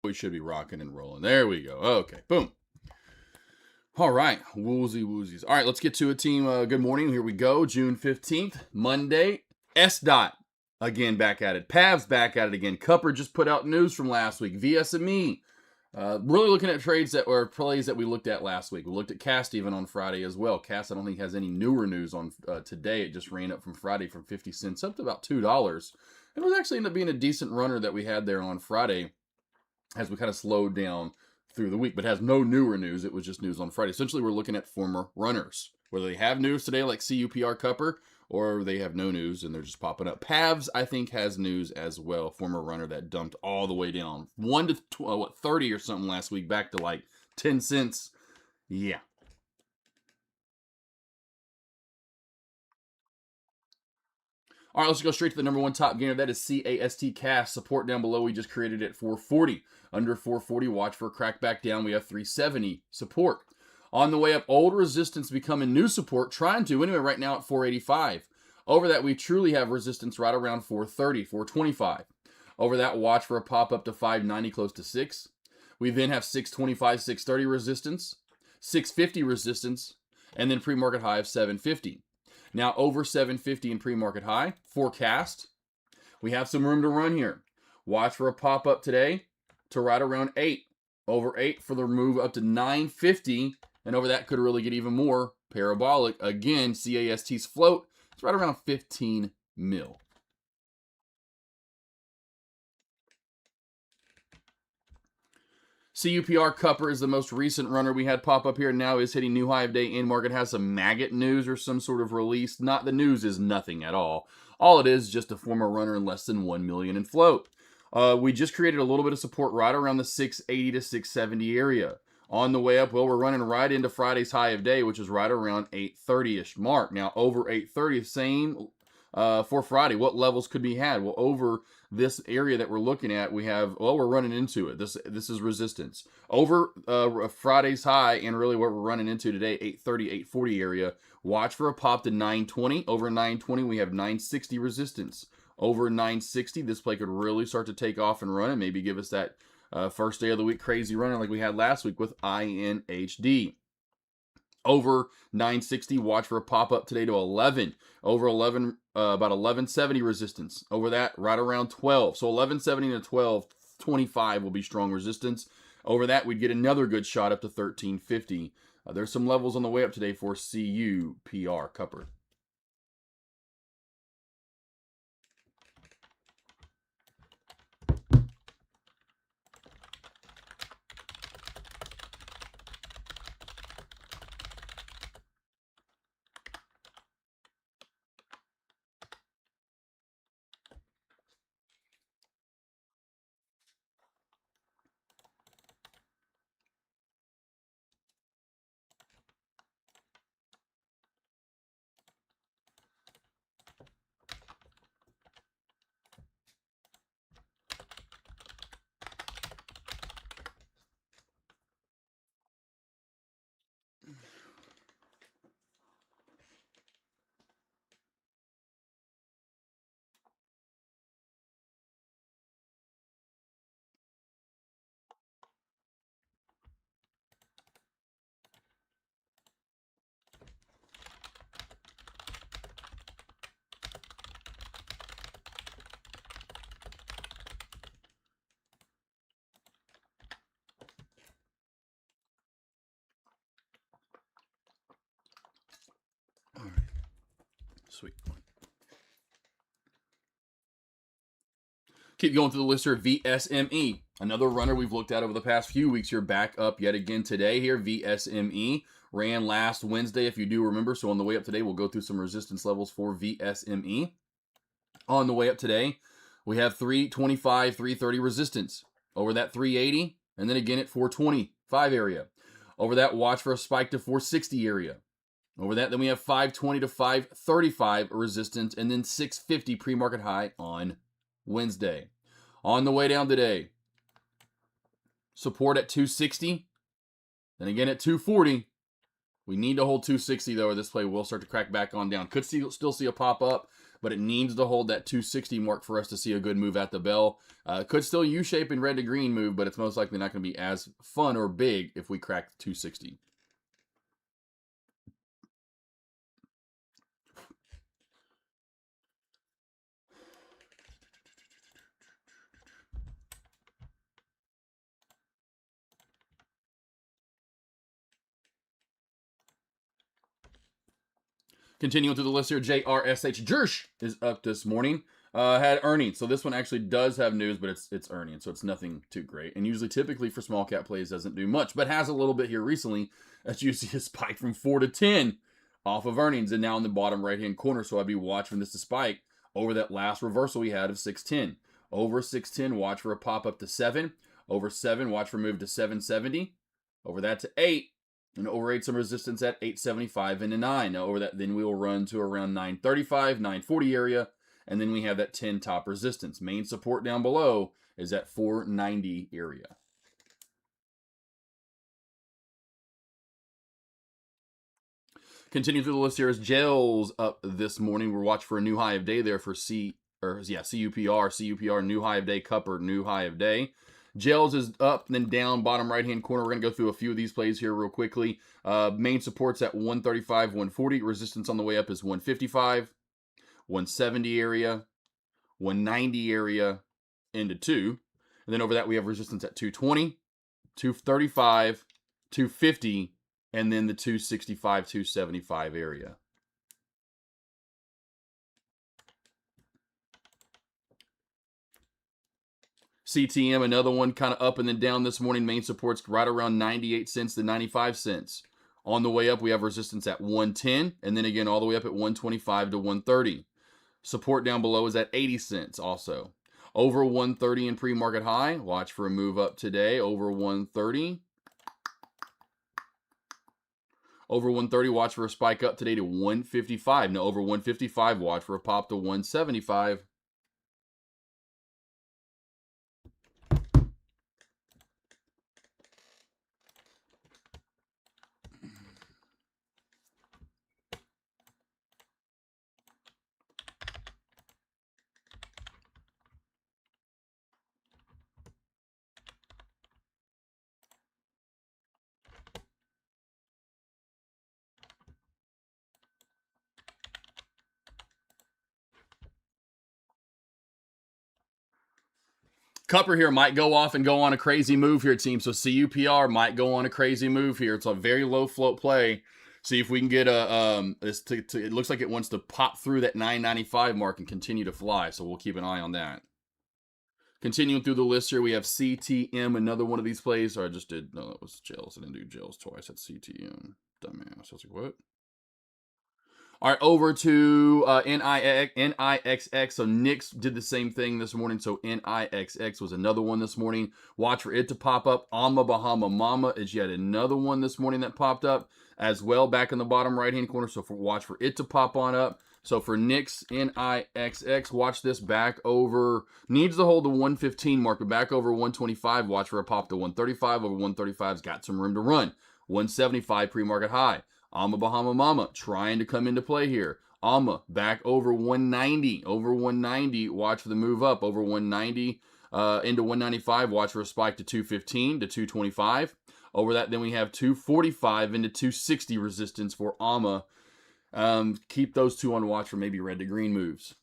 We should be rocking and rolling. There we go. Okay, boom. All right, woozies. All right, let's get to it, team. Good morning. Here we go. June 15th, Monday. S. Dot again back at it. Pavs back at it again. CUPR just put out news from last week. VSME. Really looking at trades that were plays that we looked at last week. We looked at Cast even on Friday as well. Cast, I don't think has any newer news on today. It just ran up from Friday from 50 cents up to about $2. It was actually ended up being a decent runner that we had there on Friday as we kind of slowed down through the week, but has no newer news. It was just news on Friday. Essentially, we're looking at former runners, whether they have news today like CUPR CUPR, or they have no news and they're just popping up. Pavs, I think, has news as well. Former runner that dumped all the way down 1 to 30 or something last week, back to like 10 cents. Yeah. All right, let's go straight to the number one top gainer. That is CAST Cast. Support down below. We just created it 440. Under 440, watch for a crack back down. We have 370 support. On the way up, old resistance becoming new support. Trying to, anyway, right now at 485. Over that, we truly have resistance right around 430, 425. Over that, watch for a pop up to 590, close to 6. We then have 625, 630 resistance, 650 resistance, and then pre-market high of 750. Now over 750 in pre-market high. Forecast. We have some room to run here. Watch for a pop-up today to right around 8. Over 8 for the move up to 950. And over that could really get even more parabolic. Again, CAST's float. It's right around 15 mil. CUPR CUPR is the most recent runner we had pop up here. Now is hitting new high of day in market. Has some maggot news or some sort of release. Not the news is nothing at all. All it is just a former runner in less than 1 million in float. We just created a little bit of support right around the 680 to 670 area. On the way up, well, we're running right into Friday's high of day, which is right around 830-ish mark. Now over 830, same for Friday. What levels could be had? Well, over this area that we're looking at, we have, well, we're running into it. This is resistance. Over Friday's high, and really what we're running into today, 830, 840 area. Watch for a pop to 920. Over 920, we have 960 resistance. Over 960, this play could really start to take off and run and maybe give us that first day of the week crazy runner like we had last week with INHD. Over 960, watch for a pop-up today to 11. Over 11, about 1170 resistance. Over that, right around 12. So 1170 to 1225 will be strong resistance. Over that, we'd get another good shot up to 1350. There's some levels on the way up today for CUPR CUPR. All right. Sweet. Keep going through the list here. VSME, another runner we've looked at over the past few weeks here, back up yet again today here. VSME ran last Wednesday, if you do remember. So on the way up today, we'll go through some resistance levels for VSME. On the way up today, we have 325, 330 resistance. Over that 380, and then again at 425 area. Over that, watch for a spike to 460 area. Over that, then we have 520 to 535 resistance, and then 650 pre-market high on Wednesday. On the way down today, support at 260, then again at 240. We need to hold 260 though, or this play will start to crack back on down. Could still see a pop up, but it needs to hold that 260 mark for us to see a good move at the bell. Could still U-shape in red to green move, but it's most likely not going to be as fun or big if we crack 260. Continuing through the list here, JRSH Jersh is up this morning. Had earnings, so this one actually does have news, but it's earnings, so it's nothing too great. And usually, typically for small cap plays, doesn't do much, but has a little bit here recently. As you see, a spike from 4 to 10 off of earnings, and now in the bottom right hand corner. So I'd be watching this to spike over that last reversal we had of 610. Over 610, watch for a pop up to 7. Over 7, watch for a move to 770. Over that to 8. And over 8, some resistance at 875 into 9. Now over that, then we will run to around 935, 940 area. And then we have that 10 top resistance. Main support down below is at 490 area. Continue through the list here is gels up this morning. We're watching for a new high of day there for CUPR, new high of day, CUPR, new high of day. Gels is up and then down, bottom right-hand corner. We're going to go through a few of these plays here real quickly. Main support's at 135, 140. Resistance on the way up is 155, 170 area, 190 area, into 2. And then over that, we have resistance at 220, 235, 250, and then the 265, 275 area. CTM, another one kind of up and then down this morning. Main support's right around 98 cents to 95 cents. On the way up, we have resistance at 110, and then again all the way up at 125 to 130. Support down below is at 80 cents also. Over 130 in pre-market high. Watch for a move up today over 130. Over 130, watch for a spike up today to 155. Now over 155, watch for a pop to 175. CUPR here might go off and go on a crazy move here, team. So CUPR might go on a crazy move here. It's a very low float play. See if we can get a it looks like it wants to pop through that 995 mark and continue to fly. So we'll keep an eye on that. Continuing through the list here, we have CTM, another one of these plays. Or I just did, no, that was gels. I didn't do gels twice. That's CTM. Dumbass. I was like, what? All right, over to NIXX. So Nix did the same thing this morning. So NIXX was another one this morning. Watch for it to pop up. Alma Bahama Mama is yet another one this morning that popped up as well back in the bottom right-hand corner. So watch for it to pop on up. So for Nix, NIXX, watch this back over. Needs to hold the 115 mark, but back over 125. Watch for a pop to 135. Over 135's got some room to run. 175 pre-market high. Alma Bahama Mama trying to come into play here. Alma back over 190. Over 190, watch for the move up. Over 190 into 195, watch for a spike to 215 to 225. Over that, then we have 245 into 260 resistance for Alma. Keep those two on watch for maybe red to green moves.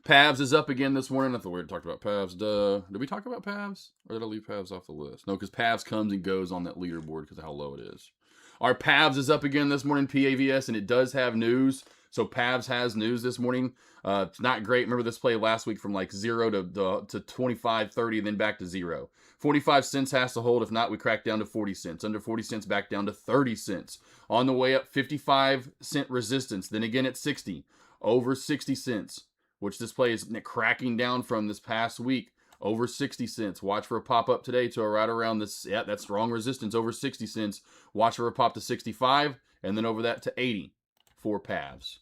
Pavs is up again this morning. I thought we talked about Pavs. Did we talk about Pavs? Or did I leave Pavs off the list? No, because Pavs comes and goes on that leaderboard because of how low it is. Our Pavs is up again this morning, PAVS, and it does have news. So Pavs has news this morning. It's not great. Remember this play last week from like 0 to 25, 30, then back to 0. 45 cents has to hold. If not, we crack down to 40 cents. Under 40 cents, back down to 30 cents. On the way up, 55 cent resistance. Then again at 60. Over 60 cents. Which this play is cracking down from this past week. Over 60 cents. Watch for a pop up today to right around this. Yeah, that's strong resistance. Over 60 cents. Watch for a pop to 65. And then over that to 80 for Pavs.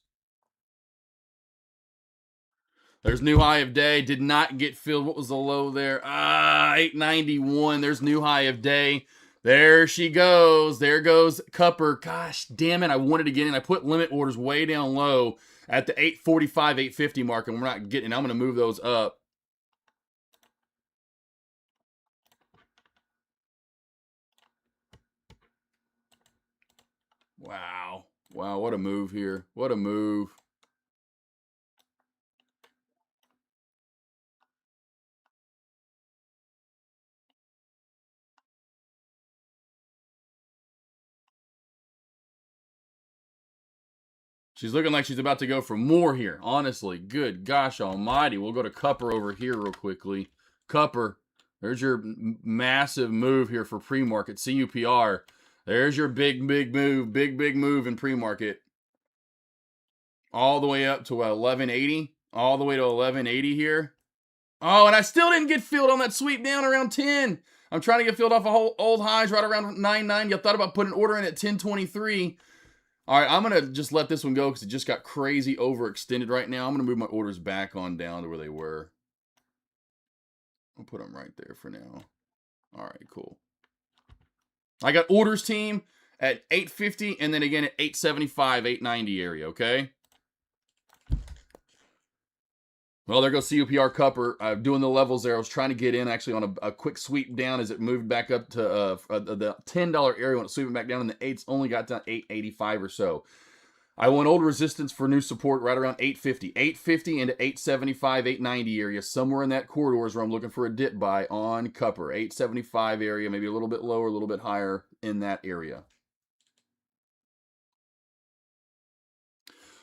There's new high of day. Did not get filled. What was the low there? 891. There's new high of day. There she goes. There goes CUPR. Gosh damn it. I wanted to get in. I put limit orders way down low at the 845, 850 mark, and we're not getting. I'm going to move those up. Wow. Wow, what a move here. What a move. She's looking like she's about to go for more here. Honestly, good gosh almighty. We'll go to CUPR over here real quickly. CUPR, there's your massive move here for pre-market. CUPR, there's your big move. Big move in pre-market. All the way up to 1180. All the way to 1180 here. Oh, and I still didn't get filled on that sweep down around 10. I'm trying to get filled off a whole old highs right around 990. I thought about putting an order in at 1023. All right, I'm going to just let this one go because it just got crazy overextended right now. I'm going to move my orders back on down to where they were. I'll put them right there for now. All right, cool. I got orders team at 850 and then again at 875, 890 area, okay? Well, there goes CUPR CUPR doing the levels there. I was trying to get in actually on a quick sweep down as it moved back up to the $10 area. When it sweeping back down in the 8s, only got down 885 or so. I want old resistance for new support right around 850. 850 into 875, 890 area. Somewhere in that corridor is where I'm looking for a dip buy on CUPR. 875 area, maybe a little bit lower, a little bit higher in that area.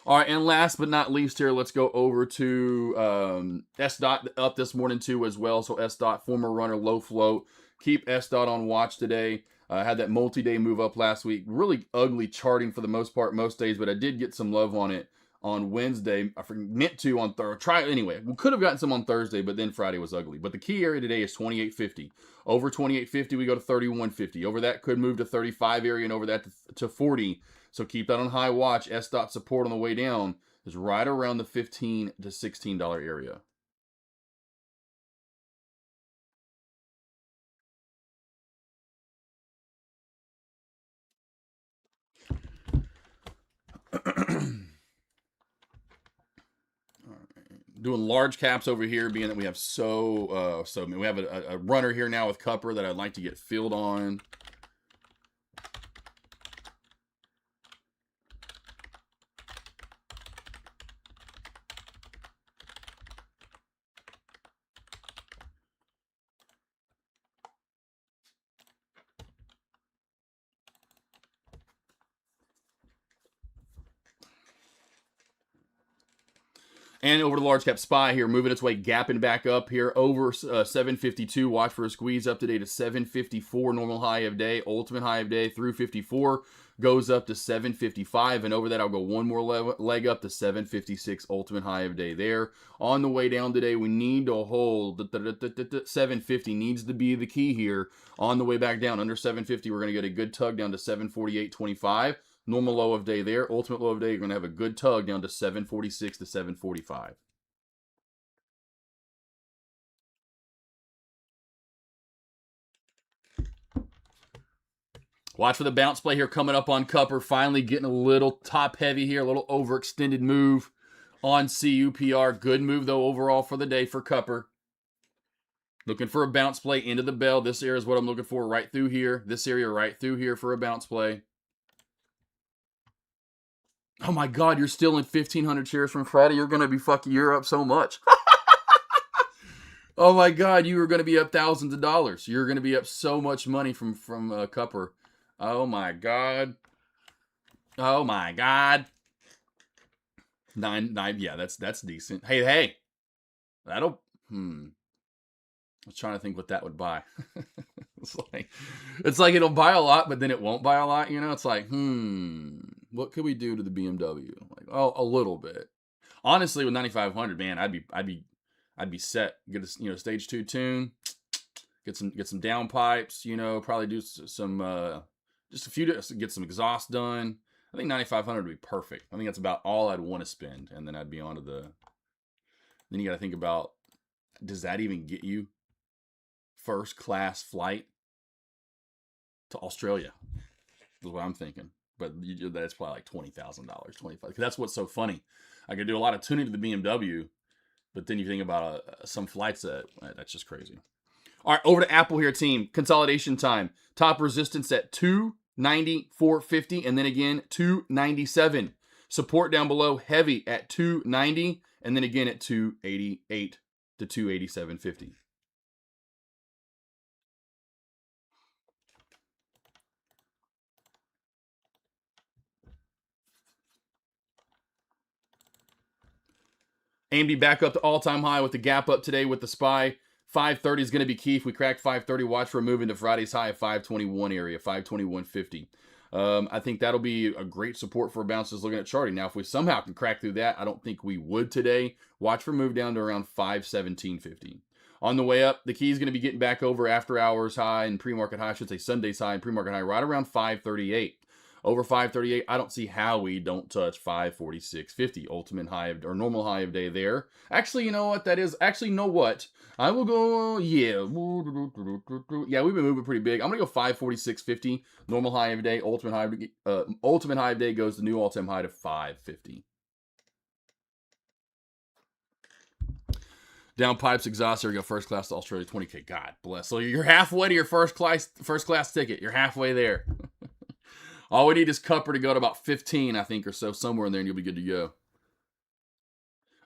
All right, and last but not least here, let's go over to S dot up this morning too as well. So S dot, former runner, low float. Keep S dot on watch today. Had that multi-day move up last week. Really ugly charting for the most part most days, but I did get some love on it on Wednesday. I meant to on Thursday. Anyway, we could have gotten some on Thursday, but then Friday was ugly. But the key area today is 2850. Over 2850, we go to 3150. Over that could move to 35 area, and over that to 40. So keep that on high watch. S dot support on the way down is right around the $15 to $16 area. Doing large caps over here, being that we have we have a runner here now with CUPR that I'd like to get filled on. And over to large cap SPY here, moving its way, gapping back up here over 752. Watch for a squeeze up today to 754. Normal high of day, ultimate high of day through 54 goes up to 755, and over that I'll go one more leg up to 756. Ultimate high of day there. On the way down today, we need to hold 750 needs to be the key here. On the way back down under 750, we're going to get a good tug down to 748.25. Normal low of day there. Ultimate low of day, you're going to have a good tug down to 746 to 745. Watch for the bounce play here coming up on CUPR. Finally getting a little top heavy here. A little overextended move on CUPR. Good move, though, overall for the day for CUPR. Looking for a bounce play into the bell. This area is what I'm looking for right through here. This area right through here for a bounce play. Oh my God, you're still in 1,500 shares from Friday. You're going to be fucking, you're up so much. Oh my God, you are going to be up thousands of dollars. You're going to be up so much money from CUPR. Oh my God. Oh my God. Nine, yeah, that's decent. Hey, that'll, I was trying to think what that would buy. it's like it'll buy a lot, but then it won't buy a lot. You know, it's like, what could we do to the BMW? Like, oh, a little bit. Honestly, with 9,500, man, I'd be set. Get a stage 2 tune, get some downpipes. Probably do some just a few, get some exhaust done. I think 9,500 would be perfect. I think that's about all I'd want to spend, and then I'd be onto the. Then you got to think about, does that even get you first class flight? to Australia. Is what I'm thinking. But that's probably like $20,000, 25. That's what's so funny. I could do a lot of tuning to the BMW, but then you think about some flights that's just crazy. All right, over to Apple here, team. Consolidation time. Top resistance at 294.50, and then again 297. Support down below heavy at 290, and then again at 288 to 287.50. AMD back up to all-time high with the gap up today with the SPY. 530 is going to be key. If we crack 530, watch for a move into Friday's high at 521 area, 521.50. I think that'll be a great support for bounces looking at charting. Now, if we somehow can crack through that, I don't think we would today. Watch for a move down to around 517.50. On the way up, the key is going to be getting back over after hours high and pre-market high, I should say Sunday's high and pre-market high, right around 538. Over 538, I don't see how we don't touch 546.50. Ultimate high of, or normal high of day there. Actually, you know what that is? Actually, you know what? I will go, yeah. Yeah, we've been moving pretty big. I'm going to go 546.50. Normal high of day. Ultimate high of day goes the new all-time high to 550. Down pipes, exhaust. There we go. First class to Australia, 20K. God bless. So you're halfway to your first class ticket. You're halfway there. All we need is CUPR to go to about 15, I think, or so, somewhere in there, and you'll be good to go.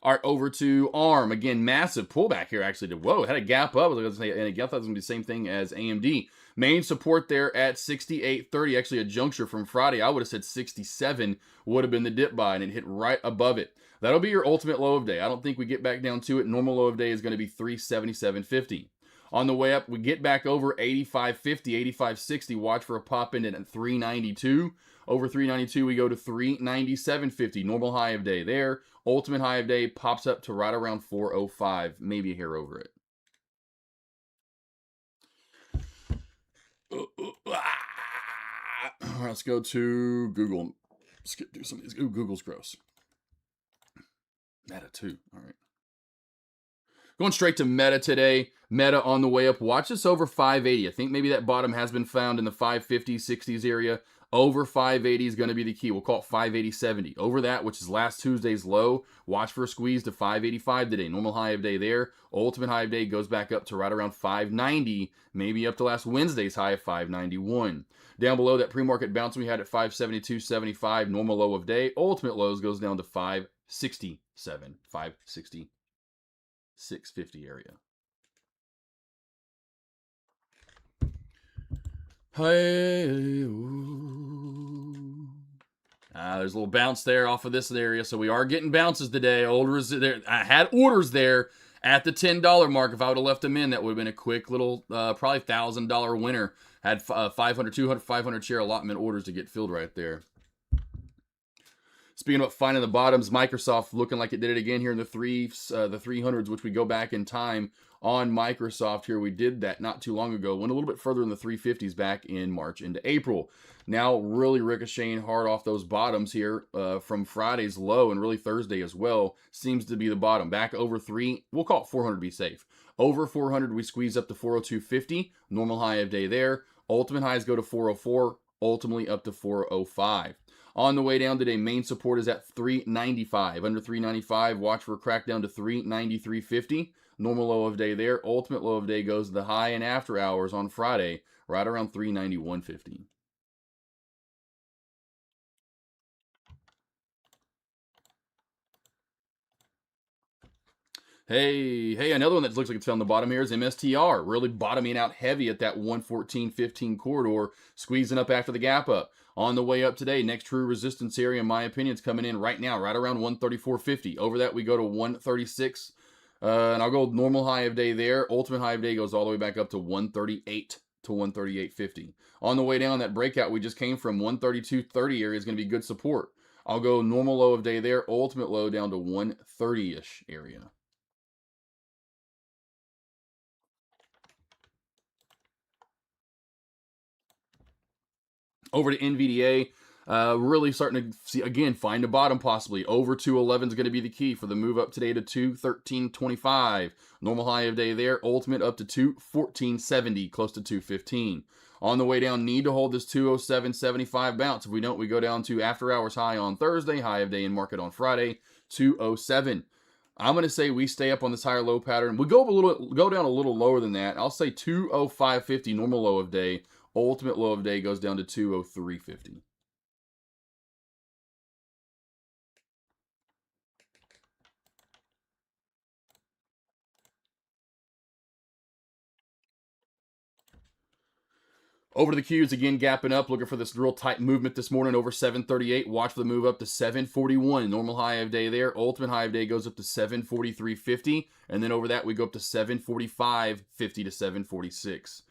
All right, over to ARM. Again, massive pullback here, actually. Whoa, had a gap up. I was going to say, and I thought it was going to be the same thing as AMD. Main support there at 68.30. Actually, a juncture from Friday. I would have said 67 would have been the dip buy, and it hit right above it. That'll be your ultimate low of day. I don't think we get back down to it. Normal low of day is going to be 377.50. On the way up, we get back over 85.50, 85.60. Watch for a pop in at 392. Over 392, we go to 397.50. Normal high of day there. Ultimate high of day pops up to right around 405, maybe a hair over it. All right, let's go to Google. Skip through some of these. Ooh, Google's gross. Meta too. All right. Going straight to Meta today. Meta on the way up. Watch this over 580. I think maybe that bottom has been found in the 550s, 60s area. Over 580 is going to be the key. We'll call it 580.70. Over that, which is last Tuesday's low, watch for a squeeze to 585 today. Normal high of day there. Ultimate high of day goes back up to right around 590, maybe up to last Wednesday's high of 591. Down below, that pre-market bounce we had at 572.75, normal low of day. Ultimate lows goes down to 567, 560. 650 area. Hey, there's a little bounce there off of this area, so we are getting bounces today. I had orders there at the $10 mark. If I would have left them in, that would have been a quick little, probably $1,000 winner. Had 500, 200, 500 share allotment orders to get filled right there. Speaking about finding the bottoms, Microsoft looking like it did it again here in the 300s, which we go back in time on Microsoft here. We did that not too long ago. Went a little bit further in the 350s back in March into April. Now really ricocheting hard off those bottoms here from Friday's low and really Thursday as well. Seems to be the bottom. Back over 3, we'll call it 400 to be safe. Over 400, we squeeze up to 402.50. Normal high of day there. Ultimate highs go to 404, ultimately up to 405. On the way down today, main support is at 395. Under 395, watch for a crack down to 393.50. Normal low of day there. Ultimate low of day goes to the high and after hours on Friday, right around 391.50. Hey, another one that looks like it's on the bottom here is MSTR. Really bottoming out heavy at that 114.15 corridor, squeezing up after the gap up. On the way up today, next true resistance area, in my opinion, is coming in right now, right around 134.50. Over that, we go to 136. And I'll go normal high of day there. Ultimate high of day goes all the way back up to 138 to 138.50. On the way down, that breakout we just came from, 132.30 area is going to be good support. I'll go normal low of day there. Ultimate low down to 130-ish area. Over to NVDA, really starting to see, again, find a bottom possibly. Over 211 is going to be the key for the move up today to 213.25. Normal high of day there. Ultimate up to 214.70, close to 215. On the way down, need to hold this 207.75 bounce. If we don't, we go down to after hours high on Thursday, high of day in market on Friday, 207. I'm going to say we stay up on this higher low pattern. We go down a little lower than that. I'll say 205.50 normal low of day. Ultimate low of day goes down to 203.50. Over to the Qs again, gapping up, looking for this real tight movement this morning over 738. Watch for the move up to 741. Normal high of day there. Ultimate high of day goes up to 743.50. And then over that, we go up to 745.50 to 746.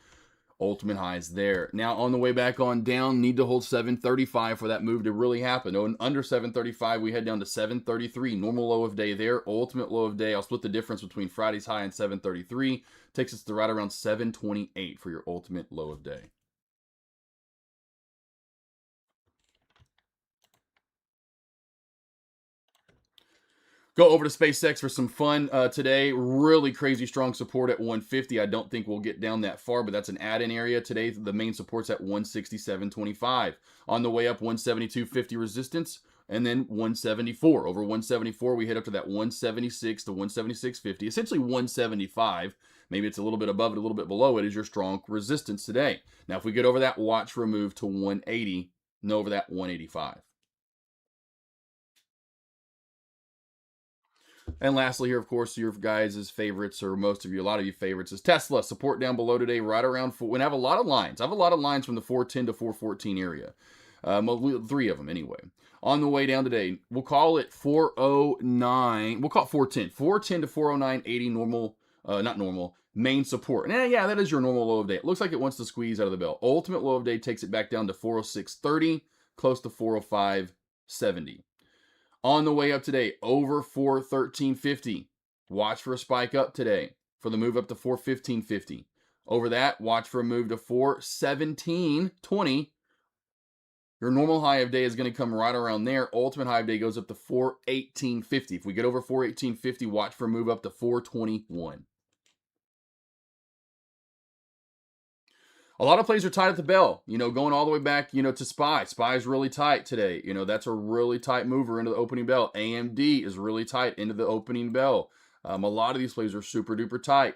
Ultimate highs there. Now on the way back on down, need to hold 735 for that move to really happen. Under 735, we head down to 733. Normal low of day there. Ultimate low of day. I'll split the difference between Friday's high and 733. Takes us to right around 728 for your ultimate low of day. Go over to SpaceX for some fun today. Really crazy strong support at 150. I don't think we'll get down that far, but that's an add-in area. Today, the main support's at 167.25. On the way up, 172.50 resistance, and then 174. Over 174, we hit up to that 176 to 176.50. Essentially 175. Maybe it's a little bit above it, a little bit below it is your strong resistance today. Now, if we get over that, watch for a move to 180 and over that 185. And lastly here, of course, your guys' favorites, or most of you, a lot of you favorites, is Tesla. Support down below today, right around 4. We have a lot of lines. I have a lot of lines from the 410 to 414 area. 3 of them anyway. On the way down today, we'll call it 409. We'll call it 410. 410 to 409.80 normal, not normal, main support. And yeah, that is your normal low of day. It looks like it wants to squeeze out of the bell. Ultimate low of day takes it back down to 406.30, close to 405.70. On the way up today, over 413.50. Watch for a spike up today for the move up to 415.50. Over that, watch for a move to 417.20. Your normal high of day is going to come right around there. Ultimate high of day goes up to 418.50. If we get over 418.50, watch for a move up to 421. A lot of plays are tight at the bell, going all the way back, to SPY. SPY is really tight today. That's a really tight mover into the opening bell. AMD is really tight into the opening bell. A lot of these plays are super duper tight.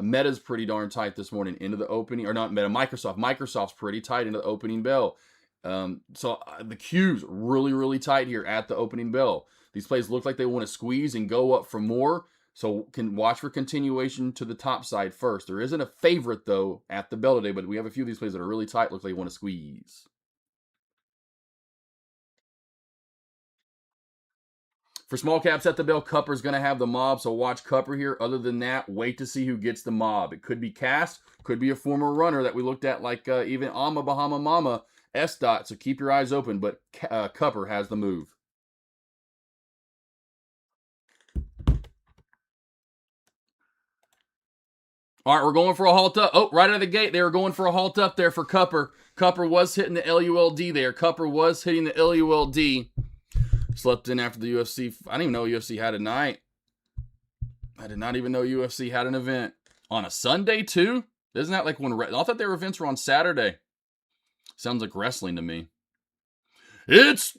Meta's pretty darn tight this morning into the opening, or not Meta, Microsoft. Microsoft's pretty tight into the opening bell. So the Q's really, really tight here at the opening bell. These plays look like they want to squeeze and go up for more. So can watch for continuation to the top side first. There isn't a favorite, though, at the bell today, but we have a few of these plays that are really tight. Looks like they want to squeeze. For small caps at the bell, CUPR is going to have the mob, so watch CUPR here. Other than that, wait to see who gets the mob. It could be Cass, could be a former runner that we looked at, like even Alma Bahama Mama, S-Dot, so keep your eyes open, but CUPR has the move. All right, we're going for a halt up. Oh, right out of the gate, they were going for a halt up there for CUPR. CUPR was hitting the LULD there. CUPR was hitting the LULD. Slept in after the UFC. I didn't even know UFC had a night. I did not even know UFC had an event. On a Sunday, too? Isn't that like when... I thought their events were on Saturday. Sounds like wrestling to me. It's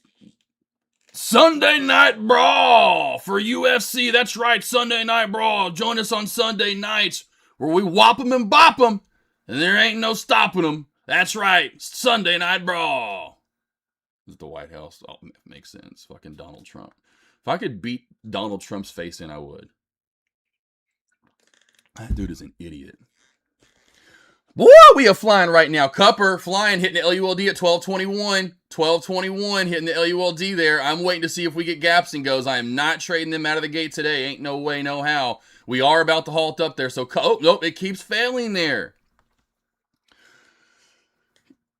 Sunday Night Brawl for UFC. That's right, Sunday Night Brawl. Join us on Sunday nights, where we whop them and bop them, and there ain't no stopping them. That's right, Sunday Night Brawl. This is the White House. Oh, makes sense. Fucking Donald Trump. If I could beat Donald Trump's face in, I would. That dude is an idiot. Boy, we are flying right now. CUPR flying, hitting the LULD at 1221. 1221, hitting the LULD there. I'm waiting to see if we get gaps and goes. I am not trading them out of the gate today. Ain't no way, no how. We are about to halt up there. So, oh, nope, it keeps failing there.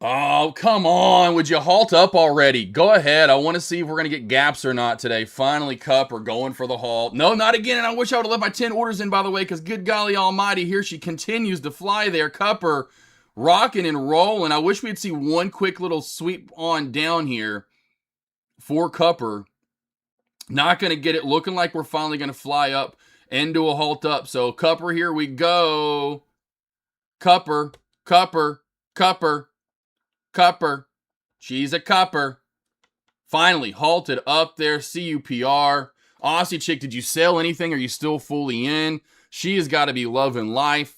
Oh, come on. Would you halt up already? Go ahead. I want to see if we're going to get gaps or not today. Finally, CUPR going for the halt. No, not again. And I wish I would have left my 10 orders in, by the way, because good golly almighty, here she continues to fly there. CUPR rocking and rolling. I wish we'd see one quick little sweep on down here for CUPR. Not going to get it. Looking like we're finally going to fly up into a halt up. So CUPR, here we go. CUPR, CUPR, CUPR. CUPR. She's a CUPR. Finally halted up there. CUPR. Aussie chick, did you sell anything? Are you still fully in? She has got to be loving life.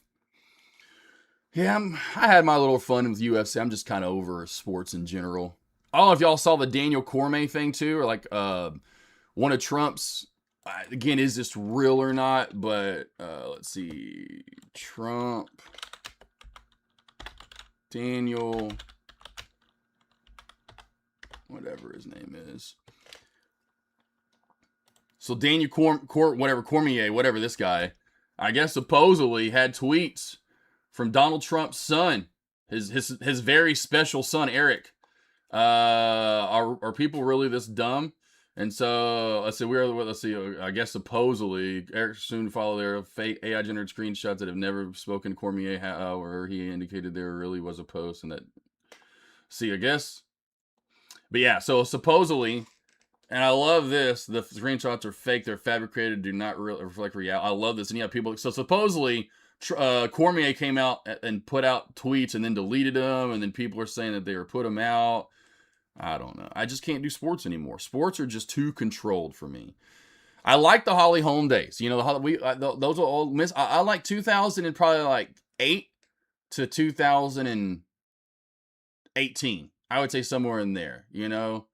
Yeah, I had my little fun with UFC. I'm just kind of over sports in general. I don't know if y'all saw the Daniel Cormier thing too, or like one of Trump's. Again, is this real or not? But let's see. Trump. Daniel. Whatever his name is. So Daniel Cormier, whatever this guy, I guess supposedly had tweets from Donald Trump's son, his very special son, Eric. Are people really this dumb? And so let's see. I guess supposedly Eric soon followed their fake AI generated screenshots that have never spoken to Cormier, where he indicated there really was a post and that. See, I guess. But yeah, so supposedly, and I love this. The screenshots are fake; they're fabricated, do not reflect reality. I love this, and you have people. So supposedly, Cormier came out and put out tweets, and then deleted them, and then people are saying that they were put them out. I don't know. I just can't do sports anymore. Sports are just too controlled for me. I like the Holly Holm days. You know, those are all miss. I like 2000 and probably like 8 to 2018. I would say somewhere in there, you know,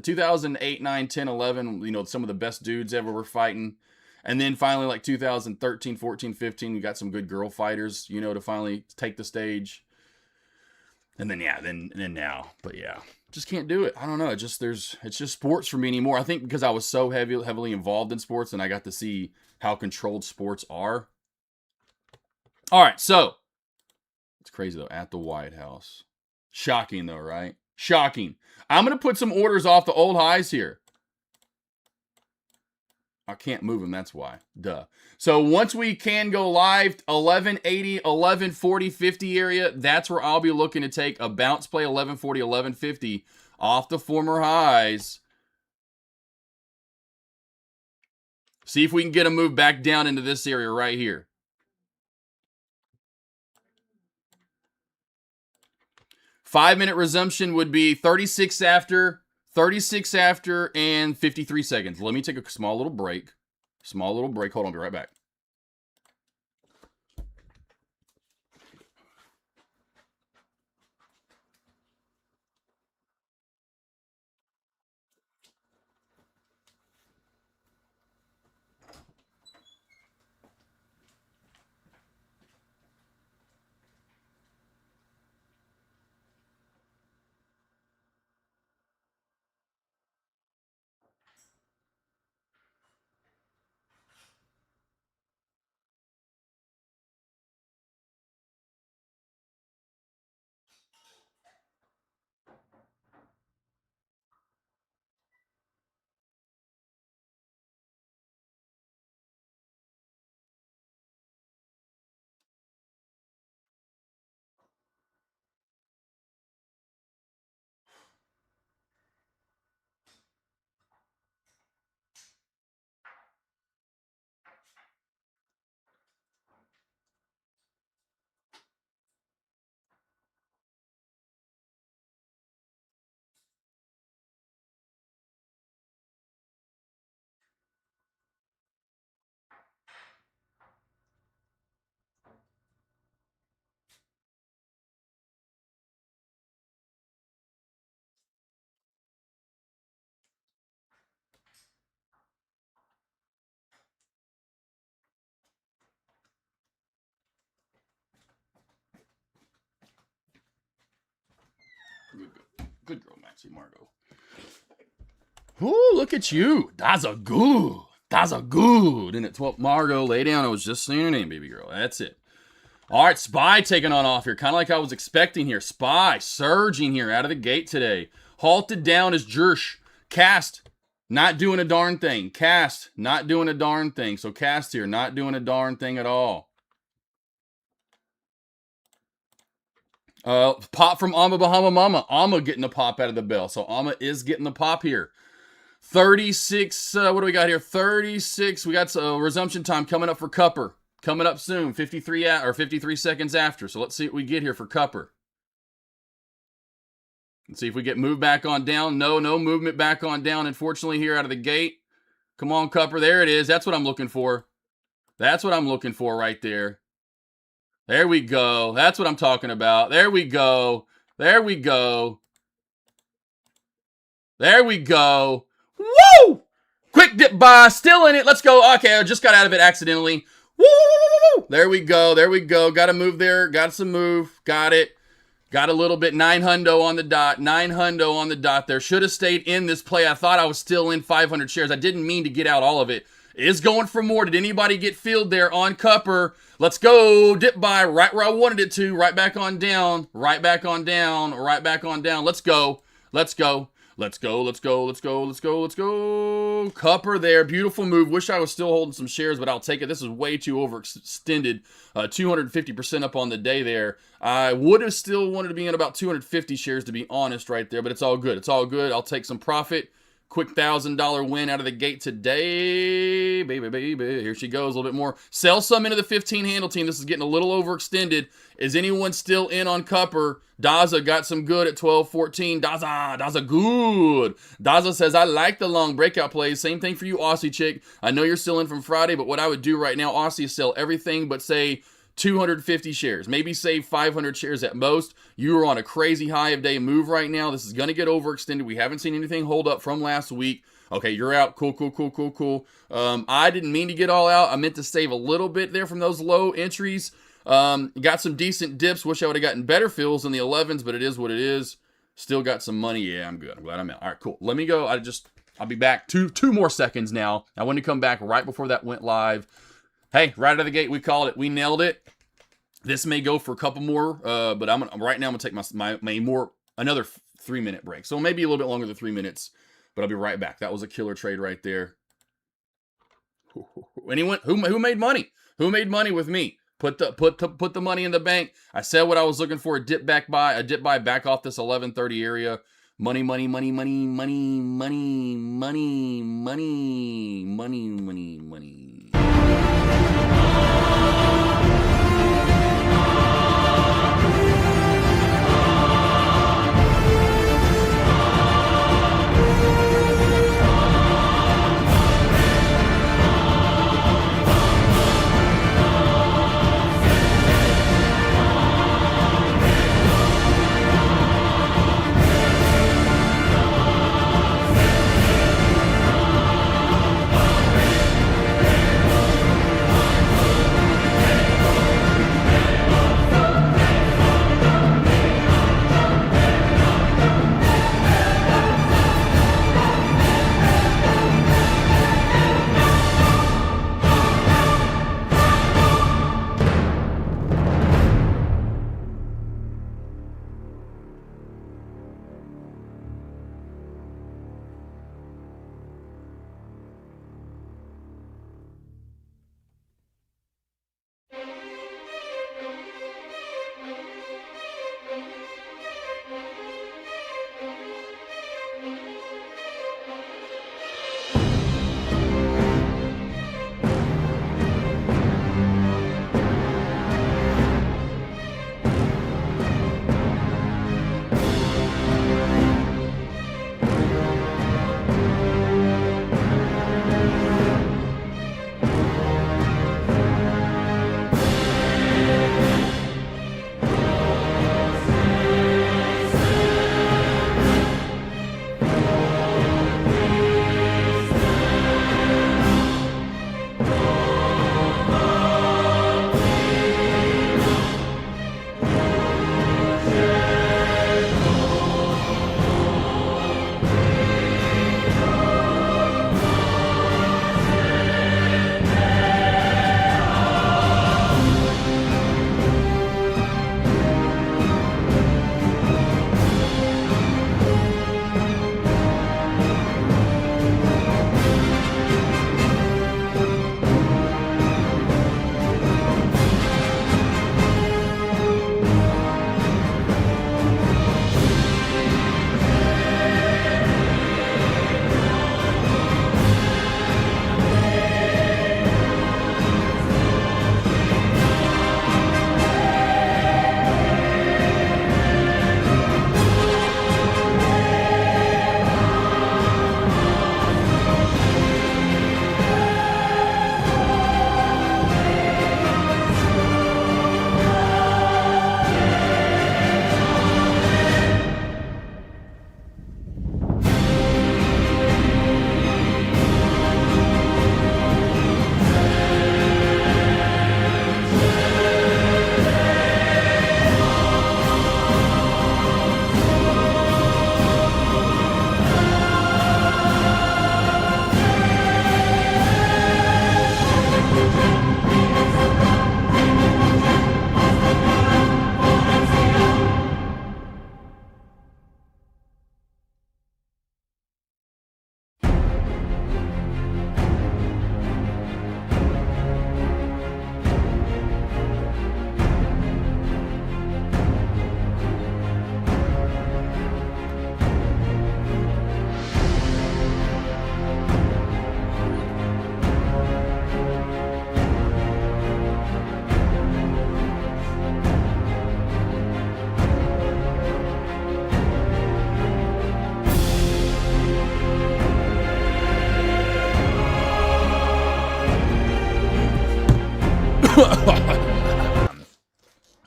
2008, 9, 10, 11, you know, some of the best dudes ever were fighting. And then finally, like 2013, 14, 15, we got some good girl fighters, you know, to finally take the stage. And then, yeah, then now, but yeah, just can't do it. I don't know. It's just sports for me anymore. I think because I was so heavily involved in sports and I got to see how controlled sports are. All right. So it's crazy though. At the White House. Shocking though, right? Shocking. I'm going to put some orders off the old highs here. I can't move them, that's why. Duh. So once we can go live, 1180, 1140, 50 area, that's where I'll be looking to take a bounce play 1140, 1150 off the former highs. See if we can get a move back down into this area right here. 5-minute resumption would be 36 after, and 53 seconds. Let me take a small little break. Hold on, I'll be right back. Good girl, Maxie Margot. Ooh, look at you. That's a good. And it's what Margot, lay down. I was just saying your name, baby girl. That's it. All right, SPY taking on off here. Kind of like I was expecting here. SPY surging here out of the gate today. Halted down as Jersh. Cast, not doing a darn thing. Cast, not doing a darn thing. So Cast here, not doing a darn thing at all. Pop from Amma Bahama Mama. Amma getting the pop out of the bell. So Amma is getting the pop here. 36, what do we got here? 36. We got resumption time coming up for CUPR. Coming up soon. 53 seconds after. So let's see what we get here for CUPR. Let's see if we get moved back on down. No movement back on down, unfortunately, here out of the gate. Come on, CUPR. There it is. That's what I'm looking for. That's what I'm looking for right there. There we go. That's what I'm talking about. There we go. There we go. There we go. Woo! Quick dip buy. Still in it. Let's go. Okay, I just got out of it accidentally. Woo! There we go. There we go. Got to move there. Got some move. Got it. Got a little bit. 900 on the dot. 900 on the dot there. Should have stayed in this play. I thought I was still in 500 shares. I didn't mean to get out all of it. Is going for more. Did anybody get filled there on CUPR? Let's go. Dip buy right where I wanted it to. Right back on down. Right back on down. Right back on down. Let's go. Let's go. Let's go, let's go, let's go, let's go, let's go. CUPR there. Beautiful move. Wish I was still holding some shares, but I'll take it. This is way too overextended. 250% up on the day there. I would have still wanted to be in about 250 shares, to be honest, right there, but it's all good. It's all good. I'll take some profit. Quick $1,000 win out of the gate today. Baby. Here she goes. A little bit more. Sell some into the 15 handle team. This is getting a little overextended. Is anyone still in on CUPR? Daza got some good at 12-14. Daza good. Daza says, I like the long breakout plays. Same thing for you, Aussie chick. I know you're still in from Friday, but what I would do right now, Aussie, is sell everything but say 250 shares. Maybe save 500 shares at most. You are on a crazy high of day move right now. This is going to get overextended. We haven't seen anything hold up from last week. Okay, you're out. Cool. I didn't mean to get all out. I meant to save a little bit there from those low entries. Got some decent dips. Wish I would have gotten better fills in the 11s, but it is what it is. Still got some money. Yeah, I'm good. I'm glad I'm out. All right, cool. Let me go. I'll be back. Two more seconds now. I wanted to come back right before that went live. Hey, right out of the gate, we called it. We nailed it. This may go for a couple more, but right now I'm gonna take another 3-minute break. So maybe a little bit longer than 3 minutes, but I'll be right back. That was a killer trade right there. Anyone who made money? Who made money with me? Put the money in the bank. I said what I was looking for. A dip buy back off this 1130 area. Money.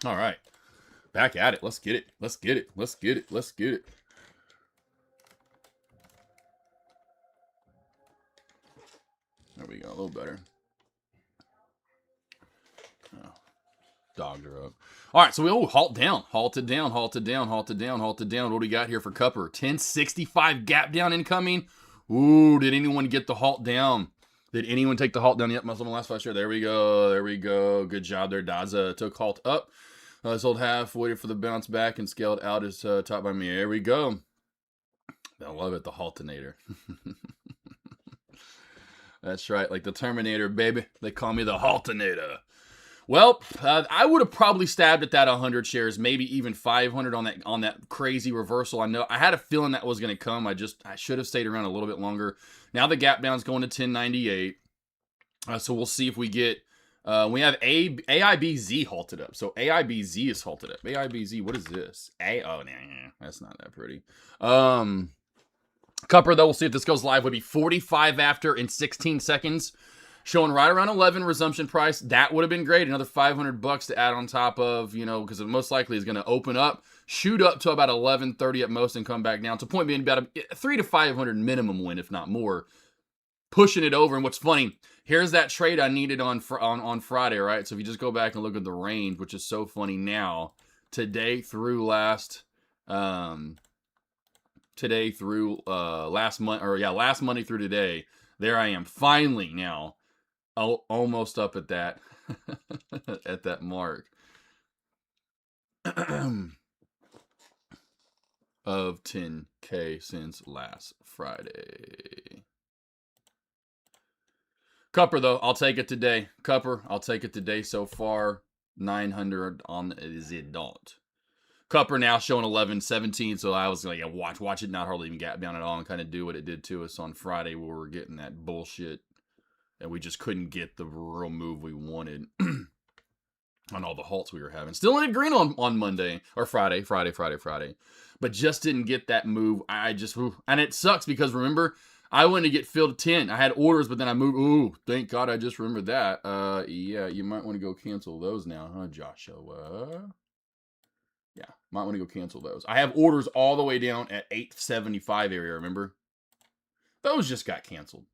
All right. Back at it. Let's get it. Let's get it. Let's get it. Let's get it. There we go. A little better. Oh, dogged her up. All right. So we halt down. Halted down. Halted down. Halted down. Halted down. What do we got here for CUPR? 1065 gap down incoming. Ooh, did anyone get the halt down? Did anyone take the halt down yet? Muscle last flash here. There we go. There we go. Good job there. Daza took halt up. Sold half, waited for the bounce back, and scaled out as taught by me. There we go. I love it. The haltinator. That's right. Like the Terminator, baby. They call me the haltinator. Well, I would have probably stabbed at that 100 shares, maybe even 500 on that crazy reversal. I know I had a feeling that was going to come. I should have stayed around a little bit longer. Now the gap down's going to 1098. So we'll see if we get. We have AIBZ halted up. So AIBZ is halted up. AIBZ, what is this? Oh, nah, that's not that pretty. CUPR though, we'll see if this goes live. Would be 45 after in 16 seconds. Showing right around 11 resumption price. That would have been great. Another $500 to add on top of, because it most likely is going to open up, shoot up to about 1130 at most, and come back down. To point being about a 300 to 500 minimum win, if not more. Pushing it over. And what's funny, here's that trade I needed on Friday, right? So if you just go back and look at the range, which is so funny now, last Monday through today, there I am finally now. Almost up at that at that mark of 10K since last Friday. CUPR though, I'll take it today. CUPR, I'll take it today so far. 900 on the dot. CUPR now showing 1117, so I was like, yeah, watch it not hardly even gap down at all and kind of do what it did to us on Friday where we're getting that bullshit. And we just couldn't get the real move we wanted on all the halts we were having. Still in green on Monday or Friday. But just didn't get that move. And it sucks because remember, I wanted to get filled to 10. I had orders, but then I moved. Ooh, thank God I just remembered that. Yeah, you might want to go cancel those now, huh, Joshua? Yeah, might want to go cancel those. I have orders all the way down at 875 area, remember? Those just got canceled.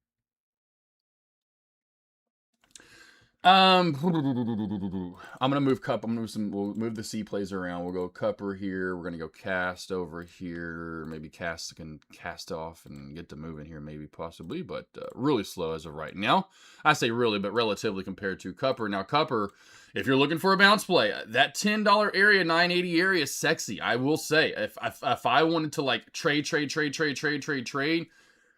I'm gonna move CUP. We'll move the C plays around. We'll go CUPR here. We're gonna go cast over here. Maybe cast can cast off and get to move in here, maybe possibly, but really slow as of right now. I say really, but relatively compared to CUPR. Now CUPR, if you're looking for a bounce play, that $10 area, 980 area is sexy. I will say, if I wanted to like trade,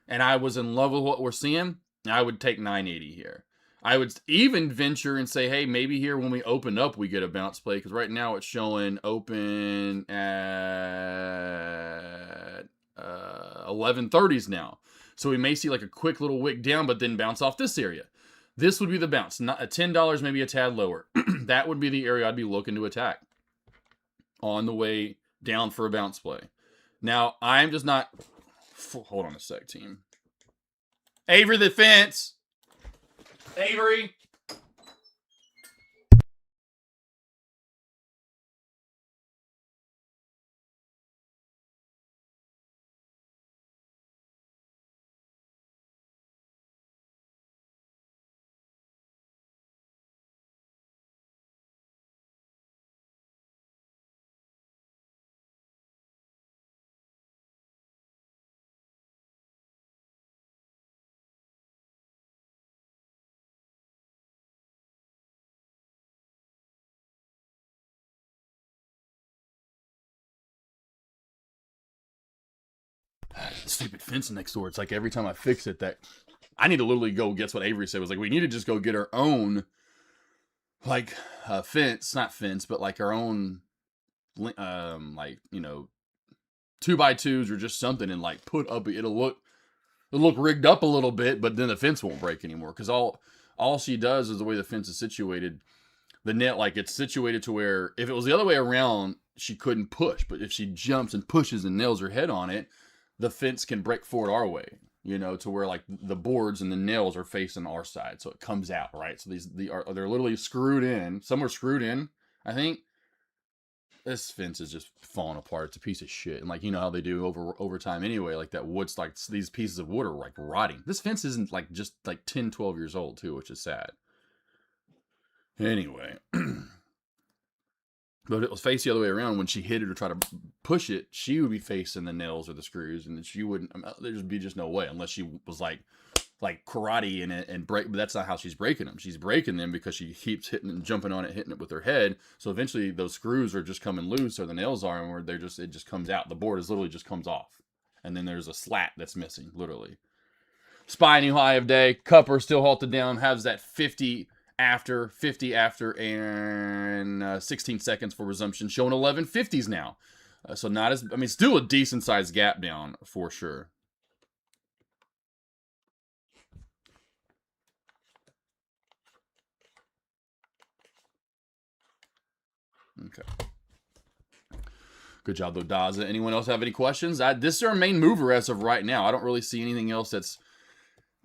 and I was in love with what we're seeing, I would take 980 here. I would even venture and say, hey, maybe here when we open up, we get a bounce play. Because right now it's showing open at 1130s now. So we may see like a quick little wick down, but then bounce off this area. This would be the bounce. Not $10, maybe a tad lower. That would be the area I'd be looking to attack on the way down for a bounce play. Now, I'm just not... Hold on a sec, team. Avery the fence. Avery. Stupid fence next door. It's like every time I fix it, that I need to literally go. Guess what Avery said was like, we need to just go get our own, like fence, not fence, but like our own, like 2x2s or just something, and like put up. It'll look rigged up a little bit, but then the fence won't break anymore because all she does is the way the fence is situated. The net, like it's situated to where if it was the other way around, she couldn't push, but if she jumps and pushes and nails her head on it, the fence can break forward our way, to where like the boards and the nails are facing our side, so it comes out, right? So they're literally screwed in. Some are screwed in, I think. This fence is just falling apart. It's a piece of shit, and like how they do over time anyway. Like that wood's like these pieces of wood are like rotting. This fence isn't like just like 10, 12 years old too, which is sad. Anyway, but it was faced the other way around. When she hit it or try to push it, she would be facing the nails or the screws, and she wouldn't. There'd be just no way unless she was like karate in it and break. But that's not how she's breaking them. She's breaking them because she keeps hitting and jumping on it, hitting it with her head. So eventually those screws are just coming loose, or the nails are, and where it just comes out. The board is literally just comes off, and then there's a slat that's missing, literally. Spy new high of day. CUPR still halted down. Has that 50 after, and 16 seconds for resumption. Showing 1150s now. So not as, still a decent sized gap down for sure. Okay. Good job, though, Daza. Anyone else have any questions? This is our main mover as of right now. I don't really see anything else that's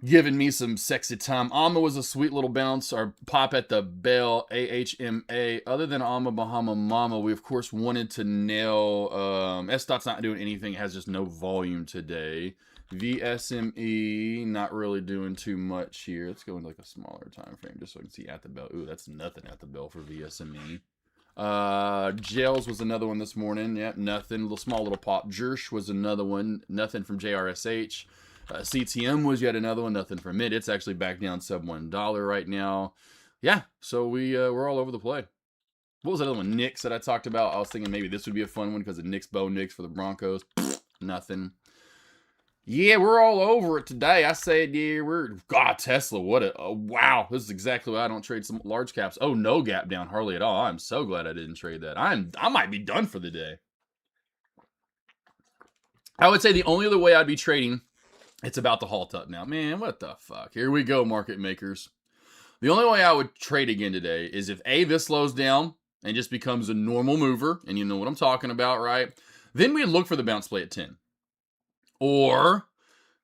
giving me some sexy time. Alma was a sweet little bounce, or pop at the bell, AHMA. Other than Alma Bahama Mama, we, of course, wanted to nail... S-Dot's not doing anything. It has just no volume today. VSME, not really doing too much here. Let's go into like a smaller time frame just so I can see at the bell. Ooh, that's nothing at the bell for VSME. Gels was another one this morning. Yep, nothing. Little small little pop. Jersh was another one. Nothing from JRSH. CTM was yet another one. Nothing from it. It's actually back down sub $1 right now. Yeah, so we're all over the play. What was that other one? Knicks that I talked about. I was thinking maybe this would be a fun one because of Knicks, Bo Knicks for the Broncos. Nothing. Yeah, we're all over it today. I said, yeah, God, Tesla, wow. This is exactly why I don't trade some large caps. Oh, no gap down, hardly at all. I'm so glad I didn't trade that. I might be done for the day. I would say the only other way I'd be trading, it's about to halt up now. Man, what the fuck? Here we go, market makers. The only way I would trade again today is if this slows down and just becomes a normal mover, and you know what I'm talking about, right? Then we look for the bounce play at 10. Or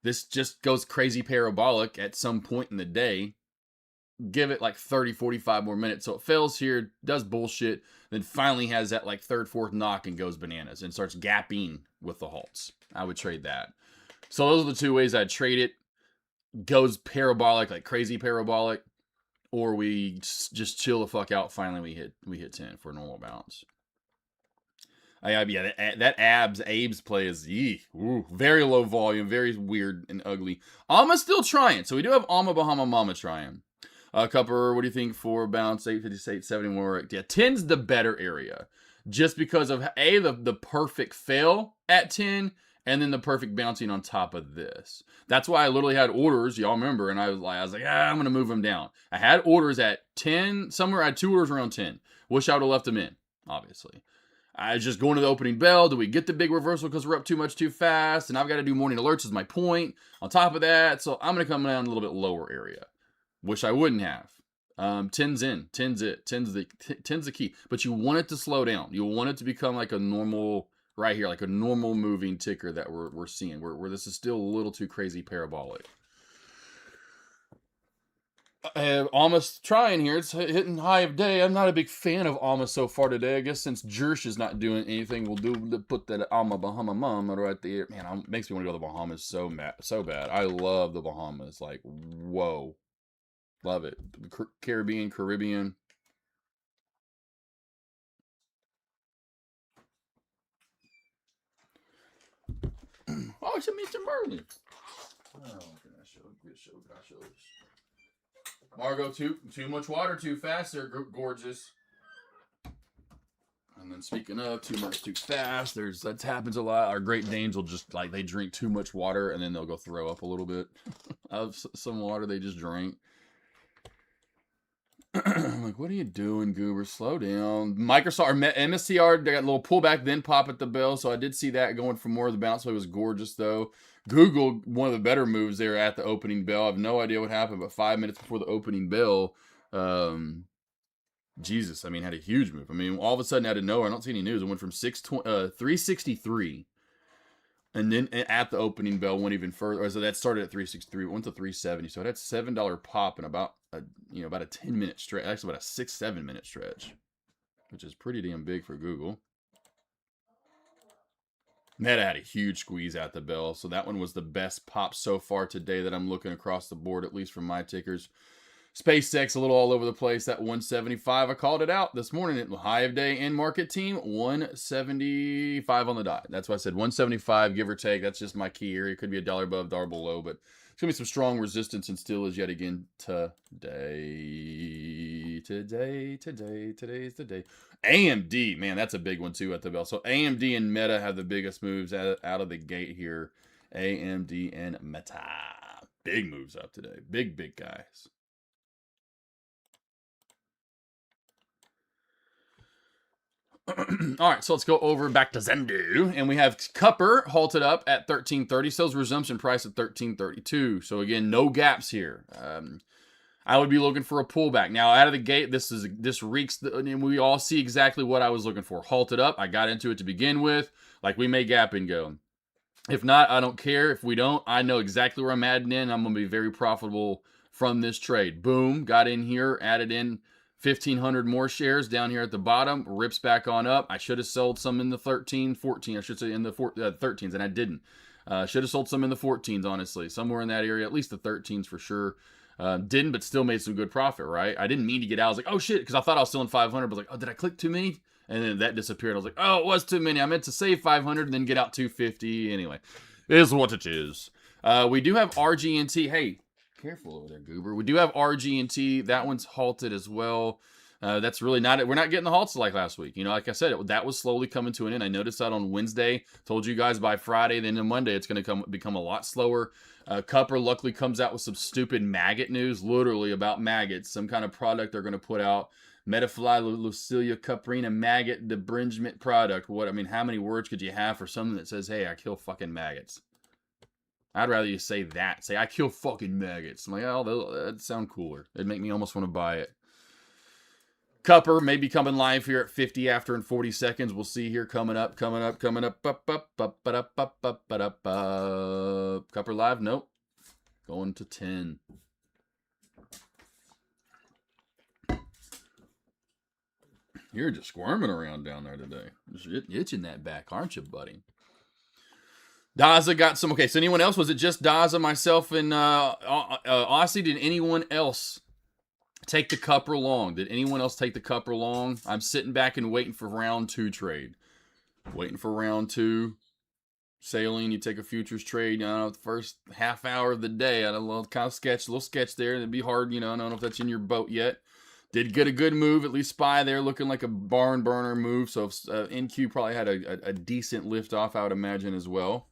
this just goes crazy parabolic at some point in the day. Give it like 30, 45 more minutes. So it fails here, does bullshit, then finally has that like third, fourth knock and goes bananas and starts gapping with the halts. I would trade that. So those are the two ways I'd trade it. Goes parabolic, like crazy parabolic, or we just chill the fuck out. Finally, we hit 10 for a normal bounce. Yeah, that Abe's play is very low volume, very weird and ugly. Alma's still trying, so we do have Alma Bahama Mama trying. CUPR, what do you think for bounce 858, 70 more? Yeah, 10's the better area, just because of the perfect fail at 10, and then the perfect bouncing on top of this. That's why I literally had orders, y'all remember, and I was like, I'm gonna move them down. I had orders at 10 somewhere. I had 2 orders around 10. Wish I would have left them in, obviously. I was just going to the opening bell. Do we get the big reversal because we're up too much too fast? And I've got to do morning alerts is my point. On top of that, so I'm going to come down a little bit lower area. Wish I wouldn't have. 10's in. 10's it. 10's the key. But you want it to slow down. You want it to become like a normal, right here, like a normal moving ticker that we're seeing. Where this is still a little too crazy parabolic. Almost trying here. It's hitting high of day. I'm not a big fan of Alma so far today. I guess since Jersh is not doing anything, we'll put that Alma Bahama Mama right there. Man, it makes me want to go to the Bahamas so bad. I love the Bahamas. Like, whoa. Love it. Caribbean. Oh, it's a Mr. Merlin. Oh, can I show? Margo, too much water too fast. They're gorgeous. And then speaking of too much too fast, that happens a lot. Our Great Danes will just they drink too much water and then they'll go throw up a little bit of some water they just drank. I'm like, what are you doing, Goober? Slow down. Microsoft or MSCR, they got a little pullback, then pop at the bell. So I did see that going for more of the bounce. So it was gorgeous, though. Google, one of the better moves there at the opening bell. I have no idea what happened, but 5 minutes before the opening bell, Jesus, had a huge move. All of a sudden, out of nowhere, I don't see any news. It went from 363 And then at the opening bell went even further. So that started at 363, went to 370. So it had $7 pop in about about a 10-minute stretch, actually about a 6-7 minute stretch, which is pretty damn big for Google. Meta had a huge squeeze at the bell, so that one was the best pop so far today that I'm looking across the board, at least from my tickers. SpaceX a little all over the place. That 175, I called it out this morning at the high of day in market team. 175 on the dot. That's why I said 175, give or take. That's just my key area. It could be a dollar above, dollar below, but it's gonna be some strong resistance and still is yet again today. Today's the day. AMD, man, that's a big one too at the bell. So AMD and Meta have the biggest moves out of the gate here. AMD and Meta, big moves up today. Big guys. All right, so let's go over back to Zendu, and we have CUPR halted up at 1330. Sales resumption price at 1332. So again, no gaps here. I would be looking for a pullback. Now, out of the gate, this reeks, and we all see exactly what I was looking for. Halted up. I got into it to begin with. Like, we may gap and go. If not, I don't care. If we don't, I know exactly where I'm adding in. I'm going to be very profitable from this trade. Boom. Got in here, added in 1,500 more shares down here at the bottom. Rips back on up. I should have sold some in the 13, 14. I should say in the 13s, and I didn't. Should have sold some in the 14s, honestly. Somewhere in that area, at least the 13s for sure. Didn't, but still made some good profit, right? I didn't mean to get out. I was like, oh shit, because I thought I was still in 500. But I was like, oh, did I click too many? And then that disappeared. I was like, oh, it was too many. I meant to save 500 and then get out 250. Anyway, it is what it is. We do have RG&T. Hey, careful over there, Goober. We do have RG&T. That one's halted as well. That's really not it. We're not getting the halts like last week. Like I said, that was slowly coming to an end. I noticed that on Wednesday. Told you guys by Friday, then on Monday, it's going to become a lot slower. CUPR luckily comes out with some stupid maggot news, literally about maggots. Some kind of product they're going to put out. Metafly Lucilia cuprina maggot debridgement product. How many words could you have for something that says, hey, I kill fucking maggots? I'd rather you say that. Say, I kill fucking maggots. I'm like, oh, that'd sound cooler. It'd make me almost want to buy it. CUPR may be coming live here at 50 after in 40 seconds. We'll see here coming up. CUPR live? Nope. Going to 10. You're just squirming around down there today. Just itching that back, aren't you, buddy? Daza got some. Okay, so anyone else? Was it just Daza, myself, and Aussie? Did anyone else take the CUPR long? Did anyone else take the CUPR long? I'm sitting back and waiting for round 2 trade. Waiting for round 2. Sailing, you take a futures trade, the first half hour of the day. I had a little sketch there. It'd be hard, I don't know if that's in your boat yet. Did get a good move, at least SPY there, looking like a barn burner move. So NQ probably had a decent lift off, I would imagine, as well.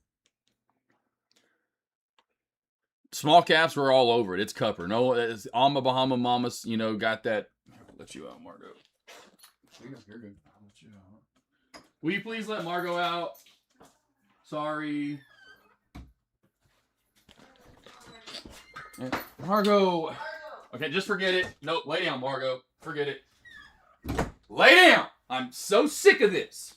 Small caps were all over it. It's CUPR. No, it's Alma Bahama Mamas, got that. I'll let you out, Margo. You're good. I'll let you out. Will you please let Margo out? Sorry. Yeah. Margo. Okay, just forget it. Nope, lay down, Margo. Forget it. Lay down! I'm so sick of this.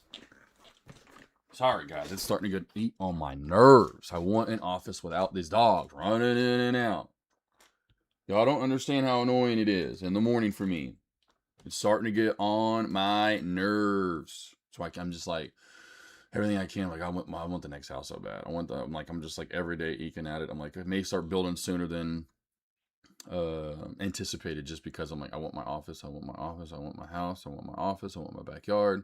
Sorry, guys. It's starting to eat on my nerves. I want an office without these dogs running in and out. Y'all don't understand how annoying it is in the morning for me. It's starting to get on my nerves. So I'm just like, everything I can. Like, I want the next house so bad. I'm just like every day eking at it. I'm like, I may start building sooner than anticipated, just because I'm like, I want my office, I want my office, I want my house, I want my office, I want my backyard.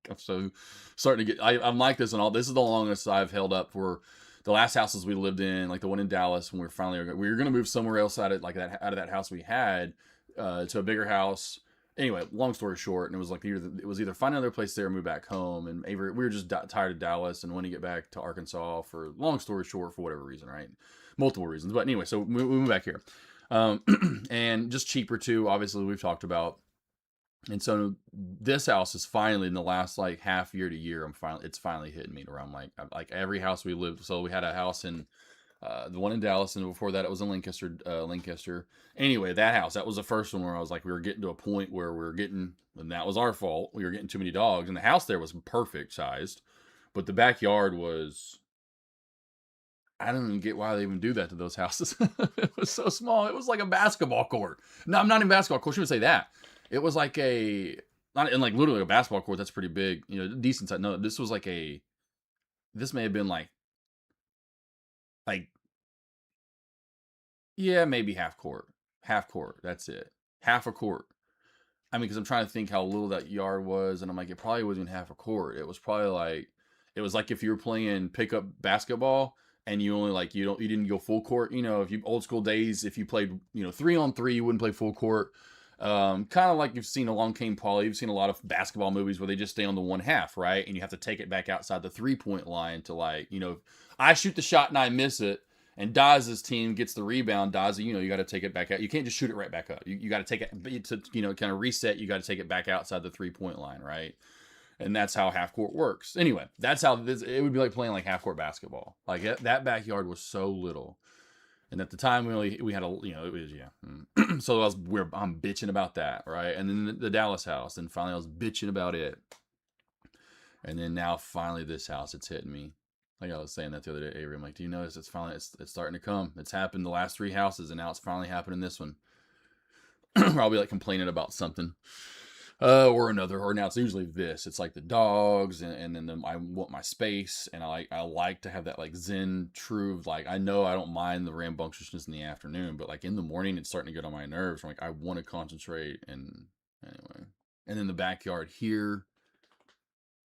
I'm so starting to get, I'm like this, and all this is the longest I've held up for the last houses we lived in, like the one in Dallas, when we were going to move somewhere else out of that house we had to a bigger house. Anyway, long story short, and it was like it was either find another place there or move back home, and we were just tired of Dallas and wanting to get back to Arkansas for, long story short, for whatever reason, right? Multiple reasons. But anyway, so we moved back here. And just cheaper too, obviously, we've talked about. And so this house is finally, in the last like half year to year, it's finally hitting me around like every house we lived. So we had a house in the one in Dallas, and before that it was in Lancaster. Anyway, that was the first one where I was like, we were getting to a point where and that was our fault. We were getting too many dogs, and the house there was perfect sized. But the backyard was, I don't even get why they even do that to those houses. It was so small. It was like a basketball court. No, I'm not in basketball court. She would say that. It was like not in like literally a basketball court. That's pretty big, decent size. No, this was this may have been like, yeah, maybe half court. Half court. That's it. Half a court. I mean, because I'm trying to think how little that yard was, and I'm like, it probably wasn't even half a court. It was probably it was like if you were playing pickup basketball and you only you didn't go full court. If you old school days, if you played 3-on-3, you wouldn't play full court. Kind of like you've seen Along Came Polly. You've seen a lot of basketball movies where they just stay on the one half, right? And you have to take it back outside the 3-point line to I shoot the shot and I miss it, and Daz's team gets the rebound. Daz, you got to take it back out. You can't just shoot it right back up. You got to take it to, kind of reset. You got to take it back outside the 3-point line, right? And that's how half court works. Anyway, that's how it would be like playing like half court basketball. Like that backyard was so little. And at the time we had it was, yeah. So I'm bitching about that, right? And then the Dallas house, and finally I was bitching about it. And then now finally this house, it's hitting me. Like I was saying that the other day, Avery, I'm like, do you notice it's starting to come? It's happened the last 3 houses, and now it's finally happening this one. Where I'll be complaining about something. Or another, or now it's usually this. It's like the dogs, and then I want my space, and I like to have that Zen true, I know I don't mind the rambunctiousness in the afternoon, but in the morning it's starting to get on my nerves. I'm I want to concentrate, and anyway. And then the backyard here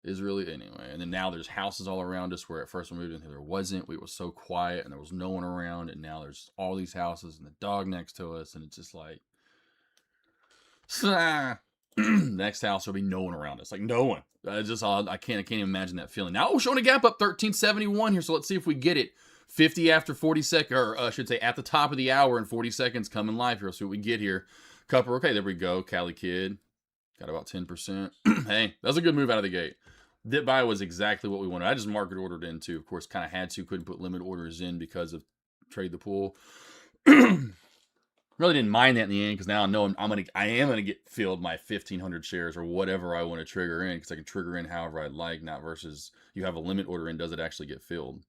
is really, anyway. And then now there's houses all around us, where at first we moved in here there wasn't. We were so quiet and there was no one around, and now there's all these houses and the dog next to us, and it's just next house there'll be no one around us, no one. I can't even imagine that feeling. Now we're showing a gap up 1371 here, so let's see if we get it. 50 after 40 seconds, or I should say at the top of the hour and 40 seconds coming live here. Let's see what we get here. CUPR, okay, there we go. Cali Kid got about 10%. Hey, that's a good move out of the gate. Dip buy was exactly what we wanted. I just market ordered in too. Of course, kind of had to. Couldn't put limit orders in because of trade the pool. Really didn't mind that in the end, because now I know I am gonna get filled my 1,500 shares or whatever I want to trigger in, because I can trigger in however I'd like, not versus you have a limit order in. Does it actually get filled?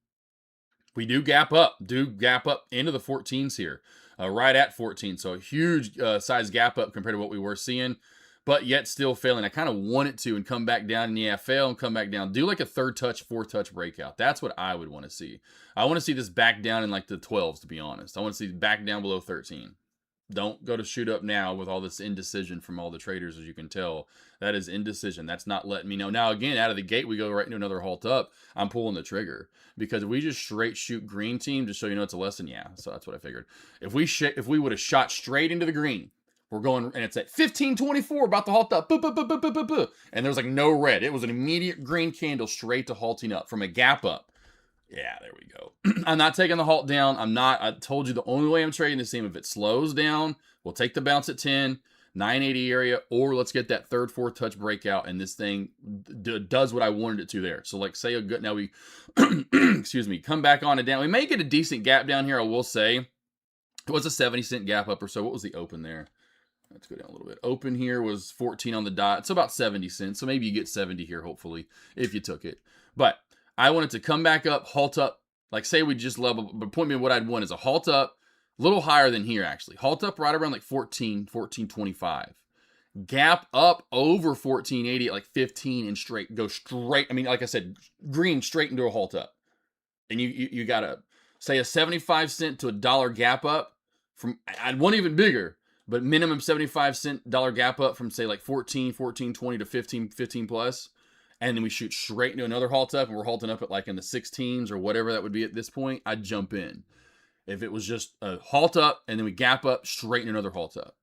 We do gap up into the 14s here, right at 14. So a huge size gap up compared to what we were seeing, but yet still failing. I kind of want it to and come back down, and yeah, fail and come back down. Do a 3rd touch, 4th touch breakout. That's what I would want to see. I want to see this back down in the 12s, to be honest. I want to see back down below 13. Don't go to shoot up now with all this indecision from all the traders, as you can tell. That is indecision. That's not letting me know. Now, again, out of the gate, we go right into another halt up. I'm pulling the trigger, because if we just straight shoot green team, just so you know it's a lesson, yeah. So that's what I figured. If we would have shot straight into the green, we're going, and it's at 1524, about to halt up. Boop, boop, boop, boop, boop, boop, boop. And there's no red. It was an immediate green candle straight to halting up from a gap up. Yeah, there we go. I'm not taking the halt down. I told you the only way I'm trading this team, if it slows down, we'll take the bounce at 10, 980 area, or let's get that 3rd, 4th touch breakout, and this thing does what I wanted it to there. So say now we, excuse me, come back on it down. We may get a decent gap down here, I will say. It was a 70-cent gap up or so. What was the open there? Let's go down a little bit. Open here was 14 on the dot. It's about 70 cents. So maybe you get 70 here, hopefully, if you took it. But I want it to come back up, halt up. Say we just level, but point me what I'd want is a halt up, a little higher than here, actually. Halt up right around 14.25. Gap up over 1480 at 15 and go straight. I mean, like I said, green straight into a halt up. And you got to say a 75-cent to $1 gap up from, I'd want even bigger, but minimum 75-cent dollar gap up from say 14.20 to 15 plus. And then we shoot straight into another halt up, and we're halting up at in the 16s or whatever that would be at this point, I'd jump in. If it was just a halt up and then we gap up straight into another halt up,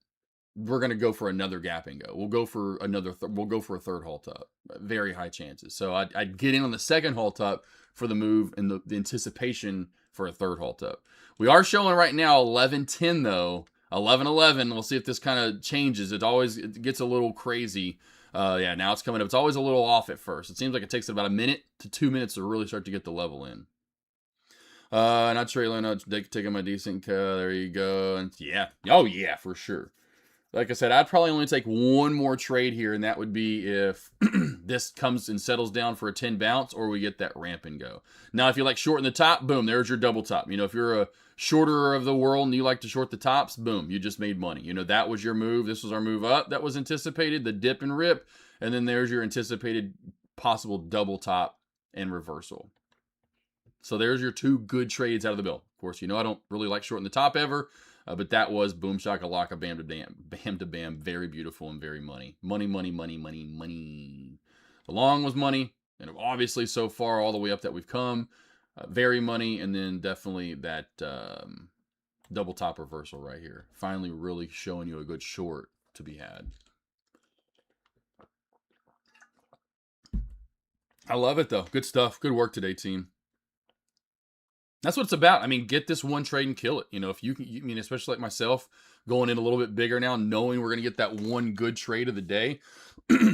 we're going to go for another gap and go. We'll go for we'll go for a 3rd halt up. Very high chances. So I'd get in on the 2nd halt up for the move and the anticipation for a 3rd halt up. We are showing right now 11.10 though. 11.11. We'll see if this kind of changes. It gets a little crazy. Yeah, now it's coming up. It's always a little off at first. It seems like it takes about 1 minute to 2 minutes to really start to get the level in. Not trailing, not taking my decent cut. There you go. And yeah. Oh, yeah, for sure. Like I said, I'd probably only take one more trade here, and that would be if this comes and settles down for a 10 bounce, or we get that ramp and go. Now, if you like shorting the top, boom, there's your double top. You know, if you're a shorter of the world and you like to short the tops, boom, you just made money. You know, that was your move. This was our move up that was anticipated, the dip and rip. And then there's your anticipated possible double top and reversal. So there's your two good trades out of the bill. Of course, you know I don't really like shorting the top ever, but that was boom shakalaka bam to bam, bam to bam, very beautiful and very money. Money, money, money, money, money. The long was money, and obviously so far all the way up that we've come, very money, and then definitely that double top reversal right here. Finally really showing you a good short to be had. I love it though. Good stuff. Good work today, team. That's what it's about. I mean, get this one trade and kill it. You know, if you can, I mean, especially like myself, going in a little bit bigger now, knowing we're gonna get that one good trade of the day,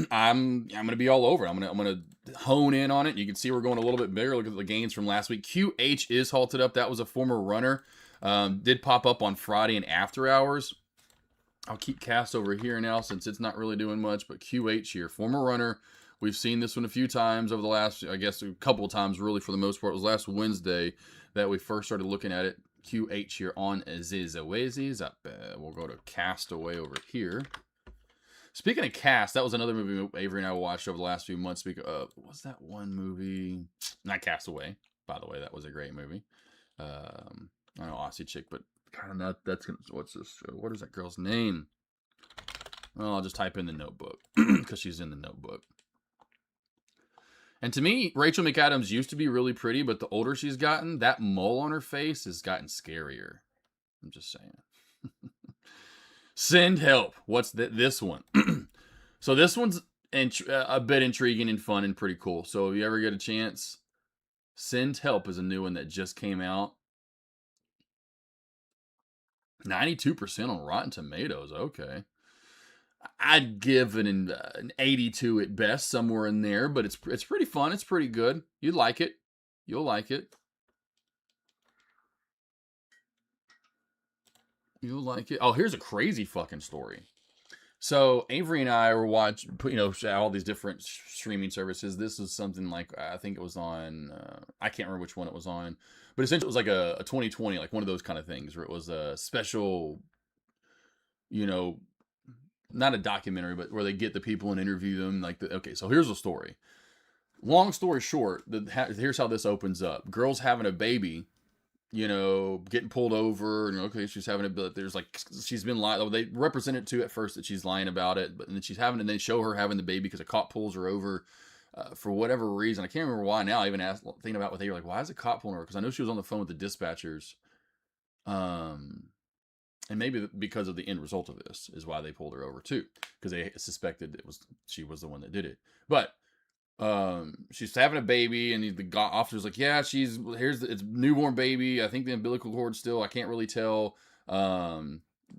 I'm gonna be all over. I'm gonna hone in on it. You can see we're going a little bit bigger. Look at the gains from last week. QH is halted up. That was a former runner. Did pop up on Friday and after hours. I'll keep cast over here now since it's not really doing much. But QH here, former runner. We've seen this one a few times over the last, I guess, a couple of times really for the most part. It was last Wednesday that we first started looking at it. QH here on Zizawazis. We'll go to Castaway over here. Speaking of Cast, that was another movie Avery and I watched over the last few months. What was that one movie? Not Castaway, by the way. That was a great movie. I know Aussie chick, but kind of that's what's this? What is that girl's name? Well, I'll just type in The Notebook because she's in The Notebook. And to me, Rachel McAdams used to be really pretty, but the older she's gotten, that mole on her face has gotten scarier. I'm just saying. Send Help. What's this one? So this one's a bit intriguing and fun and pretty cool. So if you ever get a chance, Send Help is a new one that just came out. 92% on Rotten Tomatoes. Okay. I'd give it an 82 at best, somewhere in there, but it's pretty fun. It's pretty good. You'd like it. You'll like it. You'll like it. Oh, here's a crazy fucking story. So Avery and I were watching, you know, all these different streaming services. This was something like, I think it was on, I can't remember which one it was on, but essentially it was like a 2020, like one of those kind of things where it was a special, you know, not a documentary, but where they get the people and interview them. Okay, so here's the story. Long story short, here's how this opens up. Girl's having a baby, you know, getting pulled over, and okay, she's having a bit. There's like she's been lying. They represent it to at first that she's lying about it, but then and they show her having the baby because a cop pulls her over for whatever reason. I can't remember why now. I even asked, thinking about what they were like. Why is a cop pulling her? Because I know she was on the phone with the dispatchers. And maybe because of the end result of this is why they pulled her over too, because they suspected she was the one that did it. But she's having a baby, and the officer's like, "Yeah, it's newborn baby. I think the umbilical cord still. I can't really tell.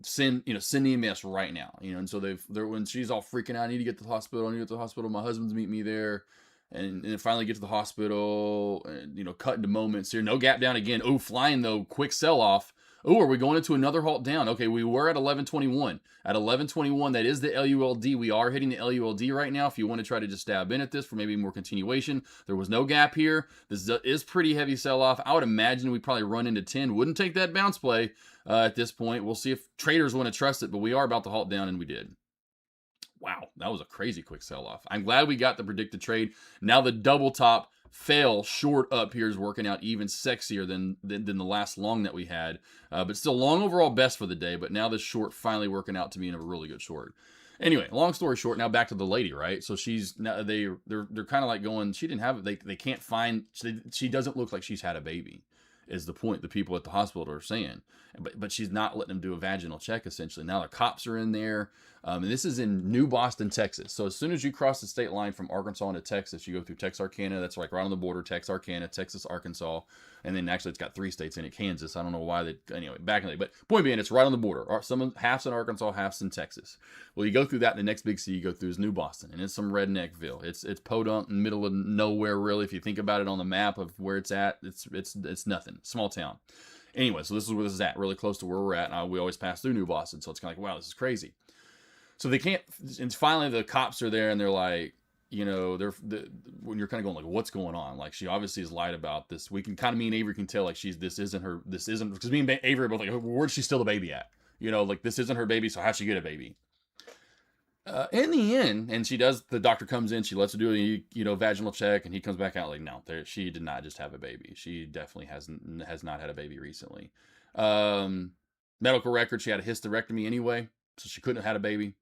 Send EMS right now. You know." And so when she's all freaking out, I need to get to the hospital. I need to get to the hospital. My husband's meet me there. And then finally get to the hospital, and, you know, cut into moments here. No gap down again. Oh, flying though. Quick sell off. Oh, are we going into another halt down? Okay, we were at 1121. At 1121, that is the LULD. We are hitting the LULD right now. If you want to try to just stab in at this for maybe more continuation, there was no gap here. This is pretty heavy sell-off. I would imagine we probably run into 10. Wouldn't take that bounce play at this point. We'll see if traders want to trust it, but we are about to halt down, and we did. Wow, that was a crazy quick sell-off. I'm glad we got the predicted trade. Now the double top fail short up here is working out even sexier than the last long that we had. But still long overall best for the day. But now this short finally working out to be in a really good short. Anyway, long story short, now back to the lady, right? So they're kind of like going, she didn't have it. They can't find, she doesn't look like she's had a baby, is the point the people at the hospital are saying. But she's not letting them do a vaginal check, essentially. Now the cops are in there. And this is in New Boston, Texas. So as soon as you cross the state line from Arkansas into Texas, you go through Texarkana. That's like right on the border, Texarkana, Texas, Arkansas. And then actually it's got 3 states in it, Kansas. I don't know why anyway, back in the day. But point being, it's right on the border. Half's in Arkansas, half's in Texas. Well, you go through that, and the next big city you go through is New Boston. And it's some redneckville. It's podunk in the middle of nowhere, really. If you think about it on the map of where it's at, it's nothing. Small town. Anyway, so this is where this is at, really close to where we're at. And we always pass through New Boston. So it's kind of like, wow, this is crazy. So they can't, and finally the cops are there, and they're like, when you're kind of going like, what's going on? Like, she obviously has lied about this. We can kind of, me and Avery can tell like this isn't, because me and Avery are both like, where's she steal the baby at? Like, this isn't her baby, so how'd she get a baby? In the end, and the doctor comes in, she lets her do a vaginal check, and he comes back out like, no, she did not just have a baby. She definitely has not had a baby recently. Medical record, she had a hysterectomy anyway, so she couldn't have had a baby.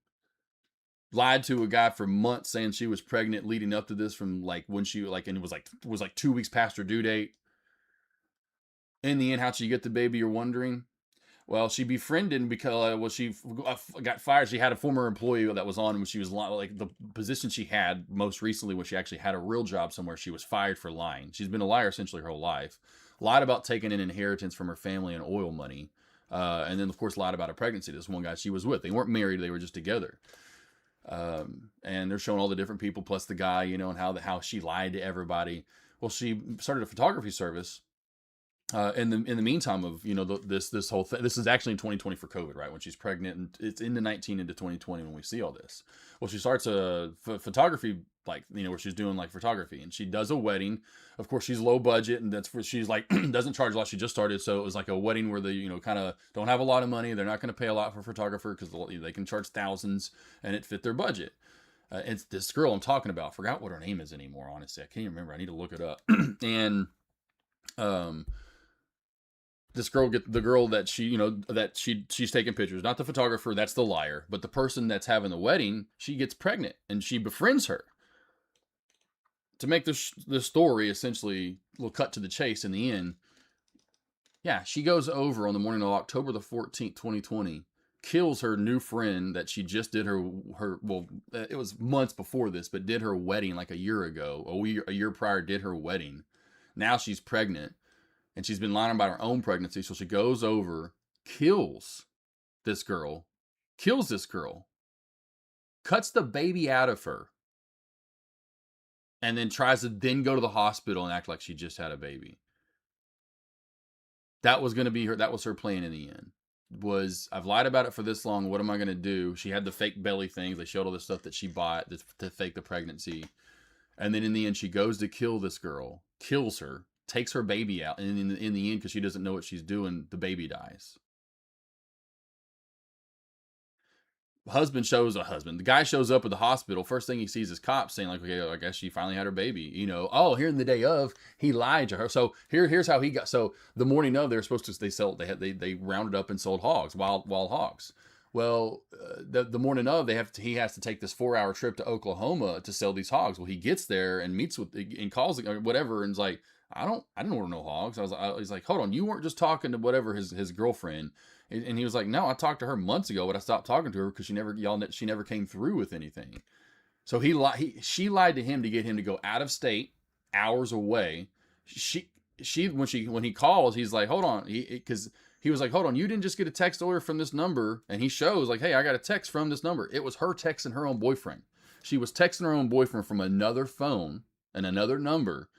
Lied to a guy for months saying she was pregnant leading up to this, from like when she and it was like 2 weeks past her due date. In the end, how'd she get the baby, you're wondering? Well, she befriended because she got fired. She had a former employee that was on when she was like, the position she had most recently when she actually had a real job somewhere. She was fired for lying. She's been a liar essentially her whole life. Lied about taking an inheritance from her family and oil money. And then, of course, lied about a pregnancy. This one guy she was with. They weren't married. They were just together. And they're showing all the different people plus the guy, and how she lied to everybody. Well, she started a photography service. In the meantime of this whole thing, this is actually in 2020 for COVID, right, when she's pregnant, and it's into 19 into 2020 when we see all this. Well, she starts a photography, where she's doing like photography, and she does a wedding. Of course, she's low budget, and that's where she's like doesn't charge a lot. She just started, so it was like a wedding where they kind of don't have a lot of money. They're not going to pay a lot for a photographer because they can charge thousands, and it fit their budget. It's this girl I'm talking about. I forgot what her name is anymore. Honestly, I can't remember. I need to look it up. And this girl the girl that she's taking pictures, not the photographer, that's the liar, but the person that's having the wedding, she gets pregnant and she befriends her. To make this story essentially, we'll cut to the chase in the end. Yeah, she goes over on the morning of October the 14th, 2020, kills her new friend that she just did her well, it was months before this, but did her wedding like a year ago. A year prior did her wedding. Now she's pregnant. And she's been lying about her own pregnancy. So she goes over, kills this girl, cuts the baby out of her, and then tries to then go to the hospital and act like she just had a baby. That was going to be that was her plan in the end. I've lied about it for this long. What am I going to do? She had the fake belly things. They showed all the stuff that she bought to fake the pregnancy. And then in the end, she goes to kill this girl, kills her, takes her baby out, and in the end, because she doesn't know what she's doing, the baby dies. The guy shows up at the hospital. First thing he sees is cops saying like, okay, I guess she finally had her baby. Here in the day of, he lied to her. So here's how he got. So the morning of, they were supposed to they rounded up and sold hogs, wild hogs. Well, the morning of, he has to take this 4-hour trip to Oklahoma to sell these hogs. Well, he gets there and meets with and calls or whatever, and is like, I didn't order no hogs. He's like, hold on, you weren't just talking to whatever his girlfriend. And he was like, no, I talked to her months ago, but I stopped talking to her because she never came through with anything. So she lied to him to get him to go out of state, hours away. When he calls, he's like, hold on, because he was like, hold on, you didn't just get a text order from this number, and he shows like, hey, I got a text from this number. It was her texting her own boyfriend. She was texting her own boyfriend from another phone and another number,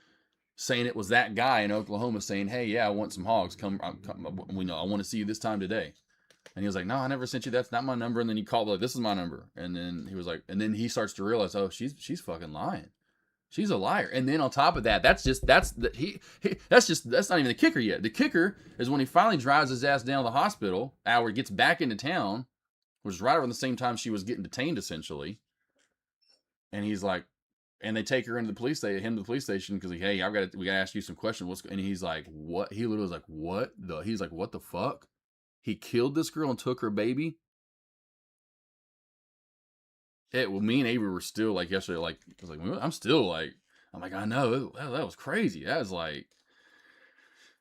saying it was that guy in Oklahoma saying, hey, yeah, I want some hogs. Come, I want to see you this time today. And he was like, no, I never sent you. That's not my number. And then he called like, this is my number. And then he was like, and then he starts to realize, oh, she's fucking lying. She's a liar. And then on top of that, that's not even the kicker yet. The kicker is when he finally drives his ass down to the hospital, Howard gets back into town, which is right around the same time she was getting detained essentially. And he's like, and they take her into the police station because, hey, we gotta ask you some questions. And he's like, what? He literally was like, what the? He's like, what the fuck? He killed this girl and took her baby. Me and Avery were still like yesterday. Like, I was like, I'm like, I know that was crazy. That was like,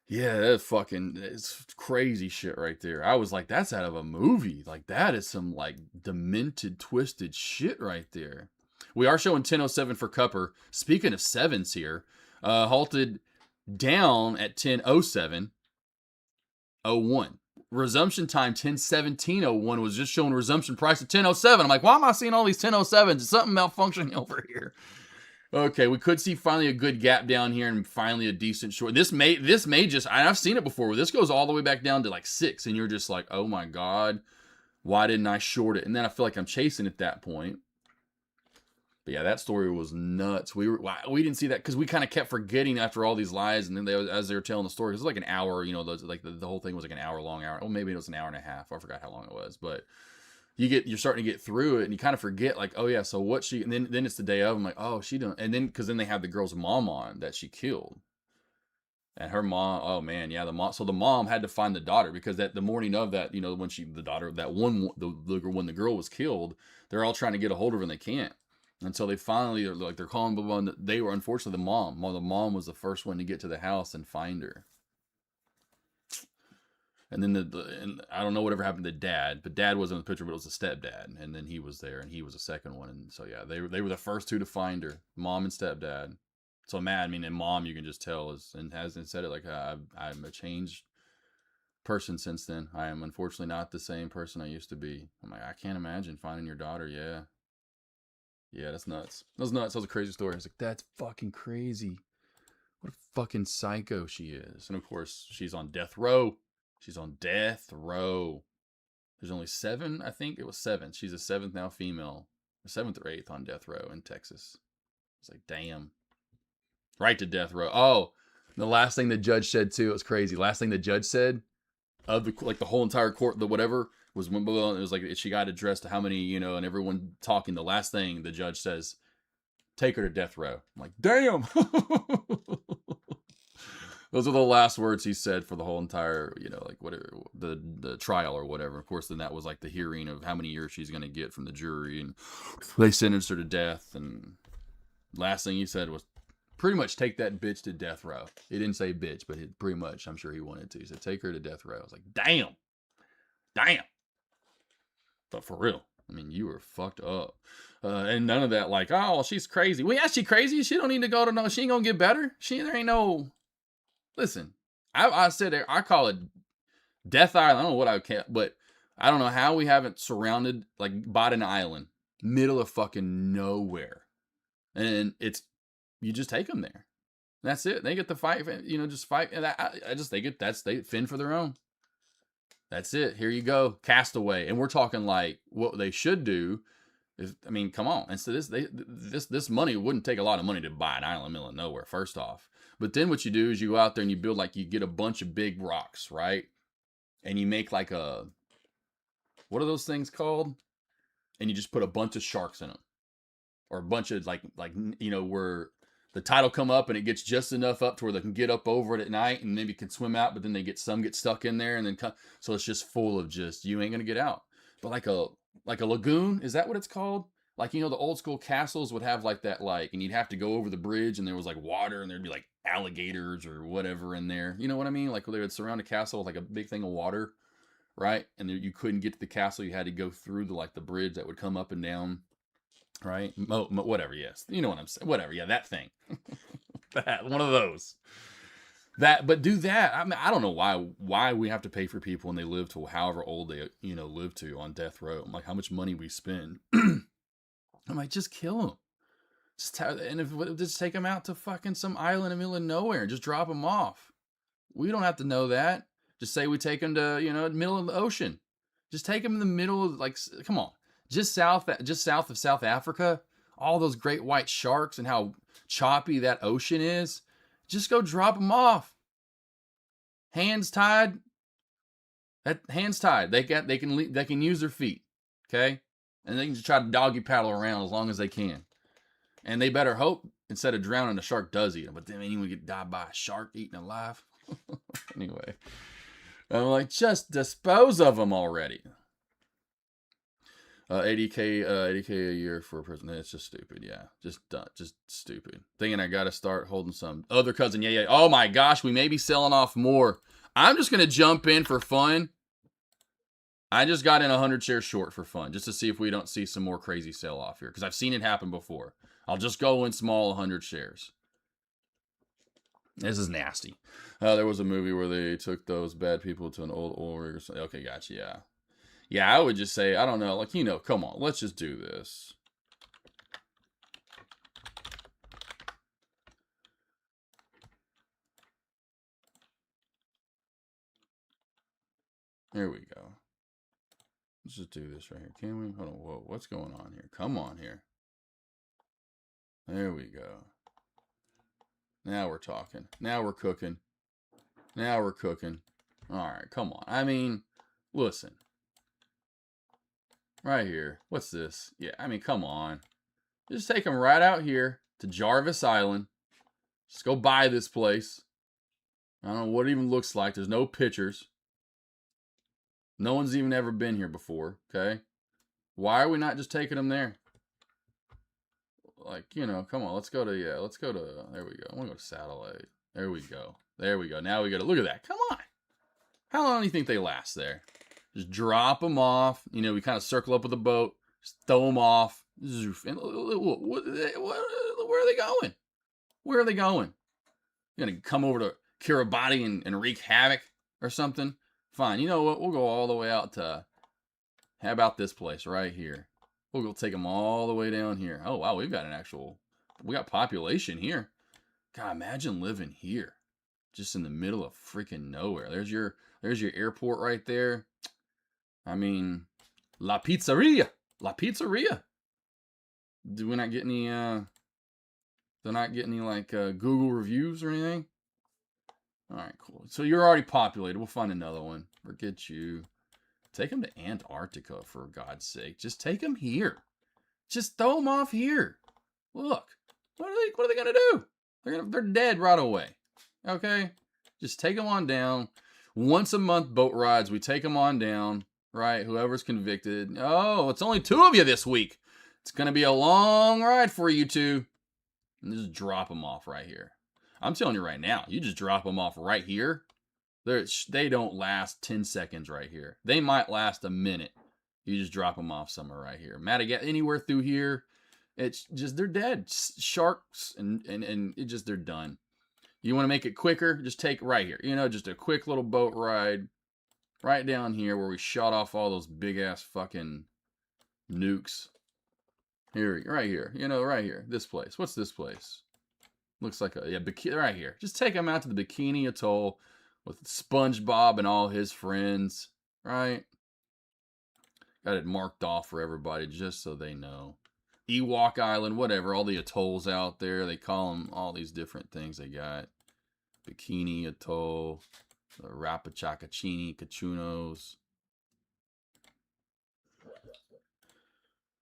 yeah, it's crazy shit right there. I was like, that's out of a movie. Like, that is some like demented, twisted shit right there. We are showing 10:07 for CUPR. Speaking of sevens here, halted down at 10:07:01. Resumption time 10:17:01 was just showing resumption price at 10:07. I'm like, why am I seeing all these 10:07s? Is something malfunctioning over here? Okay, we could see finally a good gap down here and finally a decent short. This may just, I've seen it before, where this goes all the way back down to like 6, and you're just like, oh my God, why didn't I short it? And then I feel like I'm chasing at that point. But yeah, that story was nuts. We didn't see that because we kind of kept forgetting after all these lies, and then as they were telling the story, it was like an hour. You know, the whole thing was like an hour long. Well, maybe it was an hour and a half. I forgot how long it was, but you're starting to get through it, and you kind of forget like, oh yeah, so what she, and then it's the day of. I'm like, oh, she done, and then because then they have the girl's mom on that she killed. And her mom, oh man, yeah, the mom. So the mom had to find the daughter because that the morning of that, you know, when the daughter, that one, when the girl was killed, they're all trying to get a hold of her and they can't. Until they finally, they're calling, but they were unfortunately the mom. Well, the mom was the first one to get to the house and find her. And then and I don't know whatever happened to dad, but dad wasn't in the picture, but it was the stepdad, and then he was there, and he was the second one, and so yeah, they were the first two to find her, mom and stepdad. So mad, I mean, and mom, you can just tell hasn't said it like I'm a changed person since then. I am unfortunately not the same person I used to be. I'm like, I can't imagine finding your daughter. Yeah, yeah, that's nuts. That was nuts. That was a crazy story. I was like, that's fucking crazy. What a fucking psycho she is. And of course, she's on death row. She's on death row. There's only 7, I think it was 7. She's a 7th now female, 7th or 8th on death row in Texas. It's like, damn. Right to death row. Oh, the last thing the judge said too, it was crazy. Last thing the judge said of the whole entire court, the whatever was when it was like she got addressed to how many, you know, and everyone talking. The last thing the judge says, take her to death row. I'm like, damn. Those are the last words he said for the whole entire, you know, like whatever the trial or whatever. Of course, then that was like the hearing of how many years she's going to get from the jury, and they sentenced her to death. And last thing he said was pretty much take that bitch to death row. He didn't say bitch, but pretty much, I'm sure he wanted to. He said take her to death row. I was like, damn. But for real, I mean, you were fucked up. And none of that like, oh, she's crazy. Well, yeah, she crazy. She don't need to go to no. She ain't gonna get better. There ain't no. Listen, I said there. I call it Death Island. I don't know what I can't, but I don't know how we haven't surrounded, like, bought an island, middle of fucking nowhere, and you just take them there. That's it. They get to fight. You know, just fight. And I just think they fend for their own. That's it. Here you go, Castaway. And we're talking like what they should do. I mean, come on. And so this money wouldn't take a lot of money to buy an island in the middle of nowhere, first off. But then what you do is you go out there and you build, like, you get a bunch of big rocks, right? And you make like what are those things called? And you just put a bunch of sharks in them. Or a bunch of like, you know, where the tide will come up and it gets just enough up to where they can get up over it at night and maybe can swim out, but then they get stuck in there and then so it's just full of you ain't gonna get out. But like a lagoon, is that what it's called? Like, you know, the old school castles would have like that, like, and you'd have to go over the bridge and there was like water and there'd be like alligators or whatever in there. You know what I mean? Like they would surround a castle with like a big thing of water, right? And you couldn't get to the castle. You had to go through the bridge that would come up and down, right? Whatever. Yes, you know what I'm saying. Whatever. Yeah, that thing. That one of those. But do that. I mean, I don't know why we have to pay for people when they live to however old they, you know, live to on death row. I'm like, how much money we spend. I'm like, just kill them. Just take them out to fucking some island in the middle of nowhere and just drop them off. We don't have to know that. Just say we take them to, you know, the middle of the ocean. Just take them in the middle of, like, come on. Just south of South Africa, all those great white sharks and how choppy that ocean is. Just go drop them off. Hands tied. Hands tied. They can use their feet, okay, and they can just try to doggy paddle around as long as they can. And they better hope instead of drowning, the shark does eat them. But then anyone get died by a shark eaten alive. Anyway, I'm like, just dispose of them already. 80K a year for a person. It's just stupid. Yeah, just stupid. Thinking I got to start holding some other cousin. Yeah. Oh my gosh, we may be selling off more. I'm just gonna jump in for fun. I just got in 100 shares short for fun, just to see if we don't see some more crazy sell off here, because I've seen it happen before. I'll just go in small 100 shares. This is nasty. There was a movie where they took those bad people to an old oil rig or something. Okay, gotcha. Yeah. Yeah, I would just say, I don't know, like, you know, come on, let's just do this. Here we go. Let's just do this right here. Can we? Hold on. Whoa, what's going on here? Come on here. There we go. Now we're talking. Now we're cooking. Now we're cooking. All right, come on. I mean, listen. Right here. What's this? Yeah, I mean, come on. Just take them right out here to Jarvis Island. Just go buy this place. I don't know what it even looks like. There's no pictures. No one's even ever been here before, okay? Why are we not just taking them there? Like, you know, come on. Let's go to, there we go. I want to go to Satellite. There we go. There we go. Now we got to, look at that. Come on. How long do you think they last there? Just drop them off. You know, we kind of circle up with a boat. Just throw them off. Where are they going? Where are they going? You're going to come over to Kiribati and wreak havoc or something? Fine. You know what? We'll go all the way out to, how about this place right here? We'll go take them all the way down here. Oh, wow. We got population here. God, imagine living here. Just in the middle of freaking nowhere. There's your airport right there. I mean, La Pizzeria. La Pizzeria. Do we not get any, they're not getting any, like, Google reviews or anything? All right, cool. So you're already populated. We'll find another one. Forget you. Take them to Antarctica, for God's sake. Just take them here. Just throw them off here. Look. What are they going to do? They're dead right away. Okay? Just take them on down. Once a month boat rides. We take them on down. Right? Whoever's convicted. Oh, it's only 2 of you this week. It's going to be a long ride for you two. And just drop them off right here. I'm telling you right now. You just drop them off right here. They don't last 10 seconds right here. They might last a minute. You just drop them off somewhere right here. Madagascar, anywhere through here. It's just, they're dead. Sharks and it just, they're done. You want to make it quicker? Just take right here. You know, just a quick little boat ride right down here where we shot off all those big ass fucking nukes. Here, right here. You know, right here. This place. What's this place? Looks like right here. Just take them out to the Bikini Atoll with SpongeBob and all his friends. Right? Got it marked off for everybody just so they know. Ewok Island, whatever. All the atolls out there. They call them all these different things they got. Bikini Atoll. The Rapachakachini Cachunos.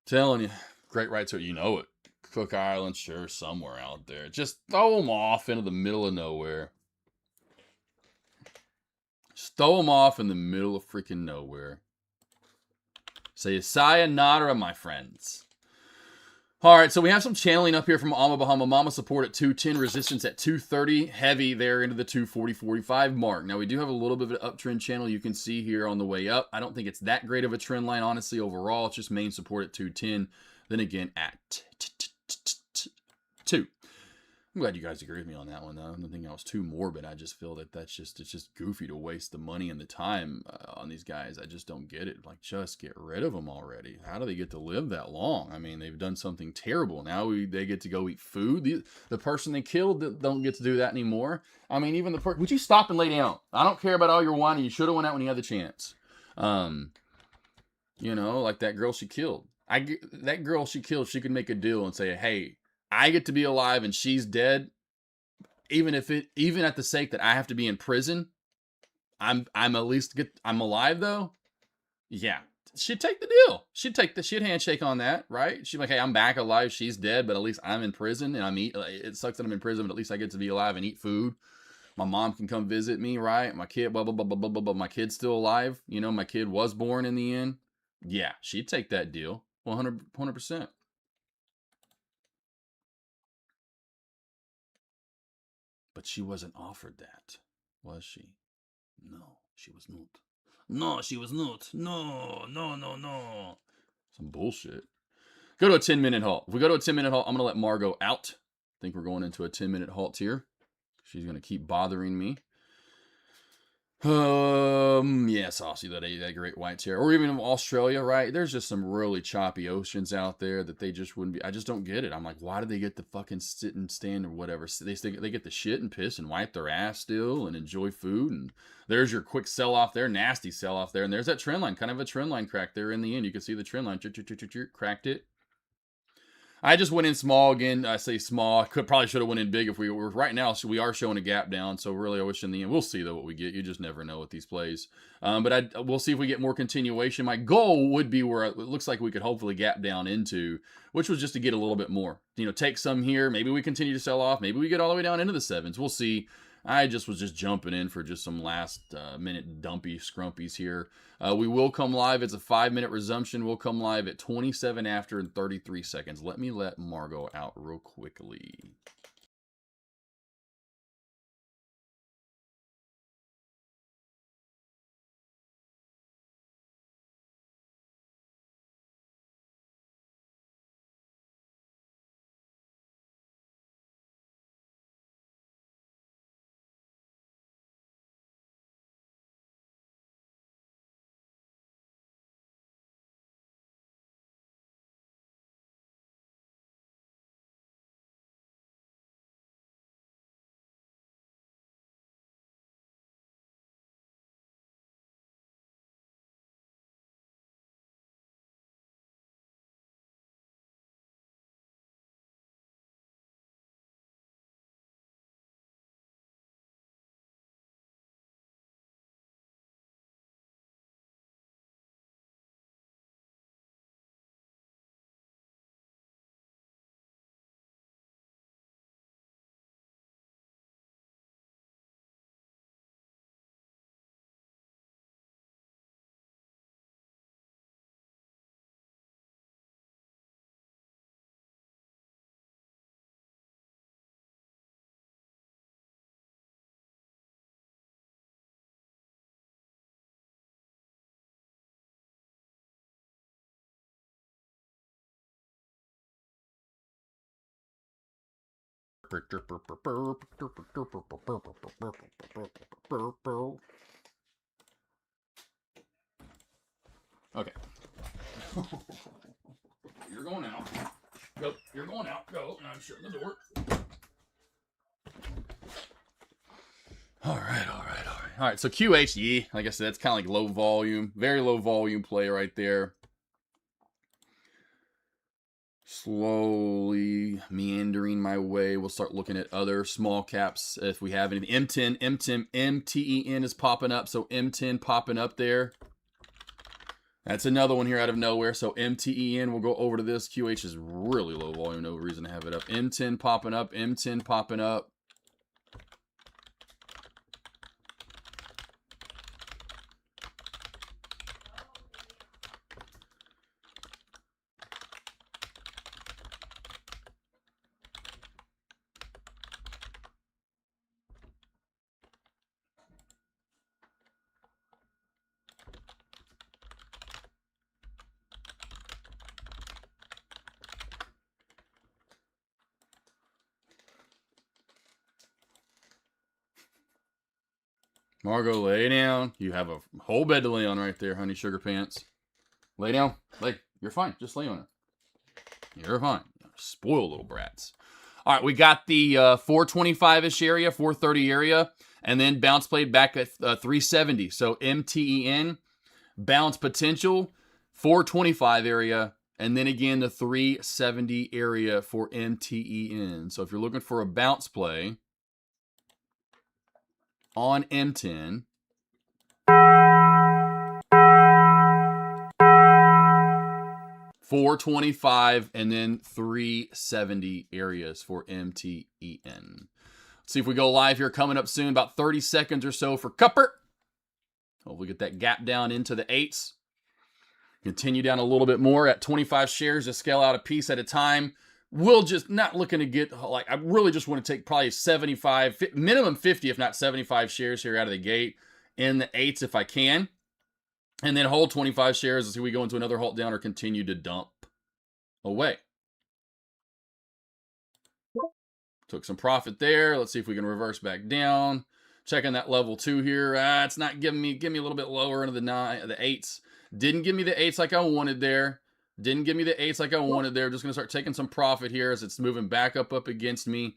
Telling you. Great right to it. You know it. Cook Island, sure, somewhere out there. Just throw them off into the middle of nowhere. Just throw them off in the middle of freaking nowhere. Say sayonara, my friends. All right, so we have some channeling up here from Alma Bahama Mama. Support at 210, resistance at 230, heavy there into the 240-45 mark. Now, we do have a little bit of an uptrend channel you can see here on the way up. I don't think it's that great of a trend line, honestly, overall. It's just main support at 210. Then again at 2. I'm glad you guys agree with me on that one, though. I don't think I was too morbid. I just feel that it's just goofy to waste the money and the time on these guys. I just don't get it. Like, just get rid of them already. How do they get to live that long? I mean, they've done something terrible. Now they get to go eat food. The person they killed don't get to do that anymore. I mean, even would you stop and lay down? I don't care about all your whining. You should have went out when you had the chance. You know, like that girl she killed. That girl she killed, she could make a deal and say, hey, I get to be alive and she's dead. Even at the sake that I have to be in prison, I'm alive though. Yeah, she'd take the deal. She'd handshake on that, right? She'd be like, hey, I'm back alive. She's dead, but at least I'm in prison and it sucks that I'm in prison, but at least I get to be alive and eat food. My mom can come visit me, right? My kid, blah, blah, blah, blah, blah, blah, blah. My kid's still alive. You know, my kid was born in the end. Yeah, she'd take that deal. 100%. But she wasn't offered that, was she? No, she was not. No, she was not. No. Some bullshit. Go to a 10-minute halt. If we go to a 10-minute halt, I'm going to let Margot out. I think we're going into a 10-minute halt here. She's going to keep bothering me. Yeah, Saucy, that great white hair. Or even in Australia, right? There's just some really choppy oceans out there that they just wouldn't be. I just don't get it. I'm like, why do they get to fucking sit and stand or whatever? They get the shit and piss and wipe their ass still and enjoy food. And there's your quick sell off there, nasty sell off there. And there's that trend line, kind of a trend line crack there in the end. You can see the trend line, cracked it. I just went in small again. I say small. I probably should have went in big if we were right now. So we are showing a gap down. So really, I wish in the end we'll see though what we get. You just never know with these plays. But we'll see if we get more continuation. My goal would be where it looks like we could hopefully gap down into, which was just to get a little bit more. Take some here. Maybe we continue to sell off. Maybe we get all the way down into the sevens. We'll see. I was just jumping in for just some last minute dumpy scrumpies here. We will come live. It's a 5-minute resumption. We'll come live at 27 after and 33 seconds. Let me let Margot out real quickly. Okay. You're going out. Go. You're going out. Go. And I'm shutting the door. All right. All right. So QH, yeah, like I said, it's kind of like low volume, very low volume play right there. Slowly meandering my way. We'll start looking at other small caps if we have any. M10, MTEN is popping up. So M10 popping up there. That's another one here out of nowhere. So MTEN, we'll go over to this. QH is really low volume. No reason to have it up. M10 popping up. M10 popping up. Margot, lay down. You have a whole bed to lay on right there, honey sugar pants. Lay down. Lay. You're fine. Just lay on it. You're fine. Spoiled little brats. All right, we got the 425-ish area, 430 area, and then bounce played back at 370. So MTEN, bounce potential, 425 area, and then again the 370 area for MTEN. So if you're looking for a bounce play on M10, $425 and then 370 areas for MTEN. Let's see if we go live here coming up soon, about 30 seconds or so for CUPR. Hopefully get that gap down into the 8s. Continue down a little bit more at 25 shares to scale out a piece at a time. We'll just not looking to get, like, I really just want to take probably 75, minimum 50, if not 75 shares here out of the gate in the 8s if I can. And then hold 25 shares as we go into another halt down or continue to dump away. Took some profit there. Let's see if we can reverse back down. Checking that level 2 here. It's not giving me, give me a little bit lower into the 8s. Didn't give me the 8s like I wanted there. Didn't give me the 8s like I wanted there. Just going to start taking some profit here as it's moving back up against me.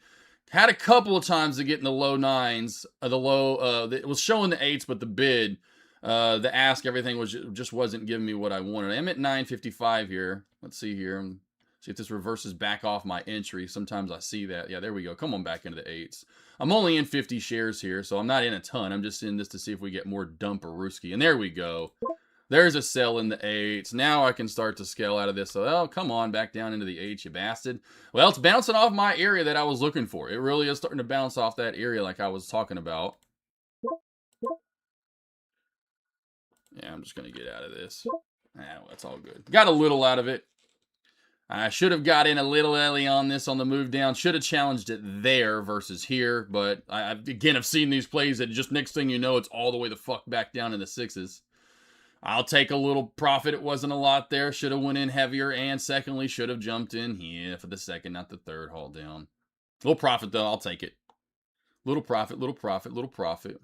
Had a couple of times to get in the low 9s. It was showing the 8s, but the bid, the ask, everything was just wasn't giving me what I wanted. I'm at 955 here. Let's see here. See if this reverses back off my entry. Sometimes I see that. Yeah, there we go. Come on back into the 8s. I'm only in 50 shares here, so I'm not in a ton. I'm just in this to see if we get more dumperooski. And there we go. There's a sell in the 8s. Now I can start to scale out of this. So, oh, come on, back down into the 8s, you bastard. Well, it's bouncing off my area that I was looking for. It really is starting to bounce off that area like I was talking about. Yeah, I'm just going to get out of this. Well, that's all good. Got a little out of it. I should have got in a little early on this on the move down. Should have challenged it there versus here. But I again have seen these plays that just next thing you know, it's all the way the fuck back down in the 6s. I'll take a little profit. It wasn't a lot there. Should have went in heavier. And secondly, should have jumped in here for the second, not the third haul down. Little profit, though. I'll take it. Little profit, little profit, little profit.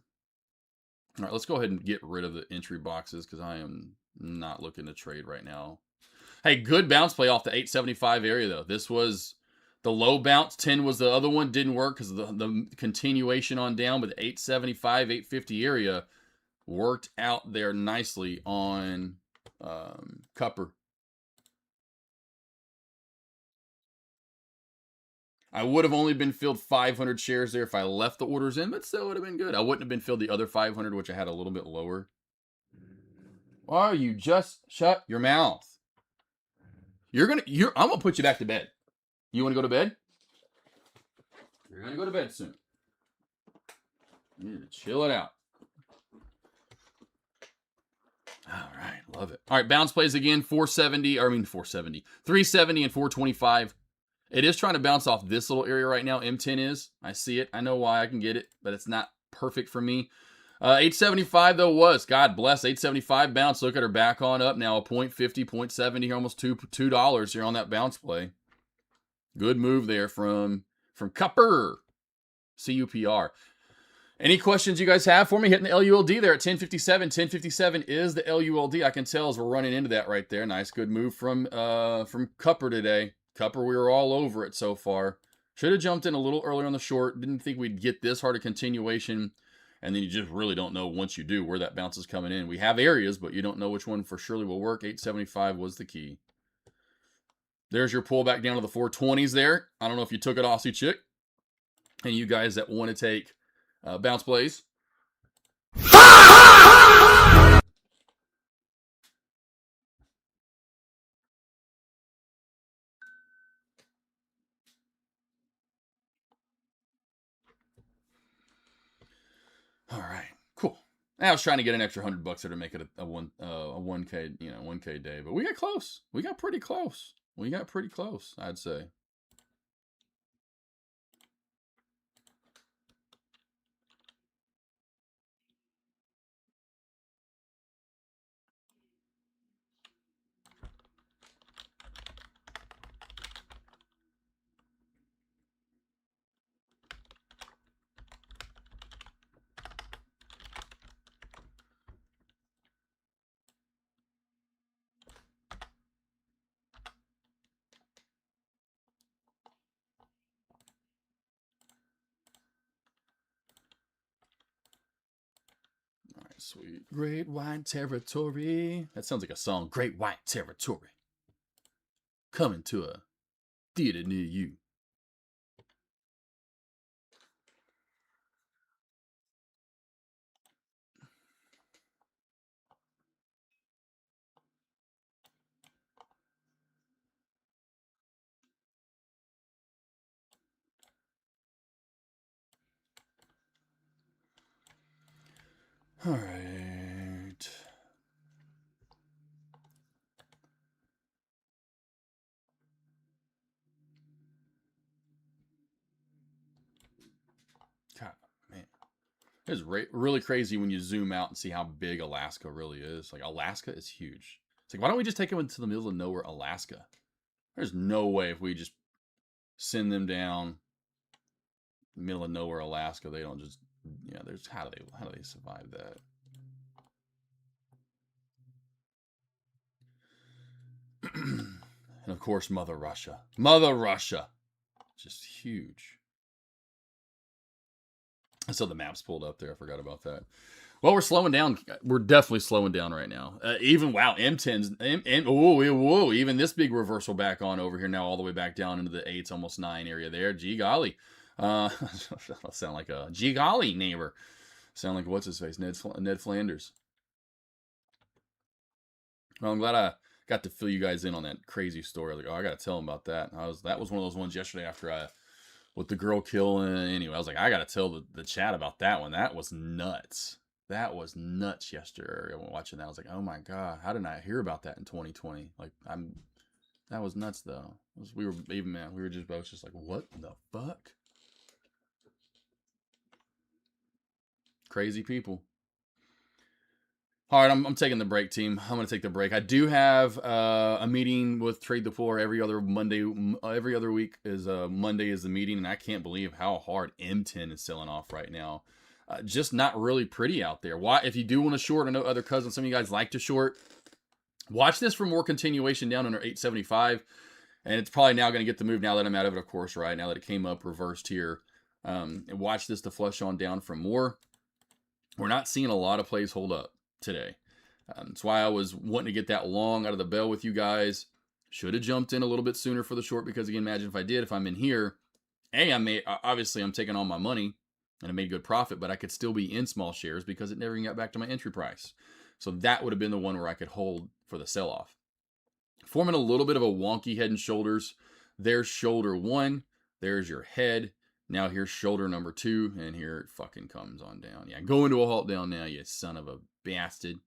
All right, let's go ahead and get rid of the entry boxes because I am not looking to trade right now. Hey, good bounce play off the 875 area, though. This was the low bounce. 10 was the other one. Didn't work because of the continuation on down. But the 875, 850 area worked out there nicely on CUPR. I would have only been filled 500 shares there if I left the orders in, but still would have been good. I wouldn't have been filled the other 500, which I had a little bit lower. Why are you just shut your mouth? I'm gonna put you back to bed. You want to go to bed? You're gonna go to bed soon. You need to chill it out. All right, love it. All right, bounce plays again. 370 and 425. It is trying to bounce off this little area right now. M10 is. I see it. I know why I can get it, but it's not perfect for me. 875 though was. God bless. 875 bounce. Look at her back on up now. A 0.50, 0.70 here, almost $2 here on that bounce play. Good move there from CUPR. CUPR. Any questions you guys have for me? Hitting the LULD there at 1057. 1057 is the LULD. I can tell as we're running into that right there. Nice, good move from CUPR today. CUPR, we were all over it so far. Should have jumped in a little earlier on the short. Didn't think we'd get this hard a continuation. And then you just really don't know once you do where that bounce is coming in. We have areas, but you don't know which one for surely will work. 875 was the key. There's your pull back down to the 420s there. I don't know if you took it, Aussie Chick. And you guys that want to take bounce plays. All right, cool. I was trying to get an extra $100 there to make it a 1K, 1K day, but we got close. We got pretty close. I'd say. Sweet. Great White Territory. That sounds like a song. Great White Territory. Coming to a theater near you. All right. God, man. It's really crazy when you zoom out and see how big Alaska really is. Like, Alaska is huge. It's like, why don't we just take them into the middle of nowhere, Alaska? There's no way if we just send them down middle of nowhere, Alaska, they don't just, there's, how do they survive that? And of course, Mother Russia. Just huge. I saw the maps pulled up there. I forgot about that. Well, we're slowing down. We're definitely slowing down right now. Even, wow, M10's, whoa, even this big reversal back on over here now, all the way back down into the 8s, almost 9 area there. Gee golly. I sound like a gee golly neighbor. Sound like, what's his face? Ned Flanders. Well, I'm glad I got to fill you guys in on that crazy story. Like, oh, I got to tell them about that. That was one of those ones yesterday after with the girl killing. Anyway, I was like, I got to tell the chat about that one. That was nuts. That was nuts yesterday. Watching that, I was like, oh my god, how did I hear about that in 2020? Like, that was nuts though. We were just both just like, what the fuck? Crazy people. All right, I'm taking the break, team. I'm going to take the break. I do have a meeting with Trade the Floor every other Monday. Every other week is Monday is the meeting, and I can't believe how hard M10 is selling off right now. Just not really pretty out there. Why? If you do want to short, I know other cousins, some of you guys like to short. Watch this for more continuation down under 875, and it's probably now going to get the move now that I'm out of it, of course, right? Now that it came up reversed here. And watch this to flush on down for more. We're not seeing a lot of plays hold up today. That's why I was wanting to get that long out of the bell with you guys. Should have jumped in a little bit sooner for the short because, again, imagine if I did, if I'm in here, obviously I'm taking all my money and I made good profit, but I could still be in small shares because it never got back to my entry price. So that would have been the one where I could hold for the sell-off. Forming a little bit of a wonky head and shoulders. There's shoulder 1. There's your head. Now here's shoulder number 2, and here it fucking comes on down. Yeah, go into a halt down now, you son of a bastard.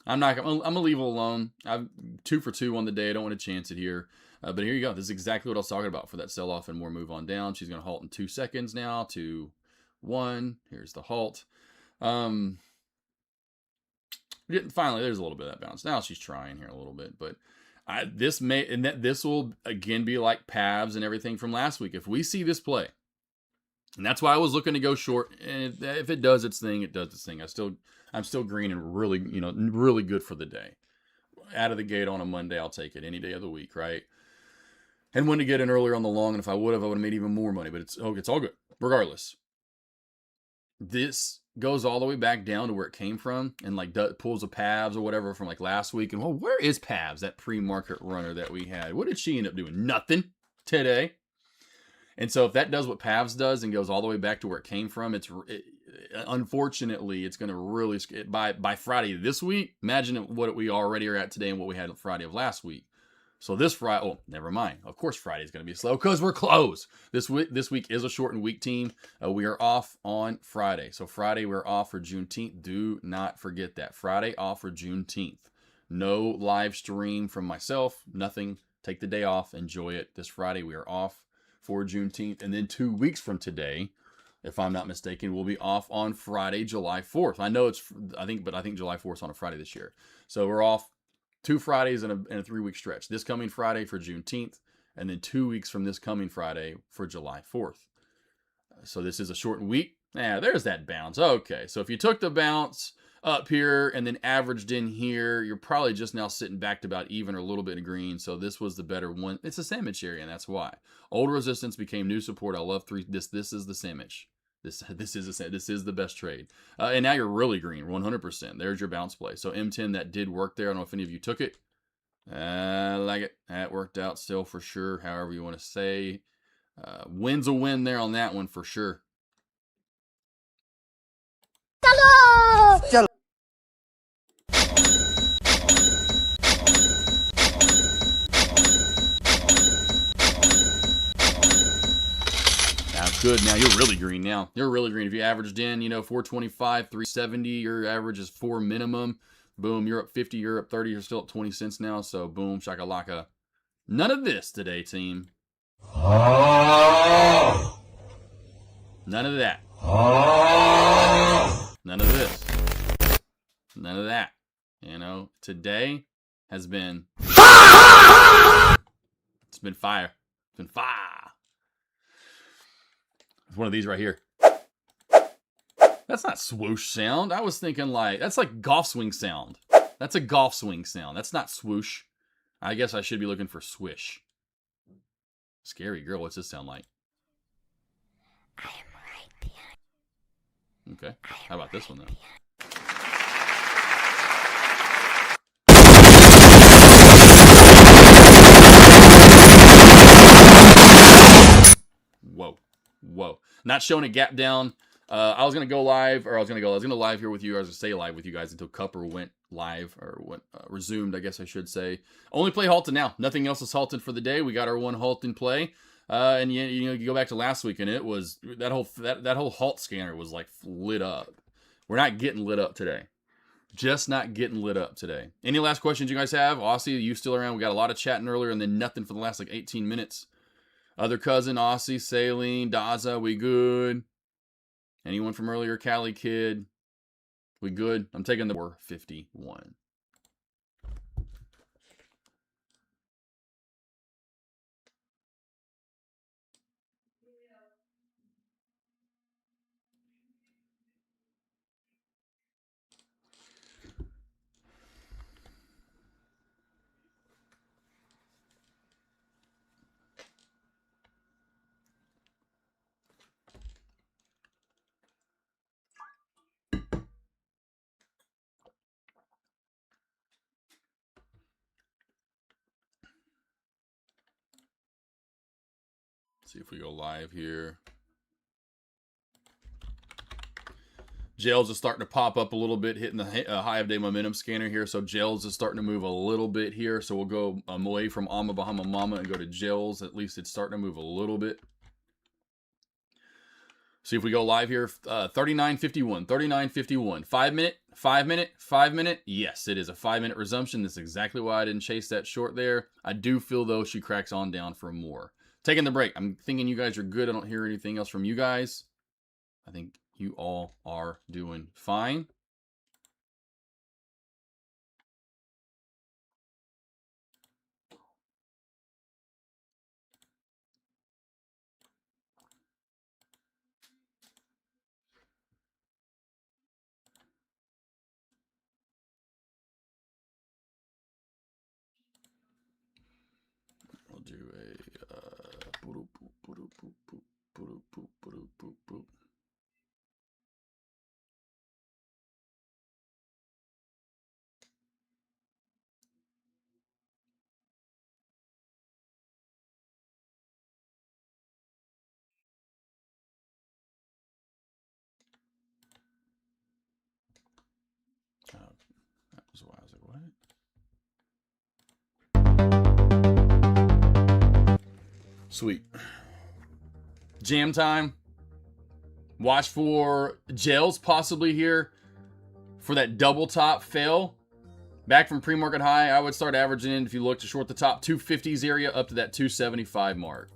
I'm going to leave it alone. I'm 2 for 2 on the day. I don't want to chance it here. But here you go. This is exactly what I was talking about for that sell-off and more move on down. She's going to halt in 2 seconds now. 2, 1. Here's the halt. Finally, there's a little bit of that bounce. Now she's trying here a little bit, but this will again be like PAVs and everything from last week. If we see this play, and that's why I was looking to go short. And if it does its thing, it does its thing. I'm still green and really, really good for the day. Out of the gate on a Monday, I'll take it any day of the week, right? And when to get in earlier on the long, and if I would have made even more money. But it's all good, regardless. This goes all the way back down to where it came from, and like pulls a PAVs or whatever from like last week. And well, where is PAVs, that pre-market runner that we had? What did she end up doing? Nothing today. And so if that does what PAVs does and goes all the way back to where it came from, unfortunately, it's going to really, by Friday this week, imagine what we already are at today and what we had Friday of last week. So this Friday, oh, never mind. Of course, Friday is going to be slow because we're closed. This week is a shortened week, team. We are off on Friday. So Friday, we're off for Juneteenth. Do not forget that. Friday off for Juneteenth. No live stream from myself. Nothing. Take the day off. Enjoy it. This Friday, we are off for Juneteenth. And then 2 weeks from today, if I'm not mistaken, we'll be off on Friday, July 4th. I think July 4th is on a Friday this year. So we're off 2 Fridays in a 3-week stretch. This coming Friday for Juneteenth, and then 2 weeks from this coming Friday for July 4th. So this is a shortened week. Yeah, there's that bounce. Okay, so if you took the bounce up here and then averaged in here, you're probably just now sitting back to about even or a little bit of green. So this was the better one. It's a sandwich area, and that's why. Old resistance became new support. I love 3. This is the sandwich. This is the best trade. And now you're really green, 100%. There's your bounce play. So M10, that did work there. I don't know if any of you took it. I like it. That worked out still for sure, however you want to say. Win's a win there on that one for sure. Hello! That's good. Now you're really green now. You're really green. If you averaged in, 425, 370, your average is 4 minimum. Boom, you're up 50, you're up 30, you're still at 20 cents now. So boom, shakalaka. None of this today, team. None of that. None of this. None of that. Today has been... It's been fire. It's been fire. It's one of these right here. That's not swoosh sound. I was thinking that's like golf swing sound. That's a golf swing sound. That's not swoosh. I guess I should be looking for swish. Scary girl, what's this sound like? I am right behind. Okay. How about this one, though? Not showing a gap down. I was going to go live, or I was going to live here with you. I was going to stay live with you guys until CUPR went live, or went resumed, I guess I should say. Only play halted now. Nothing else is halted for the day. We got our one halt in play. And you go back to last week, and it was that whole halt scanner was like lit up. We're not getting lit up today. Just not getting lit up today. Any last questions you guys have? Aussie, you still around? We got a lot of chatting earlier, and then nothing for the last like 18 minutes. Other cousin, Aussie, Saline, Daza, we good? Anyone from earlier? Cali Kid, we good? I'm taking the 451. See if we go live here. Gels is starting to pop up a little bit, hitting the high of day momentum scanner here. So gels is starting to move a little bit here. So we'll go away from Alma Bahama Mama and go to gels. At least it's starting to move a little bit. See if we go live here. 39.51, 39.51. 5 minute, 5 minute, 5 minute. Yes, it is a 5 minute resumption. That's exactly why I didn't chase that short there. I do feel, though, she cracks on down for more. Taking the break. I'm thinking you guys are good. I don't hear anything else from you guys. I think you all are doing fine. We'll do a that was why I was like, what? Sweet. Jam time. Watch for gels possibly here for that double top fail. Back from pre-market high, I would start averaging in, if you look to short the top 250s area up to that 275 mark.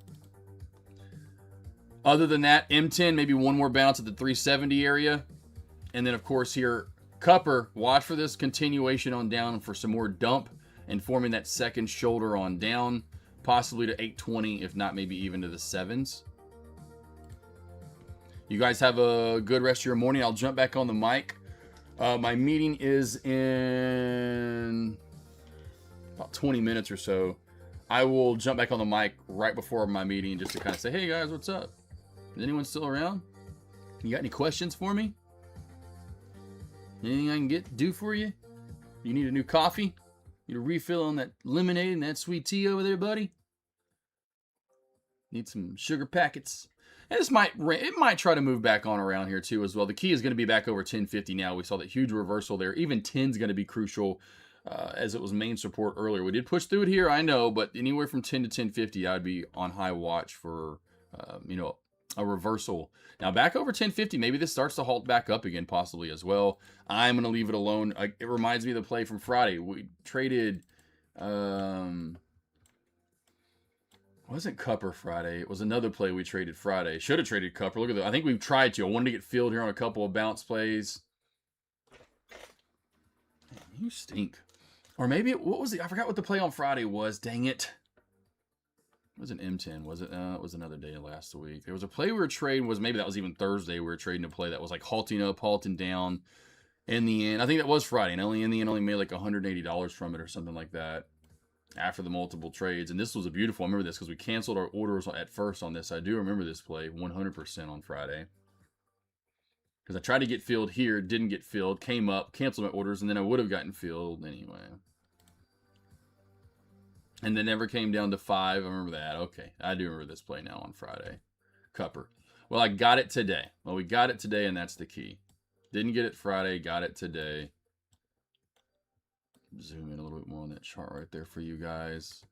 Other than that, M10, maybe one more bounce at the 370 area. And then, of course, here, CUPR, watch for this continuation on down for some more dump and forming that second shoulder on down, possibly to 820, if not maybe even to the 7s. You guys have a good rest of your morning. I'll jump back on the mic. My meeting is in about 20 minutes or so. I will jump back on the mic right before my meeting just to kind of say, hey guys, what's up? Is anyone still around? You got any questions for me? Anything I can do for you? You need a new coffee? Need a refill on that lemonade and that sweet tea over there, buddy? Need some sugar packets? And it might try to move back on around here too as well. The key is going to be back over 1050 now. We saw that huge reversal there. Even 10 is going to be crucial as it was main support earlier. We did push through it here, I know, but anywhere from 10 to 1050, I'd be on high watch for, a reversal. Now back over 1050, maybe this starts to halt back up again possibly as well. I'm going to leave it alone. It reminds me of the play from Friday. We traded, wasn't CUPR Friday. It was another play we traded Friday. Should have traded CUPR. Look at that. I think we've tried to. I wanted to get filled here on a couple of bounce plays. Man, you stink. Or maybe, what was I forgot what the play on Friday was. Dang it. It was an M10, was it? It was another day last week. There was a play we were trading, maybe that was even Thursday, we were trading a play that was like halting up, halting down. In the end, I think that was Friday, and in the end only made like $180 from it or something like that after the multiple trades. And this was a beautiful, I remember this because we canceled our orders at first on this. I do remember this play 100% on Friday. Because I tried to get filled here, didn't get filled, came up, canceled my orders, and then I would have gotten filled anyway. And then never came down to 5. I remember that. Okay. I do remember this play now on Friday. CUPR. Well, I got it today. Well, we got it today, and that's the key. Didn't get it Friday, got it today. Zoom in a little bit more on that chart right there for you guys.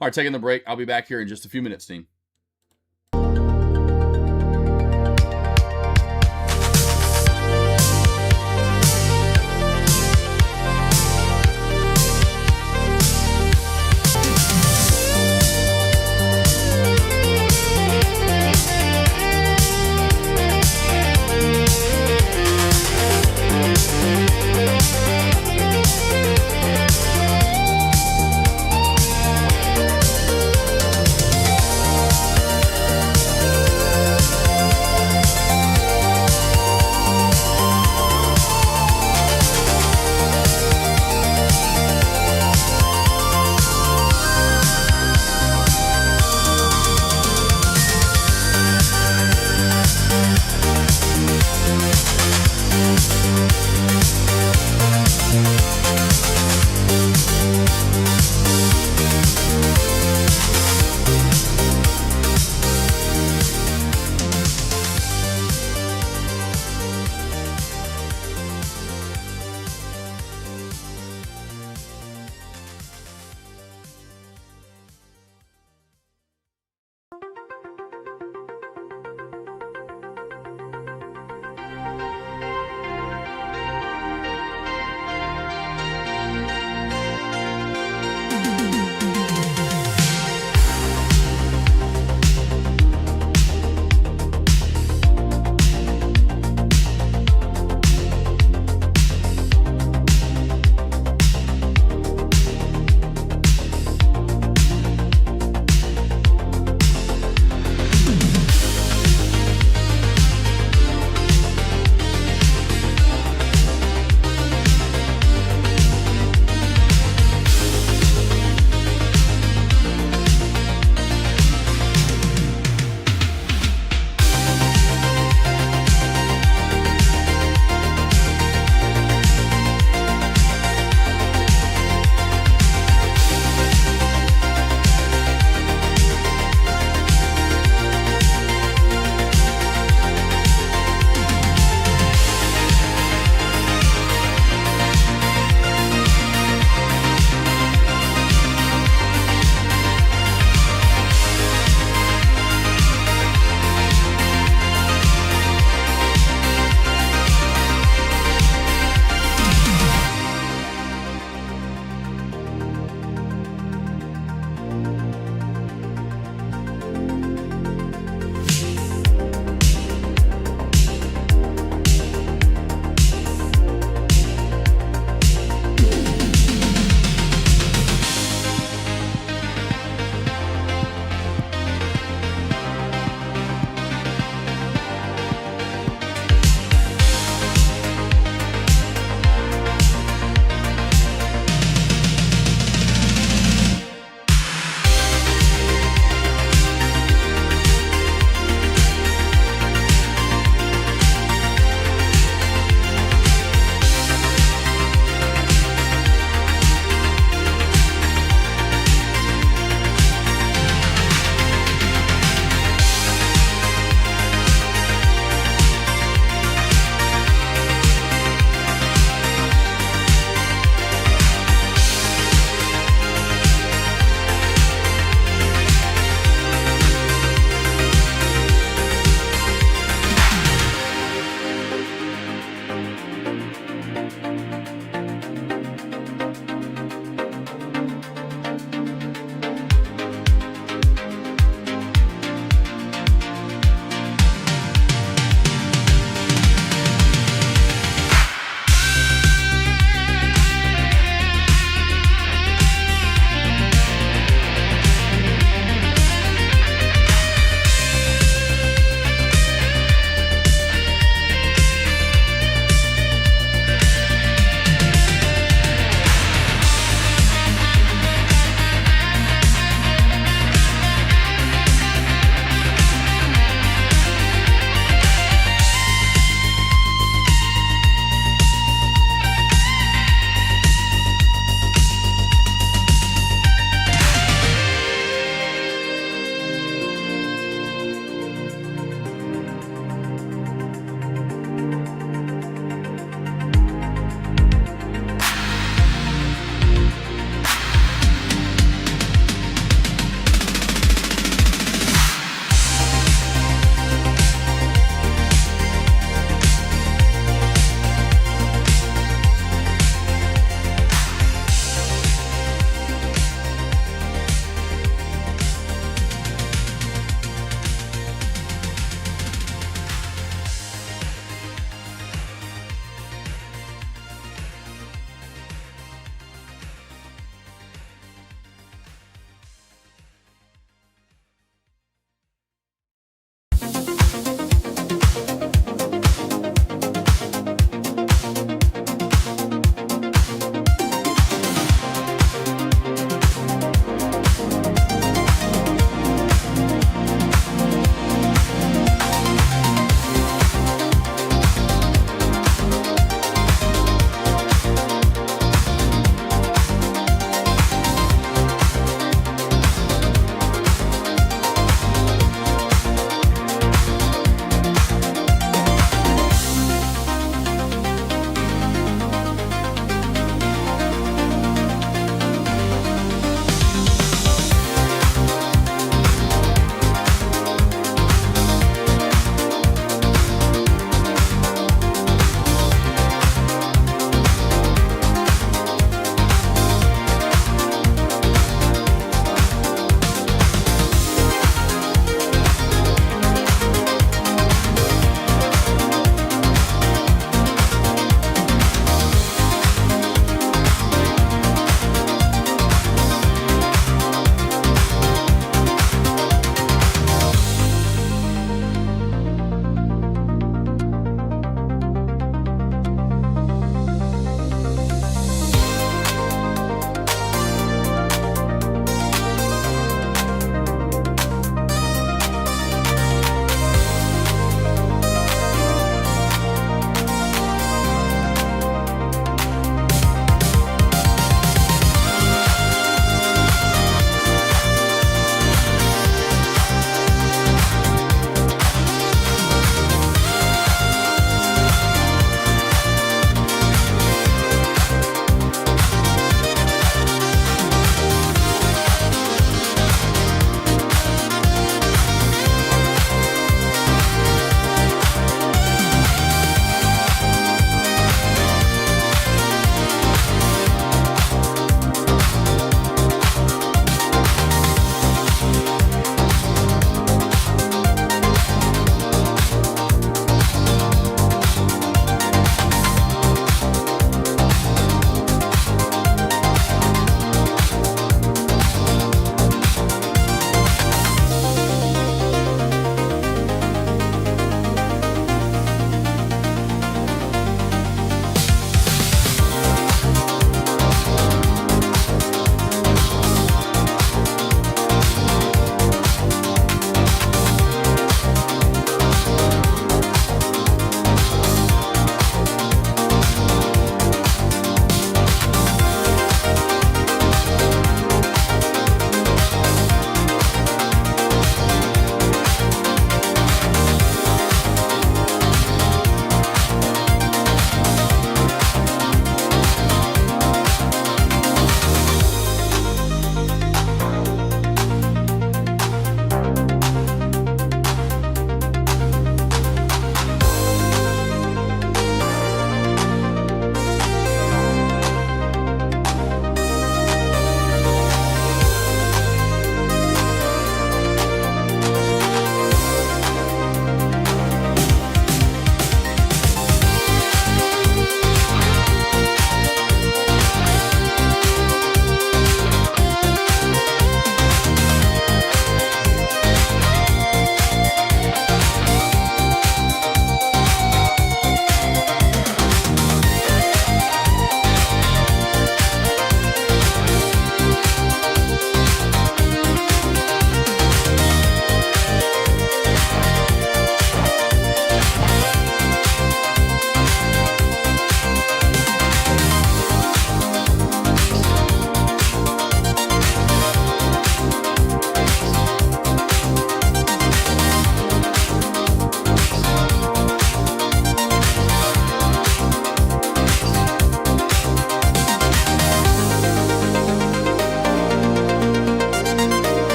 All right, taking the break. I'll be back here in just a few minutes, team.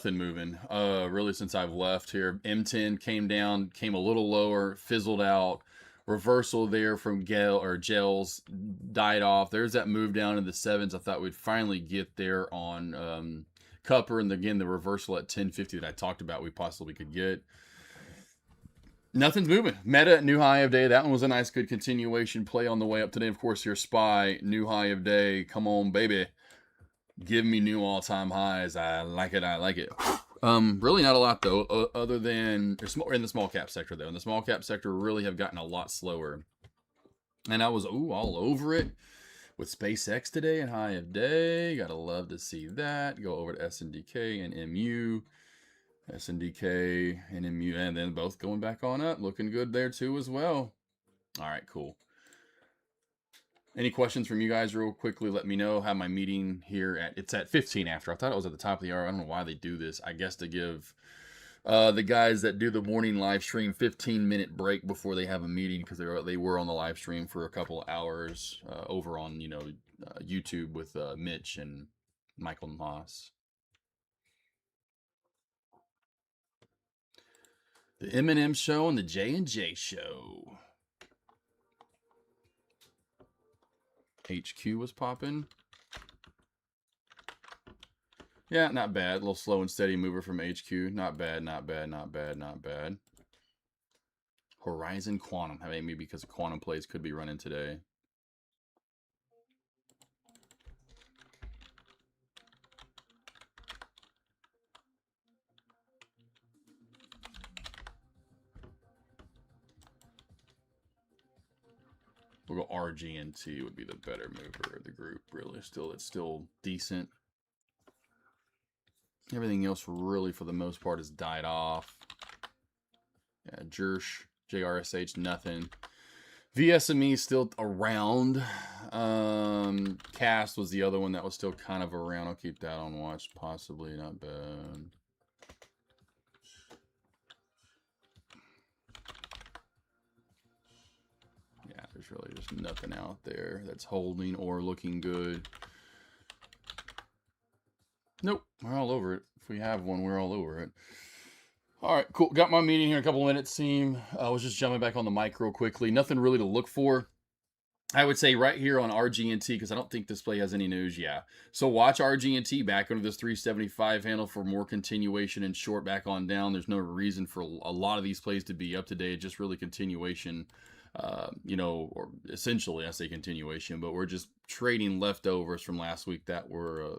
nothing moving. Really since I've left here. M10 came down, came a little lower, fizzled out. Reversal there from gels died off. There's that move down in the sevens. I thought we'd finally get there on CUPR, and again the reversal at 1050 that I talked about we possibly could get. Nothing's moving. Meta, new high of day. That one was a nice, good continuation play on the way up today. Of course, your SPY, new high of day. Come on, baby. Give me new all-time highs. I like it. I like it. Really not a lot, though, other than in the small cap sector, though. In the small cap sector, really have gotten a lot slower. And I was, all over it with SpaceX today and high of day. Gotta love to see that. Go over to SNDK and MU. SNDK and MU, and then both going back on up. Looking good there, too, as well. All right, cool. Any questions from you guys real quickly? Let me know. Have my meeting here it's at 15 after. I thought it was at the top of the hour. I don't know why they do this. I guess to give the guys that do the morning live stream 15-minute break before they have a meeting, because they were on the live stream for a couple of hours over on YouTube with Mitch and Michael Moss. The Eminem show and the J&J show. HQ was popping. Yeah, not bad. A little slow and steady mover from HQ. Not bad, not bad, not bad, not bad. Horizon Quantum. Maybe because Quantum plays could be running today. We'll go RGNT would be the better mover of the group, really. It's still decent. Everything else really, for the most part, has died off. Yeah, JRSH, nothing. VSME still around. Cast was the other one that was still kind of around. I'll keep that on watch, possibly. Not bad. Yeah, there's really just nothing out there that's holding or looking good. Nope, we're all over it. If we have one, we're all over it. All right, cool. Got my meeting here in a couple of minutes, team. I was just jumping back on the mic real quickly. Nothing really to look for. I would say right here on RGNT, because I don't think this play has any news. Yeah. So watch RGNT back under this 375 handle for more continuation and short back on down. There's no reason for a lot of these plays to be up to date. Just really continuation, or essentially I say continuation, but we're just trading leftovers from last week that were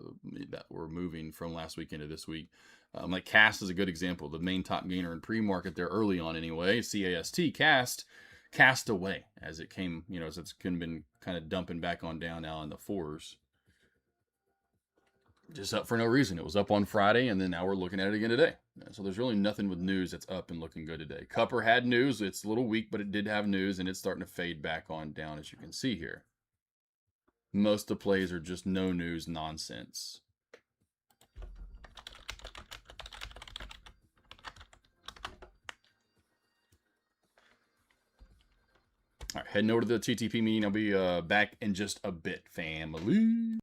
moving from last week into this week. Like Cast is a good example. The main top gainer in pre-market there early on anyway. CAST. Cast away as it came, as it's been kind of dumping back on down now in the fours. Just up for no reason. It was up on Friday, and then now we're looking at it again today. So there's really nothing with news that's up and looking good today. CUPR had news. It's a little weak, but it did have news, and it's starting to fade back on down, as you can see here. Most of the plays are just no news nonsense. All right, heading over to the TTP meeting. I'll be back in just a bit, family.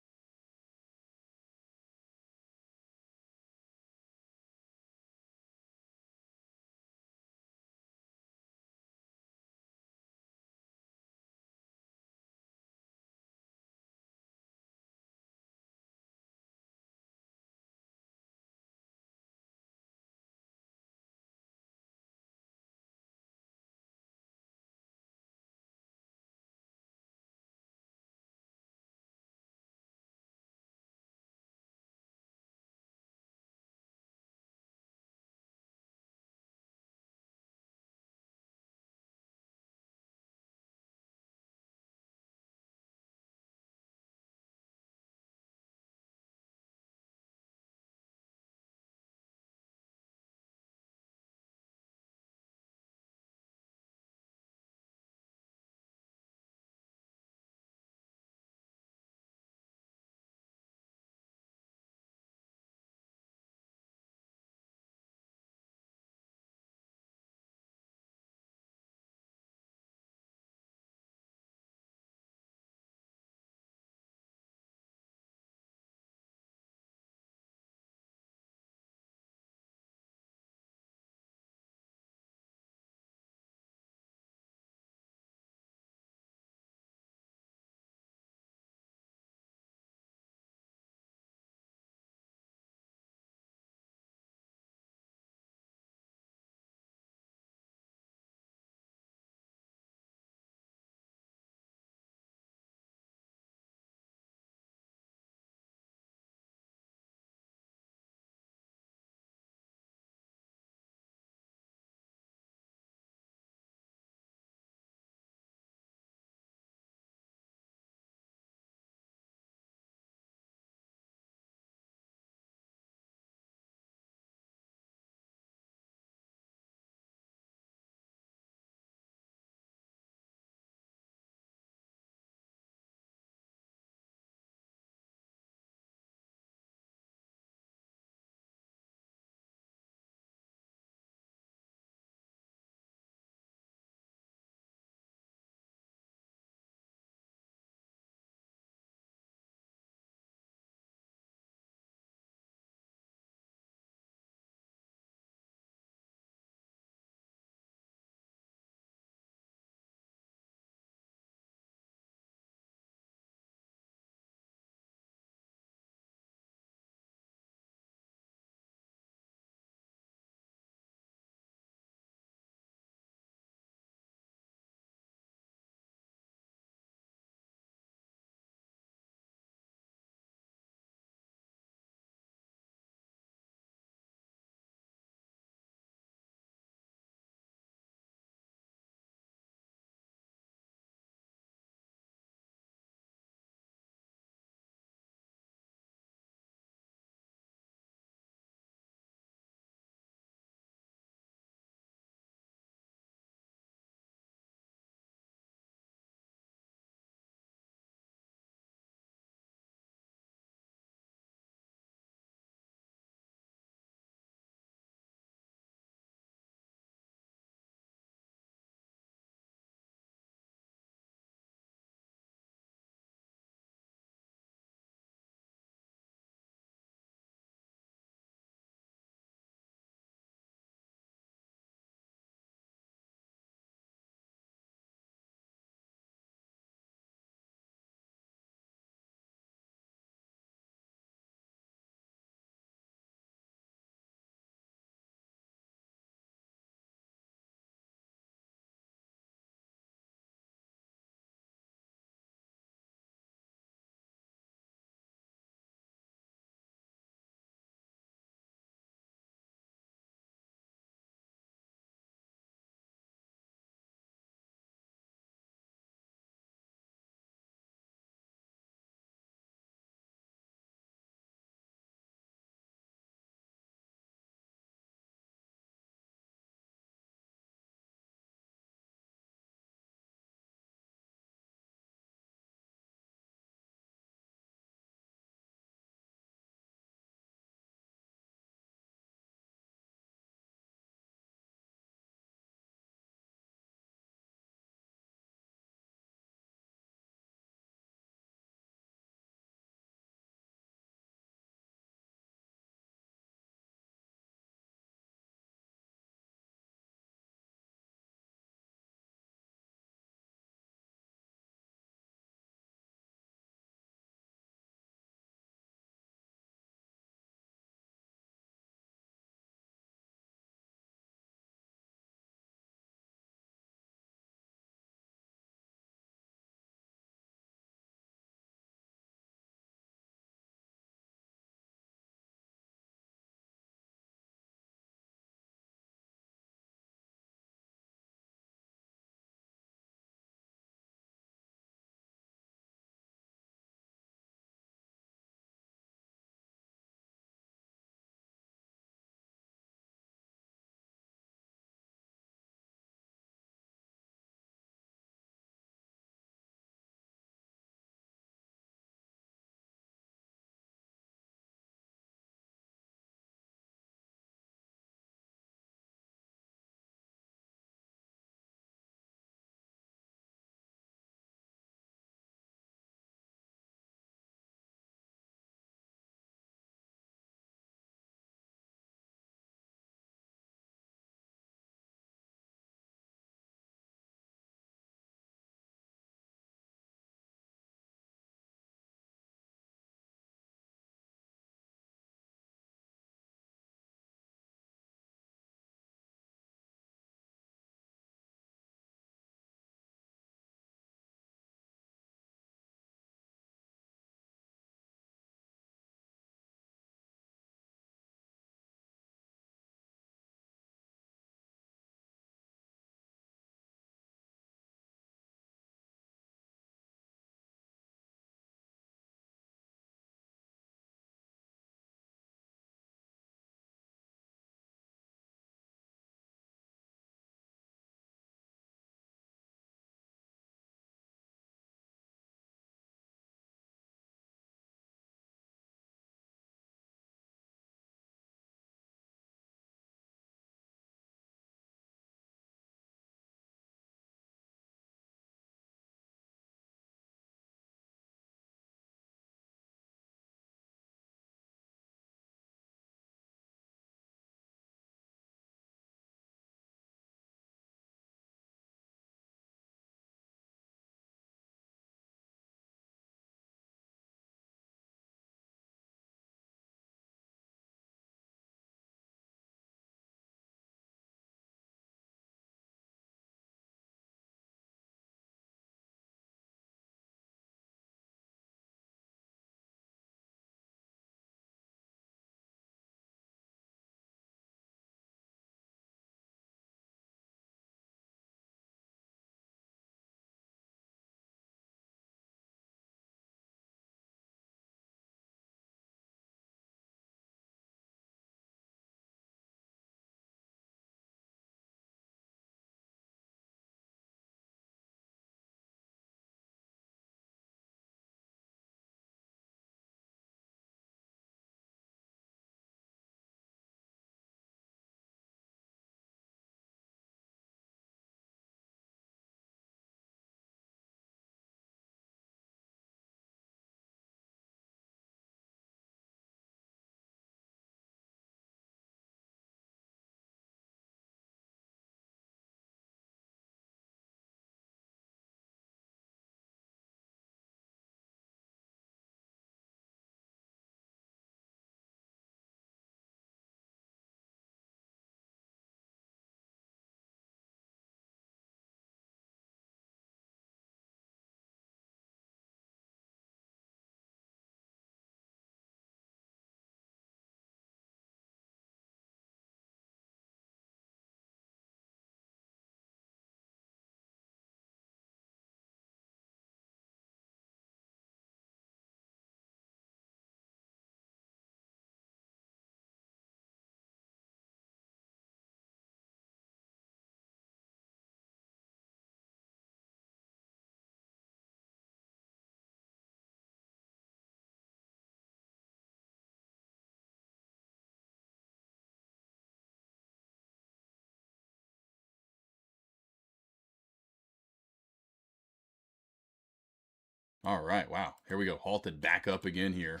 All right. Wow. Here we go. Halted back up again here.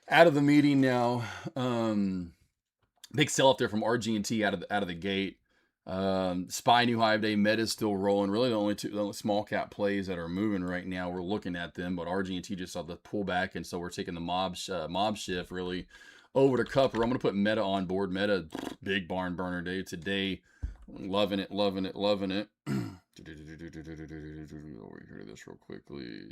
Out of the meeting now. Big sell up there from RG&T out of the gate. SPY new high of day. Meta's still rolling. Really, the only small cap plays that are moving right now. We're looking at them, but RG&T just saw the pullback, and so we're taking the mob shift really over to CUPR. I'm going to put Meta on board. Meta, big barn burner day today. Loving it, loving it, loving it. Over here to this real quickly.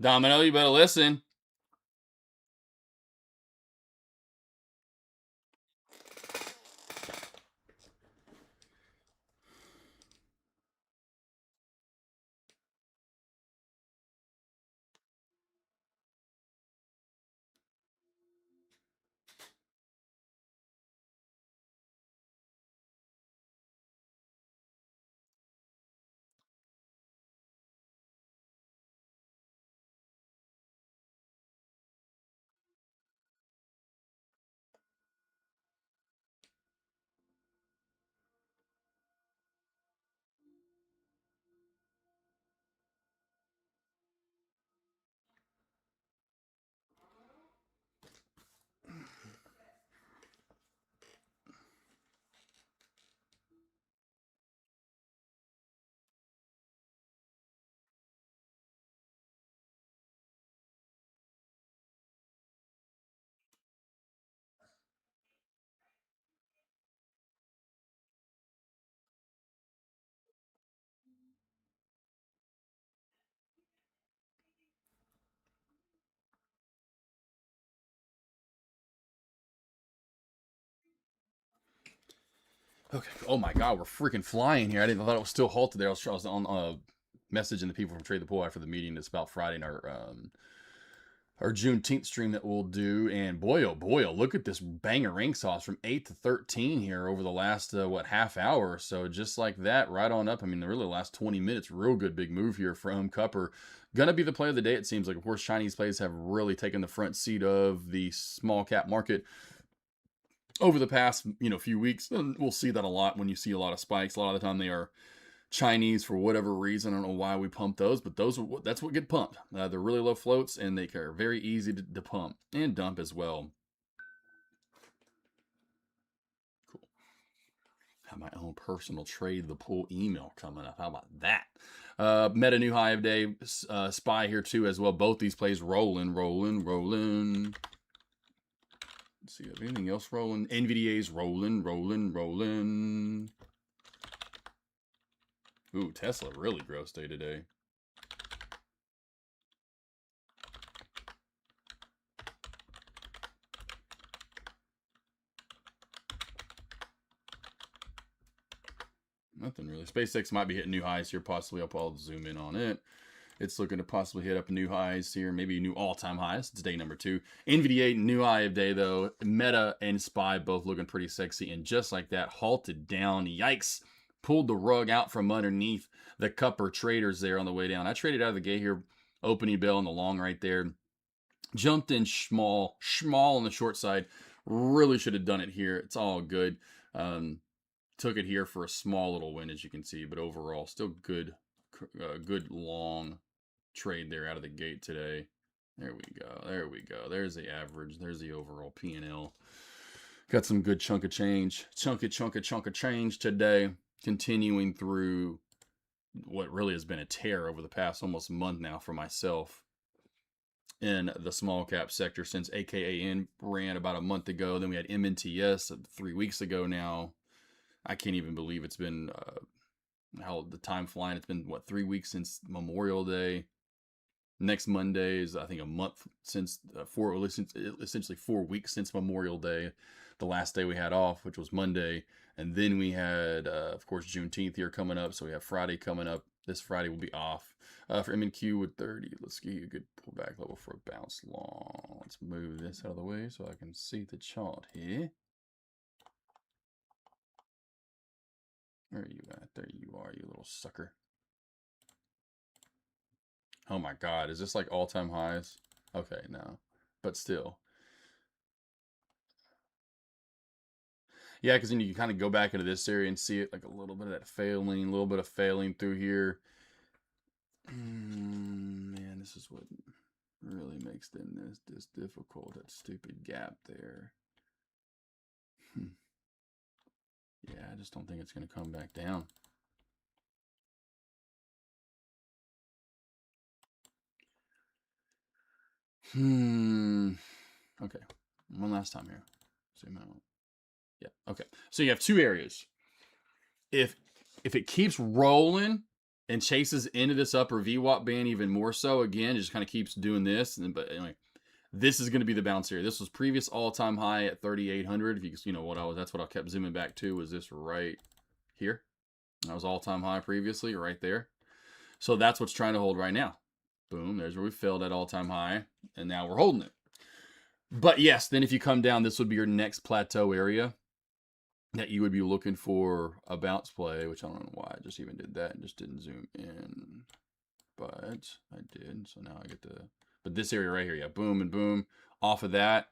Domino, you better listen. Okay. Oh my God, we're freaking flying here. I thought it was still halted there. I was on messaging the people from Trade the Pool after the meeting. It's about Friday in our Juneteenth stream that we'll do. And boy, oh boy, oh, look at this banger ring sauce from 8 to 13 here over the last half hour or so. Just like that, right on up. I mean, really the last 20 minutes, real good big move here from CUPR. Gonna be the play of the day, it seems like. Of course, Chinese plays have really taken the front seat of the small cap market over the past few weeks. And we'll see that a lot when you see a lot of spikes. A lot of the time they are Chinese for whatever reason. I don't know why we pump those, but that's what get pumped. They're really low floats and they are very easy to pump and dump as well. Cool. Have my own personal Trade the Pool email coming up. How about that? Meta new high of day. SPY here too as well. Both these plays rolling. Let's see, have anything else rolling? NVDA's rolling. Ooh, Tesla really gross day today. Nothing really. SpaceX might be hitting new highs here, possibly. I'll zoom in on it. It's looking to possibly hit up new highs here, maybe new all-time highs. It's day number 2. NVDA, new high of day, though. Meta and SPY both looking pretty sexy. And just like that, halted down. Yikes. Pulled the rug out from underneath the CUPR traders there on the way down. I traded out of the gate here. Opening bell in the long right there. Jumped in small on the short side. Really should have done it here. It's all good. Took it here for a small little win, as you can see. But overall, still good long trade there out of the gate today. There we go. There's the average. There's the overall P&L. Got some good chunk of change. Chunk of change today. Continuing through what really has been a tear over the past almost month now for myself in the small cap sector since AKAN ran about a month ago. Then we had MNTS 3 weeks ago now. I can't even believe it's been how the time flying. It's been, what, 3 weeks since Memorial Day. Next Monday is, I think, a month since, essentially 4 weeks since Memorial Day, the last day we had off, which was Monday. And then we had, of course, Juneteenth here coming up. So we have Friday coming up. This Friday will be off. For M&Q with 30, let's get you a good pullback level for a bounce long. Let's move this out of the way so I can see the chart here. Where are you at? There you are, you little sucker. Oh my God, is this like all-time highs? Okay, no, but still. Yeah, because then you can kind of go back into this area and see it, like a little bit of that failing, a little bit of failing through here. Man, this is what really makes this difficult, that stupid gap there. Yeah, I just don't think it's going to come back down. Okay, one last time here. Zoom out. Yeah, okay. So you have two areas. If it keeps rolling and chases into this upper VWAP band even more so, again, it just kind of keeps doing this. But anyway, this is going to be the bounce area. This was previous all-time high at 3,800. If you know what that's what I kept zooming back to, was this right here. That was all-time high previously, right there. So that's what's trying to hold right now. Boom, there's where we failed at all-time high, and now we're holding it. But yes, then if you come down, this would be your next plateau area that you would be looking for a bounce play, which I don't know why I just even did that and just didn't zoom in. But I did, so now I get to, but this area right here, yeah, boom and boom. Off of that,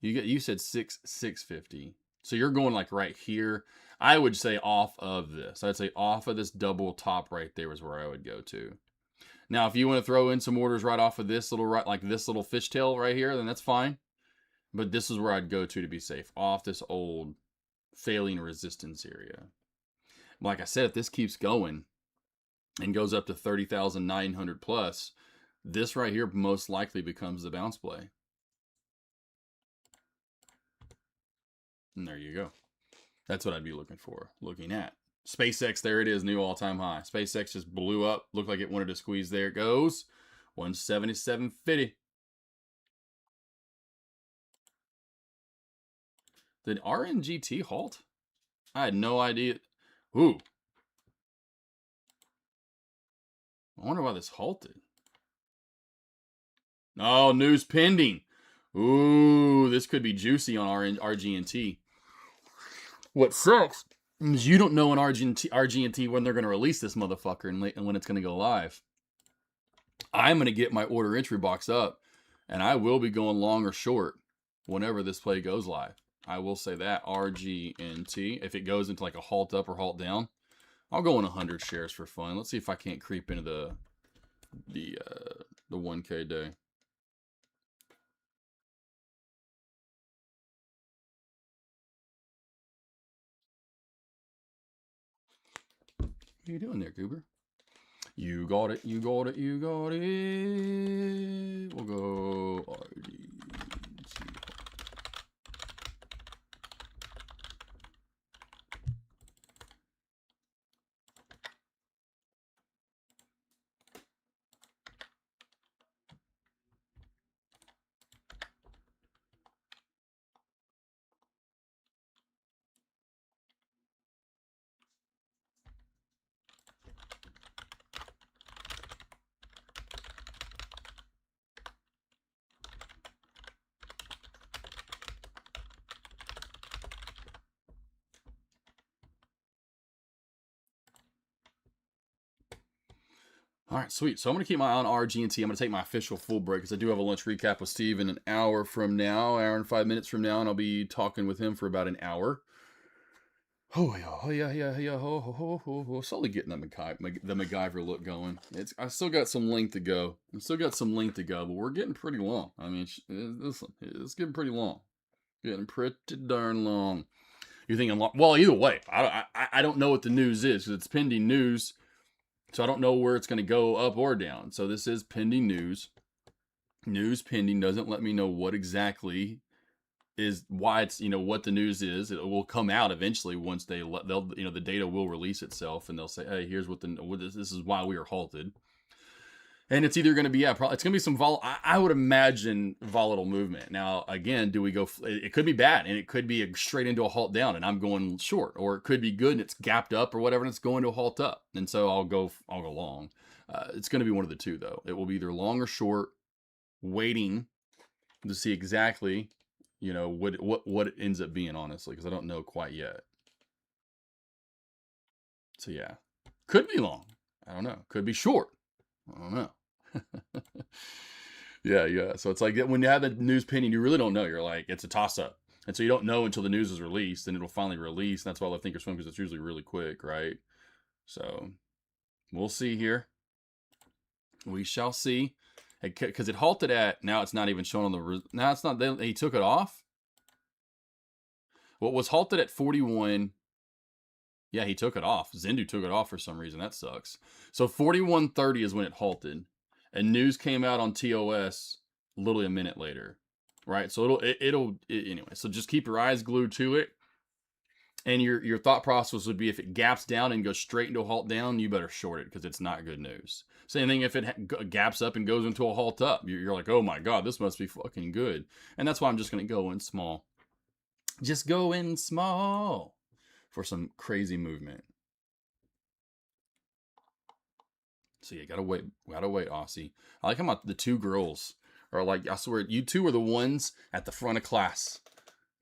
you said 650. So you're going like right here. I would say off of this. I'd say off of this double top right there is where I would go to. Now, if you want to throw in some orders right off of this little, right, like this little fishtail right here, then that's fine. But this is where I'd go to be safe, off this old failing resistance area. Like I said, if this keeps going and goes up to 30,900 plus, this right here most likely becomes the bounce play. And there you go. That's what I'd be looking at. SpaceX, there it is, new all-time high. SpaceX just blew up. Looked like it wanted to squeeze. There it goes. 177.50. Did RNGT halt? I had no idea. Ooh. I wonder why this halted. Oh, news pending. Ooh, this could be juicy on RGNT. What sucks is you don't know in RGNT when they're going to release this motherfucker and when it's going to go live. I'm going to get my order entry box up, and I will be going long or short whenever this play goes live. I will say that. RGNT. If it goes into like a halt up or halt down, I'll go in 100 shares for fun. Let's see if I can't creep into the 1K day. What are you doing there, Goober? You got it, you got it, you got it. We'll go RGNT. All right, sweet. So I'm going to keep my eye on RGNT. I'm going to take my official full break because I do have a lunch recap with Steve in an hour from now, hour and 5 minutes from now, and I'll be talking with him for about an hour. Oh yeah. Slowly getting the MacGyver look going. I still got some length to go. But we're getting pretty long. I mean, it's getting pretty long. Getting pretty darn long. You're thinking, well, either way, I don't know what the news is because it's pending news. So I don't know where it's going to go up or down. So this is pending news. News pending doesn't let me know what exactly is why it's, what the news is. It will come out eventually once they'll, the data will release itself, and they'll say, hey, here's what this is why we are halted. And it's either going to be, it's going to be some I would imagine volatile movement. Now, again, do we go? It could be bad, and it could be straight into a halt down, and I'm going short, or it could be good and it's gapped up or whatever, and it's going to a halt up, and so I'll go long. It's going to be one of the two, though. It will be either long or short, waiting to see exactly, what it ends up being, honestly, because I don't know quite yet. So yeah, could be long. I don't know. Could be short. I don't know. Yeah. So it's like when you have the news pending, you really don't know. You're like, it's a toss up. And so you don't know until the news is released, and it'll finally release. And that's why I love Thinkorswim, because it's usually really quick, right? So we'll see here. We shall see. Because it halted at, now it's not even shown on the, now it's not, he took it off. What was halted at 41. Yeah, he took it off. Zendu took it off for some reason. That sucks. So 41.30 is when it halted. And news came out on TOS literally a minute later. Right? So anyway. So just keep your eyes glued to it. And your thought process would be, if it gaps down and goes straight into a halt down, you better short it, because it's not good news. Same thing if it gaps up and goes into a halt up. You're like, oh my God, this must be fucking good. And that's why I'm just going to go in small. Just go in small for some crazy movement. So you gotta wait, Aussie. I like how the two girls are like, I swear, you two are the ones at the front of class.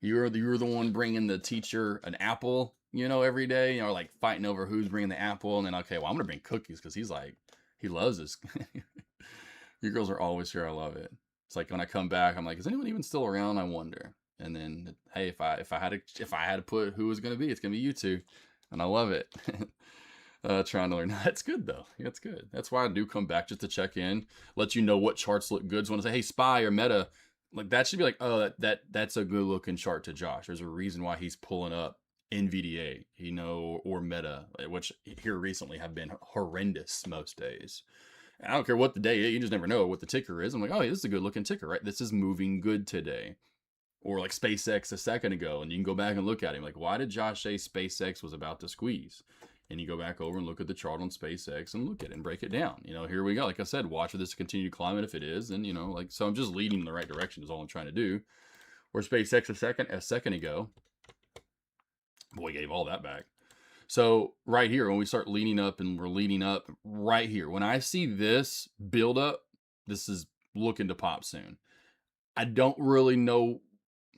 You're the one bringing the teacher an apple, every day, like fighting over who's bringing the apple. And then, okay, well, I'm gonna bring cookies, because he's like, he loves this. You girls are always here. I love it. It's like when I come back, I'm like, is anyone even still around? I wonder. And then, hey, if I had to put who it's gonna be, it's gonna be you two, and I love it. Trying to learn. That's good, though. That's good. That's why I do come back, just to check in, let you know what charts look good. So when I say, hey, SPY or Meta, like that should be like, oh, that's a good looking chart to Josh. There's a reason why he's pulling up NVDA, or Meta, which here recently have been horrendous most days. And I don't care what the day is, you just never know what the ticker is. I'm like, oh, this is a good looking ticker, right? This is moving good today. Or like SpaceX a second ago, and you can go back and look at him. Like, why did Josh say SpaceX was about to squeeze? And you go back over and look at the chart on SpaceX and look at it and break it down. Here we go. Like I said, watch for this to continue to climb. And if it is, then, so I'm just leading in the right direction is all I'm trying to do. Or SpaceX a second ago. Boy, gave all that back. So right here, when we start leaning up, and we're leading up right here, when I see this build up, this is looking to pop soon. I don't really know.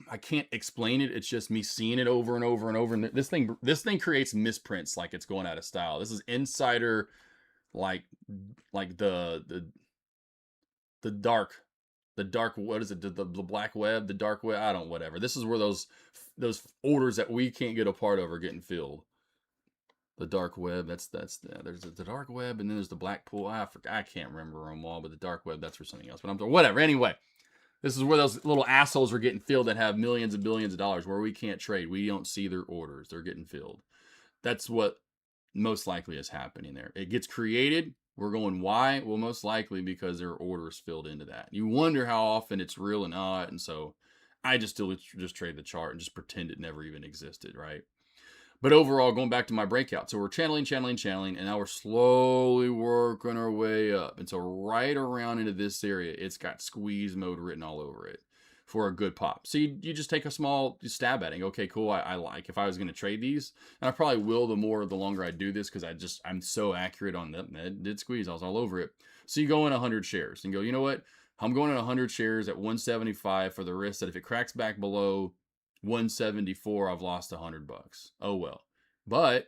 I can't explain it. It's just me seeing it over and over and over. And this thing creates misprints like it's going out of style. This is insider, like the dark, what is it? The black web, the dark web. I don't, whatever. This is where those orders that we can't get a part of are getting filled. The dark web. There's the dark web, and then there's the black pool. I can't remember them all, but the dark web, that's for something else. But I'm whatever. Anyway. This is where those little assholes are getting filled that have millions and billions of dollars, where we can't trade. We don't see their orders. They're getting filled. That's what most likely is happening there. It gets created. We're going, why? Well, most likely because there are orders filled into that. You wonder how often it's real and not. And so I just trade the chart and just pretend it never even existed, right? But overall, going back to my breakout, so we're channeling, and now we're slowly working our way up. And so right around into this area, it's got squeeze mode written all over it for a good pop. So you just take a small stab at it. Okay, cool. I like, if I was going to trade these, and I probably will the longer I do this, because I'm so accurate on that. It did squeeze. I was all over it. So you go in 100 shares and go, you know what? I'm going in 100 shares at 175 for the risk that if it cracks back below 174, I've lost $100. Oh well. But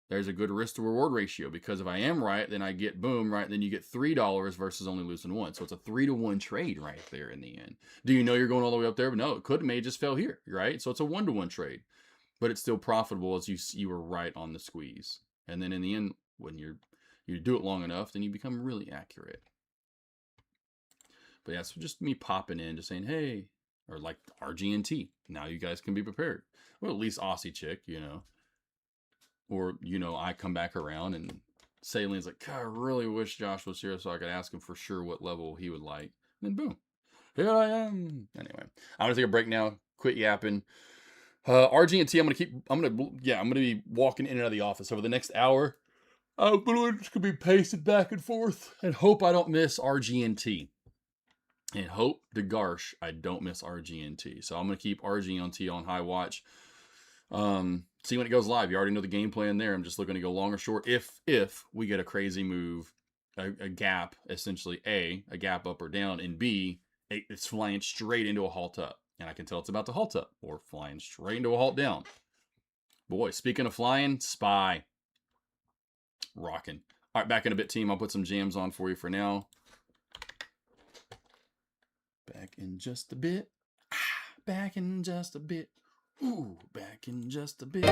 there's a good risk to reward ratio, because if I am right, then I get boom, right? Then you get $3 versus only losing 1. So it's a 3-to-1 trade right there in the end. Do you know you're going all the way up there? But no, it may just fell here, right? So it's a 1-to-1 trade, but it's still profitable as you were right on the squeeze. And then in the end, when you do it long enough, then you become really accurate. But yeah, so just me popping in, just saying, hey, or like RGNT. Now you guys can be prepared. Well, at least Aussie chick, Or, I come back around and Salin's like, God, I really wish Josh was here so I could ask him for sure what level he would like. And then boom, here I am. Anyway, I'm going to take a break now. Quit yapping. RG&T, I'm gonna be walking in and out of the office over the next hour. I'm just gonna be pacing back and forth and hope I don't miss RG&T. And hope to gosh I don't miss RG&T. So I'm gonna keep RG&T on high watch. See when it goes live. You already know the game plan there. I'm just looking to go long or short. If we get a crazy move, a gap, essentially a gap up or down, and B, it's flying straight into a halt up. And I can tell it's about to halt up or flying straight into a halt down. Boy, speaking of flying, SPY. Rocking. All right, back in a bit, team. I'll put some jams on for you for now. Back in just a bit. Back in just a bit. Ooh, back in just a bit.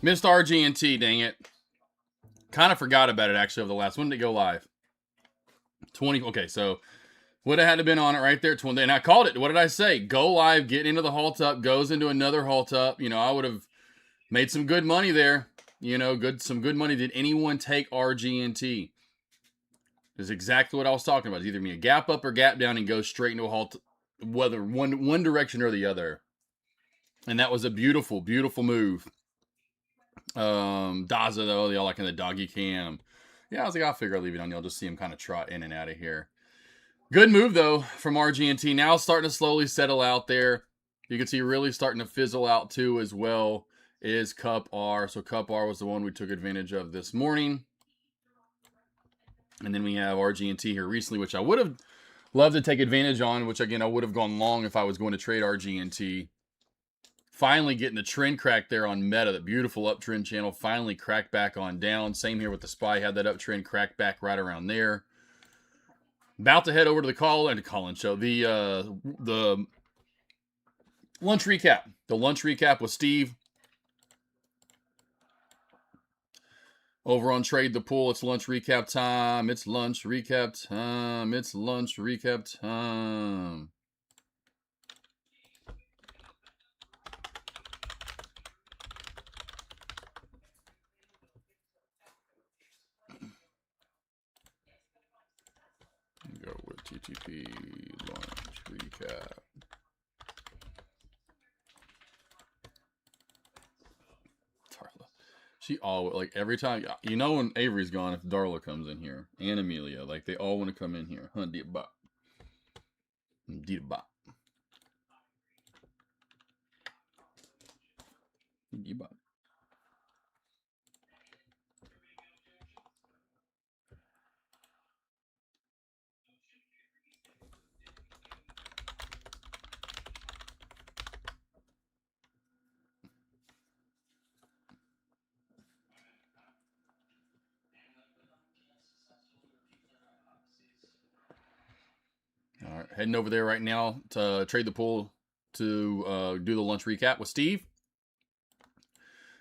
Missed RG&T, dang it. Kind of forgot about it, actually, over the last. When did it go live? 20. Okay, so would have had to been on it right there. 20. And I called it. What did I say? Go live, get into the halt up, goes into another halt up. I would have made some good money there. Some good money. Did anyone take RG&T? Is exactly what I was talking about. It's either me a gap up or gap down and go straight into a halt, whether one direction or the other. And that was a beautiful, beautiful move. Daza though, y'all liking the doggy cam. Yeah, I was like, I'll figure I'll leave it on. You'll just see him kind of trot in and out of here. Good move though from RG&T. Now starting to slowly settle out there. You can see really starting to fizzle out too as well is CUPR. So CUPR was the one we took advantage of this morning. And then we have RG&T here recently, which I would have loved to take advantage on, which again, I would have gone long if I was going to trade RG&T. Finally getting the trend crack there on Meta, that beautiful uptrend channel, finally cracked back on down. Same here with the SPY, had that uptrend crack back right around there. About to head over to the call-in show, the lunch recap. The lunch recap with Steve. Over on Trade the Pool, it's lunch recap time. It's lunch recap time. It's lunch recap time. Go with TTP lunch recap. Darla. She always, like, every time, when Avery's gone, if Darla comes in here, and Amelia, like, they all want to come in here. Huh, dear bot. Dear bot. Dear bot. All right, heading over there right now to Trade the Pool to do the lunch recap with Steve.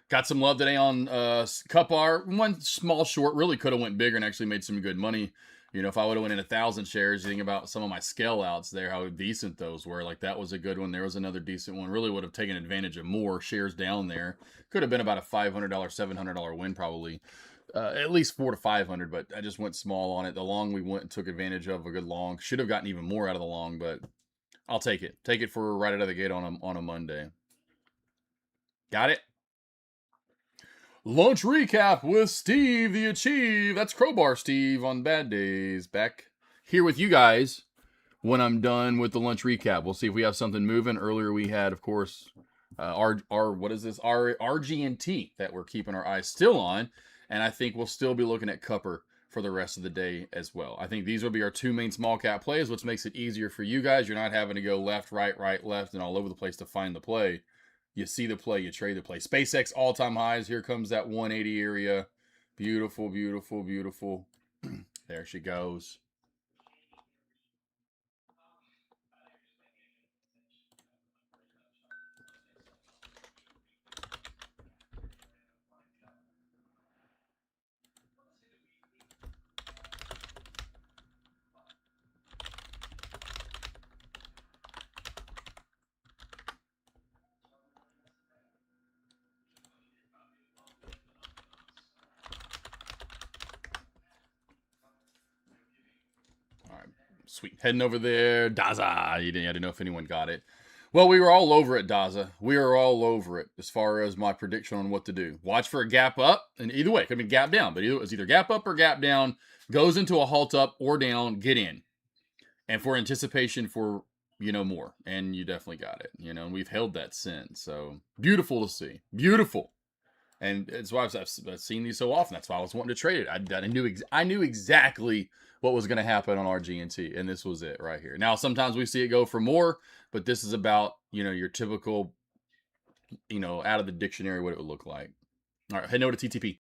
Got some love today on CUPR. One small short, really could have went bigger and actually made some good money. If I would have went in 1,000 shares, you think about some of my scale outs there, how decent those were. Like, that was a good one. There was another decent one. Really would have taken advantage of more shares down there. Could have been about a $500, $700 win probably. At least 400 to 500, but I just went small on it. The long we went and took advantage of a good long. Should have gotten even more out of the long, but I'll take it. Take it for right out of the gate on a Monday. Got it? Lunch recap with Steve the Achieve. That's Crowbar Steve on bad days. Back here with you guys when I'm done with the lunch recap. We'll see if we have something moving. Earlier we had, of course, our what is this? Our RG&T that we're keeping our eyes still on, and I think we'll still be looking at CUPR for the rest of the day as well. I think these will be our two main small cap plays, which makes it easier for you guys. You're not having to go left, right, left, and all over the place to find the play. You see the play, you trade the play. SpaceX all-time highs. Here comes that 180 area. Beautiful, beautiful, beautiful. There she goes. All right, sweet. Heading over there. Daza. You didn't know if anyone got it. Well, we were all over it, Daza. We are all over it as far as my prediction on what to do. Watch for a gap up, and either way, it could be gap down, but it was either gap up or gap down. Goes into a halt up or down, get in. And for anticipation for, more. And you definitely got it, and we've held that since. So beautiful to see. Beautiful. And it's why I've seen these so often. That's why I was wanting to trade it. I knew exactly what was going to happen on RG&T, and this was it right here. Now, sometimes we see it go for more, but this is about, your typical, out of the dictionary, what it would look like. All right, heading over to TTP.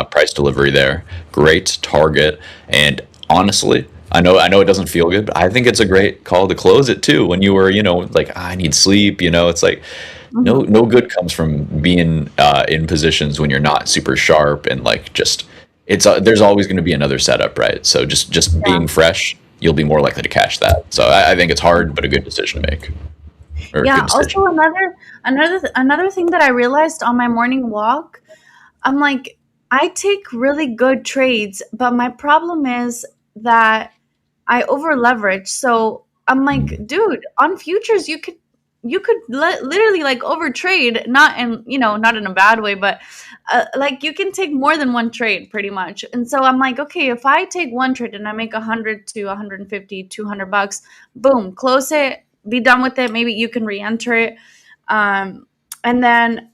price delivery there. Great target, and honestly, I know it doesn't feel good, but I think it's a great call to close it too. When you were, like, "Ah, I need sleep, it's like Mhm. no good comes from being in positions when you're not super sharp, and like just it's there's always going to be another setup, right? So just Yeah. being fresh, you'll be more likely to catch that. So I think it's hard, but a good decision to make, or a Yeah. good Also, decision. another thing that I realized on my morning walk, I'm like, I take really good trades, but my problem is that I over leverage. So I'm like, Mm. dude, on futures you could literally like over trade, not in not in a bad way, but like you can take more than one trade pretty much. And so I'm like, okay, if I take one trade and I make 100 to 150, $200, boom, close it, be done with it. Maybe you can re-enter it. Um, and then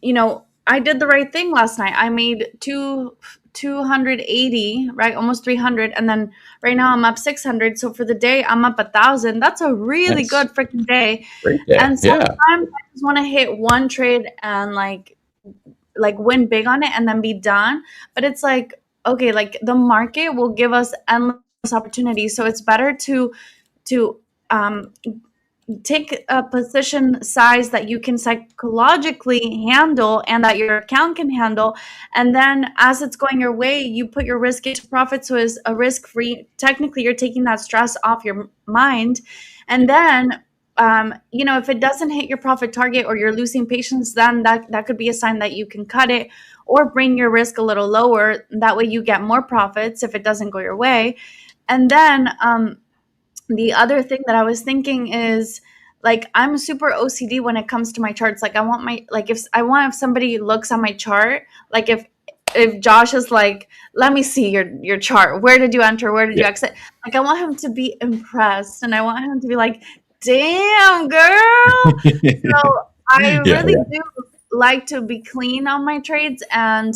I did the right thing last night. I made 280, right, almost 300, and then right now I'm up 600. So for the day, I'm up 1,000. That's a really Nice, good freaking day. great day. And Yeah. sometimes I just want to hit one trade and like win big on it and then be done. But it's like, okay, like the market will give us endless opportunities. So it's better to um take a position size that you can psychologically handle and that your account can handle, and then as it's going your way you put your risk into profit, so it's a risk free, technically you're taking that stress off your mind. And then if it doesn't hit your profit target or you're losing patience, then that could be a sign that you can cut it or bring your risk a little lower. That way you get more profits if it doesn't go your way. And then the other thing that I was thinking is, like, I'm super OCD when it comes to my charts. Like I want my, like, if somebody looks at my chart, like if Josh is like, let me see your chart. Where did you enter? Where did you Yeah. exit? Like I want him to be impressed and I want him to be like, damn girl. So I Yeah. really do like to be clean on my trades. And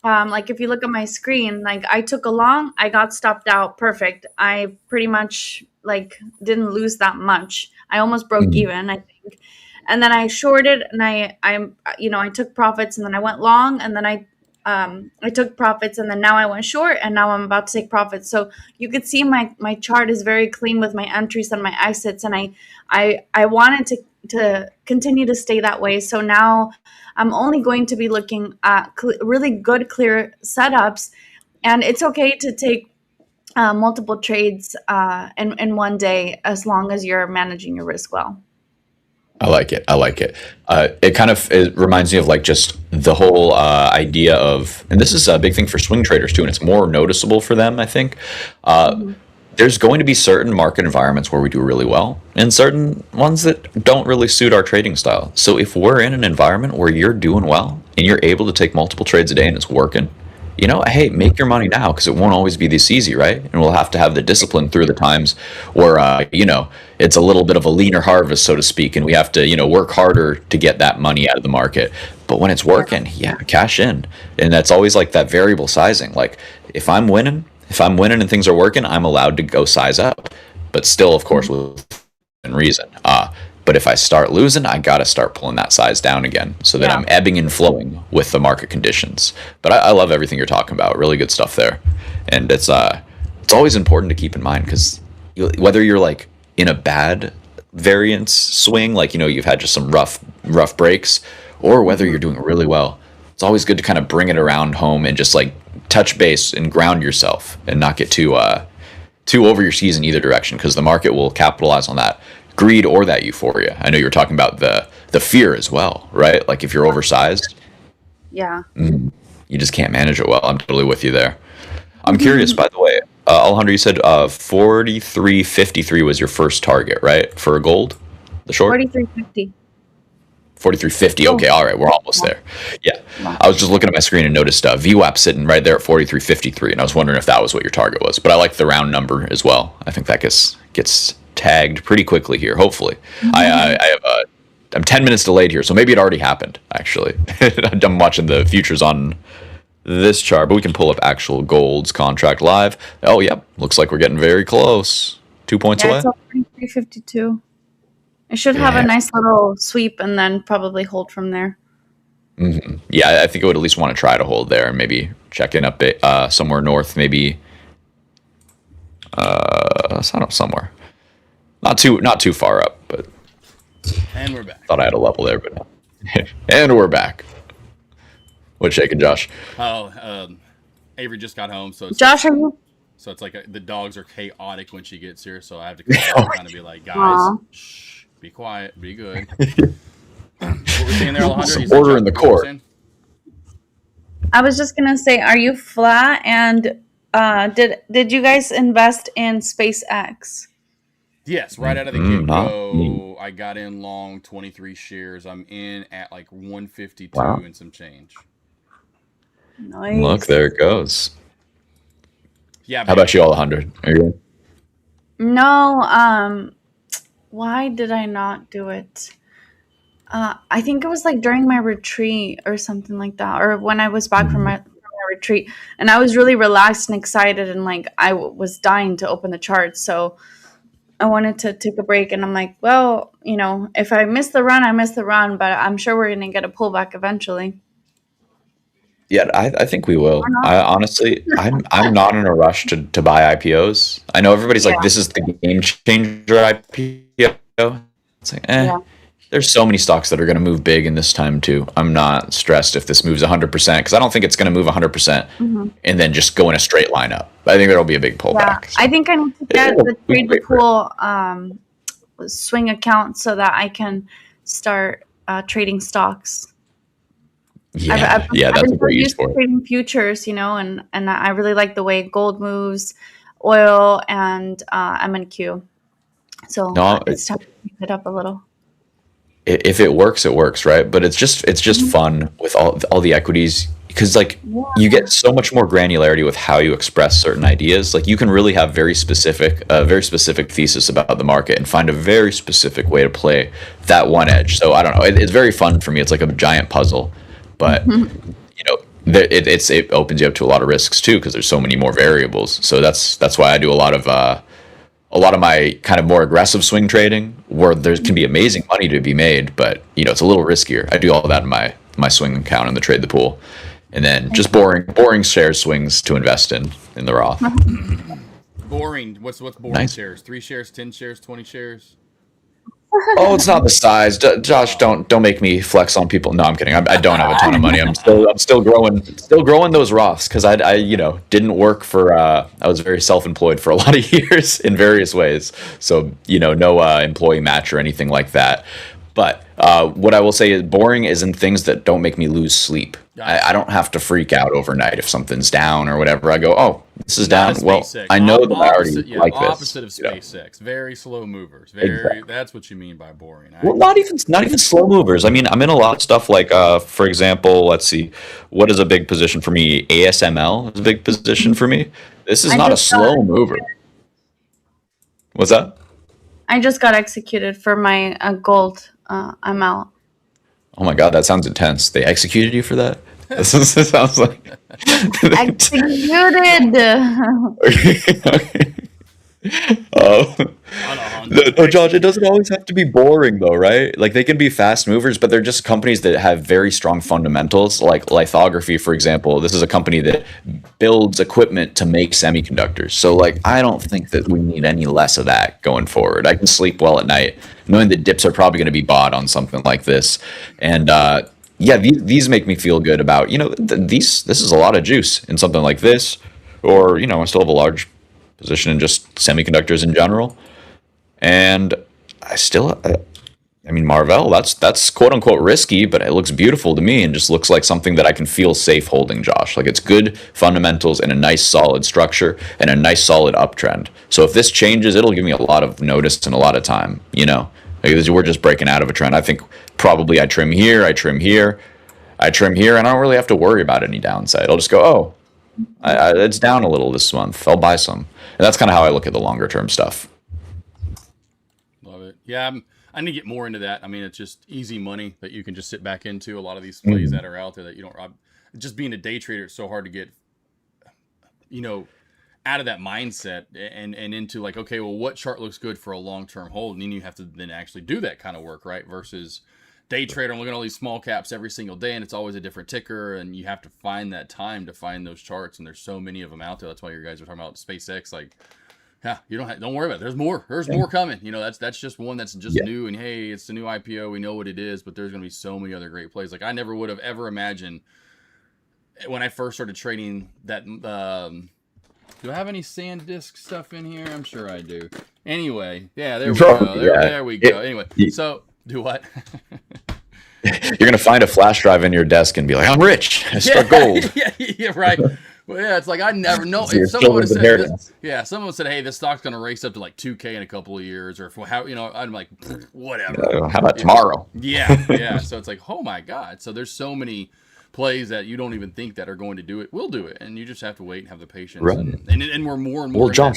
like if you look at my screen, like I took a long, I got stopped out perfect. I pretty much like didn't lose that much. I almost broke Mhm. even, I think. And then I shorted and I took profits, and then I went long, and then I took profits, and then now I went short, and now I'm about to take profits. So you could see my chart is very clean with my entries and my exits, and I wanted to continue to stay that way. So now I'm only going to be looking at really good, clear setups. And it's okay to take multiple trades in one day as long as you're managing your risk well. I like it. I like it. It reminds me of like just the whole idea of, and this is a big thing for swing traders too, and it's more noticeable for them, I think. Uh, Mhm. there's going to be certain market environments where we do really well, and certain ones that don't really suit our trading style. So if we're in an environment where you're doing well and you're able to take multiple trades a day and it's working, hey, make your money now because it won't always be this easy, right? And we'll have to have the discipline through the times where, it's a little bit of a leaner harvest, so to speak, and we have to, work harder to get that money out of the market. But when it's Yeah. working, yeah, cash in. And that's always like that variable sizing. Like if I'm winning and things are working, I'm allowed to go size up, but still, of course, within reason. But if I start losing, I got to start pulling that size down again so that Yeah. I'm ebbing and flowing with the market conditions. But I love everything you're talking about. Really good stuff there, and it's always important to keep in mind because whether you're like in a bad variance swing, like you've had just some rough breaks, or whether Mhm. you're doing really well, it's always good to kind of bring it around home and just like touch base and ground yourself and not get too over your skis in either direction because the market will capitalize on that greed or that euphoria. I know you were talking about the fear as well, right? Like if you're oversized, Yeah. you just can't manage it well. I'm totally with you there. I'm curious, by the way, Alejandro, you said 43.53 was your first target, right? For a gold, the short? 43.50. 43.50. Oh, Okay, all right, we're almost yeah. there. Yeah. Yeah. I was just looking at my screen and noticed VWAP sitting right there at 43.53, and I was wondering if that was what your target was. But I like the round number as well. I think that gets tagged pretty quickly here, hopefully. I have I'm 10 minutes delayed here, so maybe it already happened, actually. I'm watching the futures on this chart, but we can pull up actual gold's contract live. Oh, yep. Looks like we're getting very close. 2 points Yeah, away? it's all 43.52. It should have a Yeah. nice little sweep and then probably hold from there. Yeah, I think I would at least want to try to hold there and maybe check in up somewhere north, maybe I don't know, somewhere not too far up, but And we're back. thought I had a level there, but no. And we're back. What's shaking, Josh? Oh, Avery just got home, so Josh, are you? it's like the dogs are chaotic when she gets here, so I have to come back and kind of be like, guys, Aw. shh, be quiet, be good. What were you saying there, Alejandro? Some You said, order in the what were you court. saying? I was just gonna say, are you flat? And did you guys invest in SpaceX? Yes, right out of the get Not me. go, I got in long 23 shares. I'm in at like 152 Wow. and some change. Look, Nice. there it goes. Yeah, How about baby. you, Alejandro? Are you in? No, why did I not do it? I think it was like during my retreat or something like that, or when I was back from my retreat, and I was really relaxed and excited, and like was dying to open the charts, so I wanted to take a break, and I'm like, well, if I miss the run, I miss the run, but I'm sure we're gonna get a pullback eventually. Yeah, I think we Or will. not? I honestly, I'm not in a rush to buy IPOs. I know everybody's like, Yeah, this is the game changer IPO. It's like, yeah. there's so many stocks that are going to move big in this time too. I'm not stressed if this moves 100% because I don't think it's going to move 100% Hmm. and then just go in a straight line up. I think there'll be a big Yeah, pullback. I So think I need to get the we can trade the wait for it. pool swing account so that I can start trading stocks. I've, I've, Yeah, been- yeah, I've that's been a so great use used to for it. trading futures, and I really like the way gold moves, oil, and M&Q. So No, it's time to pick it up a little. if it works, it works, right? But it's just Mhm. fun with all the equities because like you Yeah. get so much more granularity with how you express certain ideas. Like you can really have very specific thesis about the market and find a very specific way to play that one edge. So I don't know. It's very fun for me. It's like a giant puzzle, but you know, it opens you up to a lot of risks too because there's so many more variables. So that's why I do a lot of my kind of more aggressive swing trading where there can be amazing money to be made, but it's a little riskier. I do all that in my swing account in the trade the pool, and then just boring share swings to invest in the Roth. Boring. What's boring Nice. shares? 3 shares, 10 shares, 20 shares? Oh, it's not the size. Josh, Oh, don't make me flex on people. No, I'm kidding. I don't have a ton of money. I'm still growing those Roths because I didn't work for. I was very self-employed for a lot of years in various ways. So no employee match or anything like that. But what I will say is boring isn't things that don't make me lose sleep. I gotcha. don't have to freak out overnight if something's down or whatever. I go, oh, this is Not a down. Well, SpaceX. I know that I already Opposite, yeah, like this. opposite of SpaceX. Very slow movers. Exactly. That's what you mean by boring. Well, not even slow movers. I mean, I'm in a lot of stuff like, for example, let's see, what is a big position for me? ASML is a big position for me. This is I not a just got slow mover. What's that? I just got executed for my gold. I'm out. Oh my God, that sounds intense. They executed you for that? This sounds like. Executed. Okay. Oh. Alejandro No, Josh, it doesn't executed. always have to be boring though, right? Like they can be fast movers, but they're just companies that have very strong fundamentals, like lithography, for example. This is a company that builds equipment to make semiconductors. So like I don't think that we need any less of that going forward. I can sleep well at night, knowing that dips are probably going to be bought on something like this. And yeah, these make me feel good about, this is a lot of juice in something like this, or, I still have a large position in just semiconductors in general. And I mean, Marvell, that's quote unquote risky, but it looks beautiful to me and just looks like something that I can feel safe holding, Josh. Like it's good fundamentals and a nice solid structure and a nice solid uptrend. So if this changes, it'll give me a lot of notice and a lot of time. Like we're just breaking out of a trend. I think probably I trim here, I trim here, I trim here, and I don't really have to worry about any downside. I'll just go, oh, it's down a little this month. I'll buy some. And that's kind of how I look at the longer term stuff. Love it. Yeah, I need to get more into that. I mean, it's just easy money that you can just sit back into. A lot of these plays that are out there that you don't. Just being a day trader, it's so hard to get, you know, out of that mindset and into like, okay, well, what chart looks good for a long term hold, and then you have to then actually do that kind of work, right? Versus day trader. I'm looking at all these small caps every single day, and it's always a different ticker, and you have to find that time to find those charts, and there's so many of them out there. That's why you guys are talking about SpaceX. Like, yeah, you don't worry about it. There's more. There's more coming. You know, that's just one that's just new, and hey, it's the new IPO. We know what it is, but there's going to be so many other great plays. Like, I never would have ever imagined when I first started trading that. Do I have any SanDisk stuff in here? I'm sure I do. Anyway, yeah, there we go. There we go. Anyway, so do what? You're going to find a flash drive in your desk and be like, I'm rich. I struck gold. Yeah, right. Well, yeah, it's like I never know. So If someone would have said, someone said, hey, this stock's going to race up to like 2K in a couple of years, or for how, I'm like, whatever. How about tomorrow? Yeah. So it's like, oh my God. So there's so many plays that you don't even think that are going to do it will do it, and you just have to wait and have the patience. Right. And we're more and more. Well, John,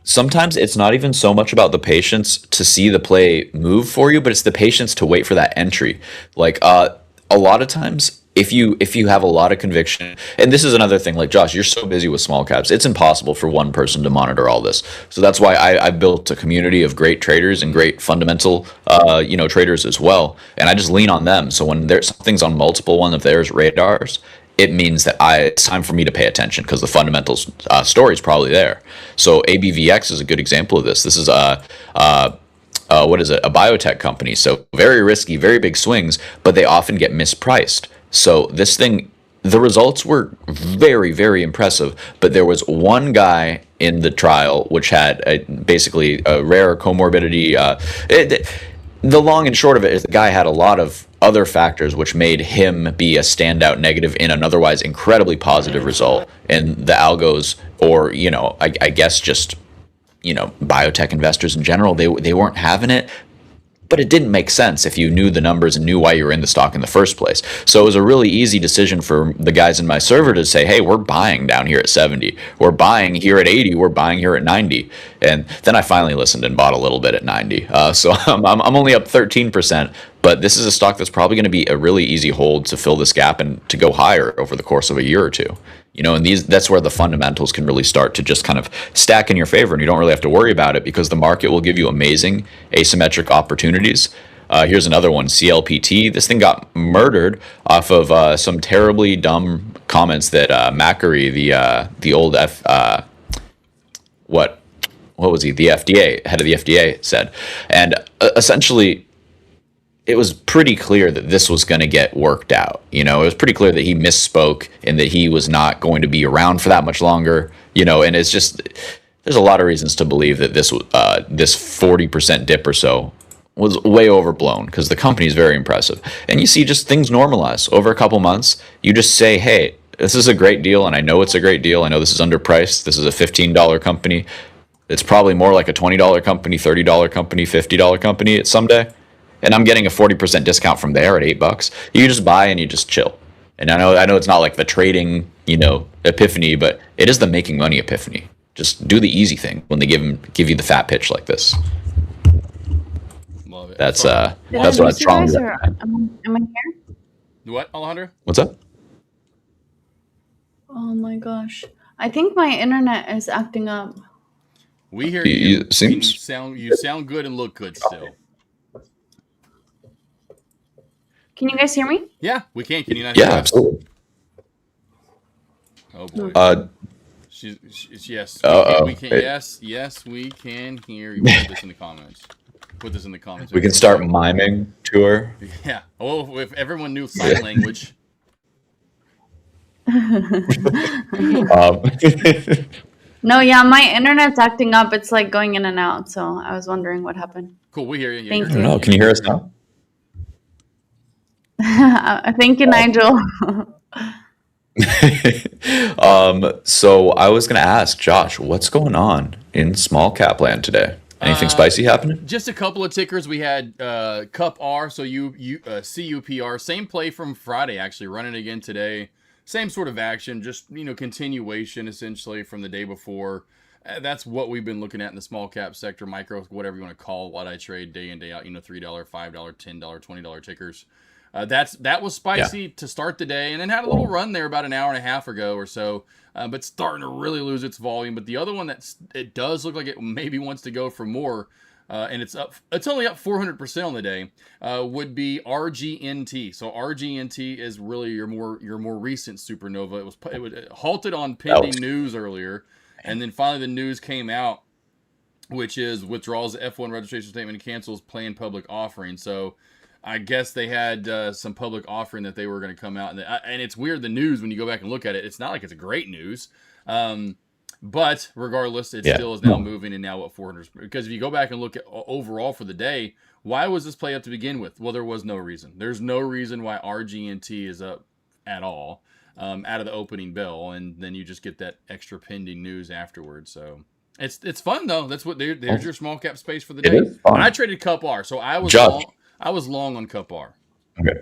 sometimes it's not even so much about the patience to see the play move for you, but it's the patience to wait for that entry. Like a lot of times, if you have a lot of conviction, and this is another thing, like Josh, you're so busy with small caps, it's impossible for one person to monitor all this. So that's why I built a community of great traders and great fundamental traders as well, and I just lean on them. So when there's something's on multiple one of theirs radars, it means that it's time for me to pay attention because the fundamentals story is probably there. So ABVX is a good example of this. This is what is it? A biotech company. So very risky, very big swings, but they often get mispriced. So this thing, the results were very, very impressive, but there was one guy in the trial which had basically a rare comorbidity. The long and short of it is the guy had a lot of other factors which made him be a standout negative in an otherwise incredibly positive result. And the algos, or, I guess just, biotech investors in general, they weren't having it. But it didn't make sense if you knew the numbers and knew why you were in the stock in the first place. So it was a really easy decision for the guys in my server to say, hey, we're buying down here at 70. We're buying here at 80. We're buying here at 90. And then I finally listened and bought a little bit at 90. So I'm only up 13%. But this is a stock that's probably going to be a really easy hold to fill this gap and to go higher over the course of a year or two. And that's where the fundamentals can really start to just kind of stack in your favor, and you don't really have to worry about it because the market will give you amazing asymmetric opportunities. Here's another one, CLPT. This thing got murdered off of some terribly dumb comments that Macquarie, the old what was he? The FDA, head of the FDA said. And essentially, it was pretty clear that this was going to get worked out. It was pretty clear that he misspoke and that he was not going to be around for that much longer. And it's just, there's a lot of reasons to believe that this 40% dip or so was way overblown because the company is very impressive. And you see just things normalize over a couple months. You just say, hey, this is a great deal, and I know it's a great deal. I know this is underpriced. This is a $15 company. It's probably more like a $20 company, $30 company, $50 company someday. And I'm getting a 40% discount from there at $8. You just buy and you just chill. And I know it's not like the trading, epiphany, but it is the making money epiphany. Just do the easy thing when they give you the fat pitch like this. Love it. That's what I'm strong. Am I here? What, Alejandro? What's up? Oh my gosh. I think my internet is acting up. We hear you. Seems you sound good and look good still. Can you guys hear me? Yeah, we can. Can you not? Yeah, absolutely. Oh boy. Yes. We can. Yes, we can hear you. Put this in the comments. We can start miming to her. Yeah. Oh, if everyone knew sign language. No, yeah, my internet's acting up. It's like going in and out. So I was wondering what happened. Cool. We hear you. Thank you. No, can you hear us now? Thank you, Nigel. So I was going to ask Josh, what's going on in small cap land today? Anything spicy happening? Just a couple of tickers. We had CUPR, so CUPR, same play from Friday, actually running again today. Same sort of action, just continuation essentially from the day before. That's what we've been looking at in the small cap sector, micro, whatever you want to call it, what I trade day in, day out. $3, $5, $10, $20 tickers. That was spicy to start the day, and then had a little run there about an hour and a half ago or so, but starting to really lose its volume. But the other one it does look like it maybe wants to go for more. and it's up. It's only up 400% on the day. Would be RGNT. So RGNT is really your more recent supernova. It halted on pending news earlier, and then finally the news came out, which is withdraws the F1 registration statement and cancels planned public offering. So I guess they had some public offering that they were going to come out, and it's weird. The news, when you go back and look at it, it's not like it's a great news. But regardless, it still is now moving, and now what 400. Because if you go back and look at overall for the day, why was this play up to begin with? Well, there was no reason. There's no reason why RGNT is up at all out of the opening bell, and then you just get that extra pending news afterwards. So it's fun though. That's what there's your small cap space for the day. I traded CUPR, so I was long on CUPR. Okay.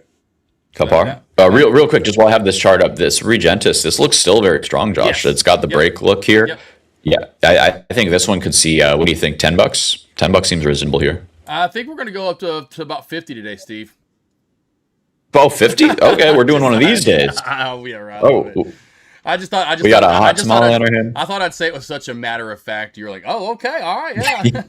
CUPR. Real quick, just while I have this chart up, this Regentis, this looks still very strong, Josh. Yes. It's got the break look here. Yep. Yeah, I think this one could see. What do you think? $10? $10 seems reasonable here. I think we're going to go up to about 50 today, Steve. Oh, 50? Okay, we're doing one of these days. We are right. I just thought we got a hot tamale on our hand. I thought I'd say it was such a matter of fact. You're like, oh, okay, all right, yeah.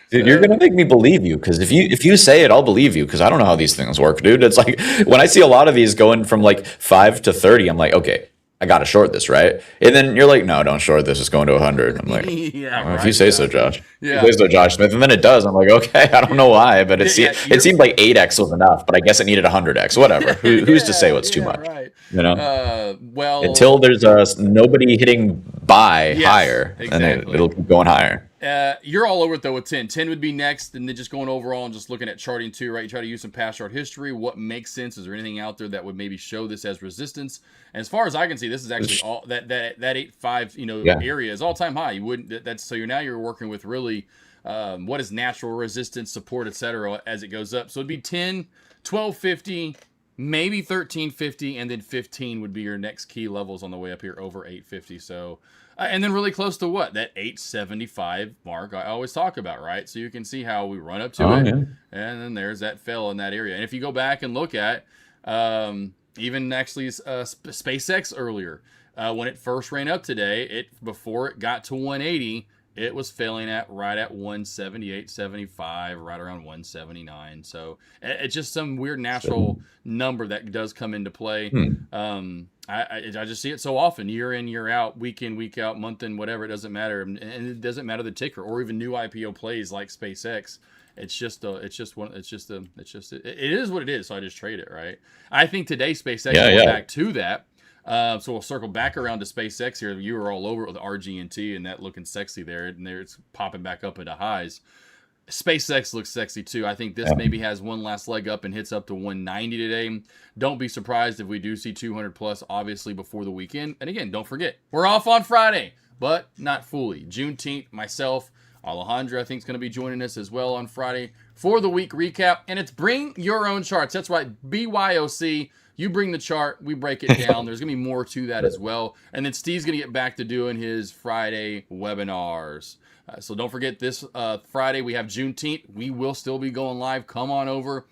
Dude, you're gonna make me believe you, because if you say it, I'll believe you, because I don't know how these things work, dude. It's like when I see a lot of these going from like 5 to 30, I'm like, okay, I gotta short this, right? And then you're like, no, don't short this. It's going to 100. I'm like, if you say so, Josh. Yeah. You say so, Josh Smith. And then it does. I'm like, okay, I don't know why, but it seemed like 8x was enough, but I guess it needed 100x. Whatever. Who's to say what's too much? Right. You know. Well, until there's nobody hitting buy higher, exactly. And it'll keep going higher. You're all over it though with 10. 10 would be next, and then just going overall and just looking at charting too, right? You try to use some past chart history. What makes sense? Is there anything out there that would maybe show this as resistance? And as far as I can see, this is actually all that 8.5 area is all time high. You wouldn't that's so you're working with really what is natural resistance, support, etc. as it goes up. So it'd be 10, 1250, maybe 1350, and then 15 would be your next key levels on the way up here over 850. So. And then really close to what? That 875 mark I always talk about, right? So you can see how we run up to it, and then there's that fell in that area. And if you go back and look at even actually SpaceX earlier, when it first ran up today, before it got to 180, it was failing right at 178.75, right around 179. So it's just some weird natural number that does come into play. I just see it so often, year in, year out, week in, week out, month in, whatever. It doesn't matter, and it doesn't matter the ticker or even new IPO plays like SpaceX. It is what it is. So I just trade it, right? I think today SpaceX will go back to that. So we'll circle back around to SpaceX here. You were all over it with the RGNT and that looking sexy there, and there it's popping back up into highs. SpaceX looks sexy too. I think this maybe has one last leg up and hits up to 190 today. Don't be surprised if we do see 200 plus, obviously, before the weekend. And again, don't forget, we're off on Friday, but not fully. Juneteenth, myself, Alejandra, I think, is going to be joining us as well on Friday for the week recap. And it's bring your own charts. That's right, BYOC. You bring the chart, we break it down. There's going to be more to that as well. And then Steve's going to get back to doing his Friday webinars. So don't forget, this Friday we have Juneteenth. We will still be going live. Come on over.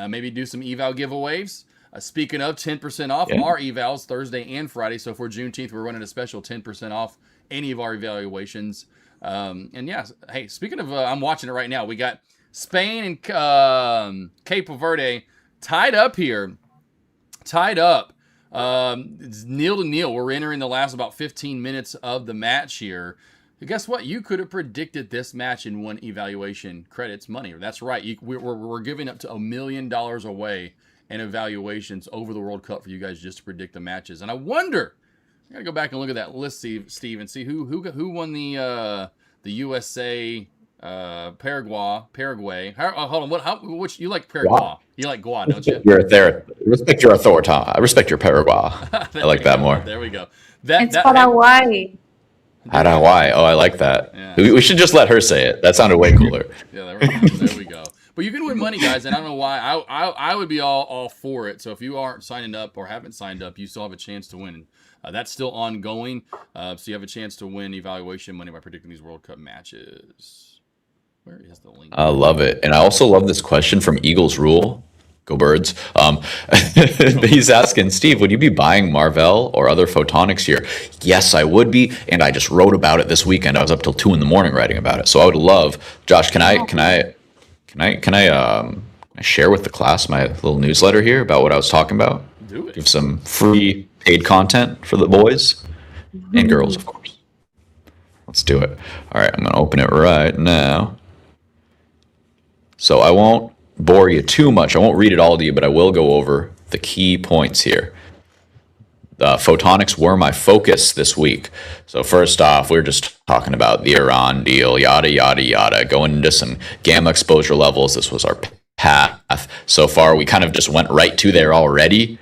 Maybe do some eval giveaways. Speaking of 10% off our evals Thursday and Friday. So for Juneteenth, we're running a special 10% off any of our evaluations. And yeah, hey, speaking of, I'm watching it right now. We got Spain and Cape Verde tied up here. It's nil to nil. We're entering the last about 15 minutes of the match here. Guess what? You could have predicted this match in one evaluation credits money. That's right. We're giving up to $1 million away in evaluations over the World Cup for you guys just to predict the matches. And I wonder, I gotta go back and look at that list, Steve, and see who won the USA Paraguay. Hold on. Which you like Paraguay? Wow. You like Gua, don't you? Respect your authority. I respect your Paraguay. I like that more. There we go. It's Paraguay. Paraguay. Oh, I like that. Yeah. We should just let her say it. That sounded way cooler. Yeah, there we go. But you can win money, guys, and I don't know why. I would be all for it. So if you aren't signing up or haven't signed up, you still have a chance to win. That's still ongoing. So you have a chance to win evaluation money by predicting these World Cup matches. Where is the link? I love it. And I also love this question from Eagles Rule. Go Birds. He's asking, Steve, would you be buying Marvell or other photonics here? Yes, I would be, and I just wrote about it this weekend. I was up till 2 a.m. writing about it. So I would love, Josh. Can I share with the class my little newsletter here about what I was talking about? Do it. Give some free paid content for the boys and girls, of course. Let's do it. All right, I'm going to open it right now. So I won't bore you too much. I won't read it all to you, but I will go over the key points here. Photonics were my focus this week. So first off, we're just talking about the Iran deal, yada, yada, yada, going into some gamma exposure levels. This was our path. So far, we kind of just went right to there already.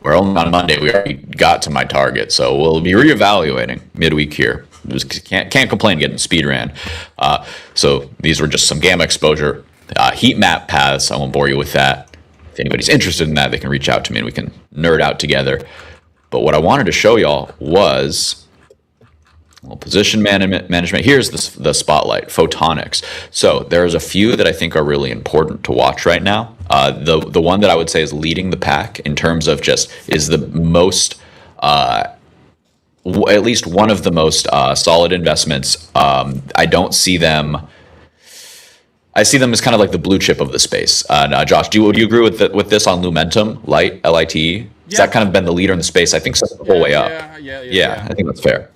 We're only on Monday. We already got to my target. So we'll be reevaluating midweek here. Just can't complain getting speed ran. So these were just some gamma exposure heat map paths. I won't bore you with that. If anybody's interested in that, they can reach out to me and we can nerd out together. But what I wanted to show y'all was position management. Here's the spotlight, photonics. So there's a few that I think are really important to watch right now. The one that I would say is leading the pack in terms of just is the most, at least one of the most solid investments. I don't see them. I see them as kind of like the blue chip of the space. Josh, would you agree with this on Lumentum, LITE? Has that kind of been the leader in the space? I think so, the whole way up. Yeah, I think that's fair.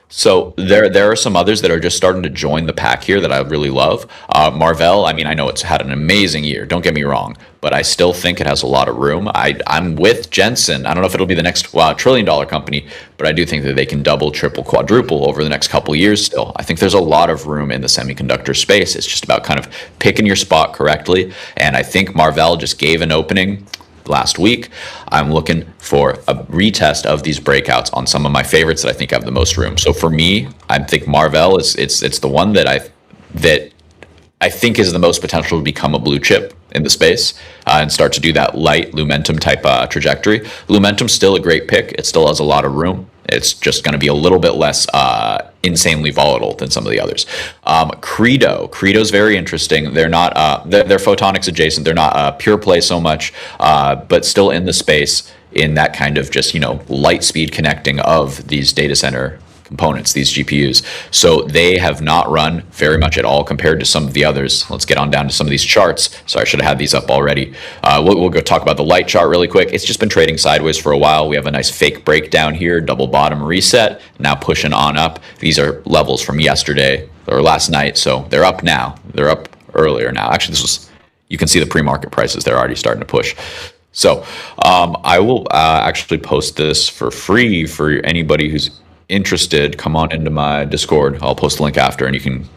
So there are some others that are just starting to join the pack here that I really love. Marvell, I mean, I know it's had an amazing year, don't get me wrong, but I still think it has a lot of room. I'm with Jensen. I don't know if it'll be the next $1 trillion company, but I do think that they can double, triple, quadruple over the next couple years still. I think there's a lot of room in the semiconductor space. It's just about kind of picking your spot correctly, and I think Marvell just gave an opening last week. I'm looking for a retest of these breakouts on some of my favorites that I think have the most room. So for me, I think Marvell is it's the one that I think is the most potential to become a blue chip in the space and start to do that light Lumentum type trajectory. Lumentum's still a great pick. It still has a lot of room. It's just going to be a little bit less insanely volatile than some of the others. Credo's very interesting. They're not they're photonics adjacent. They're not pure play so much, but still in the space in that kind of just light speed connecting of these data center components, these GPUs. So they have not run very much at all compared to some of the others. Let's get on down to some of these charts. Sorry, I should have had these up already. We'll go talk about the light chart really quick. It's just been trading sideways for a while. We have a nice fake breakdown here, double bottom reset, now pushing on up. These are levels from yesterday or last night, so they're up now. They're up earlier now. Actually, you can see the pre-market prices. They're already starting to push. So I will actually post this for free for anybody who's interested. Come on into my Discord. I'll post the link after and you can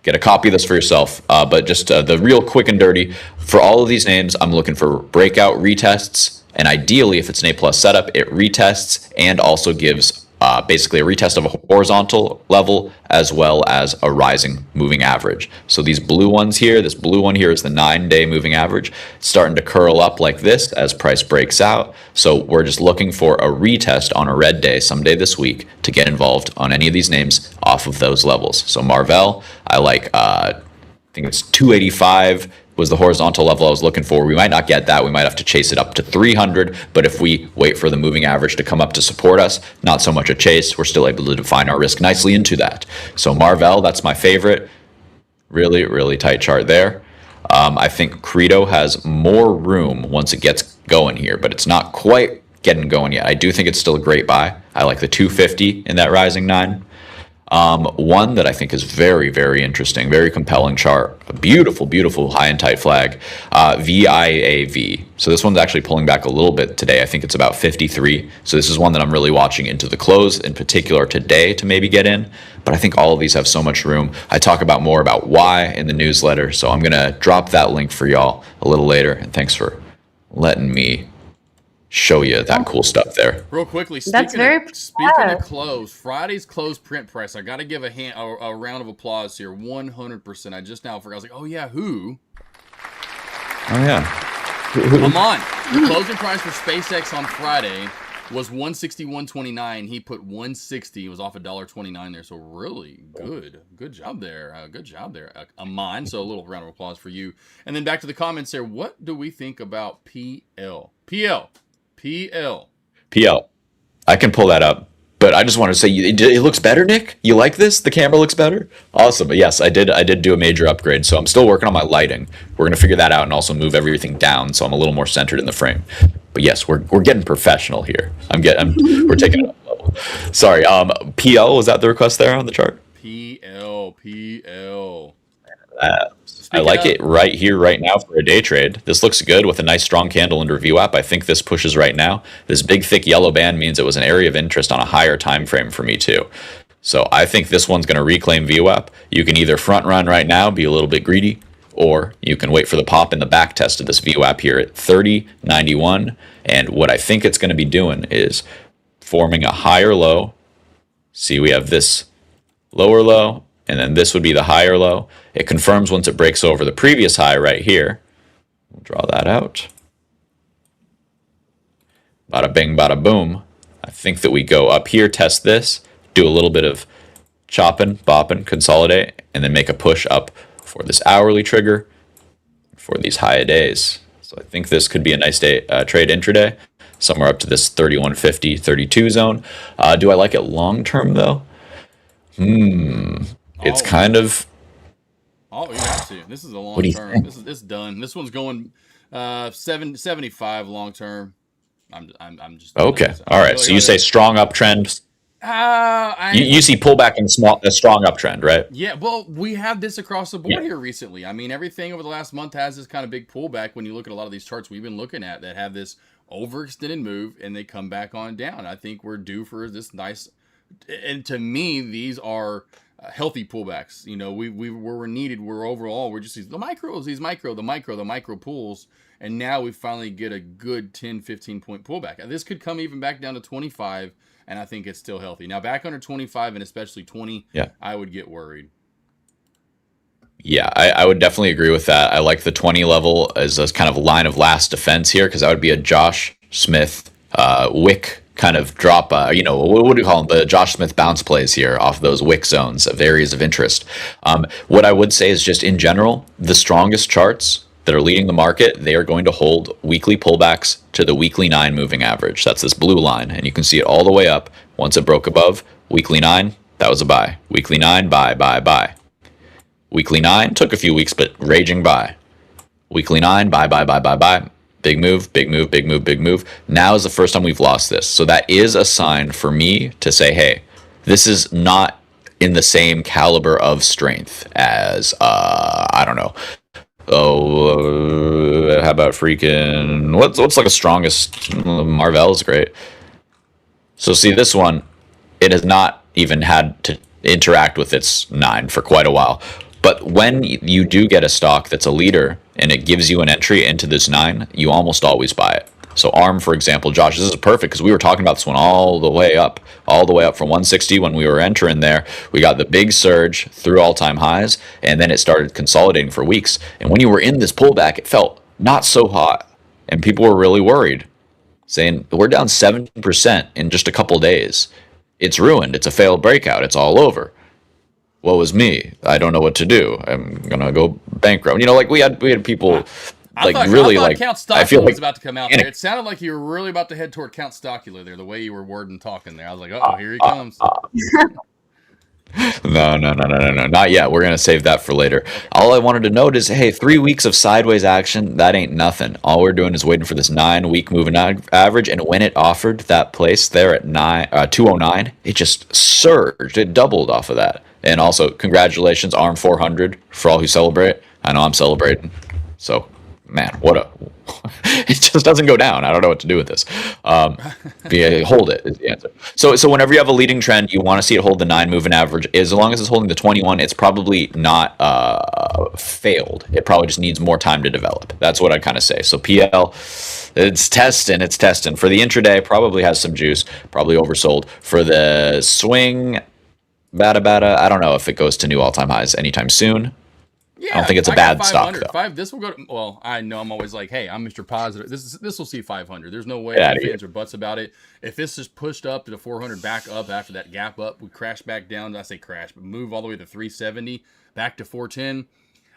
get a copy of this for yourself. But just the real quick and dirty, for all of these names, I'm looking for breakout retests. And ideally, if it's an A+ setup, it retests and also gives basically a retest of a horizontal level as well as a rising moving average. So these blue ones here, this blue one here is the 9-day moving average, starting to curl up like this as price breaks out. So we're just looking for a retest on a red day someday this week to get involved on any of these names off of those levels. So Marvell, I like, I think it's 285 was the horizontal level I was looking for. We might not get that. We might have to chase it up to 300. But if we wait for the moving average to come up to support us, not so much a chase. We're still able to define our risk nicely into that. So Marvell, that's my favorite. Really, really tight chart there. I think Credo has more room once it gets going here, but it's not quite getting going yet. I do think it's still a great buy. I like the 250 in that rising 9. One that I think is very, very interesting, very compelling chart, a beautiful, beautiful high and tight flag, VIAV. So this one's actually pulling back a little bit today. I think it's about 53. So this is one that I'm really watching into the close, in particular today, to maybe get in. But I think all of these have so much room. I talk about more about why in the newsletter. So I'm going to drop that link for y'all a little later. And thanks for letting me show you that cool stuff there. Real quickly, Speaking of close, Friday's close print price. I got to give a round of applause here. 100%. I just now forgot. I was like, oh yeah, who? Oh yeah. Come on. The closing price for SpaceX on Friday was 161.29. He put 160. It was off $1.29 there. So really good job there. Good job there, Aman. So a little round of applause for you. And then back to the comments there. What do we think about PL? PL. I can pull that up, but I just want to say it looks better, Nick. You like this? The camera looks better. Awesome. But yes, I did do a major upgrade, so I'm still working on my lighting. We're gonna figure that out and also move everything down so I'm a little more centered in the frame. But yes, we're getting professional here. We're taking it up a level. Sorry. PL, was that the request there on the chart? PL. I like it right here, right now for a day trade. This looks good with a nice strong candle under VWAP. I think this pushes right now. This big thick yellow band means it was an area of interest on a higher time frame for me too. So I think this one's going to reclaim VWAP. You can either front run right now, be a little bit greedy, or you can wait for the pop in the back test of this VWAP here at 30.91. And what I think it's going to be doing is forming a higher low. See, we have this lower low, and then this would be the higher low. It confirms once it breaks over the previous high right here. We'll draw that out. Bada bing, bada boom. I think that we go up here, test this, do a little bit of chopping, bopping, consolidate, and then make a push up for this hourly trigger for these high days. So I think this could be a nice day trade intraday, somewhere up to this 31.50, 32 zone. Do I like it long term though? It's kind of. Oh, you have to. This is a long term. Think? This is done. This one's going 75 long term. I'm just okay. All right. So you say strong uptrend. You see pullback and a strong uptrend, right? Yeah. Well, we have this across the board here recently. I mean, everything over the last month has this kind of big pullback. When you look at a lot of these charts we've been looking at that have this overextended move and they come back on down. I think we're due for this nice. And to me, these are healthy pullbacks. You know, we're needed. We're overall, we're just the micro pulls. And now we finally get a good 10, 15 point pullback. This could come even back down to 25, and I think it's still healthy. Now, back under 25 and especially 20, I would get worried. Yeah, I would definitely agree with that. I like the 20 level as a kind of line of last defense here because that would be a Josh Smith wick kind of drop, what do you call them? The Josh Smith bounce plays here off those wick zones of areas of interest. What I would say is just in general, the strongest charts that are leading the market, they are going to hold weekly pullbacks to the weekly 9 moving average. That's this blue line, and you can see it all the way up. Once it broke above, weekly 9, that was a buy. Weekly 9, buy. Weekly 9, took a few weeks, but raging buy. Weekly 9, buy. Big move. Now is the first time we've lost this. So that is a sign for me to say, hey, this is not in the same caliber of strength as, I don't know. How about freaking, what's like a strongest, Marvell's great. So see this one, it has not even had to interact with its 9 for quite a while. But when you do get a stock that's a leader and it gives you an entry into this 9, you almost always buy it. So ARM, for example, Josh, this is perfect because we were talking about this one all the way up from 160 when we were entering there. We got the big surge through all-time highs, and then it started consolidating for weeks. And when you were in this pullback, it felt not so hot, and people were really worried, saying, we're down 7% in just a couple days. It's ruined. It's a failed breakout. It's all over. Woe is me. I don't know what to do. I'm gonna go bankrupt. We had people I thought Count Stocula was about to come out there. It sounded like you were really about to head toward Count Stocula there, the way you were wording talking there. I was like, oh, here he comes. No, not yet. We're gonna save that for later. All I wanted to note is, hey, 3 weeks of sideways action, that ain't nothing. All we're doing is waiting for this 9-week moving average, and when it offered that place there at 209, it just surged. It doubled off of that. And also, congratulations, ARM 400 for all who celebrate. I know I'm celebrating. So, man, it just doesn't go down. I don't know what to do with this. Hold it is the answer. So whenever you have a leading trend, you want to see it hold the 9 moving average. As long as it's holding the 21, it's probably not failed. It probably just needs more time to develop. That's what I kind of say. So PL, it's testing. For the intraday, probably has some juice, probably oversold. For the swing, bada, I don't know if it goes to new all-time highs anytime soon. I don't Yeah, think it's a I got bad stock 500. though. This will go to, well, I know I'm always like, hey, I'm Mr. Positive. This will see 500. There's no way Get if out of here. fans or buts about it. If this is pushed up to the 400 back up after that gap up, we crash back down. I say crash, but move all the way to 370 back to 410.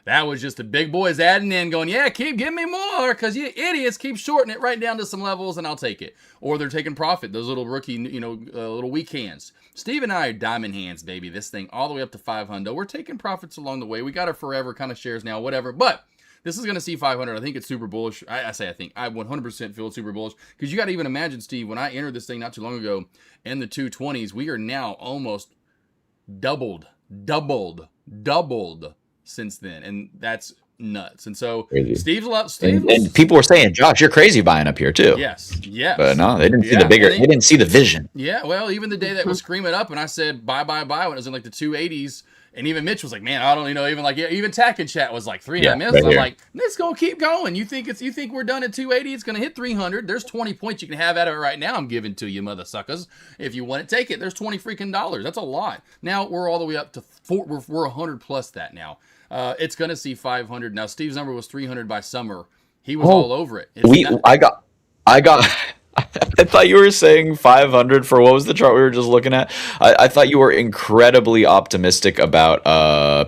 That was just the big boys adding in, going, yeah, keep giving me more, because you idiots keep shorting it right down to some levels, and I'll take it. Or they're taking profit. Those little rookie, little weak hands. Steve and I are diamond hands, baby. This thing all the way up to 500. We're taking profits along the way. We got our forever kind of shares now, whatever. But this is going to see 500. I think it's super bullish. I think. I 100% feel it's super bullish. Because you got to even imagine, Steve, when I entered this thing not too long ago in the 220s, we are now almost doubled since then, and that's nuts. And so Crazy. Steve's a lot. And people were saying, Josh, you're crazy buying up here too. Yes. But no, they didn't see the bigger. They didn't see the vision. Yeah. Well, even the day that was screaming up, and I said buy when it was in like the 280s, and even Mitch was like, man, I don't even Tack and Chat was like 300 minutes. Right I'm here. like, it's gonna keep going. You think we're done at 280? It's gonna hit 300. There's 20 points you can have out of it right now. I'm giving to you, mother suckers. If you want it, take it. There's 20 freaking dollars. That's a lot. Now we're all the way up to we're 100 plus that now. It's going to see 500. Now, Steve's number was 300 by summer. He was all over it. I got. I thought you were saying 500 for what was the chart we were just looking at? I thought you were incredibly optimistic about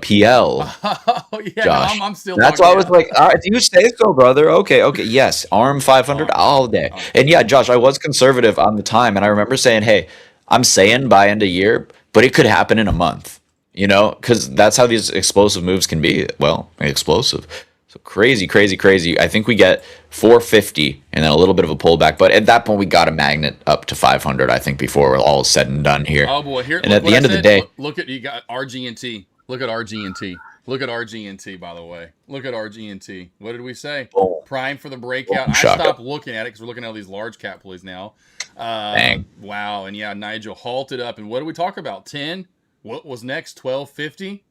PL. Oh, yeah, Josh. No, I'm still. That's why I was like, all right, you say so, brother. Okay, yes, ARM 500 all day. And yeah, Josh, I was conservative on the time, and I remember saying, hey, I'm saying by end of year, but it could happen in a month. Because that's how these explosive moves can be. Well, explosive. So crazy. I think we get 450 and then a little bit of a pullback. But at that point, we got a magnet up to 500, I think, before we're all said and done here. Oh, boy. Here, and at the end of the day. Look at, you got RG&T. Look at RG&T. Look at RG&T, by the way. Look at RG&T. What did we say? Boom. Prime for the breakout. Boom, I stopped looking at it because we're looking at all these large cap plays now. Dang. Wow. And yeah, Nigel halted up. And what did we talk about? 10? What was next? 1250?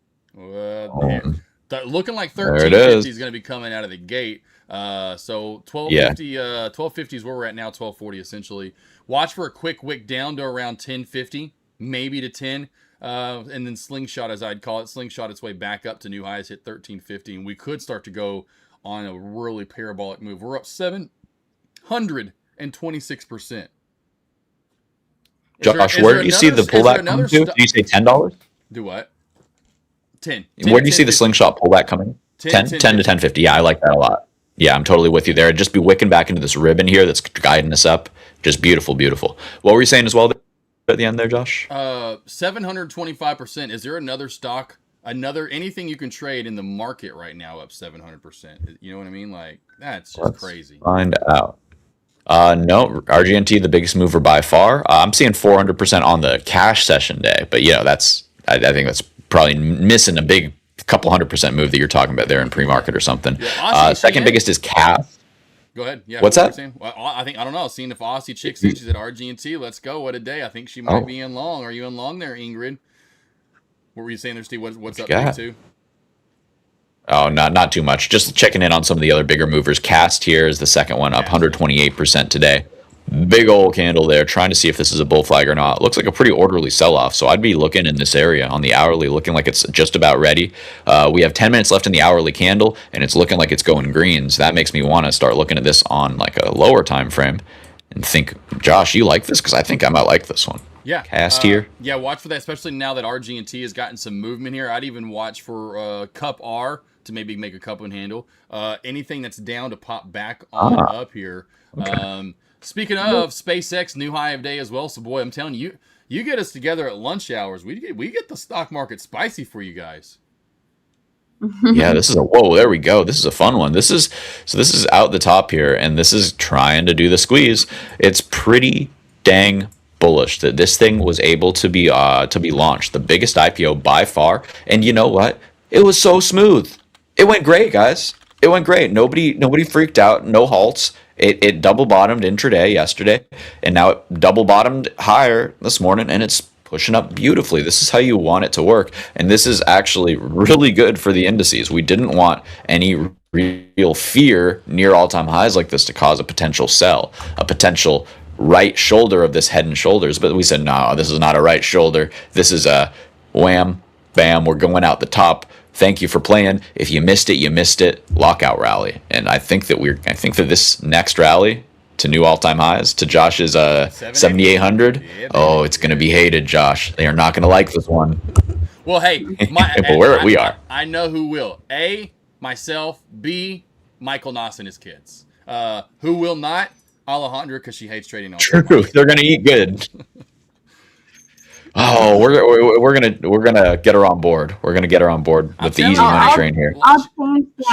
Looking like 1350 is going to be coming out of the gate. So 1250 is where we're at now, 1240 essentially. Watch for a quick wick down to around 1050, maybe to 10. And then slingshot, as I'd call it, slingshot its way back up to new highs, hit 1350. And we could start to go on a really parabolic move. We're up 726%. Josh, where do you see the pullback coming to? Do you say $10? Do what? 10. Where do you see the slingshot pullback coming? 10 to 1050. Yeah, I like that a lot. Yeah, I'm totally with you there. Just be wicking back into this ribbon here that's guiding us up. Just beautiful. What were you saying as well at the end there, Josh? 725%. Is there another stock, anything you can trade in the market right now up 700%? You know what I mean? Like, that's just crazy. Find out. No, RGNT, the biggest mover by far. I'm seeing 400% on the cash session day, but I think that's probably missing a big couple 100% move that you're talking about there in pre-market or something. Yeah, second biggest is CAS. Go ahead. Yeah. What's that? Well, I don't know. Seeing if Aussie chick said she's at RG&T. Let's go. What a day. I think she might be in long. Are you in long there, Ingrid? What were you saying there, Steve? What's up there too? Oh, not too much. Just checking in on some of the other bigger movers. Cast here is the second one, up 128% today. Big old candle there, trying to see if this is a bull flag or not. Looks like a pretty orderly sell-off, so I'd be looking in this area on the hourly, looking like it's just about ready. We have 10 minutes left in the hourly candle, and it's looking like it's going green, so that makes me want to start looking at this on like a lower time frame and think, Josh, you like this? Because I think I might like this one. Yeah. Cast here. Yeah, watch for that, especially now that RG&T has gotten some movement here. I'd even watch for CUPR to maybe make a cup and handle. Anything that's down to pop back on up here. Okay. Speaking of SpaceX, new high of day as well. So, boy, I'm telling you, you get us together at lunch hours. We get the stock market spicy for you guys. Yeah, this is there we go. This is a fun one. This is out the top here, and this is trying to do the squeeze. It's pretty dang bullish that this thing was able to be launched, the biggest IPO by far. And you know what? It was so smooth. It went great, guys. It went great. Nobody freaked out. No halts. It double bottomed intraday yesterday, and now it double bottomed higher this morning, and it's pushing up beautifully. This is how you want it to work, and this is actually really good for the indices. We didn't want any real fear near all-time highs like this to cause a potential sell, a potential right shoulder of this head and shoulders, but we said, no, this is not a right shoulder. This is a wham, bam, we're going out the top. Thank you for playing. If you missed it, you missed it. Lockout rally. And I think that this next rally to new all-time highs, to Josh's 7,800. Yeah, oh, it's going to be hated, Josh. They are not going to like this one. Well, hey, But we are. I know who will. A, myself. B, Michael Noss and his kids. Who will not? Alejandra, because she hates trading. True, they're going to eat good. Oh, we're gonna get her on board. We're gonna get her on board with the easy money train here.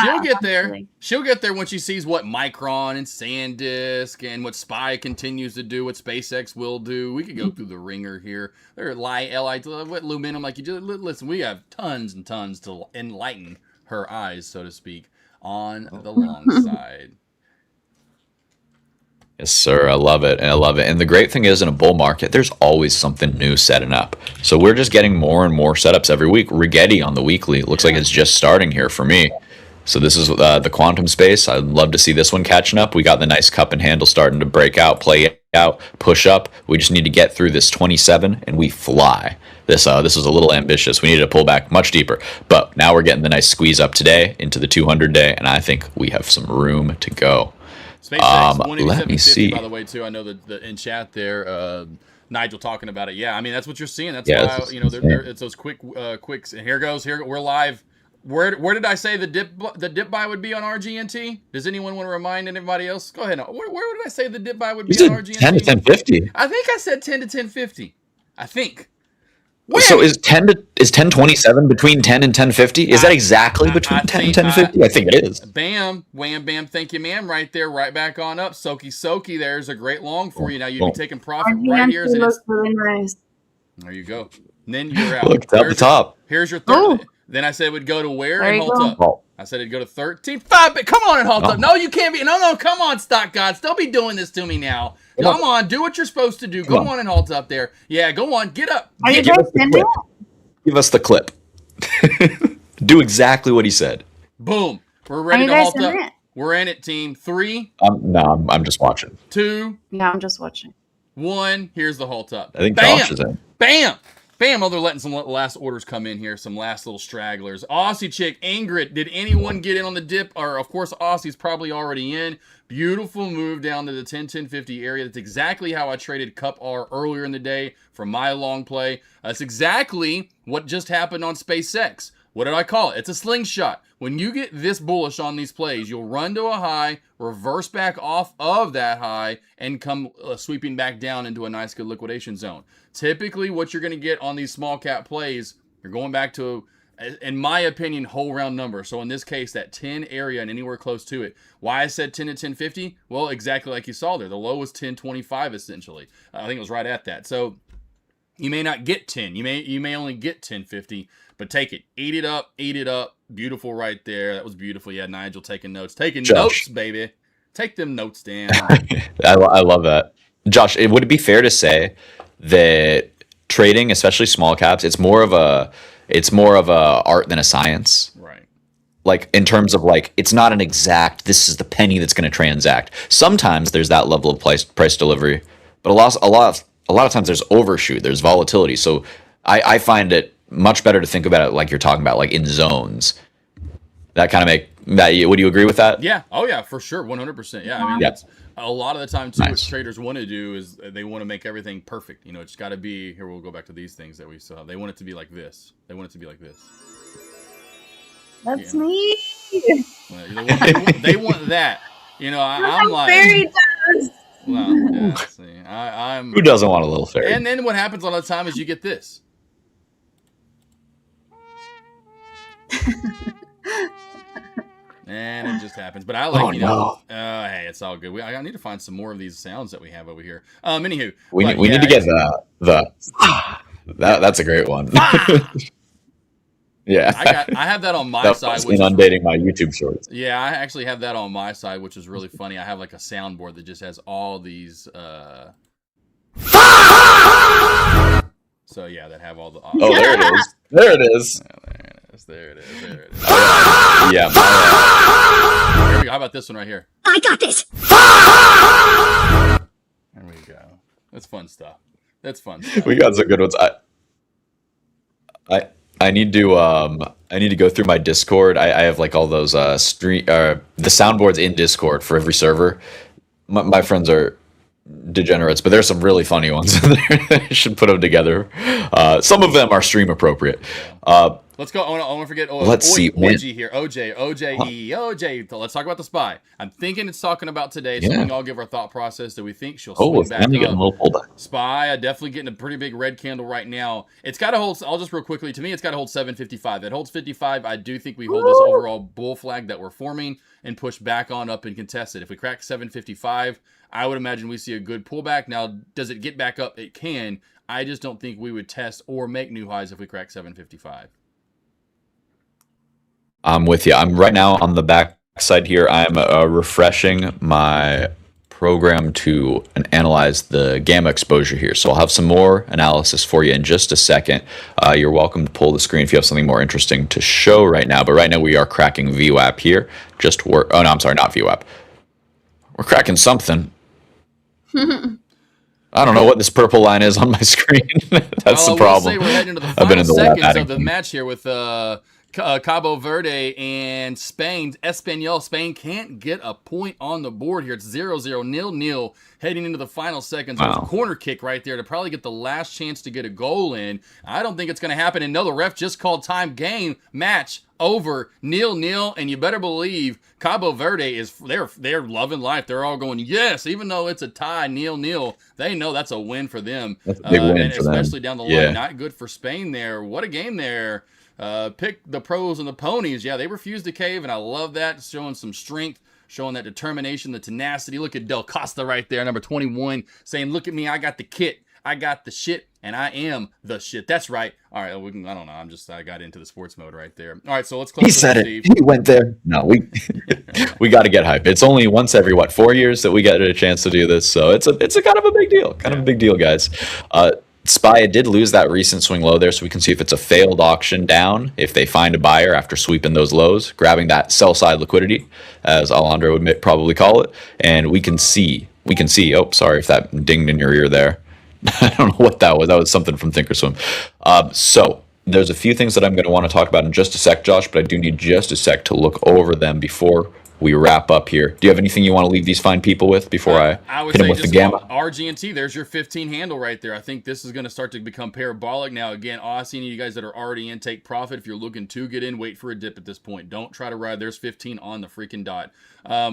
She'll get there. She'll get there when she sees what Micron and SanDisk and what SPY continues to do, what SpaceX will do. We could go through the ringer here. They're what Luminum, like you just listen. We have tons and tons to enlighten her eyes, so to speak, on the long side. Yes, sir. I love it. And the great thing is, in a bull market, there's always something new setting up. So we're just getting more and more setups every week. Rigetti on the weekly looks like it's just starting here for me. So this is the quantum space. I'd love to see this one catching up. We got the nice cup and handle starting to break out, play out, push up. We just need to get through this 27 and we fly. This is a little ambitious. We needed to pull back much deeper. But now we're getting the nice squeeze up today into the 200 day, and I think we have some room to go. SpaceX, let me see. By the way, too, I know that in chat there, Nigel talking about it. Yeah, I mean that's what you're seeing. That's why it's those quicks. And here goes. Here we're live. Where did I say the dip buy would be on RGNT? Does anyone want to remind anybody else? Go ahead. Where did I say the dip buy would be on RGNT? 10 to 1050. I think I said 10 to 1050. I think. So is 1027 between 10 and 1050? Is that exactly between 10 and 1050? I think it is. Bam, wham, bam. Thank you, ma'am. Right there, right back on up. Soaky. There's a great long for you. Now you'd be taking profit right here. Looks really nice. There you go. And then you're out. Look, it's at the top. Here's your third. Oh. Then I said it would go to where there and halt up. I said it'd go to 13. 5, but come on and halt up. No, you can't be. No, come on, stock gods. Don't be doing this to me now. Come on, do what you're supposed to do. Go on and halt up there. Yeah, go on, get up. Are you guys sending? Give us the clip. Do exactly what he said. Boom. We're ready to halt up. We're in it, team. 3. No, I'm just watching. 2. Yeah, I'm just watching. 1. Here's the halt up. I think Josh is in. Bam. Oh, they're letting some last orders come in here. Some last little stragglers. Aussie chick, Ingrid. Did anyone get in on the dip? Or, of course, Aussie's probably already in. Beautiful move down to the 10-10-50 area. That's exactly how I traded CUPR earlier in the day for my long play. That's exactly what just happened on SpaceX. What did I call it? It's a slingshot. When you get this bullish on these plays, you'll run to a high, reverse back off of that high, and come sweeping back down into a nice good liquidation zone. Typically, what you're going to get on these small cap plays, you're going back to, in my opinion, whole round number. So in this case, that 10 area and anywhere close to it. Why I said 10 to 1050? Well, exactly like you saw there. The low was 1025 essentially. I think it was right at that. So you may not get 10. You may only get 1050, but take it. Eat it up. Beautiful right there. That was beautiful. Yeah, Nigel taking notes. Notes, baby. Take them notes down. I love that. Josh, would it be fair to say that trading, especially small caps, it's more of a art than a science? Right. Like in terms of like, it's not an exact, this is the penny that's going to transact. Sometimes there's that level of price delivery, but a lot of times there's overshoot, there's volatility. So I find it much better to think about it like you're talking about, like in zones. That kind of would you agree with that? Yeah. Oh yeah, for sure. 100%. Yeah. I mean, that's a lot of the time too, what traders want to do is they want to make everything perfect. You know, it's got to be, here we'll go back to these things that we saw. They want it to be like this. That's me. Well, they want that. You know, I'm like fairy dust. Well, yeah, see, I'm. Who doesn't want a little fairy? And then what happens a lot of the time is you get this. And it just happens. But I like, hey, it's all good. I need to find some more of these sounds that we have over here. Anywho. We need to get that's a great one. Yeah. I have that on my side. That's inundating my YouTube shorts. Yeah, I actually have that on my side, which is really funny. I have like a soundboard that just has all these so yeah, that have all the Oh, there it is. There it is. There it is. Yeah. Here we go. How about this one right here? I got this. There we go. That's fun stuff. We got some good ones. I I need to go through my Discord. I have like all those stream the soundboards in Discord for every server. My friends are degenerates, but there's some really funny ones in there. I should put them together. Some of them are stream appropriate. Yeah. Uh, Let's go. I want to forget. let's see, man. OG here. OJ. Let's talk about the spy. I'm thinking it's talking about today, so we Yeah. can all give our thought process. Do we think she'll Oh, swing it's back finally getting a up? little pullback. Spy, definitely getting a pretty big red candle right now. It's got to hold. I'll just real quickly. To me, it's got to hold 755. It holds 55. I do think we hold this overall bull flag that we're forming and push back on up and contest it. If we crack 755, I would imagine we see a good pullback. Now, does it get back up? It can. I just don't think we would test or make new highs if we crack 755. I'm with you. I'm right now on the back side here. I'm refreshing my program to analyze the gamma exposure here. So I'll have some more analysis for you in just a second. You're welcome to pull the screen if you have something more interesting to show right now. But right now we are cracking VWAP here. Oh no, I'm sorry, not VWAP. We're cracking something. I don't know what this purple line is on my screen. That's the problem. We're heading into the I've been final in the lab seconds adding of the match here with Cabo Verde and Spain. Espanol. Spain can't get a point on the board here. It's 0-0, 0-0, heading into the final seconds. Wow. There's a corner kick right there to probably get the last chance to get a goal in. I don't think it's going to happen. And no, the ref just called time, game, match over, 0-0, and you better believe Cabo Verde is they're loving life. They're all going yes, even though it's a tie, 0-0. They know that's a win for them. That's a big win and for especially them. down the line. Not good for Spain there. What a game there. Pick the pros and the ponies. Yeah, they refused to cave, and I love that. Showing some strength, showing that determination, the tenacity. Look at Del Costa right there, number 21, saying, look at me, I got the kit, I got the shit, and I am the shit. That's right. All right, I don't know. I got into the sports mode right there. All right, so let's close. He said it. Steve. He went there. No, we got to get hype. It's only once every 4 years that we get a chance to do this, so it's a kind of a big deal. Kind of a big deal, guys. SPY did lose that recent swing low there, so we can see if it's a failed auction down, if they find a buyer after sweeping those lows, grabbing that sell side liquidity, as Alejandro would probably call it, and we can see, oh, sorry if that dinged in your ear there. I don't know what that was. That was something from Thinkorswim. So there's a few things that I'm going to want to talk about in just a sec, Josh, but I do need just a sec to look over them before we wrap up here. Do you have anything you want to leave these fine people with before I hit them with the gamma? RGNT, there's your 15 handle right there. I think this is going to start to become parabolic. Now, again, any of you guys that are already in, take profit. If you're looking to get in, wait for a dip at this point. Don't try to ride. There's 15 on the freaking dot.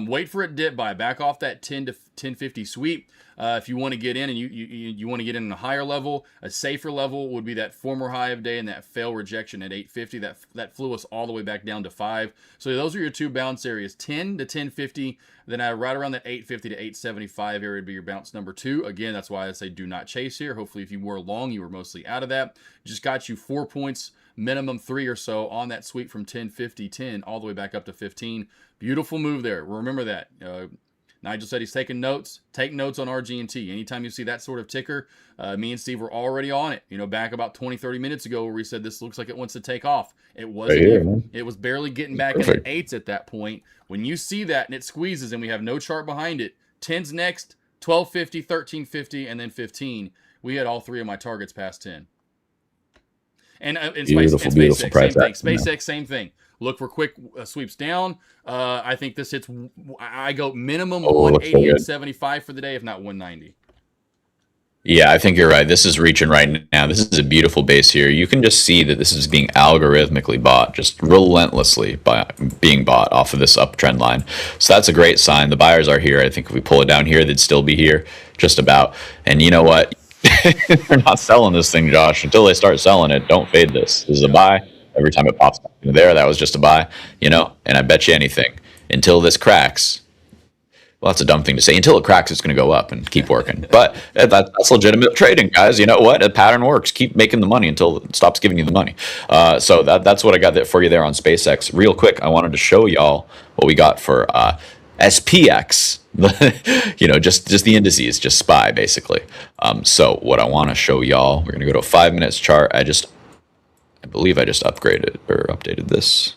Wait for a dip buy. Back off that 10 to 1050 sweep. If you want to get in and you want to get in a higher level, a safer level would be that former high of day and that fail rejection at 850. That flew us all the way back down to 5. So those are your two bounce areas, 10 to 1050. Then right around that 850 to 875 area would be your bounce number 2. Again, that's why I say do not chase here. Hopefully, if you were long, you were mostly out of that. Just got you 4 points, minimum 3 or so on that sweep from 1050, 10 all the way back up to 15. Beautiful move there. Remember that. Nigel said he's taking notes. Take notes on RGNT. Anytime you see that sort of ticker, me and Steve were already on it. Back about 20, 30 minutes ago where we said this looks like it wants to take off. It wasn't. It was barely getting back in the 8s at that point. When you see that and it squeezes and we have no chart behind it, 10's next, 1250, 1350, and then 15. We had all 3 of my targets past 10. And SpaceX, same thing. SpaceX, same thing. Look for quick sweeps down. I think this hits. I go minimum 180 and 75 for the day, if not 190. Yeah, I think you're right. This is reaching right now. This is a beautiful base here. You can just see that this is being algorithmically bought, just relentlessly being bought off of this uptrend line. So that's a great sign. The buyers are here. I think if we pull it down here, they'd still be here, just about. And you know what? They're not selling this thing, Josh. Until they start selling it, don't fade this. This is a buy. Every time it pops back into there, that was just a buy, and I bet you anything, until this cracks, well, that's a dumb thing to say. Until it cracks, it's going to go up and keep working. But that's legitimate trading, guys. You know what? A pattern works. Keep making the money until it stops giving you the money. So that's what I got for you there on SpaceX. Real quick, I wanted to show y'all what we got for SPX. Just the indices, just SPY, basically. So what I want to show y'all, we're going to go to a 5 minutes chart. I believe I just upgraded or updated this.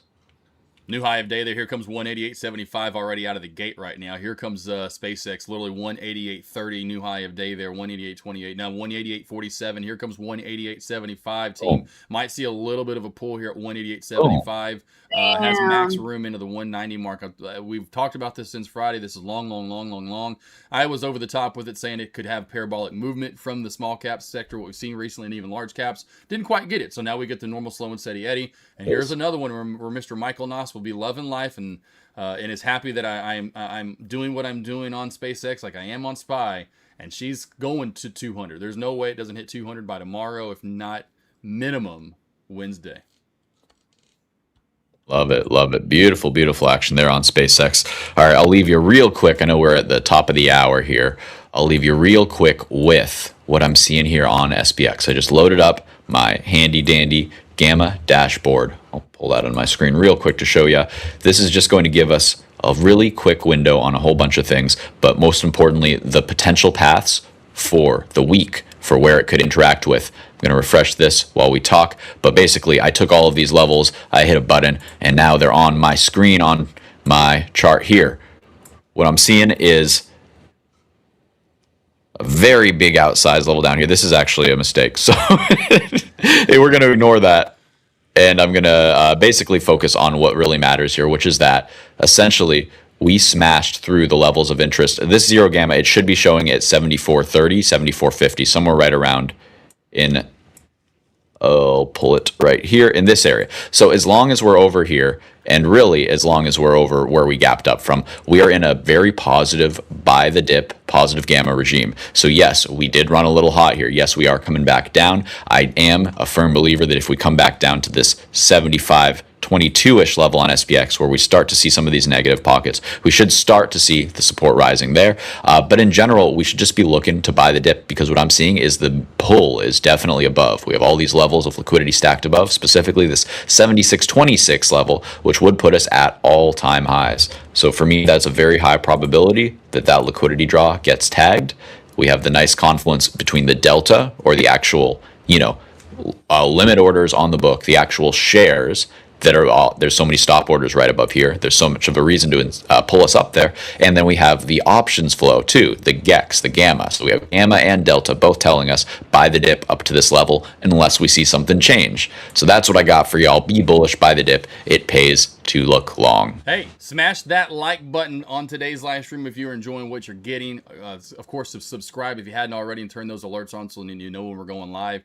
New high of day there. Here comes 188.75 already out of the gate right now. Here comes SpaceX, literally 188.30. New high of day there, 188.28. Now 188.47. Here comes 188.75. Team might see a little bit of a pull here at 188.75. Has max Damn. room into the 190 mark. We've talked about this since Friday. This is long. I was over the top with it, saying it could have parabolic movement from the small cap sector, what we've seen recently, and even large caps. Didn't quite get it. So now we get the normal slow and steady eddy. And here's another one where Mr. Michael Noss will be loving life and is happy that I'm doing what I'm doing on SpaceX, like I am on Spy, and she's going to 200. There's no way it doesn't hit 200 by tomorrow, if not minimum Wednesday. Love it. Beautiful action there on SpaceX. All right, I'll leave you real quick. I know we're at the top of the hour here. I'll leave you real quick with what I'm seeing here on SPX. I just loaded up my handy dandy Gamma dashboard. I'll pull that on my screen real quick to show you. This is just going to give us a really quick window on a whole bunch of things, but most importantly, the potential paths for the week, for where it could interact with. I'm going to refresh this while we talk, but basically I took all of these levels, I hit a button, and now they're on my screen on my chart here. What I'm seeing is a very big outsized level down here. This is actually a mistake, so we're going to ignore that, and I'm going to basically focus on what really matters here, which is that essentially we smashed through the levels of interest. This zero gamma, it should be showing at 74.30, 74.50, somewhere right around in, I'll pull it right here in this area. So as long as we're over here, and really as long as we're over where we gapped up from, we are in a very positive buy the dip, positive gamma regime. So yes, we did run a little hot here. Yes, we are coming back down. I am a firm believer that if we come back down to this 75.22-ish level on SPX, where we start to see some of these negative pockets, we should start to see the support rising there. But in general, we should just be looking to buy the dip, because what I'm seeing is the pull is definitely above. We have all these levels of liquidity stacked above, specifically this 76.26 level, which would put us at all-time highs. So for me, that's a very high probability that that liquidity draw gets tagged. We have the nice confluence between the delta, or the actual, limit orders on the book, the actual shares that are there's so many stop orders right above here. There's so much of a reason to pull us up there. And then we have the options flow too, the GEX, the gamma. So we have gamma and delta both telling us buy the dip up to this level unless we see something change. So that's what I got for y'all. Be bullish, buy the dip. It pays to look long. Hey, smash that like button on today's live stream if you're enjoying what you're getting. Of course, subscribe if you hadn't already, and turn those alerts on so you know when we're going live.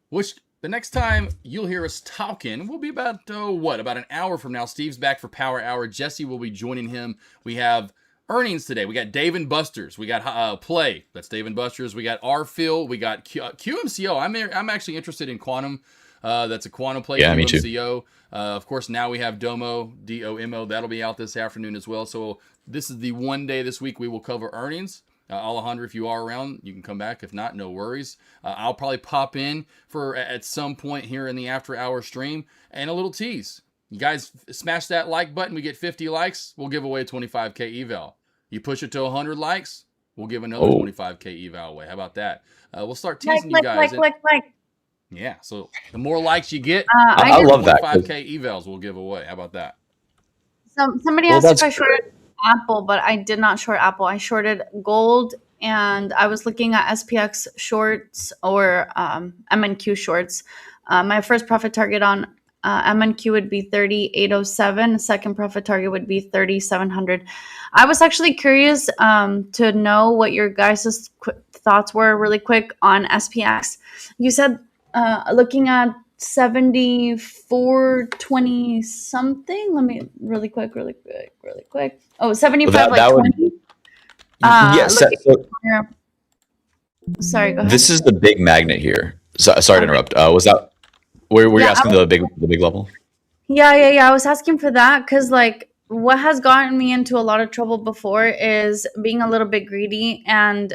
Which the next time you'll hear us talking will be about, about an hour from now. Steve's back for Power Hour. Jesse will be joining him. We have earnings today. We got Dave and Buster's. We got Play. That's Dave and Buster's. We got RFIL. We got QMCO. I'm actually interested in Quantum. That's a Quantum Play. Yeah, QMCO. me too. Of course, now we have Domo, DOMO. That'll be out this afternoon as well. So this is the one day this week we will cover earnings. Alejandro, if you are around, you can come back. If not, no worries. I'll probably pop in for at some point here in the after hour stream, and a little tease. You guys smash that like button. We get 50 likes. We'll give away a 25K eval. You push it to 100 likes. We'll give another 25K eval away. How about that? We'll start teasing you guys. Like. Yeah. So the more likes you get, I love that. 25K evals we'll give away. How about that? Somebody asked if I shorted Apple, but I did not short Apple. I shorted gold, and I was looking at SPX shorts or MNQ shorts. My first profit target on MNQ would be 3807. Second profit target would be 3700. I was actually curious to know what your guys' thoughts were really quick on SPX. You said looking at 74.20 something. Let me really quick. Oh, 75 20. Yes. Sorry, go ahead. This is the big magnet here. Sorry to interrupt. Was that were you asking the big level? Yeah. I was asking for that because what has gotten me into a lot of trouble before is being a little bit greedy and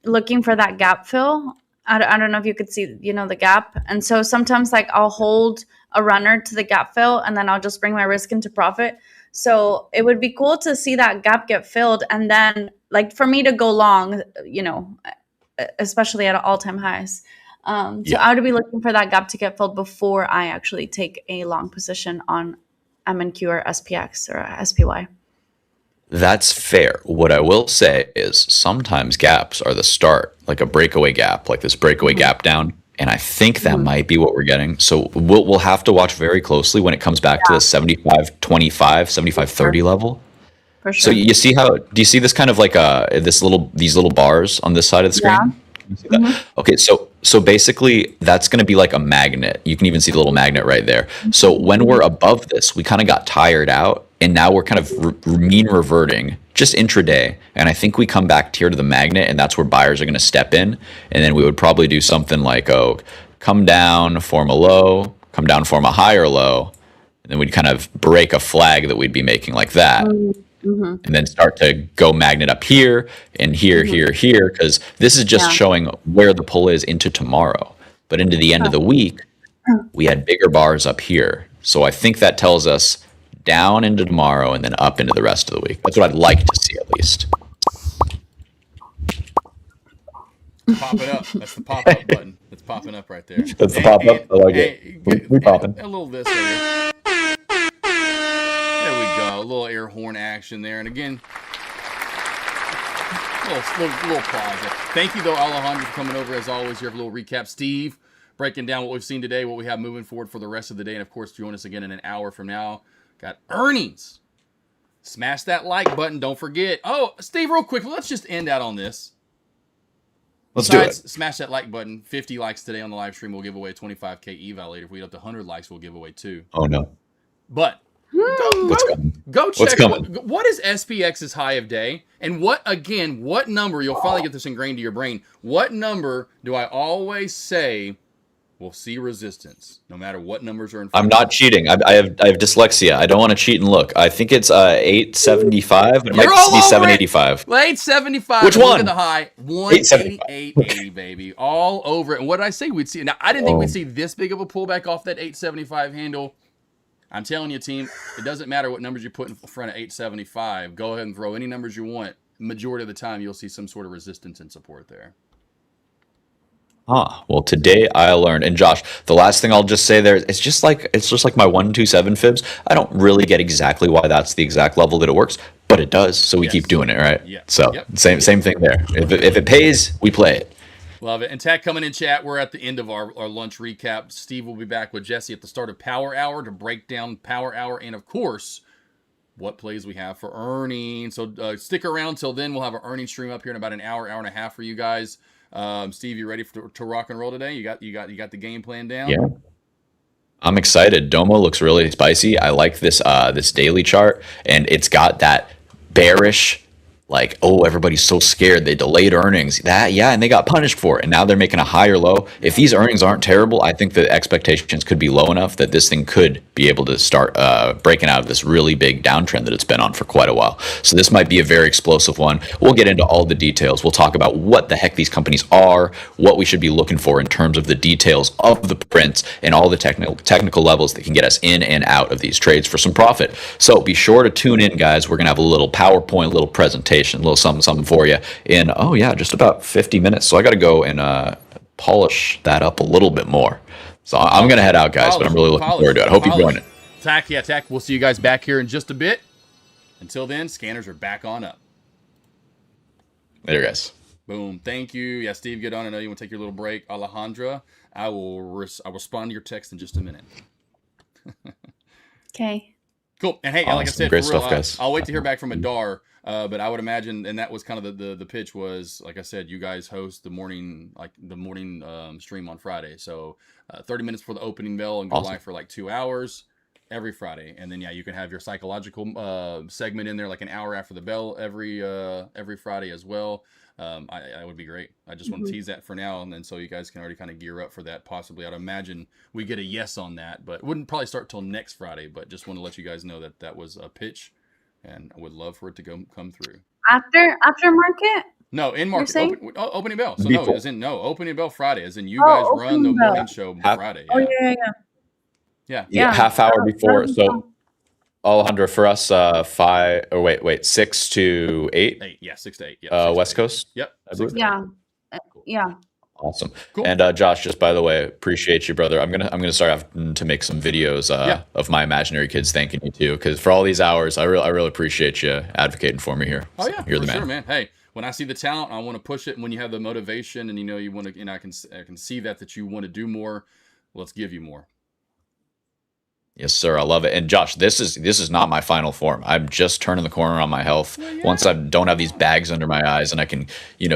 looking for that gap fill. I don't know if you could see, the gap. And so sometimes I'll hold a runner to the gap fill, and then I'll just bring my risk into profit. So it would be cool to see that gap get filled. And then for me to go long, especially at all-time highs. So I would be looking for that gap to get filled before I actually take a long position on MNQ or SPX or SPY. That's fair. What I will say is sometimes gaps are the start, like a breakaway gap, like this breakaway gap down. And I think that might be what we're getting. So we'll have to watch very closely when it comes back to the 75-25, 75-30 level. For So sure. you see do you see this kind of like these little bars on this side of the Yeah. screen? Can you see that? Okay, so basically that's going to be like a magnet. You can even see the little magnet right there. So when we're above this, we kind of got tired out, and now we're kind of mean reverting just intraday. And I think we come back here to the magnet, and that's where buyers are going to step in. And then we would probably do something like, come down, form a low, come down, form a higher low, and then we'd kind of break a flag that we'd be making like that. And then start to go magnet up here and here, here, because this is just showing where the pull is into tomorrow. But into the end of the week, we had bigger bars up here. So I think that tells us down into tomorrow and then up into the rest of the week. That's what I'd like to see at least. Pop it up. That's the pop-up button. It's popping up right there. That's the pop-up. I like it. We popping. A little this here. There we go. A little air horn action there. And again, little applause there. Thank you, though, Alejandro, for coming over. As always, you have a little recap. Steve, breaking down what we've seen today, what we have moving forward for the rest of the day. And, of course, join us again in an hour from now. Got earnings. Smash that like button. Don't forget. Oh, Steve, real quick, let's just end out on this. Let's do it. Smash that like button. 50 likes today on the live stream. We'll give away a 25K eval later. If we get up to 100 likes, we'll give away 2. Oh, no. But go check what is SPX's high of day, and what number, you'll finally get this ingrained to your brain. What number do I always say will see resistance, no matter what numbers are in front I'm not cheating. I have dyslexia. I don't want to cheat and look. I think it's 875, but it might be 785. 875. Which one? Look at the high. 188.80, baby. All over it. And what did I say we'd see? Now, I didn't think we'd see this big of a pullback off that 875 handle. I'm telling you, team, it doesn't matter what numbers you put in front of 875. Go ahead and throw any numbers you want. Majority of the time, you'll see some sort of resistance and support there. Well, today I learned, and Josh, the last thing I'll just say there, it's just like my 127 fibs. I don't really get exactly why that's the exact level that it works, but it does. So we keep doing it, right? Yeah. So same thing there. If it pays, we play it. Love it. And Tech coming in chat. We're at the end of our lunch recap. Steve will be back with Jesse at the start of Power Hour to break down Power Hour and, of course, what plays we have for earnings. So stick around till then. We'll have our earnings stream up here in about an hour and a half for you guys. Steve, you ready to rock and roll today? You got the game plan down? Yeah. I'm excited. Domo looks really spicy. I like this daily chart, and it's got that bearish, like, oh, everybody's so scared they delayed earnings. And they got punished for it, and now they're making a higher low. If these earnings aren't terrible, I think the expectations could be low enough that this thing could be able to start breaking out of this really big downtrend that it's been on for quite a while. So this might be a very explosive one. We'll get into all the details. We'll talk about what the heck these companies are, what we should be looking for in terms of the details of the prints, and all the technical levels that can get us in and out of these trades for some profit. So be sure to tune in, guys. We're going to have a little PowerPoint, little presentation, a little something for you in just about 50 minutes. So I got to go and polish that up a little bit more. So I'm going to head out, guys, but I'm really looking forward to it. I hope you join it. Tech. We'll see you guys back here in just a bit. Until then, scanners are back on up. Later, guys. Boom. Thank you. Yeah, Steve, get on. I know you want to take your little break. Alejandra, I'll respond to your text in just a minute. Okay. Cool. And hey, like I said, great for real, stuff, guys. I'll wait to hear back from Adar. But I would imagine, and that was kind of the pitch was, like I said, you guys host the morning stream on Friday. So 30 minutes for the opening bell and go live for like 2 hours every Friday. And then, you can have your psychological segment in there like an hour after the bell every Friday as well. I would be great. I just want to tease that for now. And then so you guys can already kind of gear up for that. Possibly, I'd imagine we get a yes on that, but it wouldn't probably start till next Friday, but just want to let you guys know that was a pitch. And I would love for it to come through. After market? No, in market. Opening bell. So opening bell Friday, as in you guys opening run the bell. morning show Friday. Oh, Yeah. Half hour before. So Alejandro, for us, 6 to 8. 8, 6 to 8. Yeah. West Coast. Yep. Yeah. Awesome. Cool. And Josh, just by the way, appreciate you, brother. I'm gonna start having to make some videos Yeah. of my imaginary kids thanking you too, because for all these hours, I really appreciate you advocating for me here. Oh So, yeah, you're for the man. sure, man. Hey, when I see the talent, I want to push it. And when you have the motivation, and you want to, and I can see that you want to do more. Let's give you more. Yes, sir. I love it. And Josh, this is not my final form. I'm just turning the corner on my health. Well, Once I don't have these bags under my eyes and I can,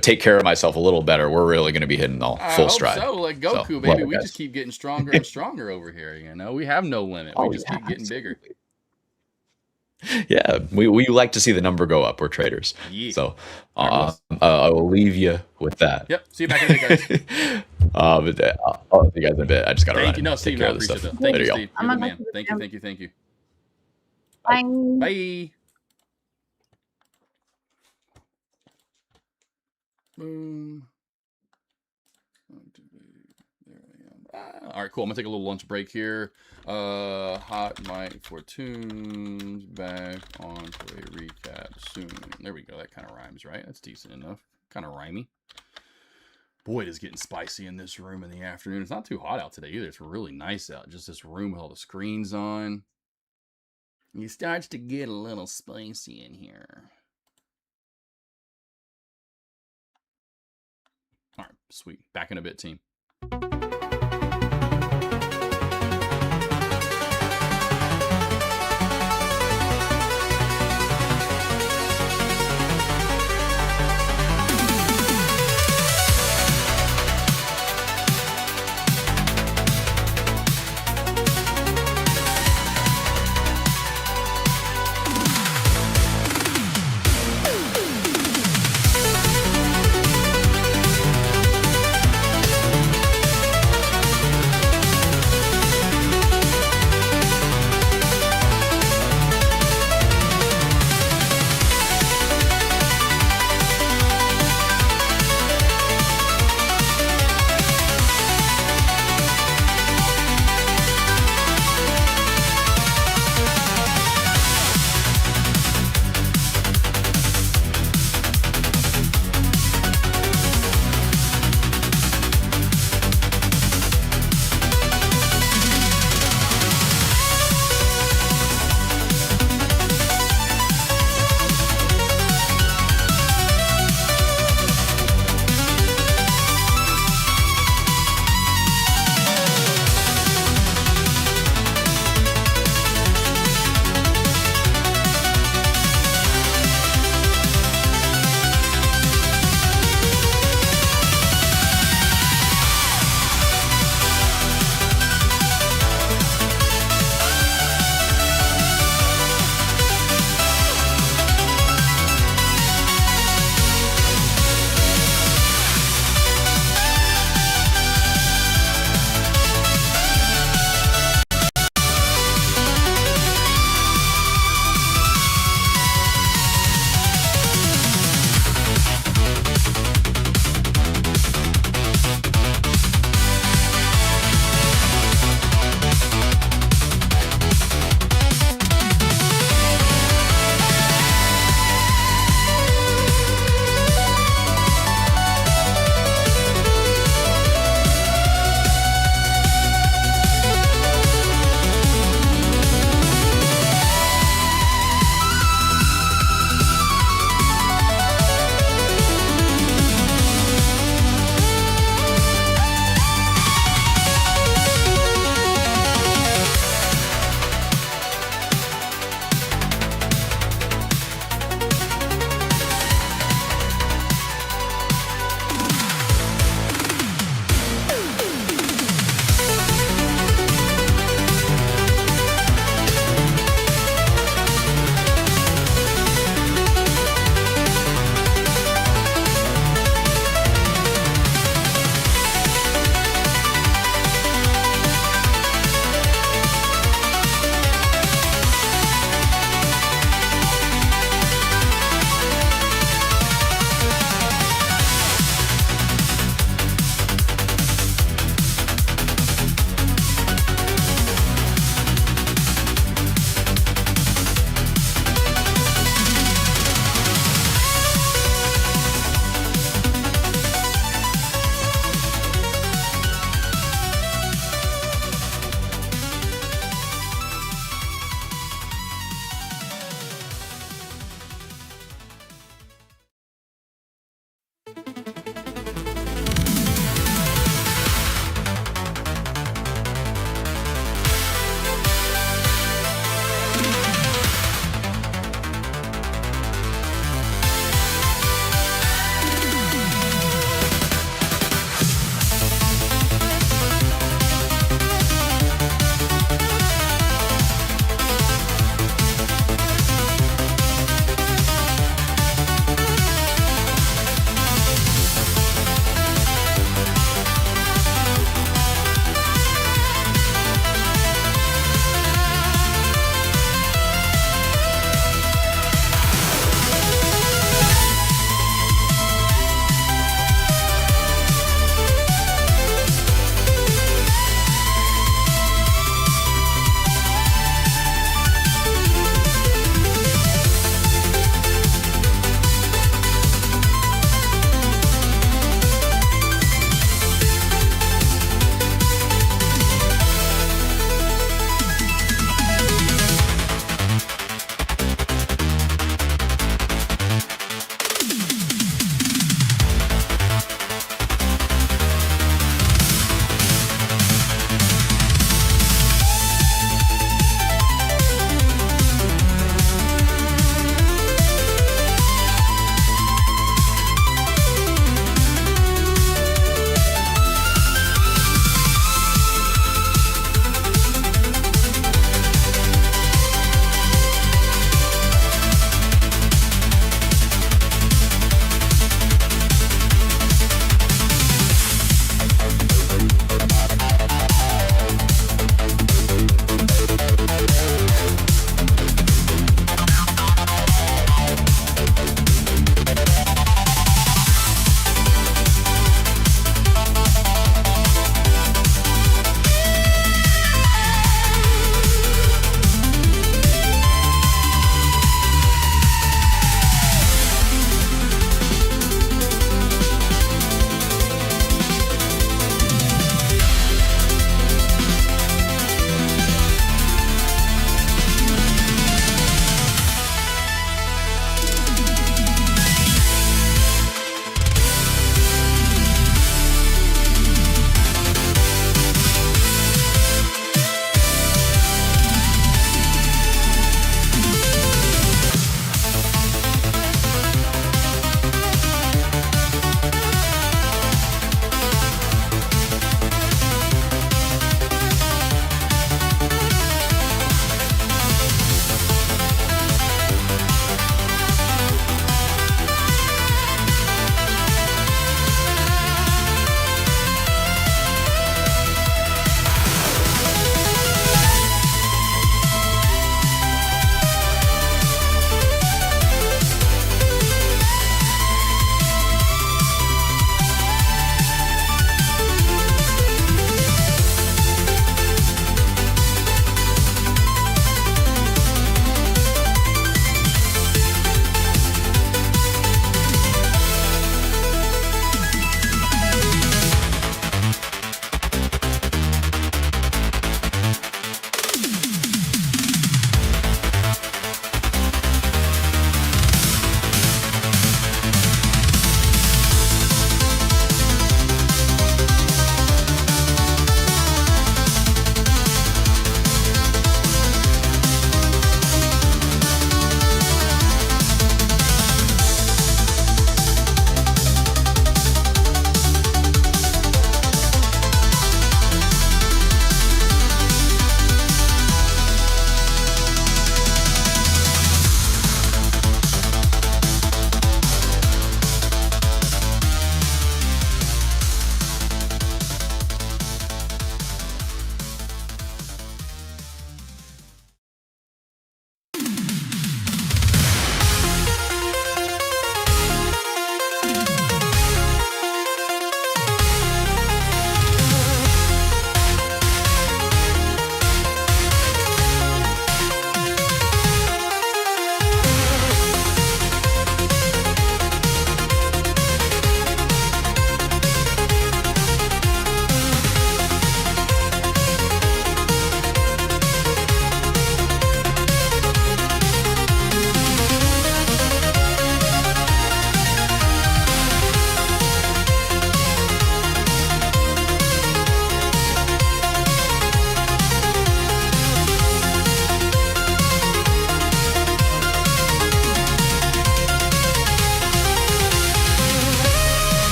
take care of myself a little better, we're really going to be hitting all I full hope stride. so. Like So, Goku, love baby, it, we guys. just keep getting stronger and stronger over here. We have no limit. We Oh just yeah, keep getting bigger. absolutely. Yeah, we like to see the number go up. We're traders. Yeah. So All right, well, I will leave you with that. yep. See you back in a bit, guys. But I'll see you guys in a bit. I just got to run Thank you. and No, take Steve, care I of this appreciate stuff. that. Thank Later, you, y'all. Steve. I'm You're the gonna man. go to the Thank you, gym. thank you, thank you. Bye. Bye. Boom. There I am. All right, cool. I'm gonna take a little lunch break here. Hot mic for tunes. Back on to a recap soon. There we go. That kind of rhymes, right? That's decent enough. Kind of rhymey. Boy, it is getting spicy in this room in the afternoon. It's not too hot out today either. It's really nice out. Just this room with all the screens on. It starts to get a little spicy in here. All right, sweet. Back in a bit, team.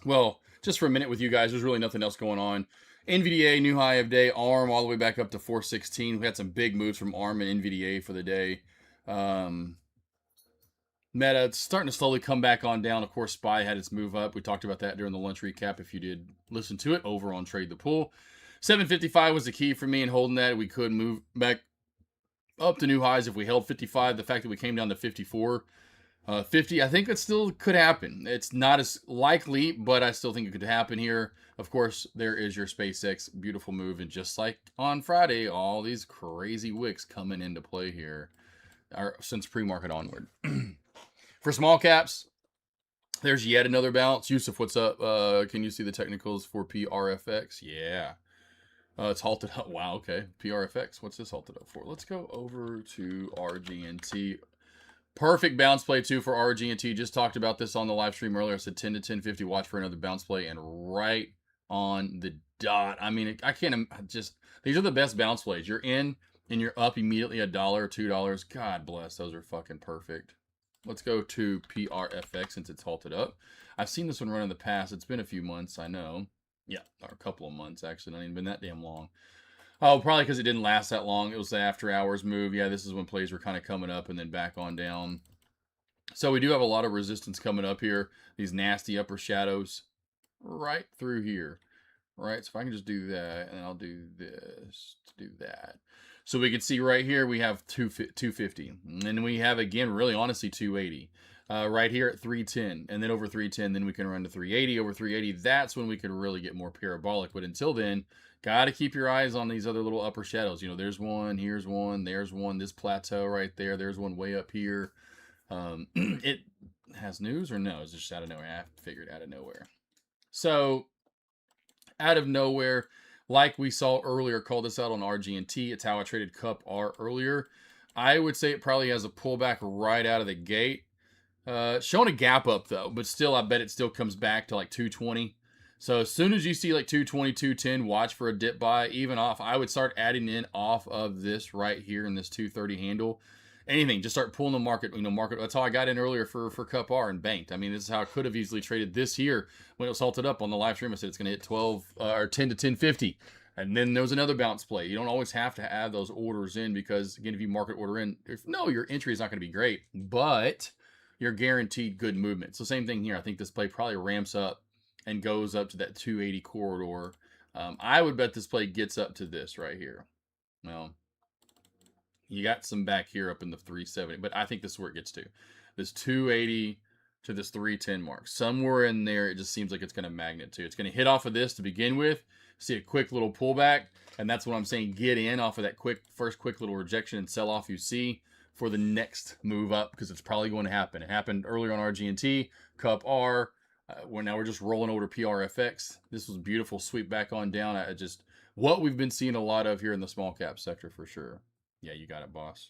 Well, just for a minute with you guys, there's really nothing else going on. NVDA, new high of day, ARM all the way back up to 416. We had some big moves from ARM and NVDA for the day. Meta, it's starting to slowly come back on down. Of course, SPY had its move up. We talked about that during the lunch recap if you did listen to it over on Trade the Pool. 755 was the key for me in holding that. We could move back up to new highs if we held 55. The fact that we came down to 54, 50, I think it still could happen. It's not as likely, but I still think it could happen here. Of course, there is your SpaceX beautiful move. And just like on Friday, all these crazy wicks coming into play here since pre-market onward. For small caps, there's yet another bounce. Yusuf, what's up? Can you see the technicals for PRFX? Yeah. It's halted up. Wow, okay. PRFX. What's this halted up for? Let's go over to RGNT. Perfect bounce play, too, for RGNT. Just talked about this on the live stream earlier. I said 10 to 1050. Watch for another bounce play. And right on the dot. I mean, I can't just... These are the best bounce plays. You're in, and you're up immediately $1 or $2. God bless. Those are fucking perfect. Let's go to PRFX since it's halted up. I've seen this one run in the past. It's been a few months, I know. Yeah, or a couple of months, actually. Not even been that damn long. Oh, probably because it didn't last that long. It was the after hours move. Yeah, this is when plays were kind of coming up and then back on down. So we do have a lot of resistance coming up here. These nasty upper shadows right through here. Right, so if I can just do that, and I'll do this to do that. So we can see right here, we have 250. And then we have, again, really honestly, 280. Right here at 310. And then over 310, then we can run to 380. Over 380, that's when we could really get more parabolic. But until then, got to keep your eyes on these other little upper shadows. You know, there's one, here's one, there's one, this plateau right there. There's one way up here. It has news or no? It's just out of nowhere. I figured out of nowhere. So... out of nowhere, like we saw earlier, called this out on RGNT. It's how I traded CUPR earlier. I would say it probably has a pullback right out of the gate. Showing a gap up, though, but still, I bet it still comes back to like 220. So as soon as you see like 220, 210, watch for a dip buy, even off. I would start adding in off of this right here in this 230 handle. Anything, just start pulling the market, market. That's how I got in earlier for CUPR and banked. I mean, this is how I could have easily traded this here when it was halted up on the live stream. I said it's going to hit 12 or 10 to 1050. And then there was another bounce play. You don't always have to add those orders in because, again, if you market order in, your entry is not going to be great, but you're guaranteed good movement. So same thing here. I think this play probably ramps up and goes up to that 280 corridor. I would bet this play gets up to this right here. Well, you got some back here up in the 370, but I think this is where it gets to. This 280 to this 310 mark. Somewhere in there, it just seems like it's going to magnet to. It's going to hit off of this to begin with, see a quick little pullback, and that's what I'm saying. Get in off of that first quick little rejection and sell off you see for the next move up because it's probably going to happen. It happened earlier on RGNT, CUPR. Now we're just rolling over to PRFX. This was a beautiful sweep back on down. What we've been seeing a lot of here in the small cap sector for sure. Yeah, you got it, boss.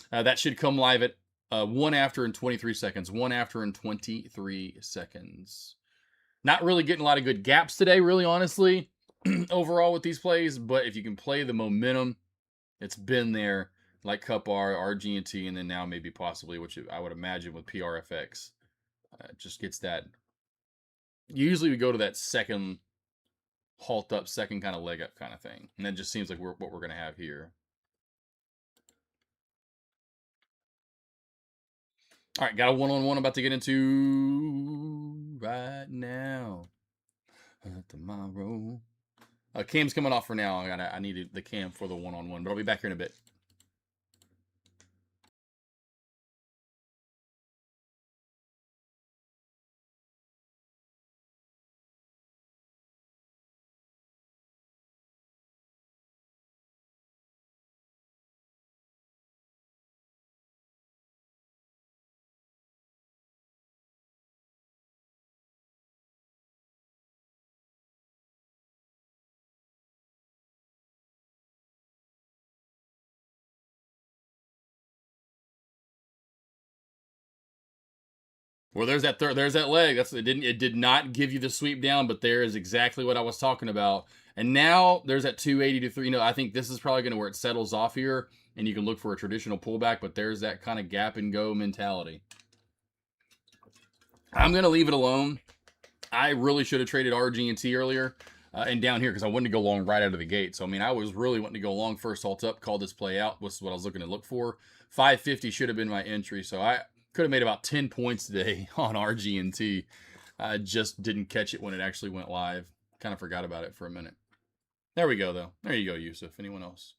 That should come live at 1 after in 23 seconds. 1 after in 23 seconds. Not really getting a lot of good gaps today, really, honestly, overall with these plays. But if you can play the momentum, it's been there, like CUPR, RGNT, and then now maybe possibly, which I would imagine with PRFX. It just gets that. Usually we go to that second halt up, second kind of leg up kind of thing. And that just seems like what we're going to have here. All right, got a one-on-one about to get into right now. Tomorrow. Cam's coming off for now. I needed the cam for the one-on-one, but I'll be back here in a bit. Well, there's that leg. It did not give you the sweep down, but there is exactly what I was talking about. And now there's that 280 to 3. I think this is probably going to where it settles off here, and you can look for a traditional pullback. But there's that kind of gap and go mentality. I'm going to leave it alone. I really should have traded RG&T earlier and down here because I wanted to go long right out of the gate. So, I mean, I was really wanting to go long first halt up, call this play out, was what I was looking to look for. 550 should have been my entry. So I could have made about 10 points today on RG&T. I just didn't catch it when it actually went live. Kind of forgot about it for a minute. There we go, though. There you go, Yusuf. Anyone else?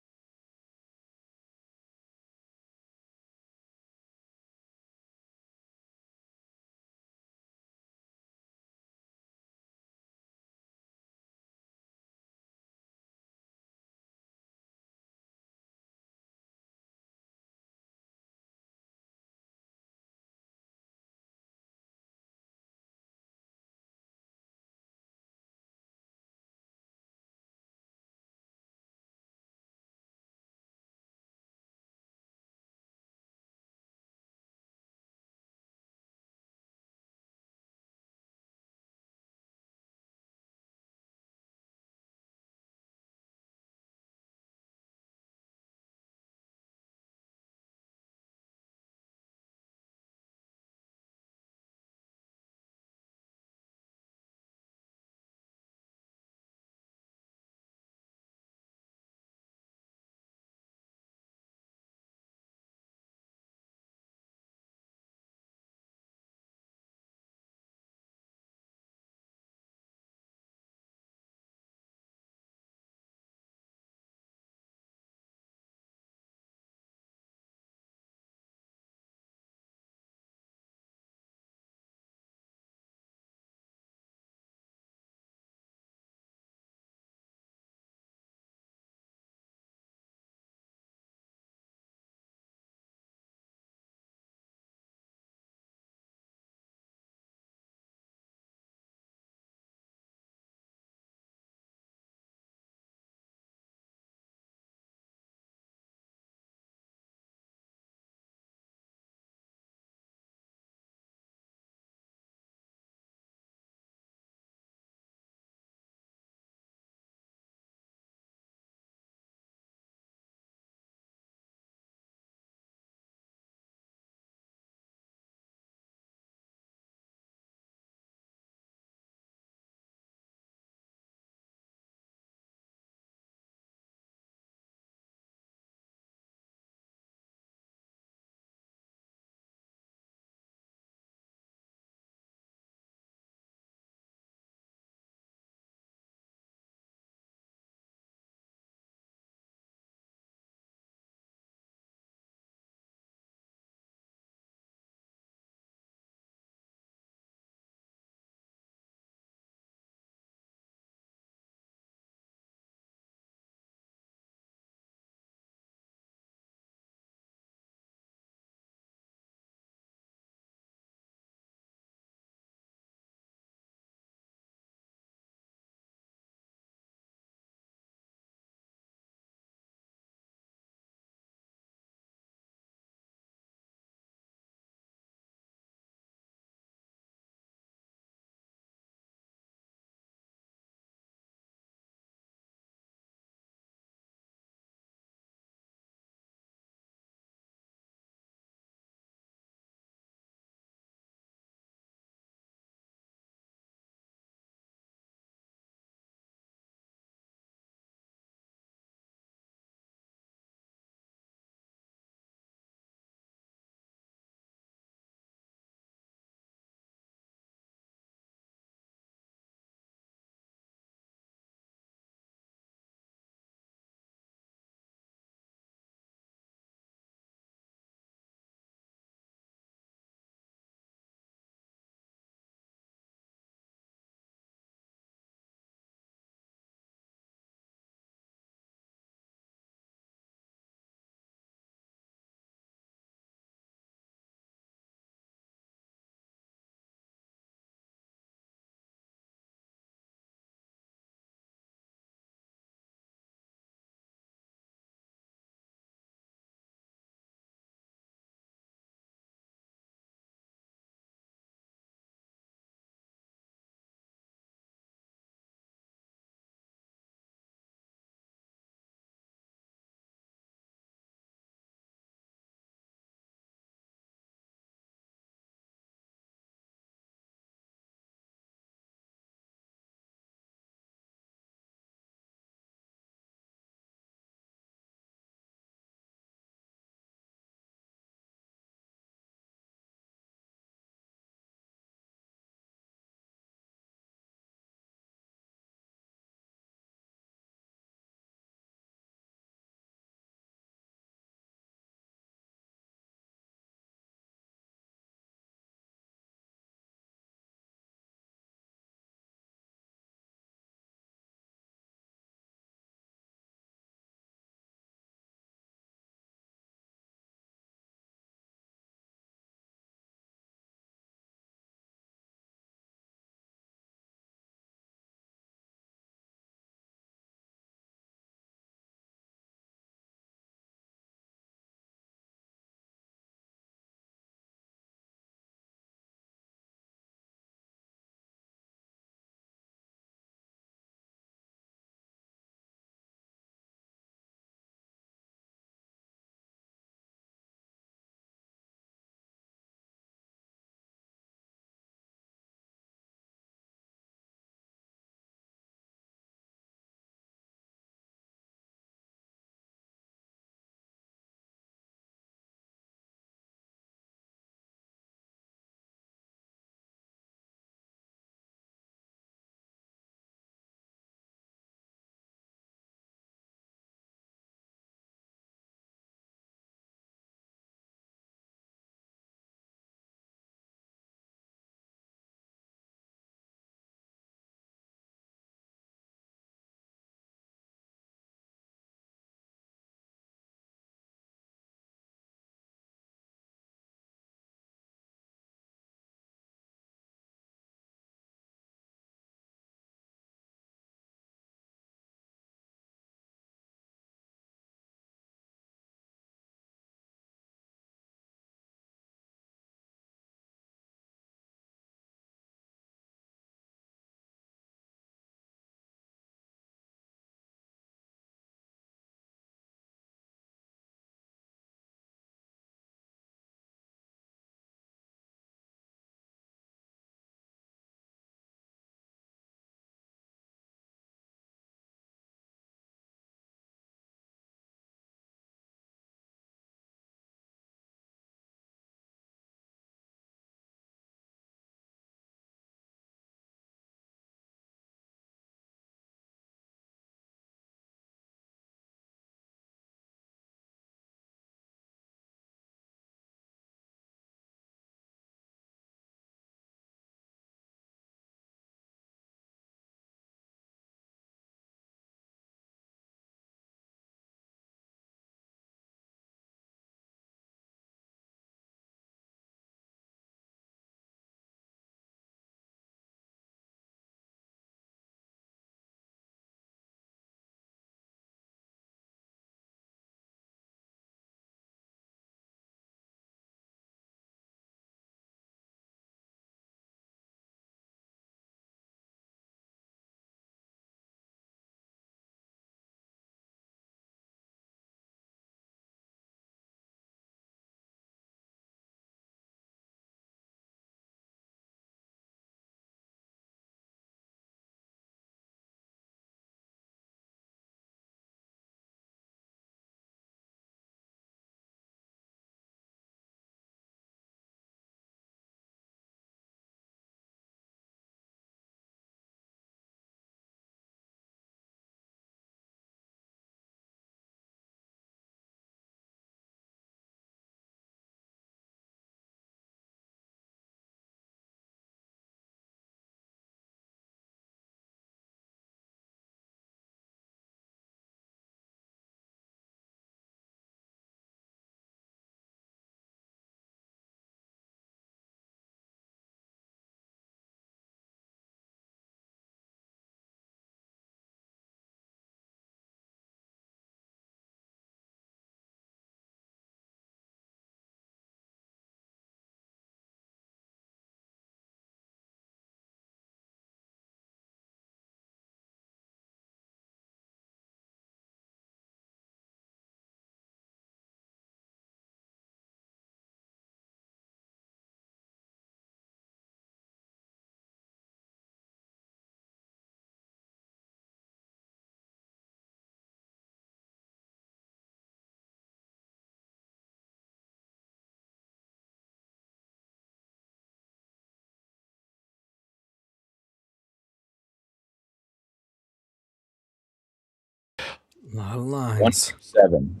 A lot of lines. 167.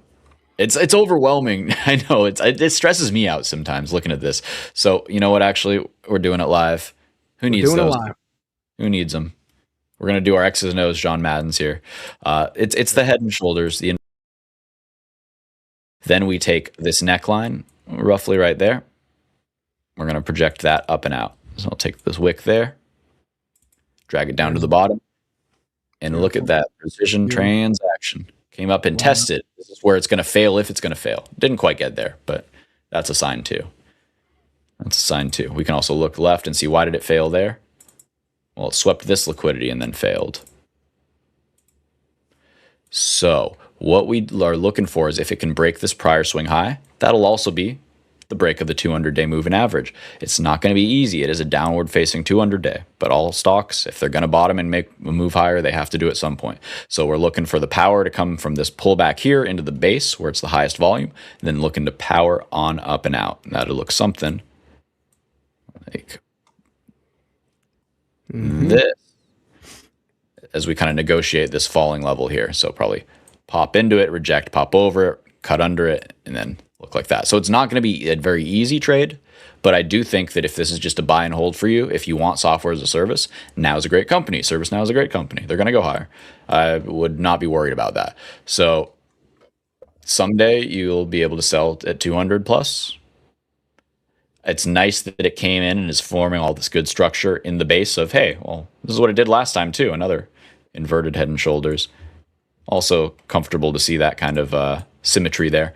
It's overwhelming. I know it stresses me out sometimes looking at this. So you know what? Actually, we're doing it live. Who We're needs doing it those? live. Who needs them? We're gonna do our X's and O's. John Madden's here. It's the head and shoulders. Then we take this neckline roughly right there. We're gonna project that up and out. So I'll take this wick there, drag it down to the bottom, and look at that precision transaction. Came up and tested. This is where it's going to fail if it's going to fail. Didn't quite get there, but that's a sign too. That's a sign too. We can also look left and see why did it fail there? Well, it swept this liquidity and then failed. So what we are looking for is if it can break this prior swing high, that'll also be the break of the 200-day moving average. It's not going to be easy. It is a downward-facing 200-day, but all stocks, if they're going to bottom and make a move higher, they have to do it at some point. So we're looking for the power to come from this pullback here into the base where it's the highest volume, and then looking to power on up and out. That'll look something like this as we kind of negotiate this falling level here. So probably pop into it, reject, pop over it, cut under it, and then look like that. So it's not going to be a very easy trade, but I do think that if this is just a buy and hold for you, if you want software as a service, now is a great company. ServiceNow is a great company. They're going to go higher. I would not be worried about that. So someday you'll be able to sell at 200 plus. It's nice that it came in and is forming all this good structure in the base of, hey, well, this is what it did last time too. Another inverted head and shoulders. Also comfortable to see that kind of symmetry there.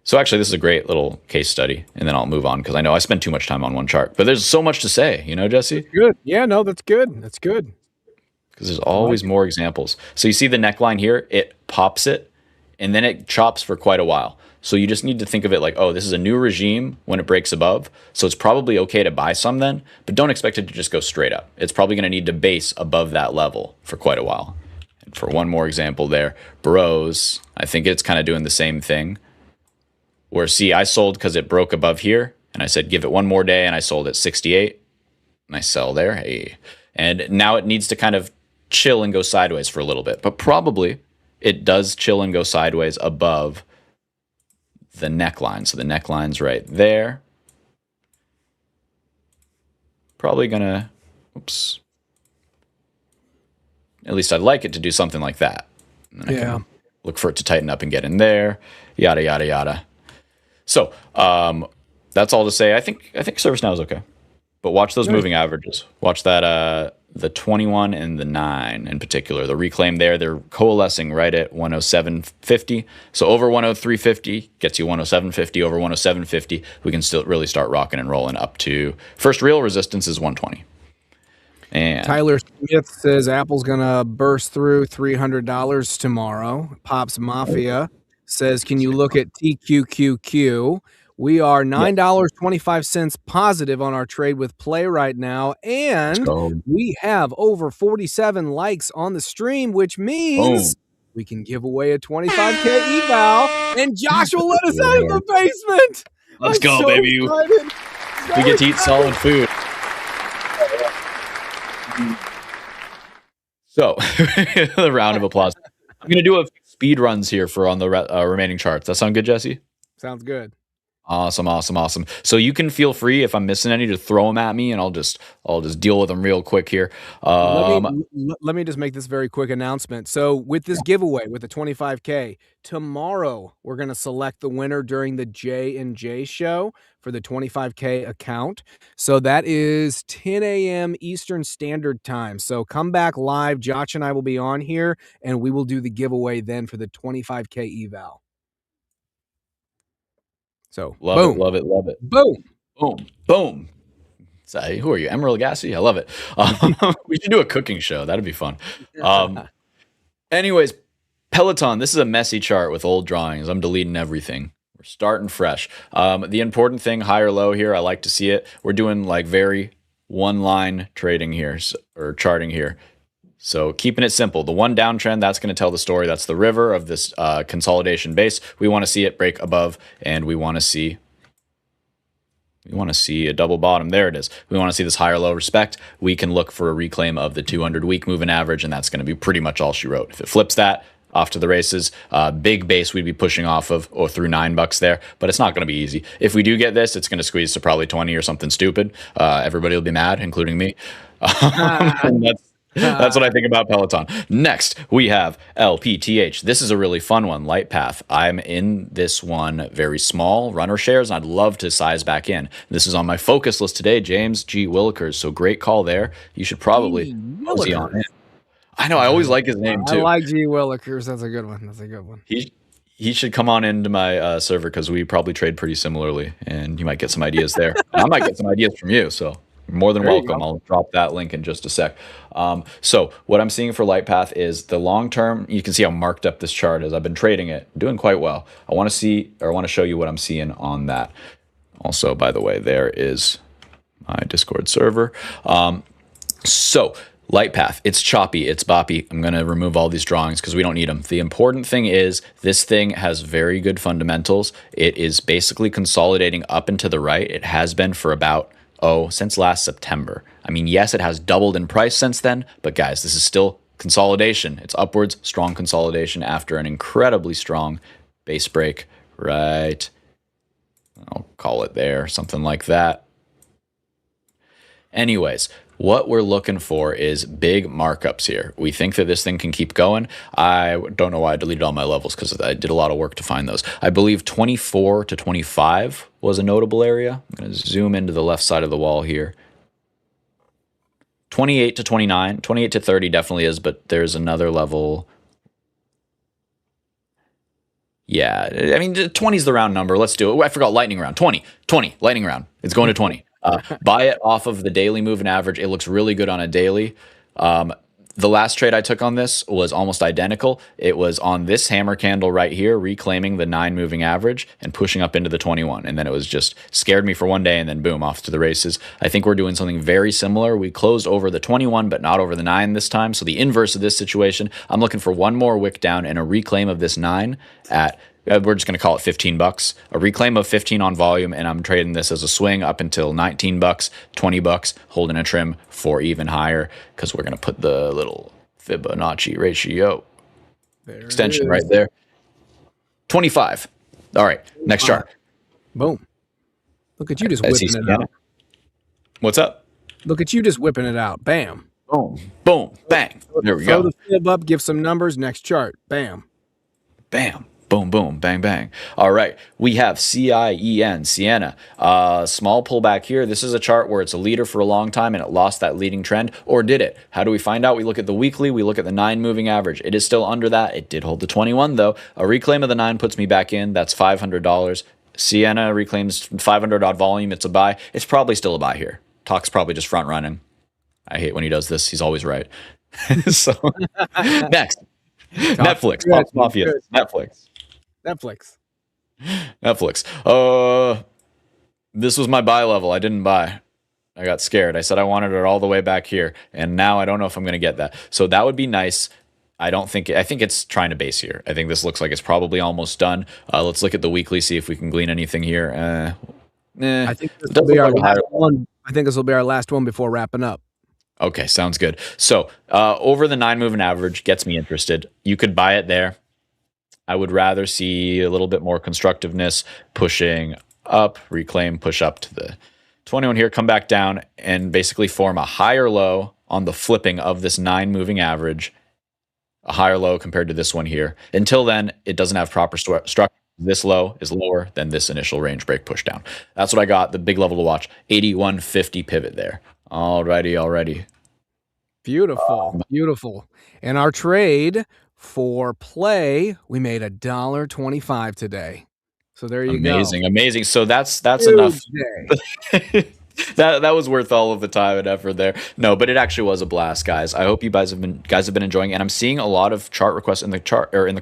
So actually, this is a great little case study, and then I'll move on because I know I spend too much time on one chart. But there's so much to say, you know, Jesse? Good. Yeah, no, that's good. That's good. Because there's always more examples. So you see the neckline here, it pops it, and then it chops for quite a while. So you just need to think of it like, oh, this is a new regime when it breaks above. So it's probably okay to buy some then, but don't expect it to just go straight up. It's probably going to need to base above that level for quite a while. And for one more example there, Bros, I think it's kind of doing the same thing. Where, see, I sold because it broke above here, and I said, give it one more day, and I sold at 68, and I sell there, hey. And now it needs to kind of chill and go sideways for a little bit, but probably it does chill and go sideways above the neckline. So the neckline's right there. Probably gonna, oops. At least I'd like it to do something like that. And then I can look for it to tighten up and get in there, yada, yada, yada. So that's all to say. I think ServiceNow is okay, but watch those moving averages. Watch that the 21 and the 9 in particular. The reclaim there, they're coalescing right at 107.50. So over 103.50 gets you 107.50. Over 107.50, we can still really start rocking and rolling up to first real resistance is 120. And Tyler Smith says Apple's gonna burst through $300 tomorrow. Pops Mafia says, can you look at TQQQ? We are $9.25 positive on our trade with Play right now, and we have over 47 likes on the stream, which means we can give away a 25K eval, and Josh will let us out of the basement. Let's go, baby. Excited. We get to eat solid food. So, a round of applause. I'm going to do a speed runs here for on the remaining charts. That sound good, Jesse? Sounds good. Awesome. So you can feel free if I'm missing any to throw them at me, and I'll just deal with them real quick here. Let me just make this very quick announcement. So with this giveaway with the 25K, tomorrow we're going to select the winner during the J&J show for the 25K account. So that is 10 a.m. Eastern Standard Time. So come back live. Josh and I will be on here, and we will do the giveaway then for the 25K eval. So love it. Boom. Say, who are you, Emerald Gassi? I love it. We should do a cooking show. That'd be fun. Anyways, Peloton. This is a messy chart with old drawings. I'm deleting everything. We're starting fresh. The important thing, high or low here, I like to see it. We're doing like very one-line trading here, or charting here. So keeping it simple. The one downtrend, that's going to tell the story. That's the river of this consolidation base. We want to see it break above, and we want to see We want to see a double bottom. There it is. We want to see this higher low respect. We can look for a reclaim of the 200 week moving average, and that's going to be pretty much all she wrote. If it flips that, off to the races. Big base we'd be pushing off of or through $9 there, but it's not going to be easy. If we do get this, it's going to squeeze to probably 20 or something stupid. Everybody will be mad, including me. And that's what I think about Peloton. Next, we have LPTH. This is a really fun one, Light Path. I'm in this one very small runner shares, and I'd love to size back in. This is on my focus list today, James G. Willikers. So great call there. You should probably mosey on in. I know. I always like his name too. I like G. Willikers. That's a good one. That's a good one. He should come on into my server because we probably trade pretty similarly, and you might get some ideas there. I might get some ideas from you. So you're more than welcome. I'll drop that link in just a sec. So what I'm seeing for Light Path is the long term. You can see how marked up this chart is. I've been trading it, doing quite well. I want to show you what I'm seeing on that. Also, by the way, there is my Discord server. So Light Path, it's choppy, it's boppy. I'm going to remove all these drawings because we don't need them. The important thing is this thing has very good fundamentals. It is basically consolidating up and to the right. It has been for about, since last September. I mean, yes, it has doubled in price since then, but guys, this is still consolidation. It's upwards, strong consolidation after an incredibly strong base break, right? I'll call it there, something like that. Anyways, what we're looking for is big markups here. We think that this thing can keep going. I don't know why I deleted all my levels because I did a lot of work to find those. I believe 24 to 25 was a notable area. I'm going to zoom into the left side of the wall here. 28 to 29, 28 to 30 definitely is, but there's another level. Yeah, I mean, 20 is the round number. Let's do it. I forgot lightning round. 20, lightning round. It's going to 20. Buy it off of the daily moving average. It looks really good on a daily. The last trade I took on this was almost identical. It was on this hammer candle right here, reclaiming the 9 moving average and pushing up into the 21. And then it was just scared me for one day and then boom, off to the races. I think we're doing something very similar. We closed over the 21, but not over the 9 this time. So the inverse of this situation, I'm looking for one more wick down and a reclaim of this 9 at, we're just going to call it $15, a reclaim of 15 on volume, and I'm trading this as a swing up until $19, $20, holding a trim for even higher because we're going to put the little Fibonacci ratio extension right there. 25. All right, next chart. Boom. Look at you just whipping it out. What's up? Look at you just whipping it out. Bam. Boom, boom, bang. There we go. Throw the fib up, give some numbers. Next chart. Bam. Bam. Boom, boom, bang, bang. All right, we have CIEN, Sienna. Small pullback here. This is a chart where it's a leader for a long time and it lost that leading trend, or did it? How do we find out? We look at the weekly, we look at the 9 moving average. It is still under that. It did hold the 21 though. A reclaim of the 9 puts me back in. That's $500. Sienna reclaims 500 odd volume. It's a buy. It's probably still a buy here. Talk's probably just front running. I hate when he does this. He's always right. So next, Netflix, Pops Mafia, Netflix. This was my buy level. I didn't buy. I got scared. I said I wanted it all the way back here, and now I don't know if I'm going to get that. So that would be nice. I think it's trying to base here. I think this looks like it's probably almost done. Let's look at the weekly, see if we can glean anything here. I think this will be our last one. I think this will be our last one before wrapping up. Okay, sounds good. So over the 9 moving average gets me interested. You could buy it there. I would rather see a little bit more constructiveness, pushing up, reclaim, push up to the 21 here, come back down, and basically form a higher low on the flipping of this 9 moving average, a higher low compared to this one here. Until then, it doesn't have proper structure. This low is lower than this initial range break push down. That's what I got, the big level to watch. 81.50 pivot there. Alrighty. Beautiful. And our trade for play, we made $1.25 today. So there you go. Amazing. So that's enough. that was worth all of the time and effort there. No, but it actually was a blast, guys. I hope you guys have been enjoying, and I'm seeing a lot of chart requests in the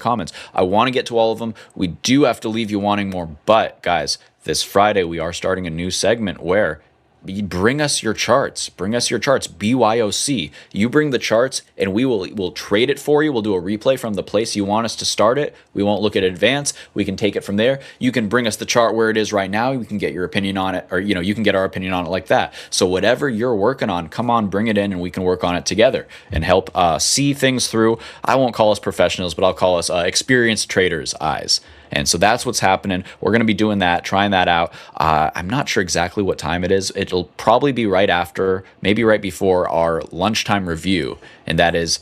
comments. I want to get to all of them. We do have to leave you wanting more, but guys, this Friday we are starting a new segment where bring us your charts. Bring us your charts. BYOC. You bring the charts, and we'll trade it for you. We'll do a replay from the place you want us to start it. We won't look at advance. We can take it from there. You can bring us the chart where it is right now. We can get your opinion on it, or you can get our opinion on it like that. So whatever you're working on, come on, bring it in, and we can work on it together and help see things through. I won't call us professionals, but I'll call us experienced traders' eyes. And so that's what's happening. We're going to be doing that, trying that out. I'm not sure exactly what time it is. It'll probably be right after, maybe right before our lunchtime review. And that is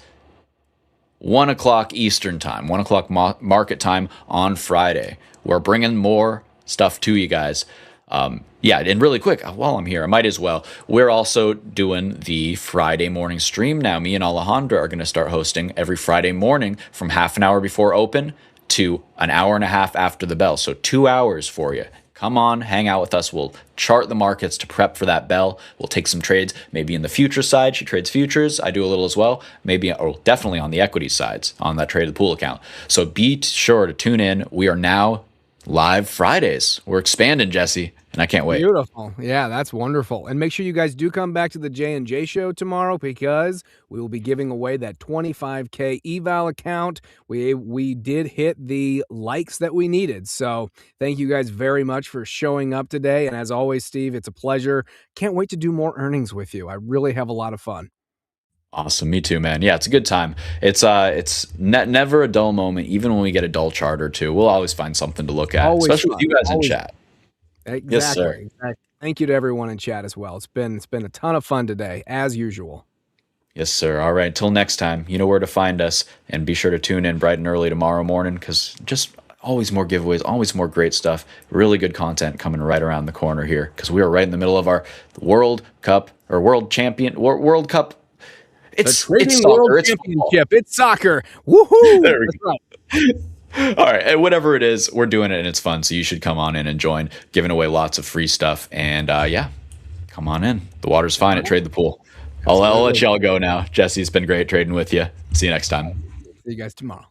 1 o'clock Eastern time, 1 o'clock market time on Friday. We're bringing more stuff to you guys. Yeah, and really quick, while I'm here, I might as well. We're also doing the Friday morning stream now. Me and Alejandra are going to start hosting every Friday morning from half an hour before open to an hour and a half after the bell. So 2 hours for you. Come on, hang out with us. We'll chart the markets to prep for that bell. We'll take some trades, maybe in the future side. She trades futures. I do a little as well. Maybe, or definitely on the equity sides on that trade of the pool account. So be sure to tune in. We are now live Fridays. We're expanding, Jesse, and I can't wait. Beautiful. Yeah, that's wonderful. And make sure you guys do come back to the J&J show tomorrow, because we will be giving away that 25K eval account. We did hit the likes that we needed. So thank you guys very much for showing up today. And as always, Steve, it's a pleasure. Can't wait to do more earnings with you. I really have a lot of fun. Awesome. Me too, man. Yeah, it's a good time. It's never a dull moment. Even when we get a dull chart or two, we'll always find something to look at, Always especially fun. with you guys Always. in chat. Exactly. Yes, sir. Exactly. Thank you to everyone in chat as well. It's been a ton of fun today, as usual. Yes, sir. All right. Until next time, you know where to find us, and be sure to tune in bright and early tomorrow morning, because just always more giveaways, always more great stuff. Really good content coming right around the corner here, because we are right in the middle of our World Cup or World Cup. It's soccer. It's Championship. It's soccer. Woohoo! There we go. All right, and whatever it is, we're doing it and it's fun. So you should come on in and join, giving away lots of free stuff. And yeah, come on in. The water's fine at Trade the Pool. I'll let y'all go now. Jesse, it's been great trading with you. See you next time. See you guys tomorrow.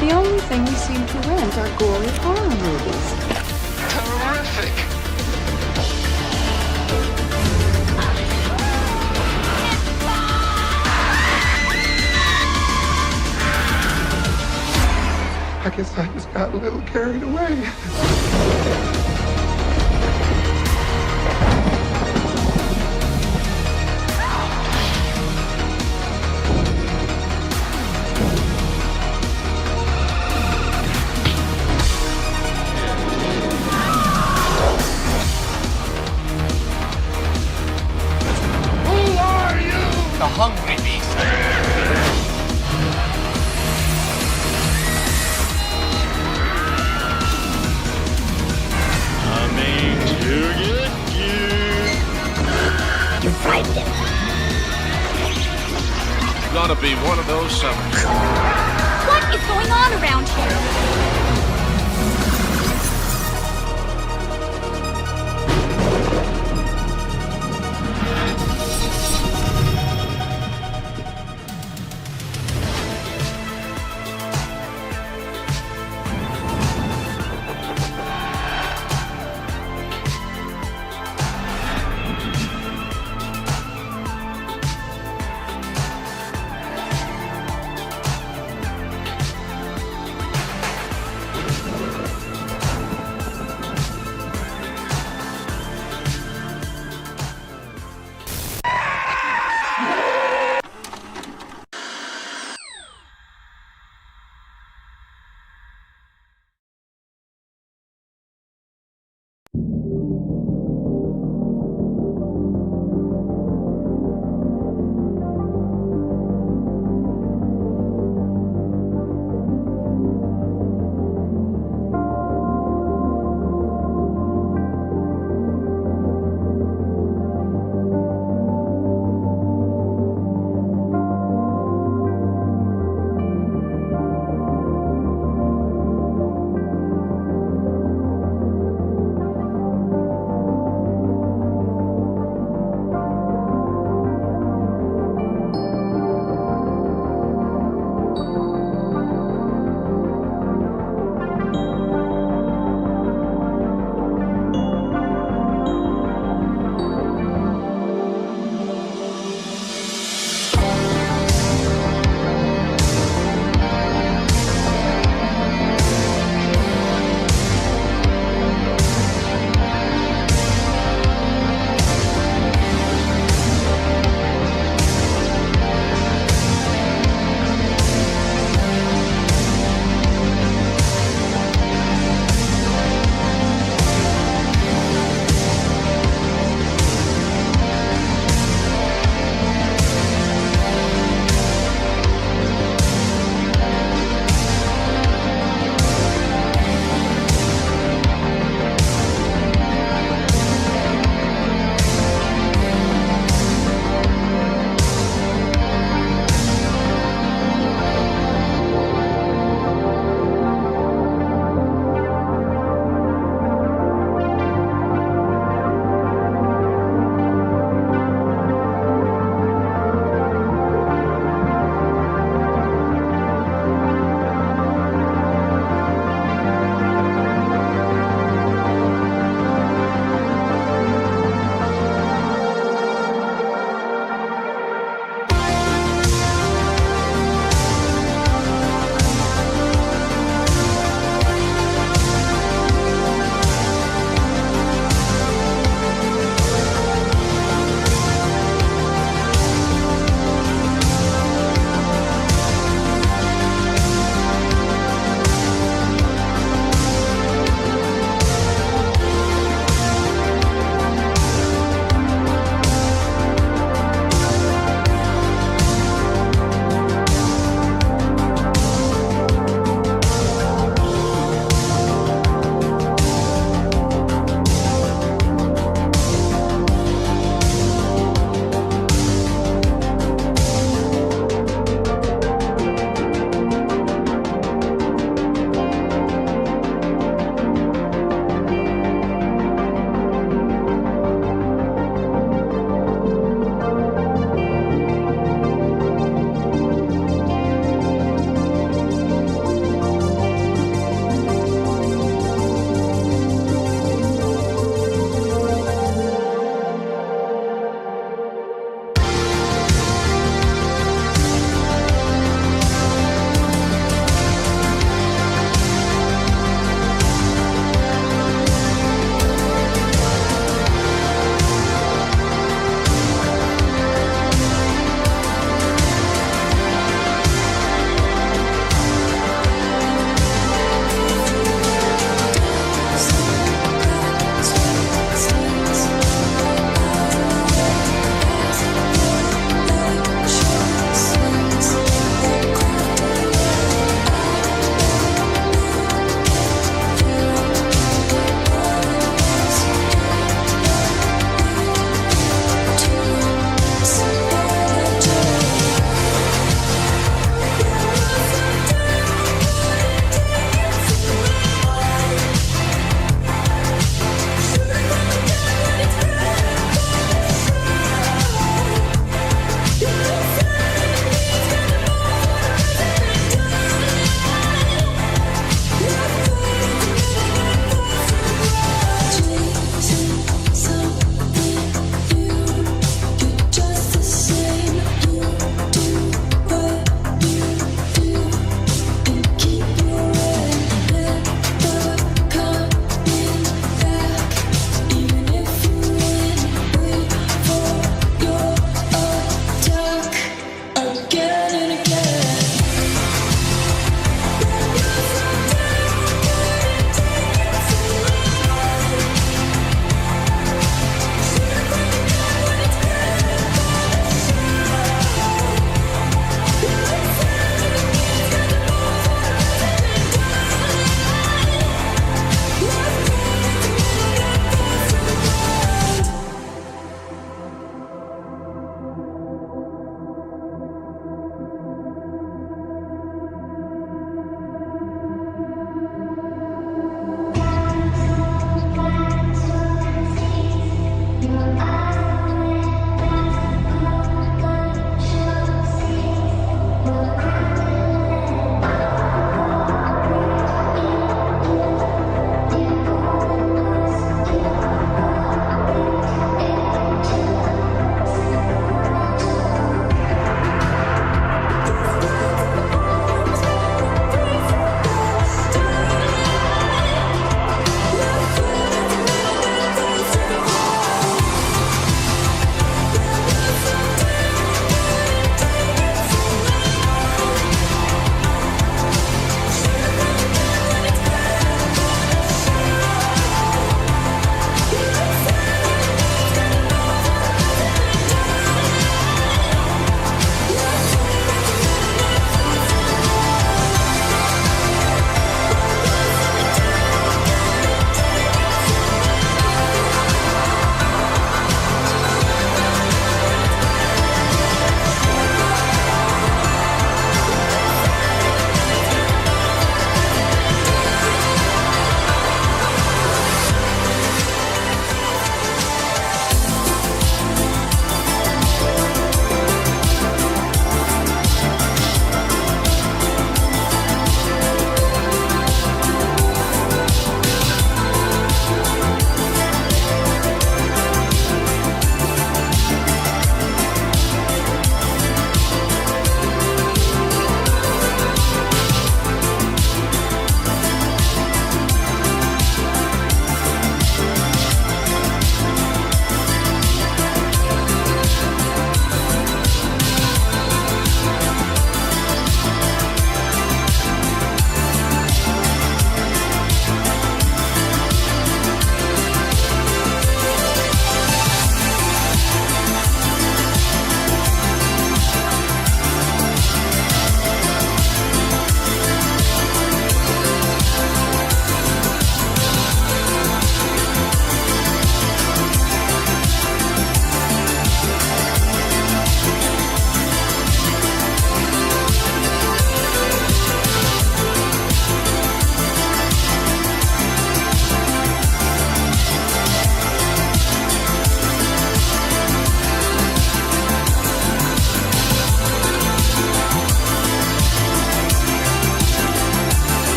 The only thing we seem to rent are gory horror movies. Terrific! I guess I just got a little carried away. gonna be one of those summers. What is going on around here?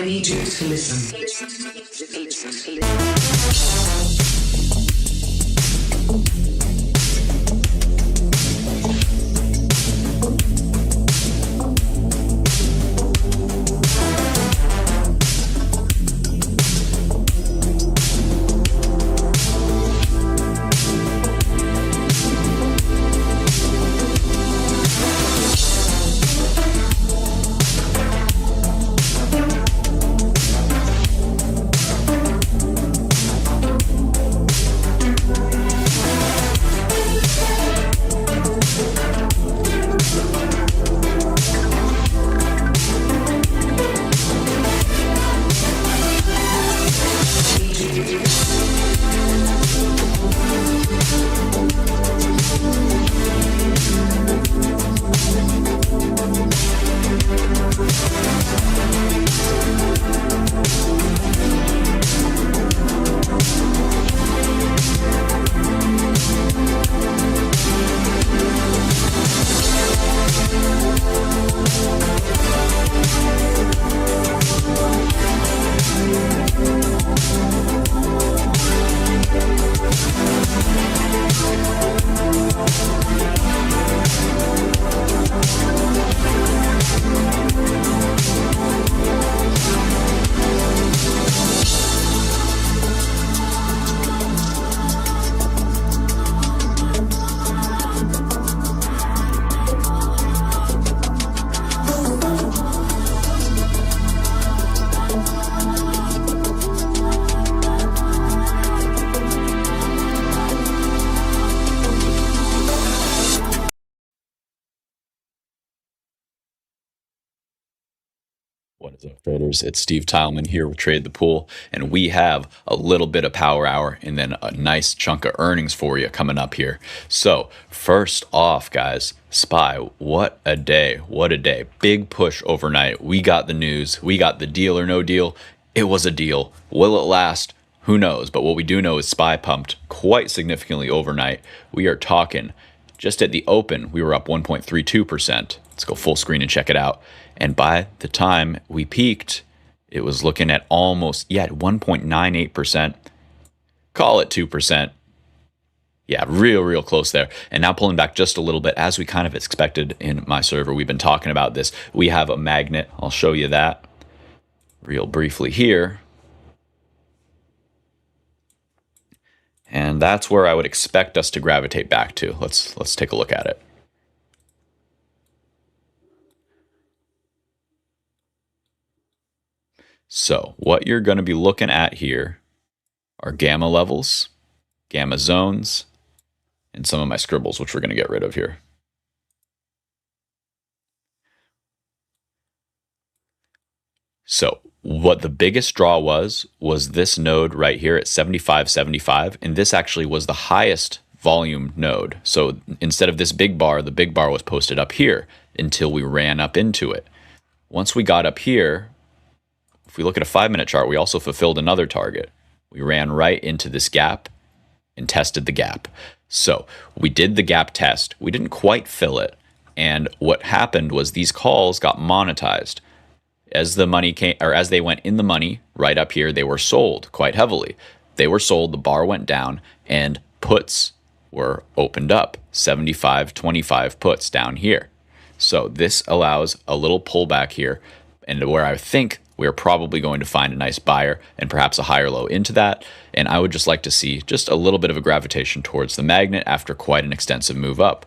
I need you to listen. What is up, traders? It's Steve Tileman here with Trade the Pool, and we have a little bit of power hour and then a nice chunk of earnings for you coming up here. So, first off, guys, SPY, what a day. What a day. Big push overnight. We got the news. We got the deal or no deal. It was a deal. Will it last? Who knows? But what we do know is SPY pumped quite significantly overnight. We are talking just at the open, we were up 1.32%. Let's go full screen and check it out. And by the time we peaked, it was looking at almost, 1.98%. Call it 2%. Yeah, real close there. And now pulling back just a little bit, as we kind of expected in my server. We've been talking about this. We have a magnet. I'll show you that real briefly here. And that's where I would expect us to gravitate back to. Let's take a look at it. So what you're going to be looking at here are gamma levels, gamma zones, and some of my scribbles, which we're going to get rid of here. So what the biggest draw was this node right here at 75.75, and this actually was the highest volume node. So instead of this big bar, the big bar was posted up here until we ran up into it. Once we got up here, if we look at a 5-minute chart, we also fulfilled another target. We ran right into this gap and tested the gap. So we did the gap test. We didn't quite fill it. And what happened was these calls got monetized. As the money came, or as they went in the money right up here, they were sold quite heavily. They were sold, the bar went down, and puts were opened up. 75.25 puts down here. So this allows a little pullback here, and where I think we're probably going to find a nice buyer and perhaps a higher low into that. And I would just like to see just a little bit of a gravitation towards the magnet after quite an extensive move up.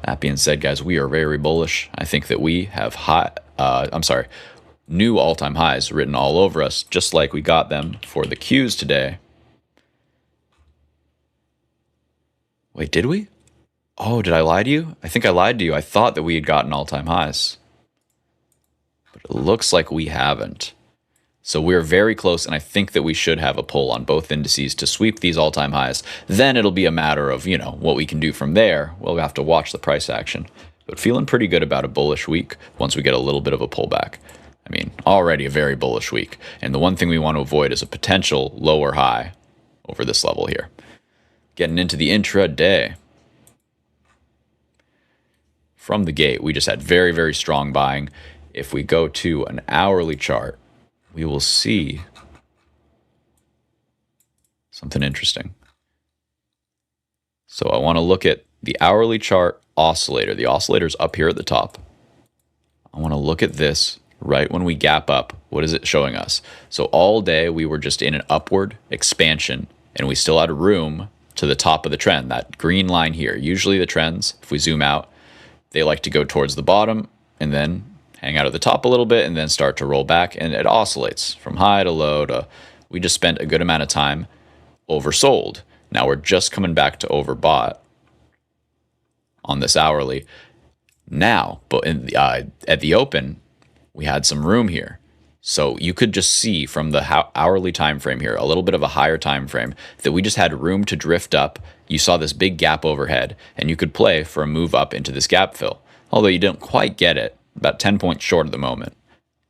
That being said, guys, we are very bullish. I think that we have new all-time highs written all over us, just like we got them for the Qs today. Wait, did we? Oh, did I lie to you? I think I lied to you. I thought that we had gotten all-time highs. But it looks like we haven't. So we're very close, and I think that we should have a pull on both indices to sweep these all-time highs. Then it'll be a matter of, what we can do from there. We'll have to watch the price action. But feeling pretty good about a bullish week once we get a little bit of a pullback. I mean, already a very bullish week. And the one thing we want to avoid is a potential lower high over this level here. Getting into the intraday. From the gate, we just had very strong buying. If we go to an hourly chart, we will see something interesting. So I want to look at the hourly chart oscillator. The oscillator's up here at the top. I want to look at this right when we gap up. What is it showing us? So all day we were just in an upward expansion, and we still had room to the top of the trend, that green line here. Usually the trends, if we zoom out, they like to go towards the bottom and then hang out at the top a little bit and then start to roll back, and it oscillates from high to low to, we just spent a good amount of time oversold. Now we're just coming back to overbought on this hourly now, but at the open, we had some room here. So you could just see from the hourly time frame here, a little bit of a higher time frame, that we just had room to drift up. You saw this big gap overhead, and you could play for a move up into this gap fill. Although you didn't quite get it, about 10 points short at the moment.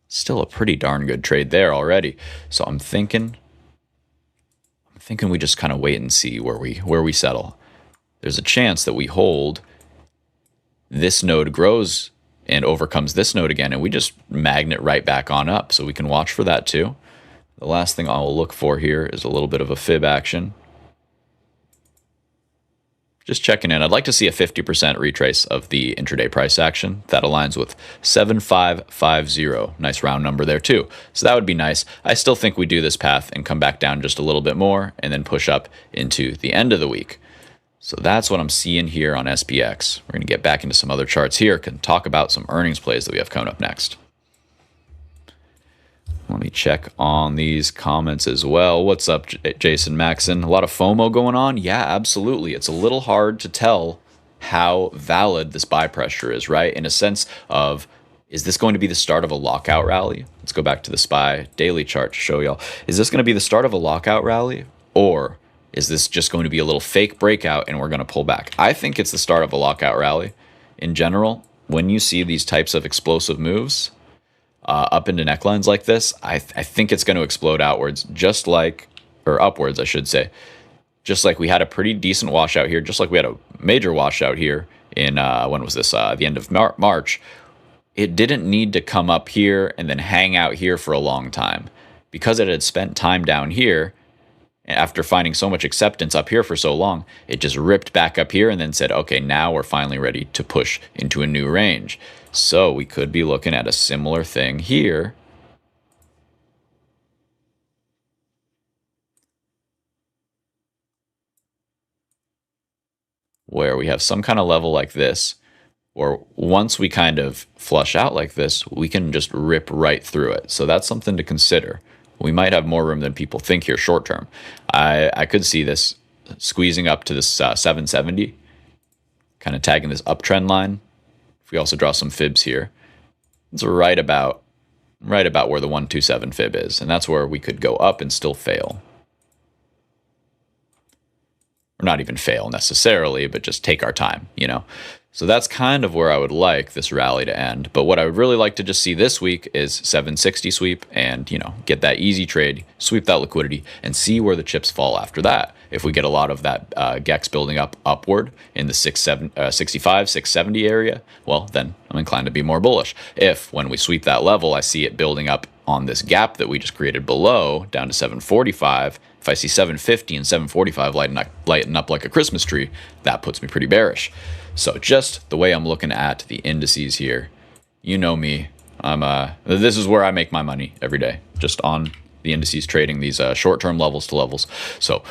Still a pretty darn good trade there already. So I'm thinking we just kind of wait and see where we settle. There's a chance that we hold, this node grows and overcomes this node again, and we just magnet right back on up. So we can watch for that too. The last thing I'll look for here is a little bit of a fib action. Just checking in. I'd like to see a 50% retrace of the intraday price action. That aligns with 7550. Nice round number there too. So that would be nice. I still think we do this path and come back down just a little bit more and then push up into the end of the week. So that's what I'm seeing here on SPX. We're going to get back into some other charts here, can talk about some earnings plays that we have coming up next. Let me check on these comments as well. What's up, Jason Maxon? A lot of FOMO going on? Yeah, absolutely. It's a little hard to tell how valid this buy pressure is, right? In a sense of, is this going to be the start of a lockout rally? Let's go back to the SPY daily chart to show y'all. Is this going to be the start of a lockout rally? Or is this just going to be a little fake breakout and we're going to pull back? I think it's the start of a lockout rally. In general, when you see these types of explosive moves up into necklines like this, I think it's going to explode outwards, or upwards, I should say. Just like we had a pretty decent washout here, just like we had a major washout here in, when was this? The end of March. It didn't need to come up here and then hang out here for a long time. Because it had spent time down here, after finding so much acceptance up here for so long, it just ripped back up here and then said, okay, now we're finally ready to push into a new range. So we could be looking at a similar thing here. Where we have some kind of level like this, or once we kind of flush out like this, we can just rip right through it. So that's something to consider. We might have more room than people think here short term. I could see this squeezing up to this 770, kind of tagging this uptrend line. If we also draw some fibs here, it's right about where the 127 fib is, and that's where we could go up and still fail. Or not even fail necessarily, but just take our time, you know. So that's kind of where I would like this rally to end. But what I would really like to just see this week is 760 sweep and, you know, get that easy trade, sweep that liquidity, and see where the chips fall after that. If we get a lot of that GEX building up upward in the 65, 670 area, well, then I'm inclined to be more bullish. If, when we sweep that level, I see it building up on this gap that we just created below, down to 745, if I see 750 and 745 lighten up like a Christmas tree, that puts me pretty bearish. So just the way I'm looking at the indices here, you know me, this is where I make my money every day, just on the indices, trading these short-term levels to levels. So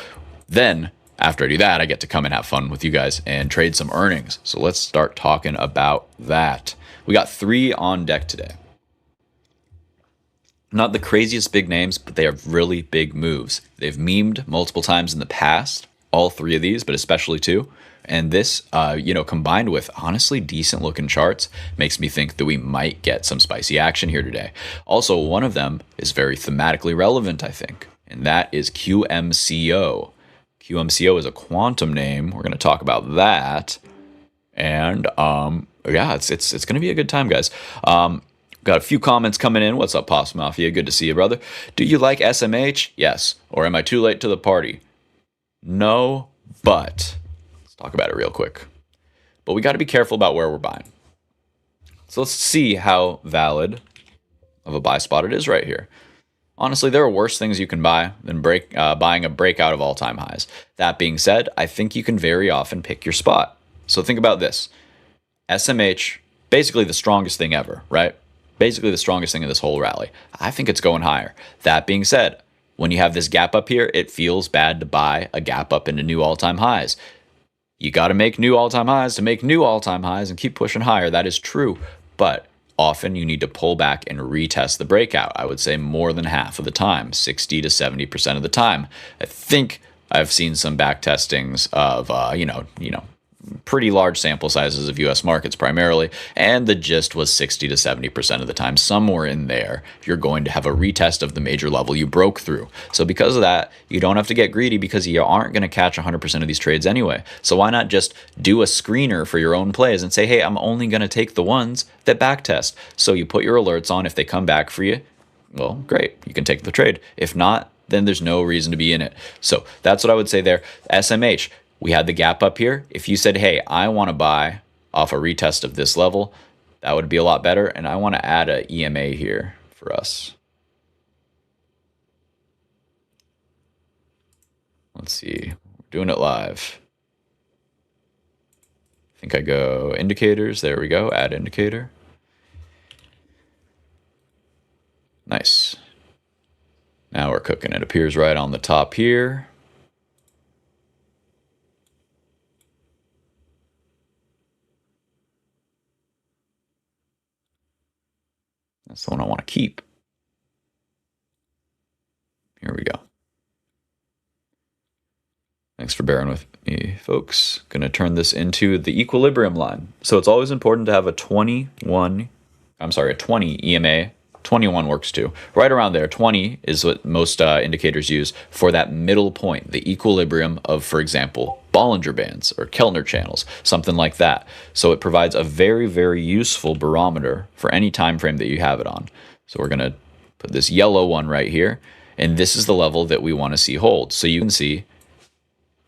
then after I do that, I get to come and have fun with you guys and trade some earnings. So let's start talking about that. We got 3 on deck today. Not the craziest big names, but they are really big moves. They've memed multiple times in the past, all 3 of these, but especially 2. And this, combined with honestly decent looking charts, makes me think that we might get some spicy action here today. Also, one of them is very thematically relevant, I think, and that is QMCO. QMCO is a quantum name. We're going to talk about that. And yeah, it's going to be a good time, guys. Got a few comments coming in. What's up, Pops Mafia? Good to see you, brother. Do you like SMH? Yes. Or am I too late to the party? No, but let's talk about it real quick. But we got to be careful about where we're buying. So let's see how valid of a buy spot it is right here. Honestly, there are worse things you can buy than buying a breakout of all-time highs. That being said, I think you can very often pick your spot. So think about this. SMH, basically the strongest thing ever, right? Basically the strongest thing in this whole rally. I think it's going higher. That being said, when you have this gap up here, it feels bad to buy a gap up into new all-time highs. You got to make new all-time highs to make new all-time highs and keep pushing higher. That is true. But often you need to pull back and retest the breakout. I would say more than half of the time, 60 to 70% of the time. I think I've seen some back testings of, pretty large sample sizes of US markets primarily, and the gist was 60 to 70% of the time, somewhere in there, you're going to have a retest of the major level you broke through. So because of that, you don't have to get greedy because you aren't going to catch 100% of these trades anyway. So why not just do a screener for your own plays and say, hey, I'm only going to take the ones that backtest. So you put your alerts on. If they come back for you, well, great, you can take the trade. If not, then there's no reason to be in it. So that's what I would say there. SMH, we had the gap up here. If you said, hey, I want to buy off a retest of this level, that would be a lot better. And I want to add a EMA here for us. Let's see. We're doing it live. I think I go indicators. There we go. Add indicator. Nice. Now we're cooking. It appears right on the top here. That's the one I want to keep. Here we go. Thanks for bearing with me, folks. Going to turn this into the equilibrium line. So it's always important to have a 20 EMA. 21 works too. Right around there. 20 is what most indicators use for that middle point, the equilibrium of, for example, Bollinger Bands or Kellner channels, something like that. So it provides a very, very useful barometer for any time frame that you have it on. So we're going to put this yellow one right here, and this is the level that we want to see hold. So you can see,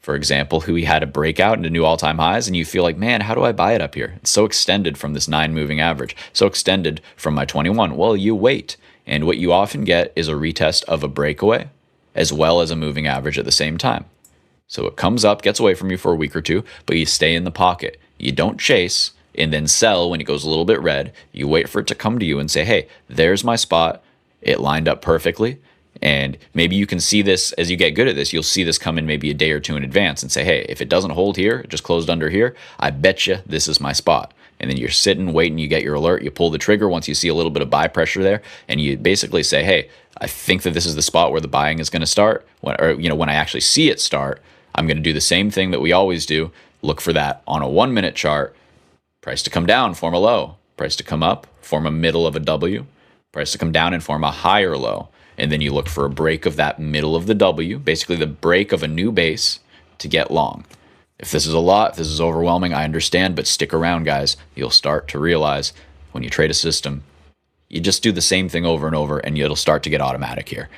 for example, we had a breakout into new all-time highs, and you feel like, man, how do I buy it up here? It's so extended from this 9 moving average, so extended from my 21. Well, you wait, and what you often get is a retest of a breakaway as well as a moving average at the same time. So it comes up, gets away from you for a week or two, but you stay in the pocket. You don't chase and then sell when it goes a little bit red. You wait for it to come to you and say, hey, there's my spot. It lined up perfectly. And maybe you can see this as you get good at this. You'll see this come in maybe a day or two in advance and say, hey, if it doesn't hold here, it just closed under here, I bet you this is my spot. And then you're sitting, waiting, you get your alert, you pull the trigger once you see a little bit of buy pressure there, and you basically say, hey, I think that this is the spot where the buying is going to start. When I actually see it start, I'm going to do the same thing that we always do. Look for that on a 1-minute chart. Price to come down, form a low. Price to come up, form a middle of a W. Price to come down and form a higher low. And then you look for a break of that middle of the W, basically the break of a new base to get long. If this is a lot, if this is overwhelming, I understand, but stick around, guys. You'll start to realize when you trade a system, you just do the same thing over and over, and it'll start to get automatic here.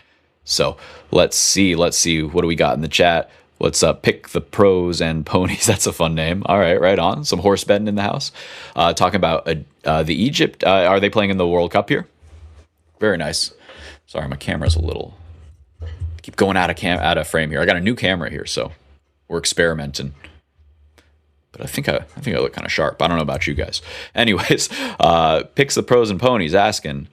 So let's see. What do we got in the chat? What's up? Pick the pros and ponies. That's a fun name. All right, right on. Some horse betting in the house. Talking about the Egypt. Are they playing in the World Cup here? Very nice. Sorry, my camera's a little. Keep going out of frame here. I got a new camera here, so we're experimenting. But I think I look kind of sharp. I don't know about you guys. Anyways, picks the pros and ponies asking,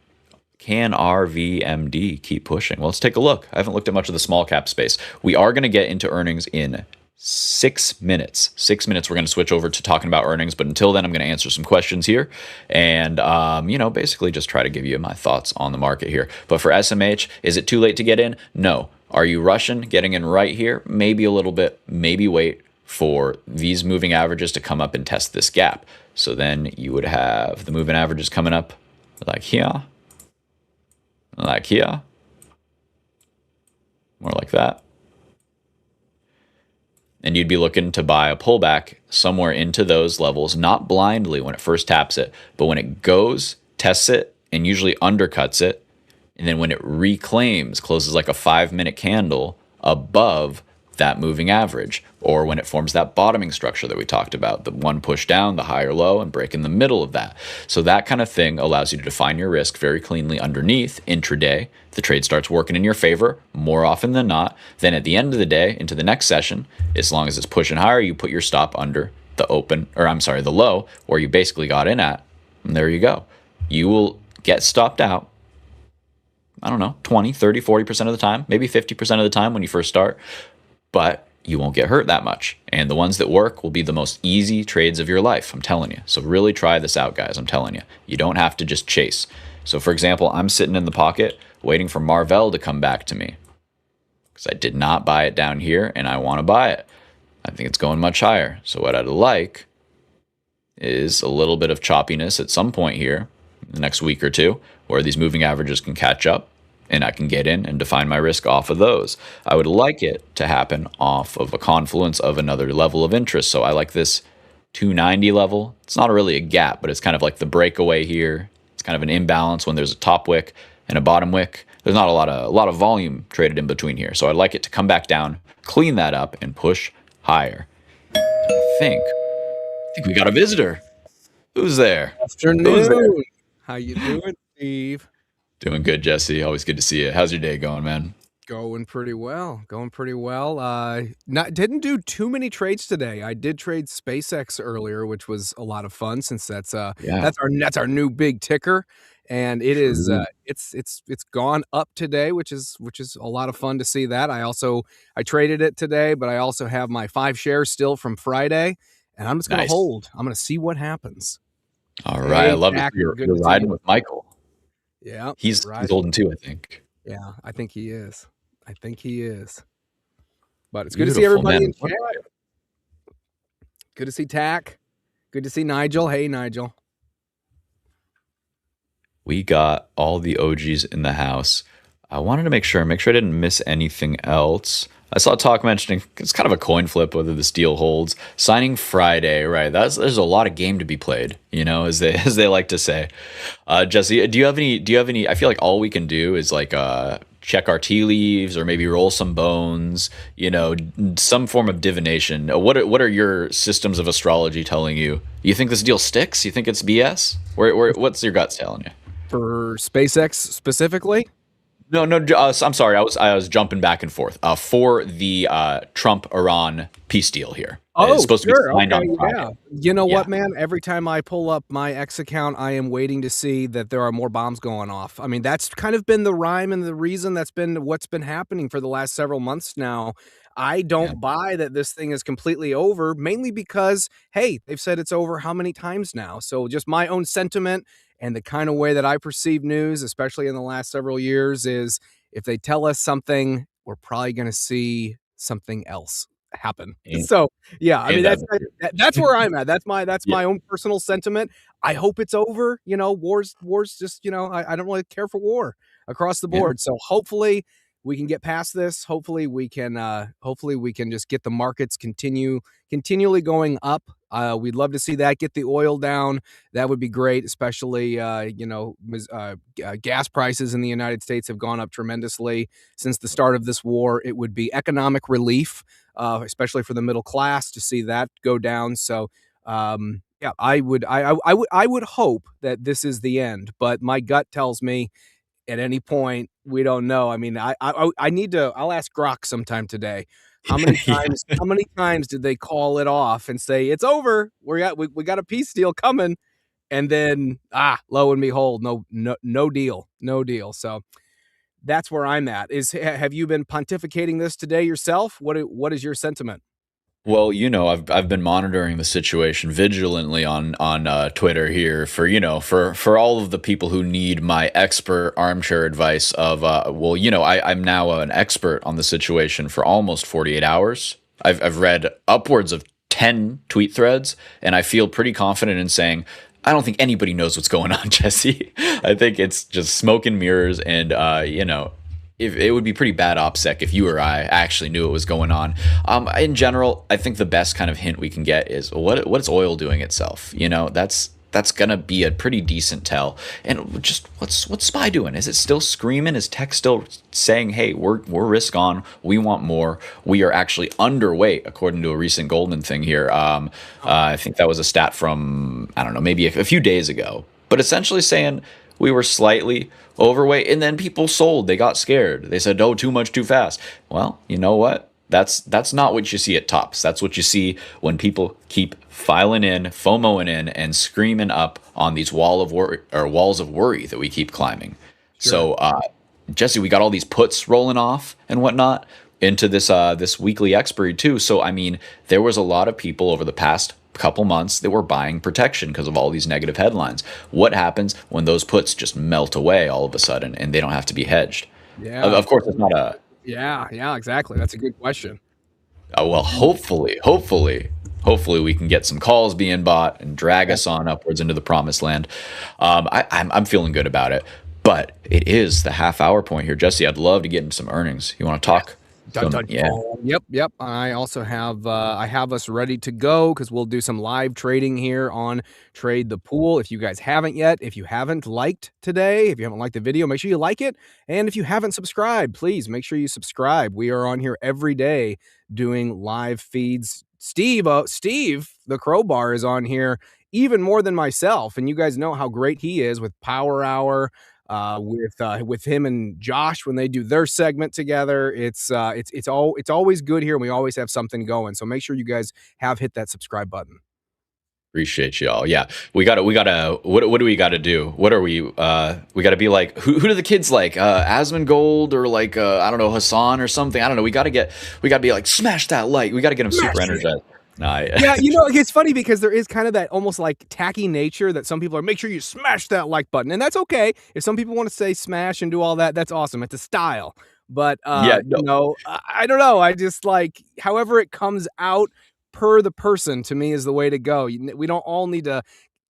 can RVMD keep pushing? Well, let's take a look. I haven't looked at much of the small cap space. We are going to get into earnings in 6 minutes. 6 minutes, we're going to switch over to talking about earnings. But until then, I'm going to answer some questions here and, basically just try to give you my thoughts on the market here. But for SMH, is it too late to get in? No. Are you rushing, getting in right here? Maybe a little bit. Maybe wait for these moving averages to come up and test this gap. So then you would have the moving averages coming up like here, more like that. And you'd be looking to buy a pullback somewhere into those levels, not blindly when it first taps it, but when it goes, tests it, and usually undercuts it. And then when it reclaims, closes like a 5-minute candle above that moving average, or when it forms that bottoming structure that we talked about, the one push down, the higher low, and break in the middle of that. So that kind of thing allows you to define your risk very cleanly underneath intraday. The trade starts working in your favor more often than not. Then at the end of the day, into the next session, as long as it's pushing higher, you put your stop under the low, where you basically got in at, and there you go. You will get stopped out, I don't know, 20, 30, 40% of the time, maybe 50% of the time when you first start, but you won't get hurt that much. And the ones that work will be the most easy trades of your life, I'm telling you. So really try this out, guys, I'm telling you. You don't have to just chase. So for example, I'm sitting in the pocket waiting for Marvell to come back to me because I did not buy it down here and I want to buy it. I think it's going much higher. So what I'd like is a little bit of choppiness at some point here in the next week or two where these moving averages can catch up and I can get in and define my risk off of those. I would like it to happen off of a confluence of another level of interest. So I like this 290 level. It's not really a gap, but it's kind of like the breakaway here. It's kind of an imbalance when there's a top wick and a bottom wick. There's not a lot of volume traded in between here. So I'd like it to come back down, clean that up, and push higher. I think we got a visitor. Who's there? Afternoon. Who's there? How you doing, Steve? Doing good, Jesse. Always good to see you. How's your day going, man? Going pretty well. Didn't do too many trades today. I did trade SpaceX earlier, which was a lot of fun since that's our new big ticker, and it is it's gone up today, which is a lot of fun to see that. I traded it today, but I also have my 5 shares still from Friday, and I'm just going to hold. I'm going to see what happens. All right, I love it. You're riding with Michael. Yeah, he's holding too, I think. Yeah, I think he is. But it's good to see everybody in chat. Good to see Tack. Good to see Nigel. Hey, Nigel. We got all the OGs in the house. I wanted to make sure I didn't miss anything else. I saw talk mentioning it's kind of a coin flip whether this deal holds. Signing Friday, right? There's a lot of game to be played, as they like to say. Jesse, do you have any? I feel like all we can do is like check our tea leaves or maybe roll some bones, some form of divination. What are your systems of astrology telling you? You think this deal sticks? You think it's BS? What's your guts telling you? For SpaceX specifically? No. I'm sorry. I was jumping back and forth for the Trump-Iran peace deal here. Oh, it's supposed to be signed on Friday. Yeah. You know what, man? Every time I pull up my X account, I am waiting to see that there are more bombs going off. I mean, that's kind of been the rhyme and the reason that's been what's been happening for the last several months now. I don't buy that this thing is completely over, mainly because, hey, they've said it's over how many times now? So just my own sentiment and the kind of way that I perceive news, especially in the last several years, is if they tell us something, we're probably going to see something else happen. So yeah, I mean that's where I'm at. That's my own personal sentiment. I hope it's over. Wars just I don't really care for war across the board. So hopefully we can get past this. Hopefully we can just get the markets continually going up. We'd love to see that, get the oil down. That would be great, especially gas prices in the United States have gone up tremendously since the start of this war. It would be economic relief, especially for the middle class, to see that go down. So I would hope that this is the end, but my gut tells me at any point, we don't know. I mean, I'll ask Grok sometime today. How many times did they call it off and say it's over? We got a peace deal coming, and then lo and behold, no deal. So that's where I'm at. Have you been pontificating this today yourself? What is your sentiment? Well, I've been monitoring the situation vigilantly on Twitter here for all of the people who need my expert armchair advice of I'm now an expert on the situation for almost 48 hours. I've read upwards of 10 tweet threads, and I feel pretty confident in saying I don't think anybody knows what's going on, Jesse. I think it's just smoke and mirrors, and if it would be pretty bad OPSEC if you or I actually knew what was going on. In general, I think the best kind of hint we can get is what is oil doing itself? that's gonna be a pretty decent tell. And just what's SPY doing? Is it still screaming? Is tech still saying, "Hey, we're risk on. We want more. We are actually underweight," according to a recent Goldman thing here. I think that was a stat from, I don't know, maybe a few days ago, but essentially saying we were slightly overweight, and then people sold. They got scared. They said, "Oh, too much, too fast." Well, you know what? That's not what you see at tops. That's what you see when people keep filing in, FOMOing in, and screaming up on these walls of worry that we keep climbing. So, Jesse, we got all these puts rolling off and whatnot into this weekly expiry too. So, I mean, there was a lot of people over the past couple months that were buying protection because of all these negative headlines. What happens when those puts just melt away all of a sudden and they don't have to be hedged? Yeah. Of course, it's not a Yeah, exactly. That's a good question. well, hopefully we can get some calls being bought and drag us on upwards into the promised land. I'm feeling good about it, but it is the half hour point here, Jesse. I'd love to get into some earnings. You want to talk? Yeah. Yep. I also have I have us ready to go because we'll do some live trading here on Trade the Pool. If you guys haven't yet, if you haven't liked today, if you haven't liked the video, make sure you like it. And if you haven't subscribed, please make sure you subscribe. We are on here every day doing live feeds. Steve, the Crowbar, is on here even more than myself, and you guys know how great he is with Power Hour. With him and Josh when they do their segment together, it's always good here, and we always have something going. So make sure you guys have hit that subscribe button. Appreciate y'all. Yeah, we gotta. What do we gotta do? What are we? We gotta be like who do the kids like? Asmongold or like I don't know, Hassan or something. I don't know. We gotta be like smash that like. We gotta get them super energized. Yeah, it's funny because there is kind of that almost like tacky nature that some people are, make sure you smash that like button. And that's okay. If some people want to say smash and do all that, that's awesome. It's a style. But, I don't know. I just like, however it comes out per the person, to me, is the way to go. We don't all need to,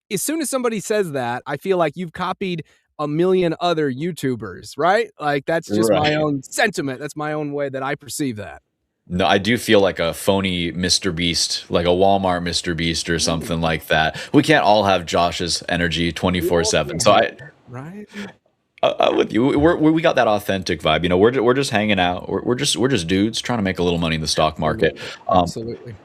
as soon as somebody says that, I feel like you've copied a million other YouTubers, right? Like, that's just my own sentiment. That's my own way that I perceive that. No, I do feel like a phony Mr. Beast, like a Walmart Mr. Beast or something like that. We can't all have Josh's energy 24/7. So I'm with you. We got that authentic vibe. We're just hanging out. We're just dudes trying to make a little money in the stock market. Absolutely.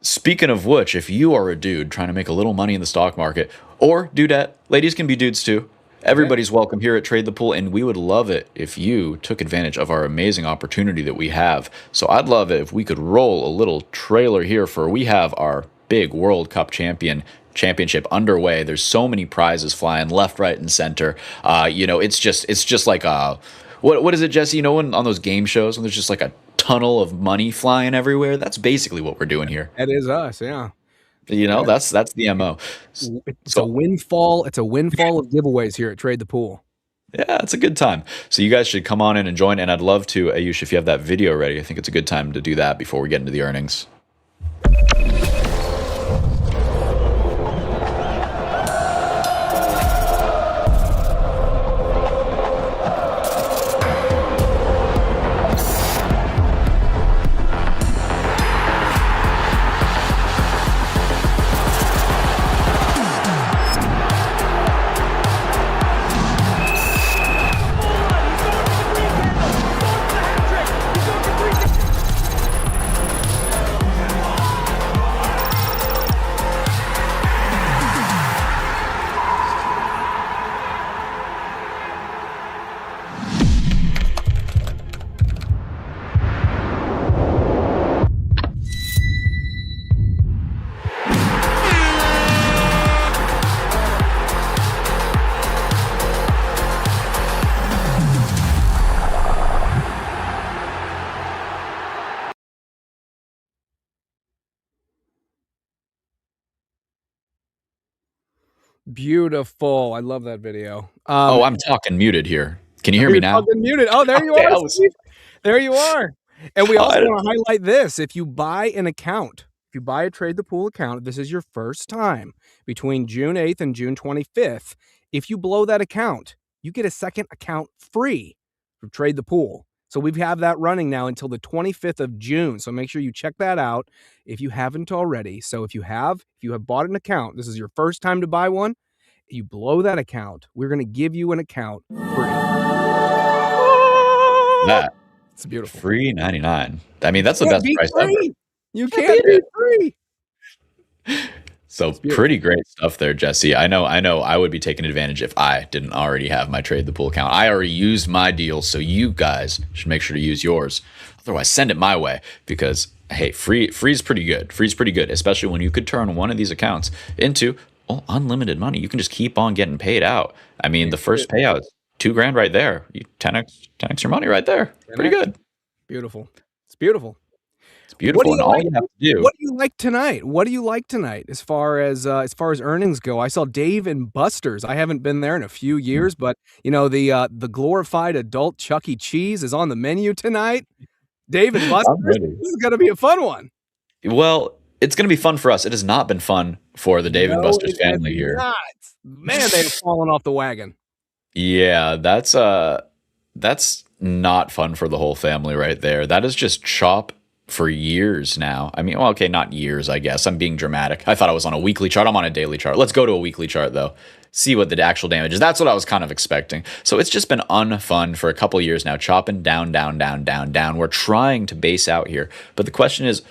Speaking of which, if you are a dude trying to make a little money in the stock market, or dudette, ladies can be dudes too. Everybody's welcome here at Trade the Pool, and we would love it if you took advantage of our amazing opportunity that we have. So I'd love it if we could roll a little trailer here for we have our big World Cup championship underway. There's so many prizes flying left, right, and center. It's just like what is it, Jesse? When on those game shows when there's just like a tunnel of money flying everywhere? That's basically what we're doing here. That is us, yeah. That's the MO. It's a windfall. It's a windfall of giveaways here at Trade the Pool. Yeah, it's a good time. So you guys should come on in and join. And I'd love to, Ayush, if you have that video ready, I think it's a good time to do that before we get into the earnings. Beautiful. I love that video. I'm talking muted here. Can you hear me now? Muted. Oh, there you are. There you are. And we also want to highlight this. If you buy an account, if you buy a Trade the Pool account, this is your first time between June 8th and June 25th. If you blow that account, you get a second account free from Trade the Pool. So we have that running now until the 25th of June. So make sure you check that out if you haven't already. So if you have bought an account, this is your first time to buy one, You blow that account, we're going to give you an account free. That It's beautiful. free 99. I mean, that's the best price ever. You can't be free. So pretty great stuff there, Jesse. I know I would be taking advantage if I didn't already have my Trade the Pool account. I already used my deal, so you guys should make sure to use yours. Otherwise, send it my way because hey, free's pretty good. Free's pretty good, especially when you could turn one of these accounts into unlimited money. You can just keep on getting paid out. I mean, the first payout's $2,000 right there. You 10x your money right there. Pretty good. Beautiful. It's beautiful. It's beautiful, and all you have to do. What do you like tonight? What do you like tonight as far as earnings go? I saw Dave and Buster's. I haven't been there in a few years, but you know the glorified adult Chuck E. Cheese is on the menu tonight. Dave and Buster's. This is going to be a fun one. Well, it's going to be fun for us. It has not been fun for the Dave and Buster's family here. Man, they have fallen off the wagon. Yeah, that's not fun for the whole family right there. That is just chop for years now. I mean, well, okay, not years, I guess. I'm being dramatic. I thought I was on a weekly chart. I'm on a daily chart. Let's go to a weekly chart, though. See what the actual damage is. That's what I was kind of expecting. So it's just been unfun for a couple years now, chopping down, down, down, down, down. We're trying to base out here. But the question is,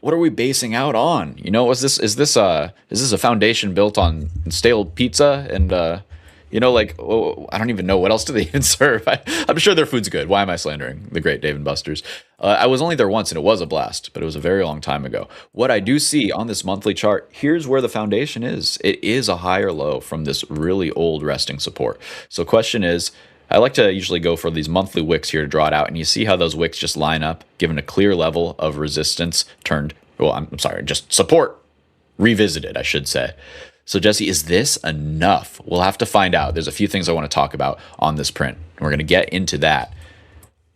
what are we basing out on? You know, is this a foundation built on stale pizza and you know, like, I don't even know what else do they even serve. I'm sure their food's good. Why am I slandering the great Dave and Buster's? I was only there once and it was a blast, but it was a very long time ago. What I do see on this monthly chart, here's where the foundation is. It is a higher low from this really old resting support. So question is, I like to usually go for these monthly wicks here to draw it out, and you see how those wicks just line up, given a clear level of resistance turned, well, I'm sorry, just support revisited, I should say. So Jesse, is this enough? We'll have to find out. There's a few things I want to talk about on this print. We're going to get into that.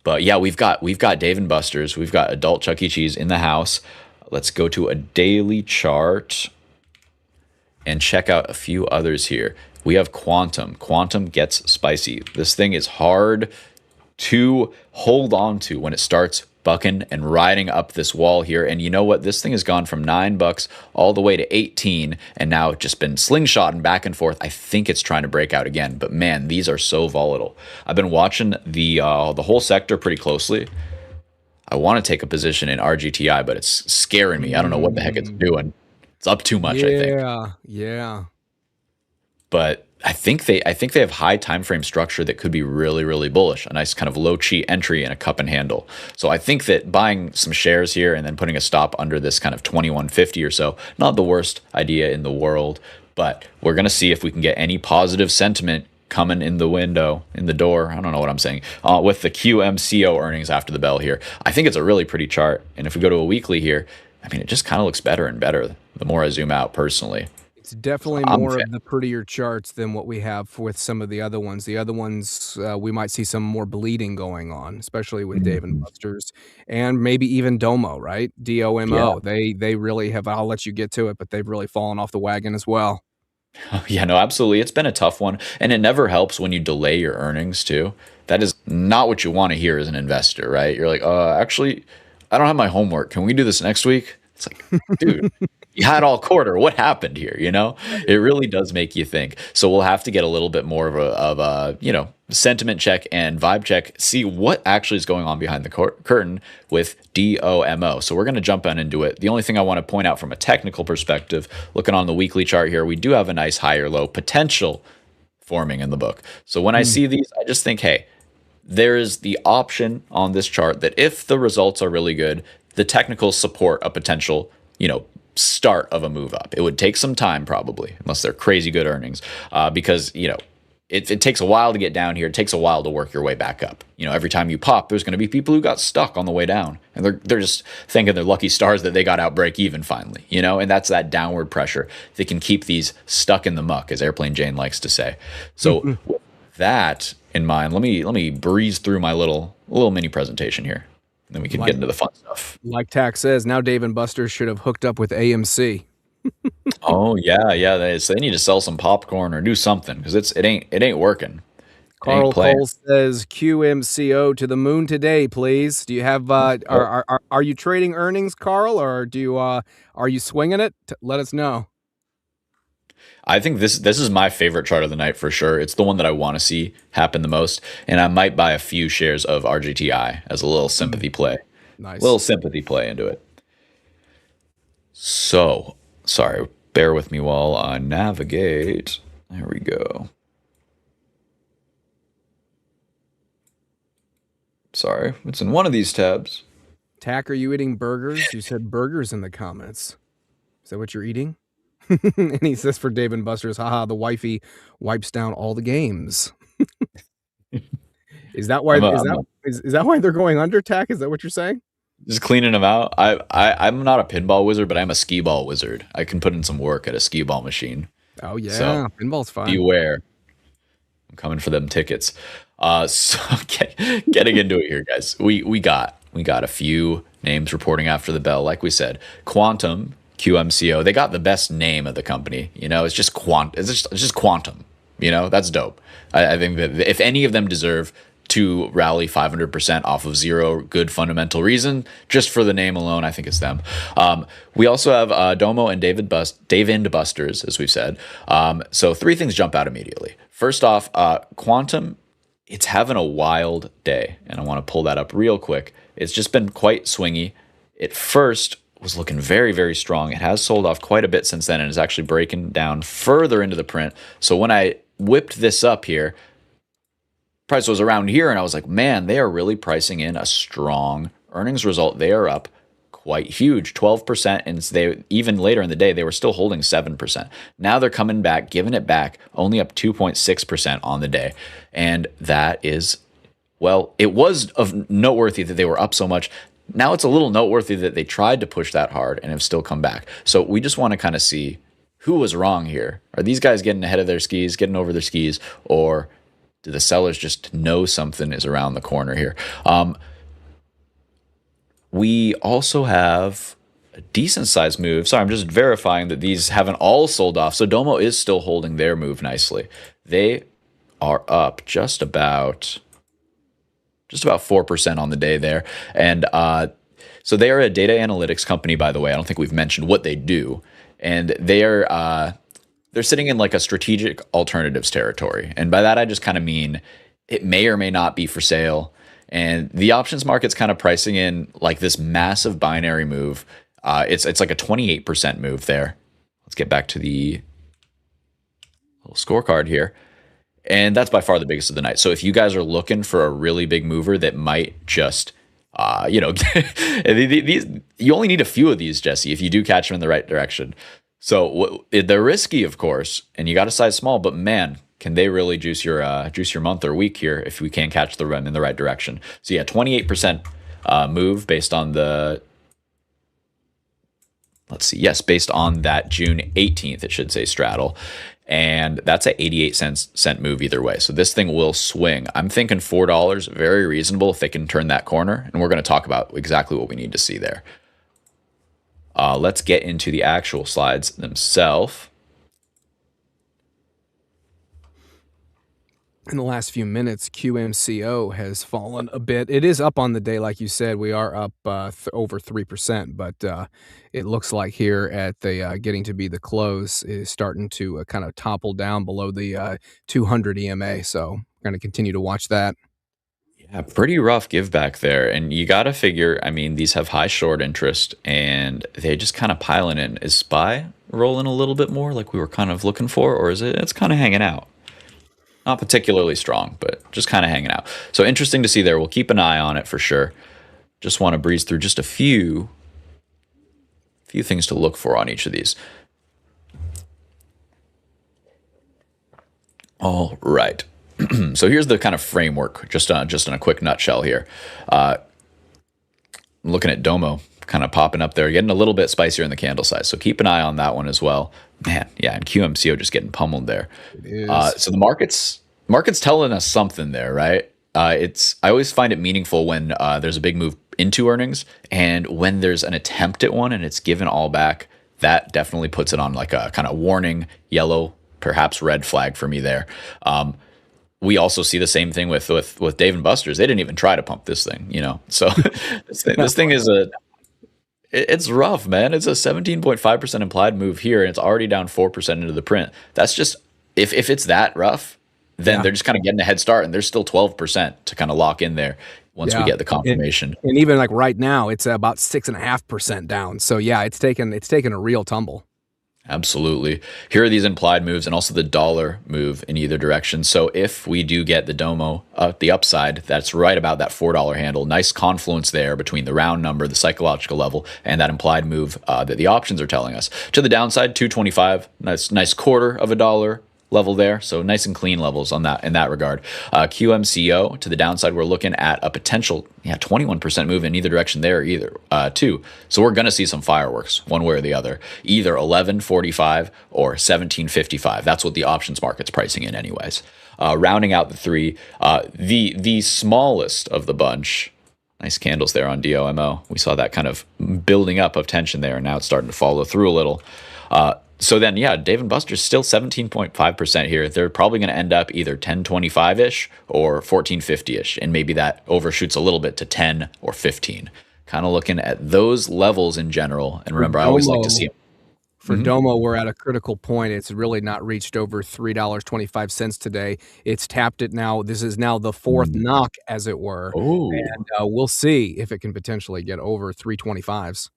But yeah, we've got Dave and Buster's. We've got adult Chuck E. Cheese in the house. Let's go to a daily chart and check out a few others here. We have Quantum. Quantum gets spicy. This thing is hard to hold on to when it starts bucking and riding up this wall here. And you know what? This thing has gone from $9 all the way to 18 and now just been slingshotting back and forth. I think it's trying to break out again, but man, these are so volatile. I've been watching the whole sector pretty closely. I want to take a position in RGTI, but it's scaring me. I don't know what the heck it's doing. It's up too much, I think. Yeah. But I think they have high time frame structure that could be really, really bullish. A nice kind of low chi entry and a cup and handle. So I think that buying some shares here and then putting a stop under this kind of 2150 or so, not the worst idea in the world. But we're going to see if we can get any positive sentiment coming in the window, in the door. I don't know what I'm saying. With the QMCO earnings after the bell here. I think it's a really pretty chart. And if we go to a weekly here, I mean, it just kind of looks better and better the more I zoom out personally. It's definitely more of the prettier charts than what we have with some of the other ones. The other ones, we might see some more bleeding going on, especially with Dave and Buster's and maybe even Domo, right? DOMO. Yeah. They really have, I'll let you get to it, but they've really fallen off the wagon as well. Yeah, no, absolutely. It's been a tough one. And it never helps when you delay your earnings too. That is not what you want to hear as an investor, right? You're like, actually, I don't have my homework. Can we do this next week? It's like, dude, you had all quarter. What happened here? You know, it really does make you think. So we'll have to get a little bit more of a you know, sentiment check and vibe check, see what actually is going on behind the curtain with DOMO. So we're going to jump on into it. The only thing I want to point out from a technical perspective, looking on the weekly chart here, we do have a nice higher low potential forming in the book. So when I see these, I just think, hey, there is the option on this chart that if the results are really good, the technicals support a potential, you know, start of a move up. It would take some time probably, unless they're crazy good earnings, because, you know, it takes a while to get down here. It takes a while to work your way back up. You know, every time you pop, there's going to be people who got stuck on the way down, and they're just thinking they're lucky stars that they got out break even finally, you know, and that's that downward pressure that can keep these stuck in the muck, as Airplane Jane likes to say. So with that in mind, let me breeze through my little mini presentation here. Then we can get into the fun stuff. Like Tack says, now Dave and Buster's should have hooked up with AMC. Oh yeah. They need to sell some popcorn or do something because it ain't working. Carl Cole says QMCO to the moon today, please. Do you have are you trading earnings, Carl, or are you swinging it? Let us know. I think this is my favorite chart of the night for sure. It's the one that I want to see happen the most, and I might buy a few shares of RGTI as a little sympathy play. Nice. Little sympathy play into it. So, sorry, bear with me while I navigate. There we go. Sorry, it's in one of these tabs. Tack, are you eating burgers? You said burgers in the comments. Is that what you're eating? And he says for Dave and Buster's, haha, the wifey wipes down all the games. Is that why? Is that why they're going under, Tack? Is that what you're saying? Just cleaning them out. I'm not a pinball wizard, but I'm a skee ball wizard. I can put in some work at a skee ball machine. Oh yeah, so pinball's fun. Beware. I'm coming for them tickets. So getting into it here, guys. We got a few names reporting after the bell. Like we said, Quantum, QMCO. They got the best name of the company. You know, it's just Quantum. You know, that's dope. I think that if any of them deserve to rally 500% off of zero good fundamental reason, just for the name alone, I think it's them. We also have Domo and Dave and Buster's, as we've said. So three things jump out immediately. First off, Quantum, it's having a wild day, and I want to pull that up real quick. It's just been quite swingy. It first was looking very, very strong. It has sold off quite a bit since then, and is actually breaking down further into the print. So when I whipped this up here, price was around here, and I was like, man, they are really pricing in a strong earnings result. They are up quite huge, 12%, and they even later in the day they were still holding 7%. Now they're coming back, giving it back, only up 2.6% on the day, and that is, well, it was of noteworthy that they were up so much. Now it's a little noteworthy that they tried to push that hard and have still come back. So we just want to kind of see who was wrong here. Are these guys getting ahead of their skis, getting over their skis, or do the sellers just know something is around the corner here? We also have a decent sized move. Sorry, I'm just verifying that these haven't all sold off. So Domo is still holding their move nicely. They are up just about 4% on the day there. And so they are a data analytics company, by the way. I don't think we've mentioned what they do. And they're sitting in like a strategic alternatives territory. And by that, I just kind of mean it may or may not be for sale. And the options market's kind of pricing in like this massive binary move. It's like a 28% move there. Let's get back to the little scorecard here. And that's by far the biggest of the night. So if you guys are looking for a really big mover that might just, these, you only need a few of these, Jesse, if you do catch them in the right direction. So they're risky, of course, and you got to size small, but man, can they really juice your month or week here if we can catch the run in the right direction. So yeah, 28% move based on the, based on that June 18th, it should say straddle. And that's an 88 cent move either way. So this thing will swing. I'm thinking $4, very reasonable if they can turn that corner. And we're going to talk about exactly what we need to see there. Let's get into the actual slides themselves. In the last few minutes, QMCO has fallen a bit. It is up on the day, like you said. We are up over 3%, but it looks like here at the getting to be the close is starting to kind of topple down below the 200 EMA. So we're going to continue to watch that. Yeah, pretty rough give back there. And you got to figure, I mean, these have high short interest and they just kind of piling in. Is SPY rolling a little bit more like we were kind of looking for, or is it's kind of hanging out? Not particularly strong, but just kind of hanging out. So interesting to see there. We'll keep an eye on it for sure. Just want to breeze through just a few things to look for on each of these. All right. So here's the kind of framework, just in a quick nutshell here. Looking at Domo kind of popping up there, getting a little bit spicier in the candle size. So keep an eye on that one as well. Man, yeah, and QMCO just getting pummeled there. So the market's telling us something there, right? I always find it meaningful when there's a big move into earnings, and when there's an attempt at one and it's given all back, that definitely puts it on like a kind of warning, yellow, perhaps red flag for me there. We also see the same thing with Dave and Buster's. They didn't even try to pump this thing, you know. So this thing is It's rough, man. It's a 17.5% implied move here, and it's already down 4% into the print. That's just, if it's that rough, then Yeah. they're just kind of getting a head start, and there's still 12% to kind of lock in there once we Yeah. get the confirmation. And even like right now, it's about 6.5% down. So yeah, it's taken a real tumble. Absolutely. Here are these implied moves and also the dollar move in either direction. So if we do get the Domo the upside, that's right about that $4 handle. Nice confluence there between the round number, the psychological level, and that implied move that the options are telling us. To the downside, 225, nice quarter of a dollar level there. So nice and clean levels on that in that regard. QMCO to the downside, we're looking at a potential 21% move in either direction there either too. So we're going to see some fireworks one way or the other, either 1145 or 1755. That's what the options market's pricing in anyways. Rounding out the three, the smallest of the bunch. Nice candles there on DOMO. We saw that kind of building up of tension there, and now it's starting to follow through a little. So then, Dave & Buster's still 17.5% here. They're probably going to end up either 1025-ish or 1450-ish, and maybe that overshoots a little bit to 10 or 15. Kind of looking at those levels in general. And remember, I always like to see them. For Domo, we're at a critical point. It's really not reached over $3.25 today. It's tapped it now. This is now the fourth knock, as it were. Oh. And we'll see if it can potentially get over 325s.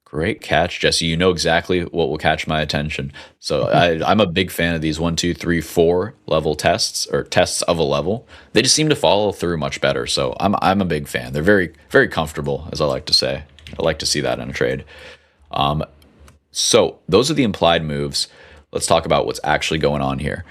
Great catch, Jesse. You know exactly what will catch my attention. So I'm a big fan of these 1, 2, 3, 4 level tests or tests of a level. They just seem to follow through much better. So I'm a big fan. They're very, very comfortable, as I like to say. I like to see that in a trade. So those are the implied moves. Let's talk about what's actually going on here.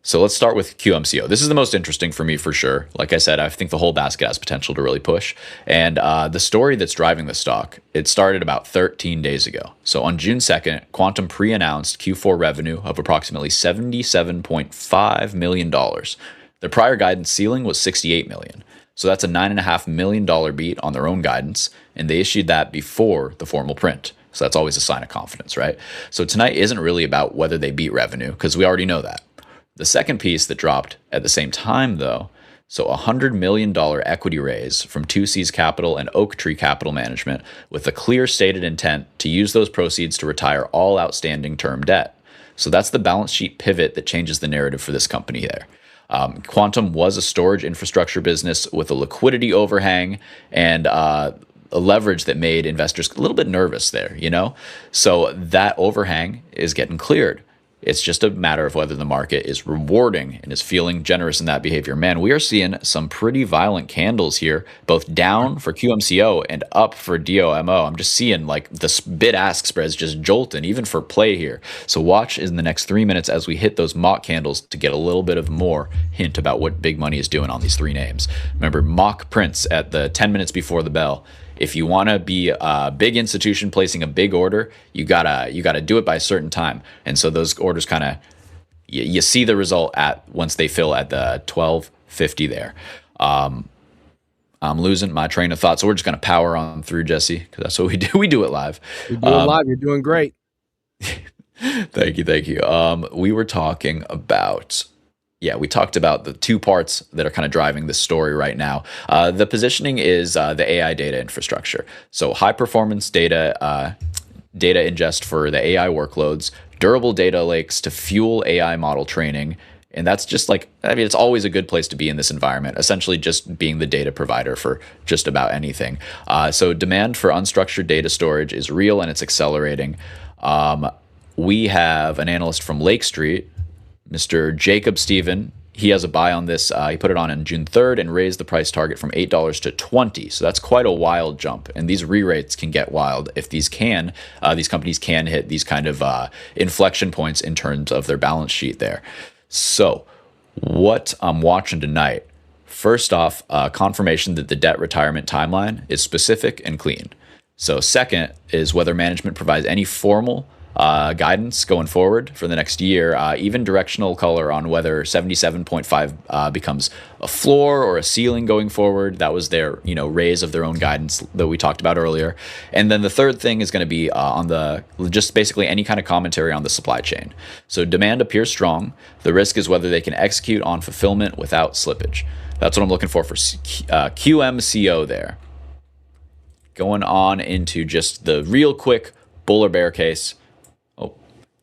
So let's start with QMCO. This is the most interesting for me for sure. Like I said, I think the whole basket has potential to really push. And the story that's driving the stock, it started about 13 days ago. So on June 2nd, Quantum pre-announced Q4 revenue of approximately $77.5 million. Their prior guidance ceiling was $68 million. So that's a $9.5 million beat on their own guidance. And they issued that before the formal print. So that's always a sign of confidence, right? So tonight isn't really about whether they beat revenue, because we already know that. The second piece that dropped at the same time, though, so a $100 million equity raise from 2C's Capital and Oak Tree Capital Management with a clear stated intent to use those proceeds to retire all outstanding term debt. So that's the balance sheet pivot that changes the narrative for this company there. Quantum was a storage infrastructure business with a liquidity overhang and a leverage that made investors a little bit nervous there, So that overhang is getting cleared. It's just a matter of whether the market is rewarding and is feeling generous in that behavior. Man, we are seeing some pretty violent candles here, both down for QMCO and up for DOMO. I'm just seeing like the bid-ask spreads just jolting, even for play here. So watch in the next 3 minutes as we hit those mock candles to get a little bit of more hint about what big money is doing on these three names. Remember, mock prints at the 10 minutes before the bell. If you want to be a big institution placing a big order, you gotta do it by a certain time. And so those orders kind of you see the result at once they fill at the 12:50 there. I'm losing my train of thought, so we're just gonna power on through, Jesse, because that's what we do. We do it live. You do it live. You're doing great. Thank you. We were talking about. Yeah, we talked about the two parts that are kind of driving this story right now. The positioning is the AI data infrastructure. So high performance data ingest for the AI workloads, durable data lakes to fuel AI model training. And that's just it's always a good place to be in this environment, essentially just being the data provider for just about anything. So demand for unstructured data storage is real and it's accelerating. We have an analyst from Lake Street, Mr. Jacob Stephen. He has a buy on this. He put it on June 3rd and raised the price target from $8 to $20. So that's quite a wild jump. And these re-rates can get wild if these companies can hit these kind of inflection points in terms of their balance sheet there. So what I'm watching tonight, first off, confirmation that the debt retirement timeline is specific and clean. So second is whether management provides any formal guidance going forward for the next year, even directional color on whether 77.5 becomes a floor or a ceiling going forward. That was their raise of their own guidance that we talked about earlier. And then the third thing is going to be on the just basically any kind of commentary on the supply chain. So demand appears strong. The risk is whether they can execute on fulfillment without slippage. That's what I'm looking for QMCO there. going on into just the real quick bull or bear case. Oh,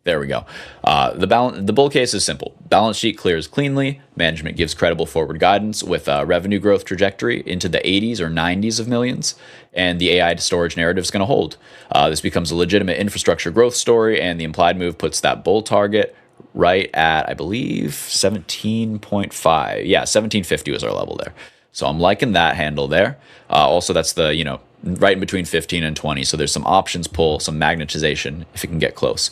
there we go. The bull case is simple. Balance sheet clears cleanly. Management gives credible forward guidance with a revenue growth trajectory into the 80s or 90s of millions, and the AI to storage narrative is going to hold. This becomes a legitimate infrastructure growth story, and the implied move puts that bull target right at, I believe, 17.5. Yeah, 1750 was our level there. So I'm liking that handle there. Also, that's the, right in between 15 and 20. So there's some options pull, some magnetization if it can get close.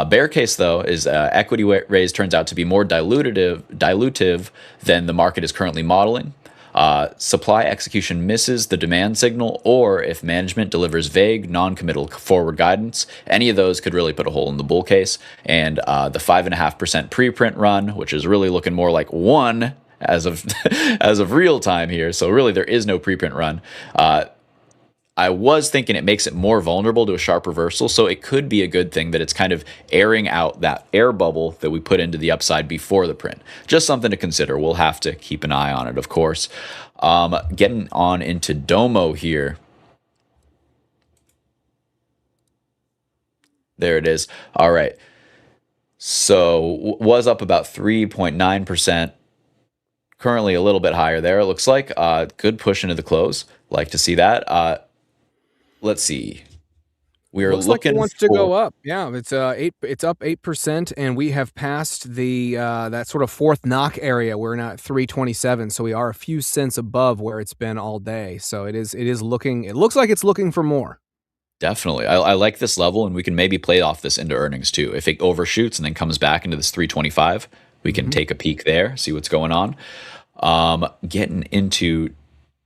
Bear case, though, is equity raise turns out to be more dilutive than the market is currently modeling. Supply execution misses the demand signal, or if management delivers vague, non-committal forward guidance, any of those could really put a hole in the bull case. And the 5.5% preprint run, which is really looking more like 1 as of as of real time here. So really, there is no preprint run. I was thinking it makes it more vulnerable to a sharp reversal, so it could be a good thing that it's kind of airing out that air bubble that we put into the upside before the print. Just something to consider. We'll have to keep an eye on it, of course. Getting on into Domo here. There it is. All right. So was up about 3.9%. Currently a little bit higher there, it looks like. Good push into the close. Like to see that. Let's see. We are Looks looking like it wants to go up. Yeah, it's up 8%, and we have passed the that sort of fourth knock area. We're now at 327, so we are a few cents above where it's been all day. So it is looking. It looks like it's looking for more. Definitely. I like this level, and we can maybe play off this into earnings too. If it overshoots and then comes back into this 325, we can take a peek there, see what's going on. Getting into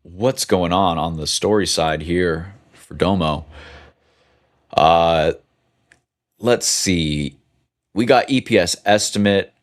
what's going on the story side here for Domo. Let's see. We got EPS estimate.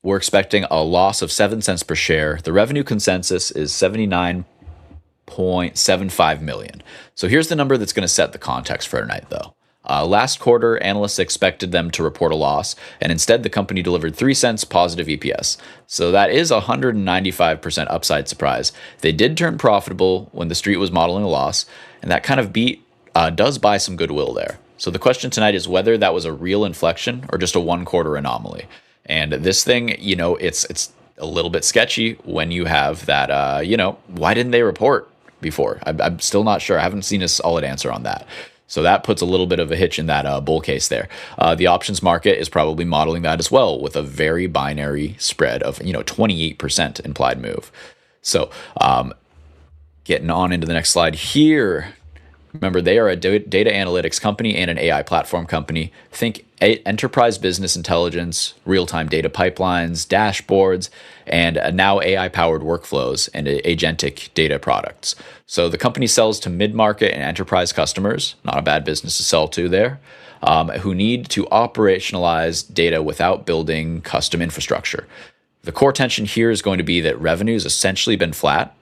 We're expecting a loss of 7 cents per share. The revenue consensus is 79.75 million. So here's the number that's going to set the context for tonight, though. Last quarter, analysts expected them to report a loss, and instead the company delivered 3 cents positive EPS. So that is a 195% upside surprise. They did turn profitable when the street was modeling a loss, and that kind of beat does buy some goodwill there. So the question tonight is whether that was a real inflection or just a one-quarter anomaly. And this thing, it's a little bit sketchy when you have that, why didn't they report before? I'm still not sure. I haven't seen a solid answer on that. So that puts a little bit of a hitch in that bull case there. The options market is probably modeling that as well with a very binary spread of 28% implied move. So getting on into the next slide here. Remember, they are a data analytics company and an AI platform company. Think enterprise business intelligence, real-time data pipelines, dashboards, and now AI-powered workflows and agentic data products. So the company sells to mid-market and enterprise customers, not a bad business to sell to there, who need to operationalize data without building custom infrastructure. The core tension here is going to be that revenue has essentially been flat.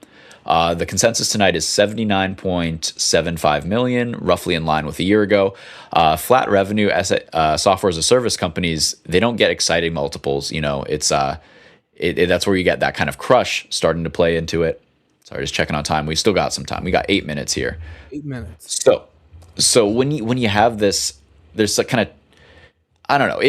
The consensus tonight is 79.75 million, roughly in line with a year ago. Flat revenue as software as a service companies, they don't get exciting multiples. It's that's where you get that kind of crush starting to play into it. Sorry, just checking on time. We still got some time. We got 8 minutes here. 8 minutes. So when you have this, there's a kind of, I don't know.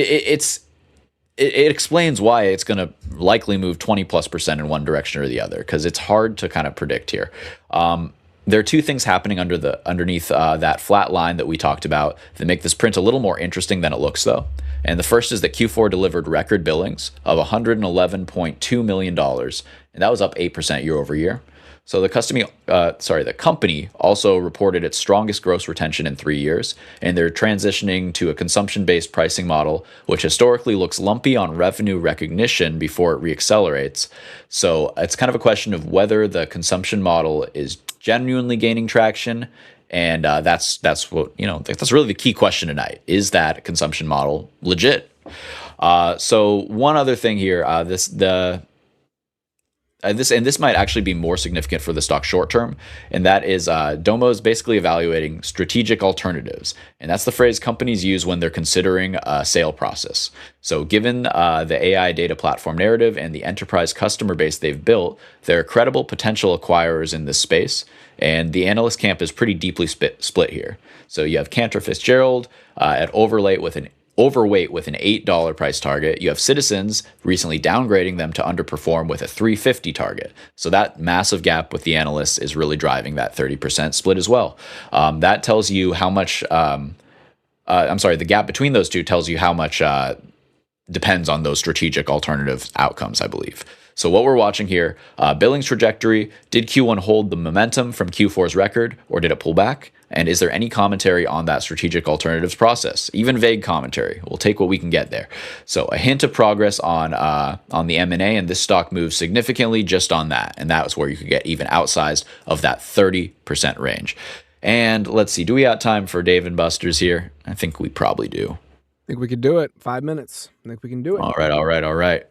It explains why it's going to likely move 20+% in one direction or the other, because it's hard to kind of predict here. There are two things happening underneath that flat line that we talked about that make this print a little more interesting than it looks, though. And the first is that Q4 delivered record billings of $111.2 million, and that was up 8% year over year. So the company also reported its strongest gross retention in 3 years, and they're transitioning to a consumption-based pricing model, which historically looks lumpy on revenue recognition before it reaccelerates. So it's kind of a question of whether the consumption model is genuinely gaining traction, and that's what that's really the key question tonight. Is that consumption model legit? So one other thing here, this might actually be more significant for the stock short term, and that is Domo is basically evaluating strategic alternatives, and that's the phrase companies use when they're considering a sale process. So, given the AI data platform narrative and the enterprise customer base they've built, they're credible potential acquirers in this space, and the analyst camp is pretty deeply split here. So, you have Cantor Fitzgerald at overweight with an $8 price target. You have Citizens recently downgrading them to underperform with a $3.50 target. So that massive gap with the analysts is really driving that 30% split as well. That tells you how much, the gap between those two tells you how much depends on those strategic alternative outcomes, I believe. So what we're watching here, billings trajectory, did Q1 hold the momentum from Q4's record, or did it pull back? And is there any commentary on that strategic alternatives process? Even vague commentary. We'll take what we can get there. So a hint of progress on the M&A, and this stock moves significantly just on that. And that was where you could get even outsized of that 30% range. And let's see, do we have time for Dave and Buster's here? I think we probably do. I think we could do it. 5 minutes. I think we can do it. All right.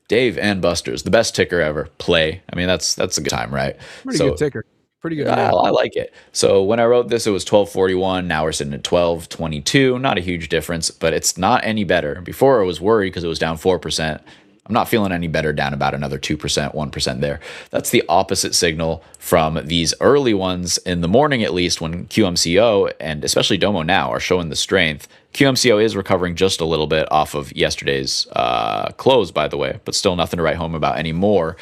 Dave and Buster's, the best ticker ever. Play. I mean, that's a good time, right? Pretty good ticker. Pretty good. I like it. So when I wrote this, it was 1241. Now we're sitting at 1222. Not a huge difference, but it's not any better. Before I was worried because it was down 4%. I'm not feeling any better, down about another 2%, 1% there. That's the opposite signal from these early ones in the morning, at least, when QMCO and especially Domo now are showing the strength. QMCO is recovering just a little bit off of yesterday's close, by the way, but still nothing to write home about anymore.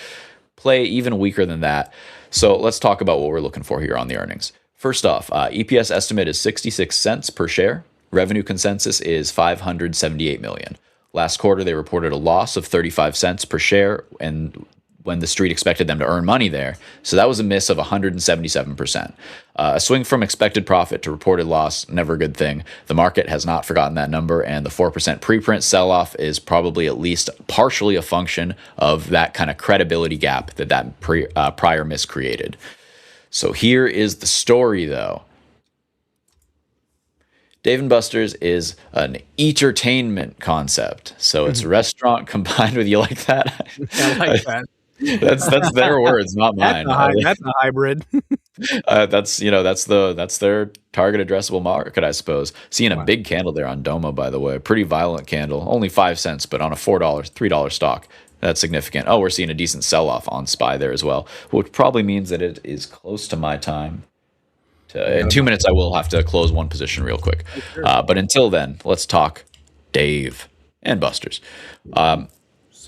Play even weaker than that. So let's talk about what we're looking for here on the earnings. First off, EPS estimate is 66 cents per share. Revenue consensus is $578 million. Last quarter, they reported a loss of 35 cents per share, and when the street expected them to earn money there. So that was a miss of 177%. A swing from expected profit to reported loss, never a good thing. The market has not forgotten that number, and the 4% preprint sell-off is probably at least partially a function of that kind of credibility gap that prior miss created. So here is the story, though. Dave & Buster's is an entertainment concept. So it's restaurant combined with, you like that? I like that. That's their words, not mine. That's a hybrid. That's their target addressable market, I suppose. Seeing a big candle there on Domo, by the way, pretty violent candle, only 5 cents, but on a $3 stock. That's significant. Oh, we're seeing a decent sell-off on SPY there as well, which probably means that it is close to my time. In 2 minutes, I will have to close one position real quick. But until then, let's talk Dave and Buster's.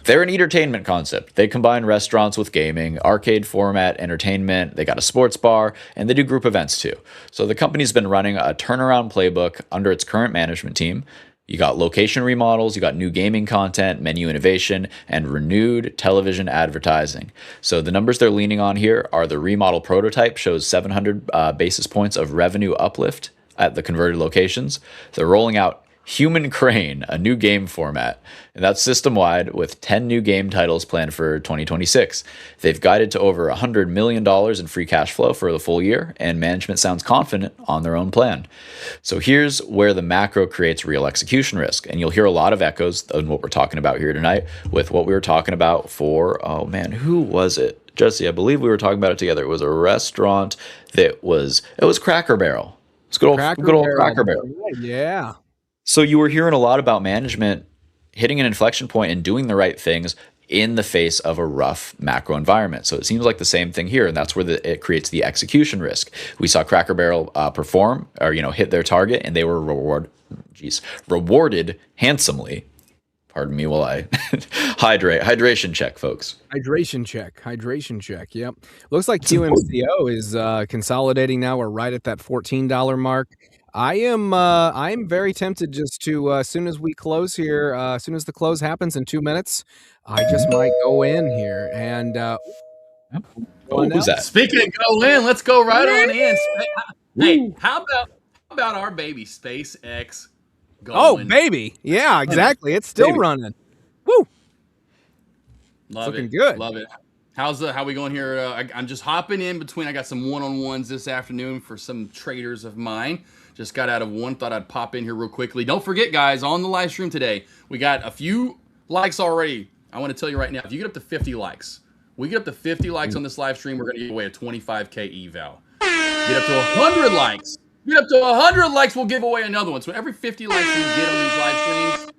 They're an entertainment concept. They combine restaurants with gaming, arcade format entertainment. They got a sports bar, and they do group events too. So the company's been running a turnaround playbook under its current management team. You got location remodels, you got new gaming content, menu innovation, and renewed television advertising. So the numbers they're leaning on here are the remodel prototype shows 700 basis points of revenue uplift at the converted locations. They're rolling out Human Crane, a new game format, and that's system-wide with 10 new game titles planned for 2026. They've guided to over $100 million in free cash flow for the full year, and management sounds confident on their own plan. So here's where the macro creates real execution risk, and you'll hear a lot of echoes in what we're talking about here tonight with what we were talking about for, oh man, who was it? Jesse, I believe we were talking about it together. It was a restaurant it was Cracker Barrel. It's good old Cracker Barrel. Yeah. So you were hearing a lot about management hitting an inflection point and doing the right things in the face of a rough macro environment. So it seems like the same thing here, and that's where it creates the execution risk. We saw Cracker Barrel perform or hit their target, and they were rewarded handsomely. Pardon me while I hydration check, folks. Hydration check. Yep. Looks like QMCO is consolidating now. We're right at that $14 mark. I am very tempted just to as soon as we close here, as soon as the close happens in 2 minutes, I just might go in here and what was that? Speaking of go in, let's go right on in. Hey, how about our baby SpaceX going? Oh, baby. Yeah, exactly. It's still running. Woo. Looking good. Love it. How we going here? I'm just hopping in between. I got some one-on-ones this afternoon for some traders of mine. Just got out of one. Thought I'd pop in here real quickly. Don't forget, guys, on the live stream today, we got a few likes already. I want to tell you right now, if you get up to 50 likes, We get up to 50 likes on this live stream, we're going to give away a 25K eval. Get up to 100 likes. Get up to 100 likes, we'll give away another one. So every 50 likes we get on these live streams,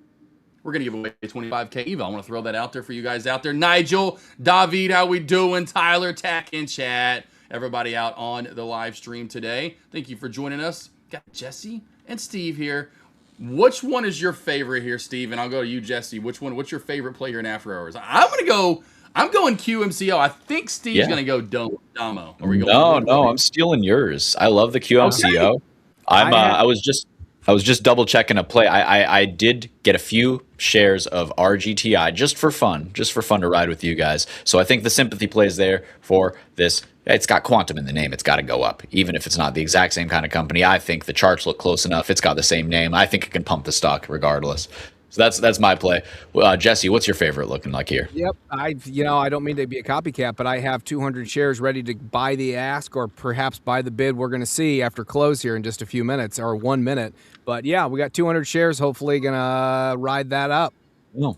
we're going to give away a 25K eval. I want to throw that out there for you guys out there. Nigel, David, how we doing? Tyler, Tack, and Chat. Everybody out on the live stream today. Thank you for joining us. Got Jesse and Steve here. Which one is your favorite here, Steve? And I'll go to you, Jesse. What's your favorite play here in After Hours? I'm going QMCO. I think Steve's going to go Damo. Are we going? No, I'm stealing yours. I love the QMCO. Okay. I was just double checking a play. I did get a few shares of RGTI just for fun to ride with you guys. So I think the sympathy play is there for this. It's got quantum in the name. It's got to go up, even if it's not the exact same kind of company. I think the charts look close enough. It's got the same name. I think it can pump the stock regardless. So that's my play. Jesse, what's your favorite looking like here? Yep. I don't mean to be a copycat, but I have 200 shares ready to buy the ask or perhaps buy the bid. We're going to see after close here in just a few minutes or 1 minute. But yeah, we got 200 shares. Hopefully going to ride that up. Oh.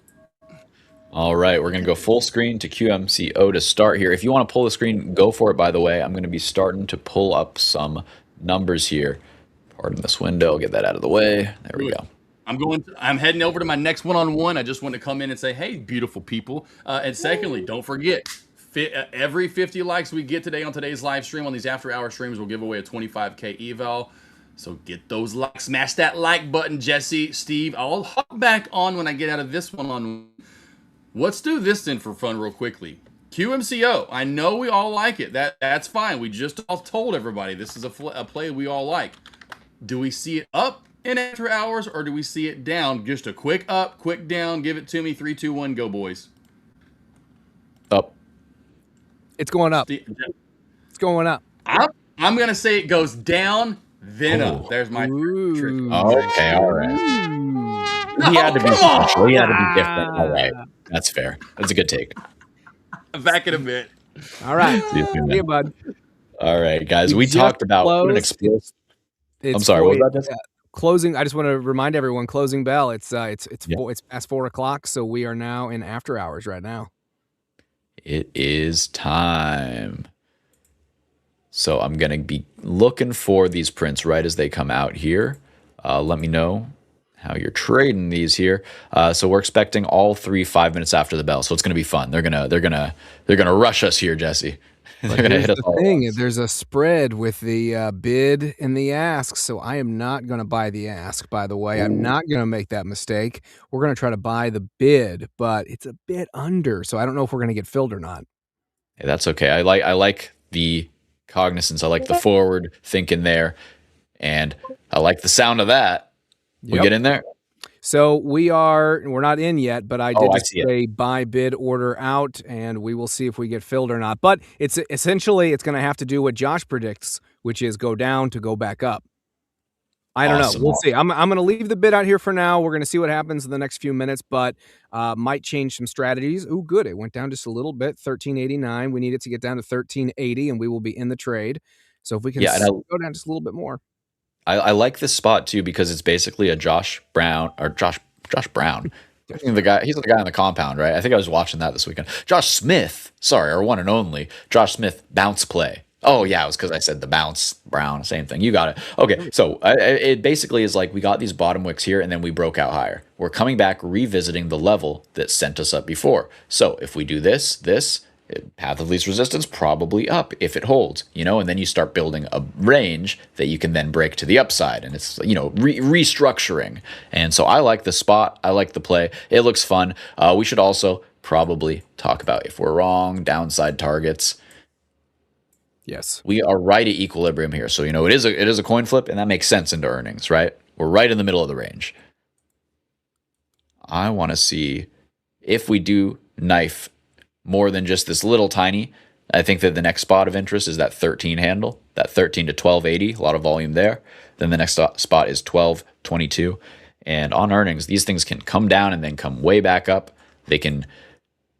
All right, we're going to go full screen to QMCO to start here. If you want to pull the screen, go for it, by the way. I'm going to be starting to pull up some numbers here. Pardon this window. Get that out of the way. There we go. I'm heading over to my next one-on-one. I just want to come in and say, hey, beautiful people. And secondly, don't forget, every 50 likes we get today on today's live stream on these after-hour streams, we'll give away a 25K eval. So get those likes. Smash that like button, Jesse, Steve. I'll hop back on when I get out of this one-on-one. Let's do this then for fun real quickly. QMCO. I know we all like it. That's fine. We just all told everybody this is a play we all like. Do we see it up in after hours or do we see it down? Just a quick up, quick down. Give it to me. 3, 2, 1, go, boys. Up. It's going up. It's going up. I'm going to say it goes down, then up. There's my trick. Okay, all right. He had to be special. He had to be different. All right. That's fair. That's a good take. Back in a bit. All right. See you, bud. All right, guys. We talked about an explosive. I'm sorry. What was that? Just? Closing. I just want to remind everyone. Closing bell. It's past 4 o'clock, so we are now in after hours right now. It is time. So I'm gonna be looking for these prints right as they come out here. Let me know how you're trading these here. So we're expecting all 3 5 minutes after the bell. So it's gonna be fun. They're gonna rush us here, Jesse. They're gonna hit us all. There's a spread with the bid and the ask. So I am not gonna buy the ask. By the way, I'm not gonna make that mistake. We're gonna try to buy the bid, but it's a bit under. So I don't know if we're gonna get filled or not. Hey, that's okay. I like the cognizance. I like the forward thinking there, and I like the sound of that. We get in there. So we're not in yet, but I did just say buy bid order out, and we will see if we get filled or not. But it's essentially going to have to do what Josh predicts, which is go down to go back up. I don't know. We'll see. I'm going to leave the bid out here for now. We're going to see what happens in the next few minutes, but might change some strategies. Ooh, good. It went down just a little bit, 1389. We need it to get down to 1380, and we will be in the trade. So if we can go down just a little bit more. I like this spot too because it's basically a Josh Brown. He's the guy on the compound, right? I think I was watching that this weekend. Josh Smith, our one and only Josh Smith bounce play. Oh yeah, it was because I said the bounce Brown, same thing. You got it. Okay, so it basically is like we got these bottom wicks here and then we broke out higher. We're coming back, revisiting the level that sent us up before. So if we do this. Path of least resistance, probably up if it holds, and then you start building a range that you can then break to the upside, and it's, restructuring. And so I like the spot. I like the play. It looks fun. We should also probably talk about if we're wrong, downside targets. Yes. We are right at equilibrium here. So, it is a coin flip, and that makes sense into earnings, right? We're right in the middle of the range. I want to see if we do knife more than just this little tiny. I think that the next spot of interest is that 13 handle, that 13 to 1280, a lot of volume there. Then the next spot is 1222. And on earnings, these things can come down and then come way back up. They can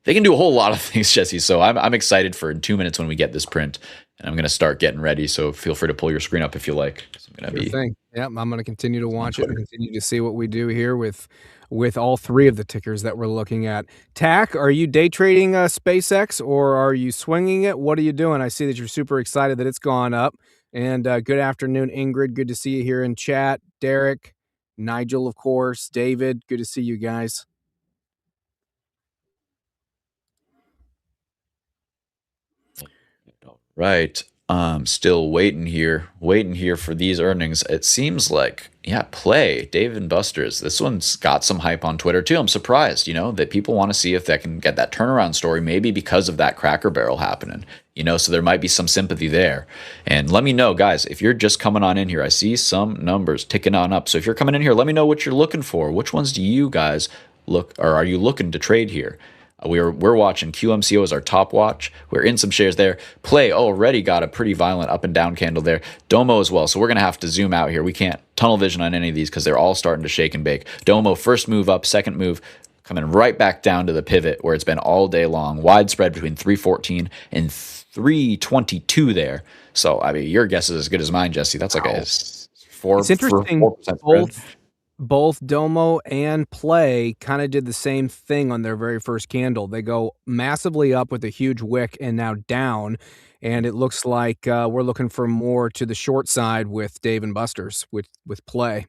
do a whole lot of things, Jesse. So I'm excited for in 2 minutes when we get this print. And I'm going to start getting ready, so feel free to pull your screen up if you like. So I'm going to Sure be thing. Yep, I'm going to continue to watch it and Twitter. continue to see what we do here with all three of the tickers that we're looking at. Tack, are you day trading SpaceX or are you swinging it? What are you doing? I see that you're super excited that it's gone up. And good afternoon, Ingrid. Good to see you here in chat. Derek, Nigel, of course, David. Good to see you guys. Right. Still waiting here for these earnings. It seems like, yeah, Play, Dave and Buster's. This one's got some hype on Twitter too. I'm surprised, that people want to see if they can get that turnaround story, maybe because of that Cracker Barrel happening, so there might be some sympathy there. And let me know, guys, if you're just coming on in here, I see some numbers ticking on up. So if you're coming in here, let me know what you're looking for. Which ones do you guys look, or are you looking to trade here? We're watching QMCO as our top watch. We're in some shares there. Play already got a pretty violent up and down candle there. Domo as well. So we're going to have to zoom out here. We can't tunnel vision on any of these because they're all starting to shake and bake. Domo, first move up, second move, coming right back down to the pivot where it's been all day long. Widespread between 314 and 322 there. So, I mean, your guess is as good as mine, Jesse. That's like a 4%. It's interesting. 4% spread. Both Domo and Play kind of did the same thing on their very first candle. They go massively up with a huge wick and now down. And it looks like we're looking for more to the short side with Dave and Buster's with Play.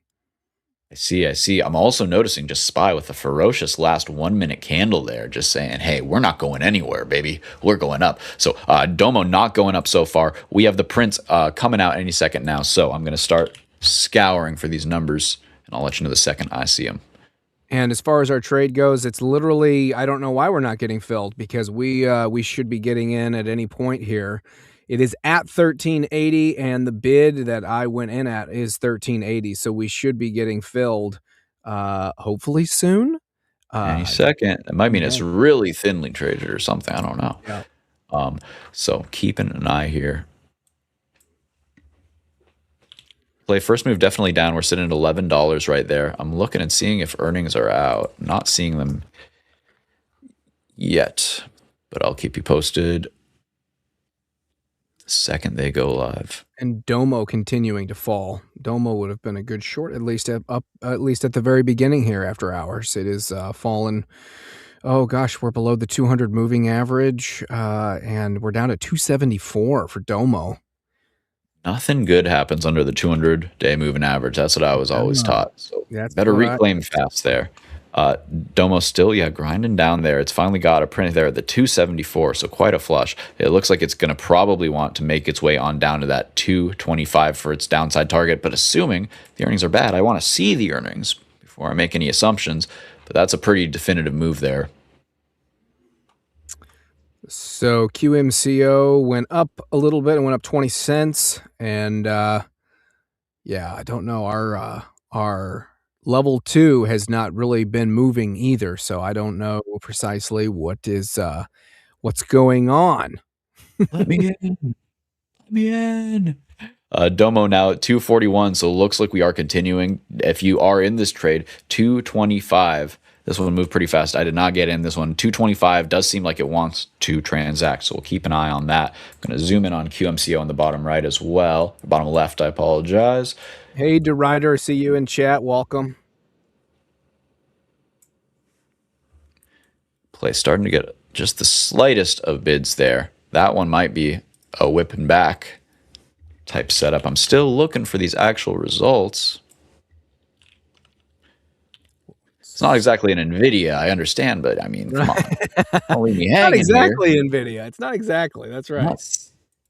I see. I'm also noticing just SPY with the ferocious last 1 minute candle there, just saying, hey, we're not going anywhere, baby. We're going up. So Domo not going up so far. We have the prints coming out any second now. So I'm going to start scouring for these numbers. And I'll let you know the second I see them. And as far as our trade goes, it's literally, I don't know why we're not getting filled because we should be getting in at any point here. It is at 1380, and the bid that I went in at is 1380, so we should be getting filled hopefully soon. Any second. It might mean it's really thinly traded or something. I don't know. Yeah. So keeping an eye here. Play first move definitely down. We're sitting at $11 right there. I'm looking and seeing if earnings are out. Not seeing them yet, but I'll keep you posted the second they go live. And Domo continuing to fall. Domo would have been a good short, at least at the very beginning here after hours. It is fallen. Oh gosh, we're below the 200 moving average, and we're down to 274 for Domo. Nothing good happens under the 200-day moving average. That's what I was always taught. So better reclaim fast there. Domo still, grinding down there. It's finally got a print there at the 274, so quite a flush. It looks like it's going to probably want to make its way on down to that 225 for its downside target. But assuming the earnings are bad, I want to see the earnings before I make any assumptions. But that's a pretty definitive move there. So QMCO went up a little bit and went up 20 cents. And I don't know. Our level 2 has not really been moving either. So I don't know precisely what's going on. Let me in. Domo now at 241. So it looks like we are continuing. If you are in this trade, 225. This one moved pretty fast. I did not get in this one. 225 does seem like it wants to transact, so we'll keep an eye on that. I'm going to zoom in on QMCO on the bottom right as well. Bottom left, I apologize. Hey, DeRider, see you in chat. Welcome. Play starting to get just the slightest of bids there. That one might be a whipping back type setup. I'm still looking for these actual results. It's not exactly an NVIDIA, I understand, but I mean, come on. Don't leave me hanging Not exactly here. NVIDIA. It's not exactly. That's right.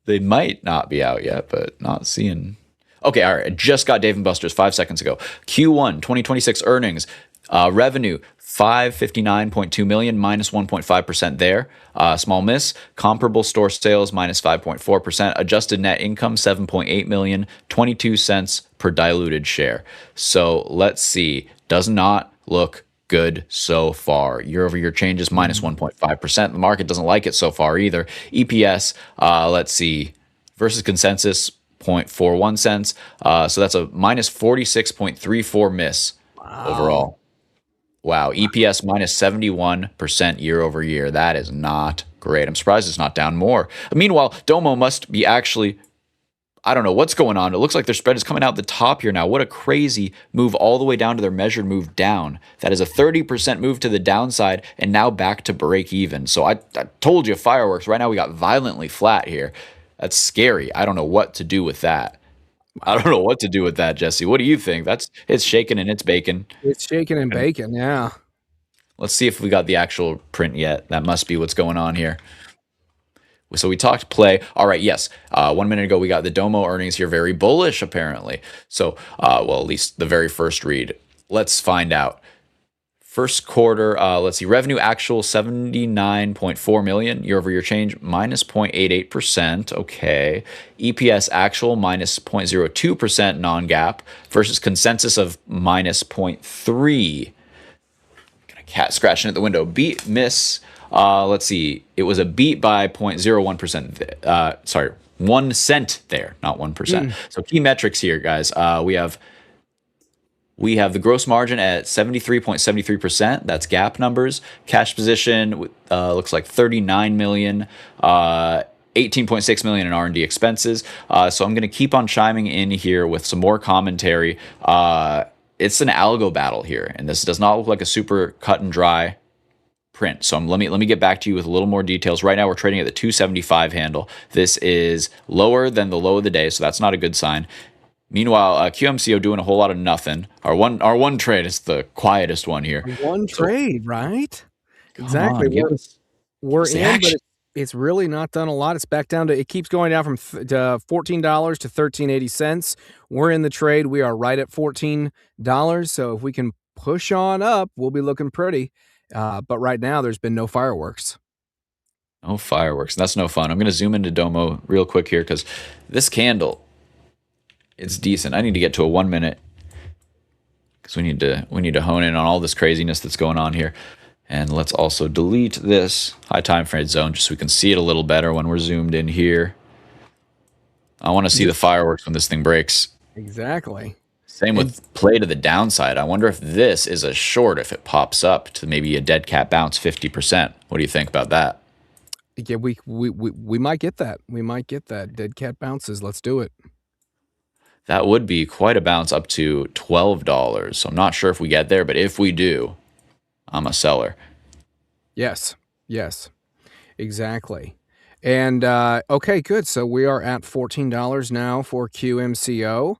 They might not be out yet, but not seeing. Okay, all right. I just got Dave & Buster's 5 seconds ago. Q1 2026 earnings. Revenue, $559.2 million, minus 1.5% there. Small miss. Comparable store sales, minus 5.4%. Adjusted net income, $7.8 million, 22 cents per diluted share. So let's see. Does not look good so far. Year-over-year changes, minus 1.5%. The market doesn't like it so far either. EPS, let's see, versus consensus, 0.41 cents. So that's a minus 46.34 miss overall. Wow. EPS minus 71% year over year. That is not Great. I'm surprised it's not down more. Meanwhile, Domo must be actually, I don't know what's going on. It looks like their spread is coming out the top here now. What a crazy move all the way down to their measured move down. That is a 30% move to the downside and now back to break even. So I told you fireworks. Right now we got violently flat here. That's scary. I don't know what to do with that. I don't know what to do with that, Jesse. What do you think? It's shaking and it's baking. It's shaking and baking, yeah. Let's see if we got the actual print yet. That must be what's going on here. So we talked play. All right, yes. 1 minute ago, we got the Domo earnings here. Very bullish, apparently. So, well, at least the very first read. Let's find out. First quarter, let's see. Revenue actual 79.4 million. Year-over-year change minus 0.88%. Okay. EPS actual minus 0.02% non-GAAP versus consensus of minus 0.3. Cat scratching at the window. Beat, miss. Let's see. It was a beat by 0.01%. Sorry, 1 cent there, not 1%. So key metrics here, guys. We have the gross margin at 73.73%. That's GAAP numbers. Cash position looks like 39 million. 18.6 million in R&D expenses. So I'm going to keep on chiming in here with some more commentary. It's an algo battle here, and this does not look like a super cut and dry print. So let me get back to you with a little more details. Right now, we're trading at the 275 handle. This is lower than the low of the day, so that's not a good sign. Meanwhile, QMCO doing a whole lot of nothing. Our one trade is the quietest one here. One trade, right? Exactly. We're in, but it's really not done a lot. It's back down to, it keeps going down from $14 to $13.80. We're in the trade. We are right at $14. So if we can push on up, we'll be looking pretty. But right now, there's been no fireworks. No fireworks. That's no fun. I'm going to zoom into Domo real quick here because this candle, it's decent. I need to get to a 1 minute because we need to hone in on all this craziness that's going on here. And let's also delete this high time frame zone just so we can see it a little better when we're zoomed in here. I want to see the fireworks when this thing breaks. Exactly. Same with play to the downside. I wonder if this is a short if it pops up to maybe a dead cat bounce 50%. What do you think about that? Yeah, we might get that. We might get that. Dead cat bounces. Let's do it. That would be quite a bounce up to $12. So I'm not sure if we get there, but if we do, I'm a seller. Yes, exactly. And okay, good. So we are at $14 now for QMCO.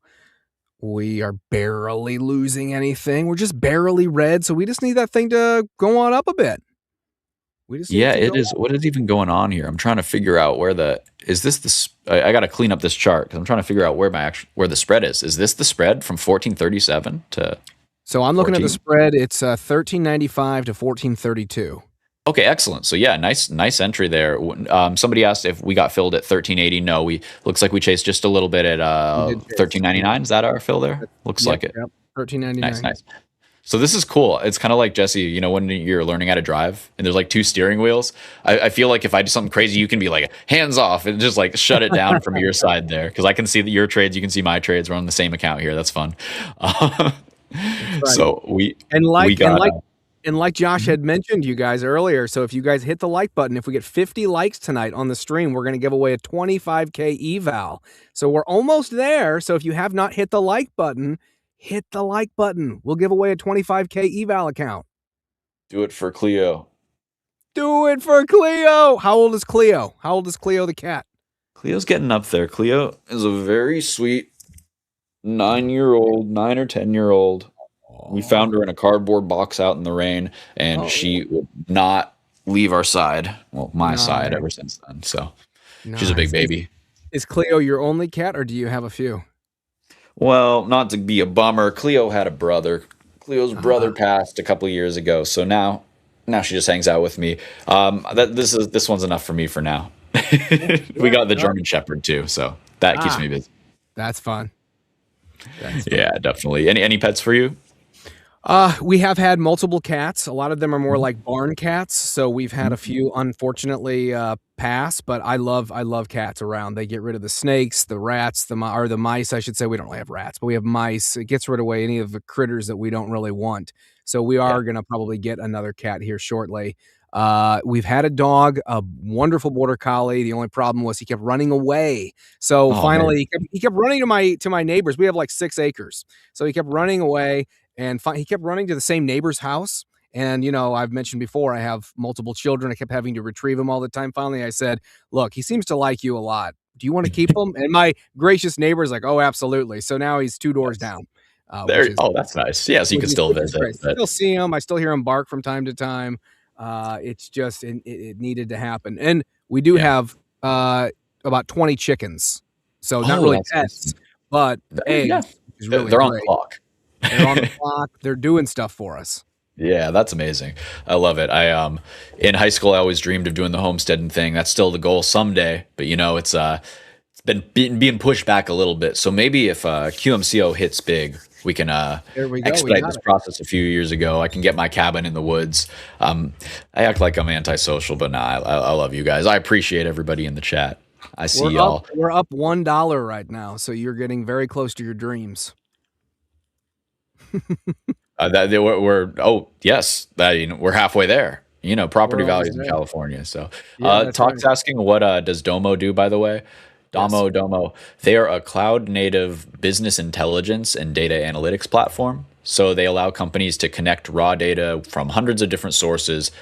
We are barely losing anything. We're just barely red. So we just need that thing to go on up a bit. Yeah, it is. What is even going on here? I'm trying to figure out where I got to clean up this chart because I'm trying to figure out where the spread is. Is this the spread from 1437 to? So I'm looking at the spread. It's 1395 to 1432. Okay, excellent. So yeah, nice entry there. Somebody asked if we got filled at 1380. No, looks like we chased just a little bit at 1399. Is that our fill there? Looks like it. Yep, 1399. Nice. So this is cool. It's kind of like, Jesse, when you're learning how to drive and there's like 2 steering wheels. I feel like if I do something crazy, you can be like, hands off, and just like shut it down from your side there. Because I can see your trades, you can see my trades. We're on the same account here. That's fun. Right. So like Josh had mentioned you guys earlier. So if you guys hit the like button, if we get 50 likes tonight on the stream, we're going to give away a 25K eval. So we're almost there. So if you have not hit the like button, hit the like button. We'll give away a 25K eval account. Do it for Cleo. Do it for Cleo. How old is Cleo? How old is Cleo the cat? Cleo's getting up there. Cleo is a very sweet 9-year-old, 9 or 10-year-old. We found her in a cardboard box out in the rain, and she would not leave our side. Well, my side ever since then. So she's a big baby. Is Cleo your only cat, or do you have a few? Well, not to be a bummer, Cleo had a brother. Cleo's brother passed a couple of years ago, so now she just hangs out with me. This one's enough for me for now. We got the German Shepherd too, so that keeps me busy. That's fun. Yeah, definitely. Any pets for you? We have had multiple cats. A lot of them are more like barn cats. So we've had a few, unfortunately, pass. But I love cats around. They get rid of the snakes, the rats, the mice. I should say we don't really have rats, but we have mice. It gets rid of any of the critters that we don't really want. So we are going to probably get another cat here shortly. We've had a dog, a wonderful border collie. The only problem was he kept running away. So Oh, man. finally, he kept running to my neighbors. We have like 6 acres, so he kept running away, and he kept running to the same neighbor's house. And I've mentioned before, I have multiple children. I kept having to retrieve him all the time. Finally, I said, "Look, he seems to like you a lot. Do you want to keep him?" And my gracious neighbor is like, "Oh, absolutely." So now he's 2 doors down, which There. is Oh, that's nice. Yeah, so you can still which is visit. great. But Still see him. I still hear him bark from time to time. It's just it needed to happen, and we do Yeah. have about 20 chickens, so not Oh, really that's pets, awesome. but eggs, Yeah. which is really They're on the great. clock. They're on the clock. They're doing stuff for us. Yeah, that's amazing. I love it. I in high school I always dreamed of doing the homesteading thing. That's still the goal someday, but it's been being pushed back a little bit. So maybe if QMCO hits big, we can There we go. We expedite got this it. process a few years ago. I can get my cabin in the woods. I act like I'm antisocial, but nah, I love you guys. I appreciate everybody in the chat. I see y'all. We're up $1 right now, so you're getting very close to your dreams. We're halfway there. Property We're almost values in there. California. So, Yeah, that's Talk's right. asking what does Domo do? By the way, Domo. They are a cloud native business intelligence and data analytics platform. So they allow companies to connect raw data from hundreds of different sources.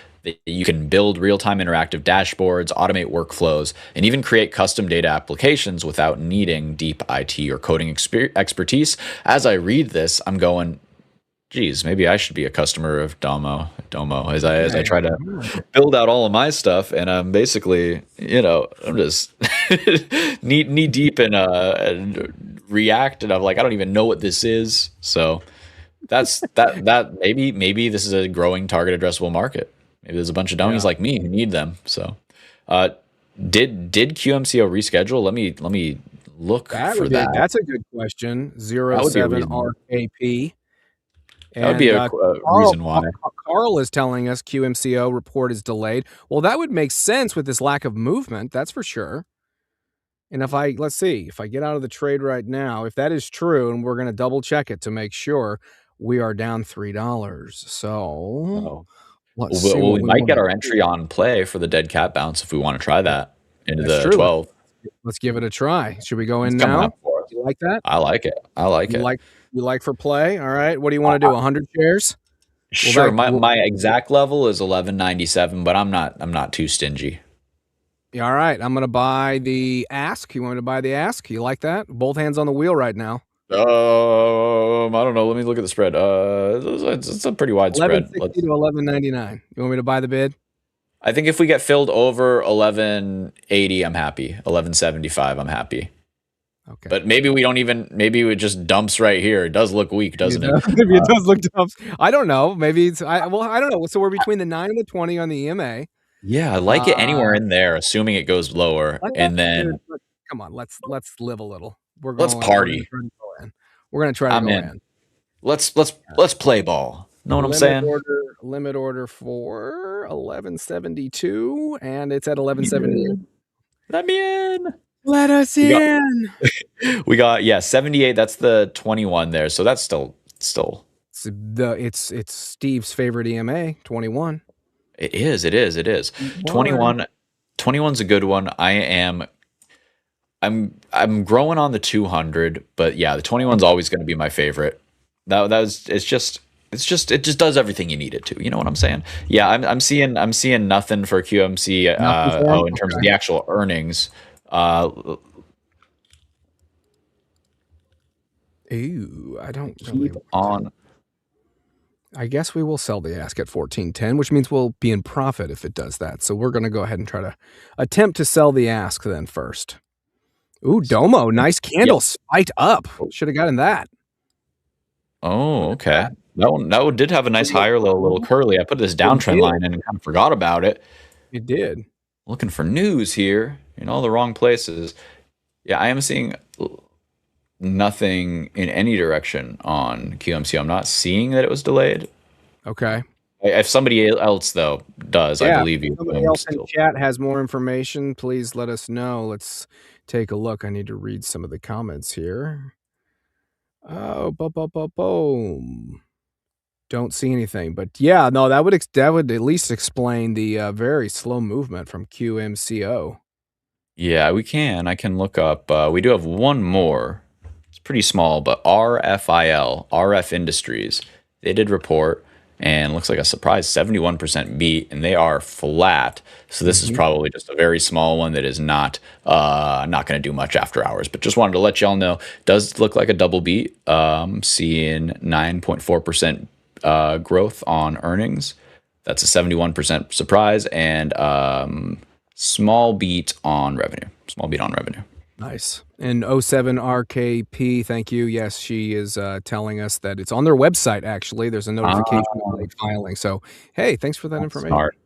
You can build real time interactive dashboards, automate workflows, and even create custom data applications without needing deep IT or coding expertise. As I read this, I'm going, geez, maybe I should be a customer of Domo as I try to build out all of my stuff, and I'm basically, I'm just knee deep in React, and I'm like, I don't even know what this is. So that maybe this is a growing target addressable market. Maybe there's a bunch of dummies like me who need them. So, did QMCO reschedule? Let me look for that. That's a good question. That would be a 07 reason. RKP. That would be a reason why. Carl is telling us QMCO report is delayed. Well, that would make sense with this lack of movement. That's for sure. And let's see, if I get out of the trade right now, if that is true, and we're going to double check it to make sure, we are down $3. So let's see. Well, we might get our entry on play for the dead cat bounce if we want to try that into That's the true. 12. Let's give it a try. Should we go in It's coming now? up for us. You like that? I like it. You like for play? All right. What do you want to do? 100 shares? Sure. My exact level is 1197, but I'm not too stingy. All right. I'm going to buy the ask. You want me to buy the ask? You like that? Both hands on the wheel right now. I don't know. Let me look at the spread. It's a pretty wide spread. 1160 to 1199. You want me to buy the bid? I think if we get filled over 1180, I'm happy. 1175, I'm happy. Okay. But maybe maybe it just dumps right here. It does look weak, doesn't it? Maybe it does look dumps. I don't know. Maybe I don't know. So we're between the 9 and the 20 on the EMA. Yeah, I like it anywhere in there, assuming it goes lower. And then come on, let's live a little. Let's party. We're going to try to go in. Let's play ball. Know what I'm saying? Limit order for 1172, and it's at 1178. Let me in. Let us in. We got 78. That's the 21 there. So that's still. It's Steve's favorite EMA, 21. It is. 21. 21's a good one. I'm growing on the 200, but yeah, the 21's always going to be my favorite. It just does everything you need it to. You know what I'm saying? Yeah, I'm seeing nothing for QMC in terms of the actual earnings. Ooh, I don't really keep on. I guess we will sell the ask at 1410, which means we'll be in profit if it does that. So we're going to go ahead and try to attempt to sell the ask then first. Ooh, Domo, nice candle, spiked up. Should have gotten that. Oh, okay. That one did have a nice higher low, a little curly. I put this downtrend line in and kind of forgot about it. It did. Looking for news here in all the wrong places. Yeah, I am seeing nothing in any direction on QMC. I'm not seeing that it was delayed. Okay. If somebody else, though, does, I believe you. Somebody else in chat has more information, please let us know. Let's take a look. I need to read some of the comments here. Oh, boom. Don't see anything, but yeah, no, that would at least explain the very slow movement from QMCO. Yeah, we can. I can look up. We do have one more. It's pretty small, but RFIL, RF Industries. They did report, and looks like a surprise 71% beat, and they are flat. So this is probably just a very small one that is not going to do much after hours. But just wanted to let y'all know, does look like a double beat. Seeing 9.4% growth on earnings. That's a 71% surprise, and small beat on revenue. Small beat on revenue. Nice. And 07RKP, thank you. Yes, she is telling us that it's on their website, actually. There's a notification of late filing. So, hey, thanks for that information. Smart.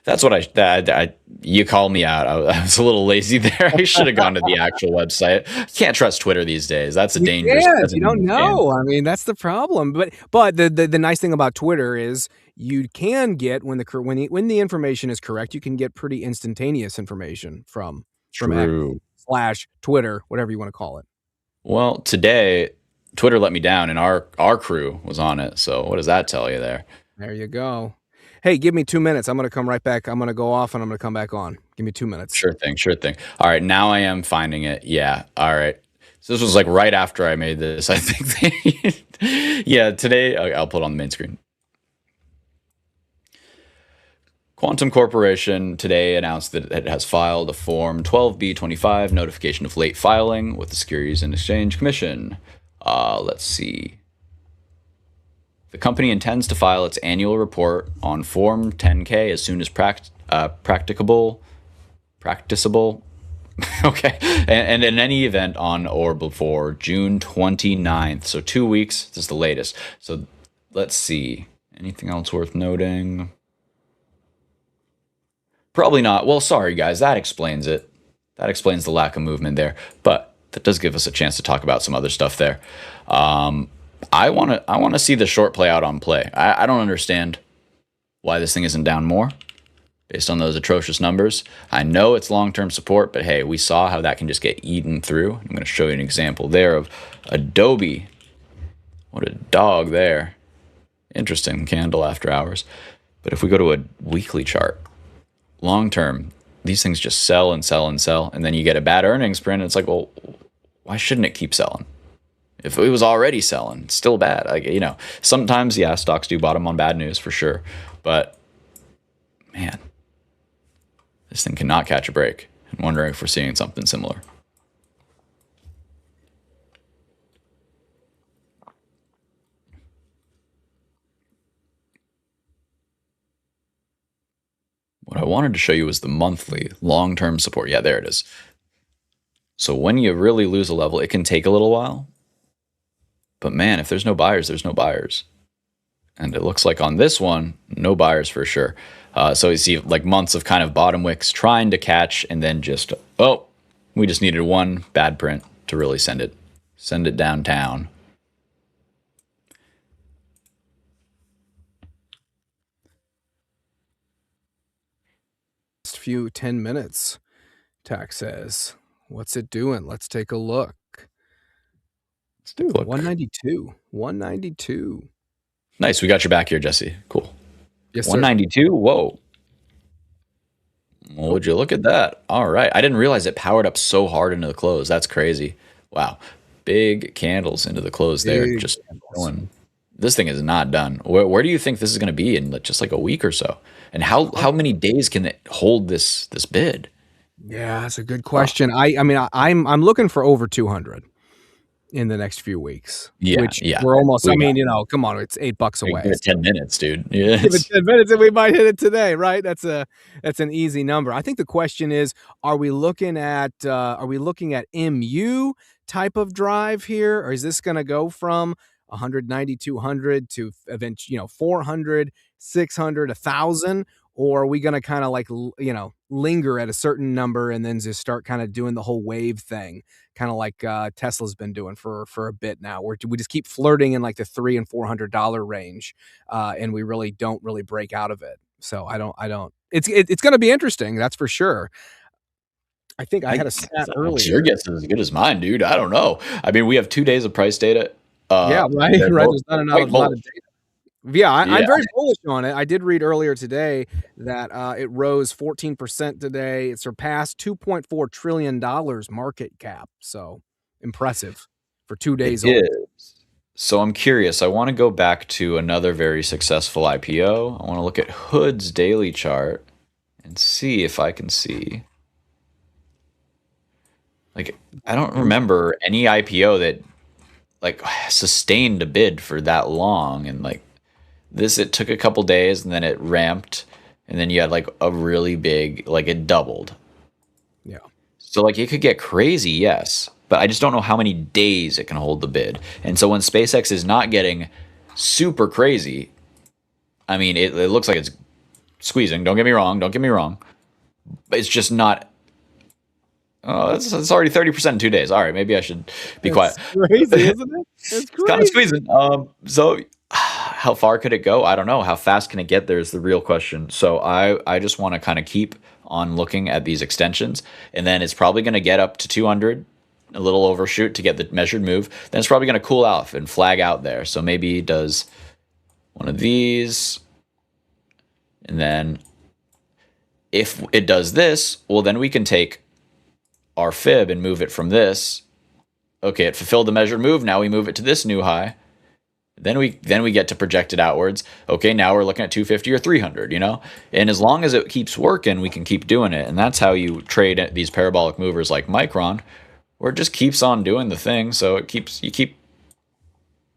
That's what you called me out. I was a little lazy there. I should have gone to the actual website. Can't trust Twitter these days. That's a dangerous. Yeah, you don't know. I mean, that's the problem. But the nice thing about Twitter is you can get when the information is correct, you can get pretty instantaneous information from X/Twitter, whatever you want to call it. Well, today Twitter let me down, and our crew was on it. So what does that tell you there? There you go. Hey, give me 2 minutes. I'm going to come right back. I'm going to go off and I'm going to come back on. Give me 2 minutes. Sure thing. All right, now I am finding it. Yeah. All right. So this was like right after I made this, I think. Yeah, today I'll put it on the main screen. Quantum Corporation today announced that it has filed a Form 12B25 notification of late filing with the Securities and Exchange Commission. Let's see. The company intends to file its annual report on Form 10K as soon as practicable. Okay. And in any event on or before June 29th. So 2 weeks. This is the latest. So let's see. Anything else worth noting? Probably not. Well, sorry, guys. That explains it. That explains the lack of movement there. But that does give us a chance to talk about some other stuff there. I want to see the short play out on play. I don't understand why this thing isn't down more based on those atrocious numbers. I know it's long-term support, but hey, we saw how that can just get eaten through. I'm going to show you an example there of Adobe. What a dog there. Interesting candle after hours. But if we go to a weekly chart, long-term, these things just sell and sell and sell. And then you get a bad earnings print. And it's like, well, why shouldn't it keep selling? If it was already selling, it's still bad. Like, sometimes, yeah, stocks do bottom on bad news for sure. But, man, this thing cannot catch a break. I'm wondering if we're seeing something similar. What I wanted to show you was the monthly long-term support. Yeah, there it is. So when you really lose a level, it can take a little while. But man, if there's no buyers, there's no buyers. And it looks like on this one, no buyers for sure. So you see like months of kind of bottom wicks trying to catch, and then just, we just needed one bad print to really send it downtown. Few 10 minutes, Tax says. What's it doing? Let's take a look. Let's do a look. 192. Nice. We got your back here, Jesse. Cool. Yes, 192. Sir. Whoa. Well, would you look at that? All right. I didn't realize it powered up so hard into the close. That's crazy. Wow. Big candles into the close there. Just going. This thing is not done. Where do you think this is going to be in just like a week or so? And how many days can it hold this bid? Yeah, that's a good question. I'm looking for over 200 in the next few weeks. Yeah, we're almost. Come on, it's $8 away. Give it 10 minutes, dude. Yeah, give it 10 minutes, and we might hit it today, right? That's an easy number. I think the question is: Are we looking at MU type of drive here, or is this going to go from 190, 200 to eventually 400, 600, 1,000? Or are we going to kind of linger at a certain number and then just start kind of doing the whole wave thing, kind of like Tesla's been doing for a bit now, where we just keep flirting in like the $300 and $400 range, and we really don't break out of it. So I don't. It's going to be interesting, that's for sure. I think I had a stat earlier. Your guess is as good as mine, dude. I don't know. I mean, we have 2 days of price data. Yeah, right. There's not a lot of data. Yeah, Yeah. I'm very bullish on it. I did read earlier today that it rose 14% today. It surpassed $2.4 trillion market cap. So impressive for 2 It days old. is. So I'm curious. I want to go back to another very successful IPO. I want to look at Hood's daily chart and see if I can see. Like, I don't remember any IPO that like sustained a bid for that long, and like this, it took a couple days and then it ramped, and then you had like a really big, like it doubled. Yeah. So like it could get crazy, yes, but I just don't know how many days it can hold the bid. And so when SpaceX is not getting super crazy, I mean, it looks like it's squeezing. Don't get me wrong. Don't get me wrong. But it's just not. Oh, it's already 30% in 2 days. All right, maybe I should be quiet. Crazy, isn't it? It's It's kind of crazy. squeezing. So how far could it go? I don't know. How fast can it get there is the real question. So I just want to kind of keep on looking at these extensions, and then it's probably going to get up to 200, a little overshoot to get the measured move. Then it's probably going to cool off and flag out there. So maybe it does one of these, and then if it does this, well, then we can take our fib and move it from this. Okay, it fulfilled the measured move. Now we move it to this new high. Then we get to project it outwards. Okay, now we're looking at 250 or 300, you know? And as long as it keeps working, we can keep doing it. And that's how you trade these parabolic movers like Micron, where it just keeps on doing the thing. So you keep,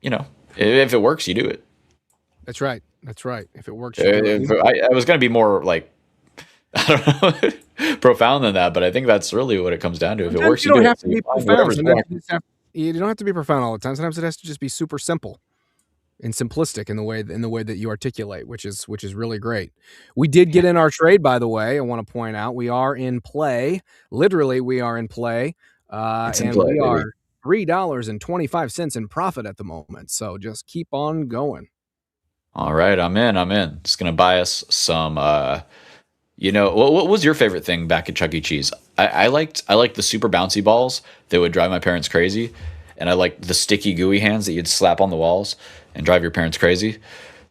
you know, if it works, you do it. That's right. That's right. If it works, you do it. I was going to be more like, I don't know, profound than that, but I think that's really what it comes down to. If it Sometimes works, you you don't do have it. to be profound. Sometimes you don't have to be profound all the time. Sometimes it has to just be super simple and simplistic in the way that you articulate, which is really great. We did get in our trade, by the way. I want to point out we are in play. Literally, we are in play, It's in and play, we baby. are $3.25 in profit at the moment. So just keep on going. All right, I'm in. Just gonna buy us some. You know, what was your favorite thing back at Chuck E. Cheese? I liked the super bouncy balls that would drive my parents crazy, and I liked the sticky gooey hands that you'd slap on the walls and drive your parents crazy.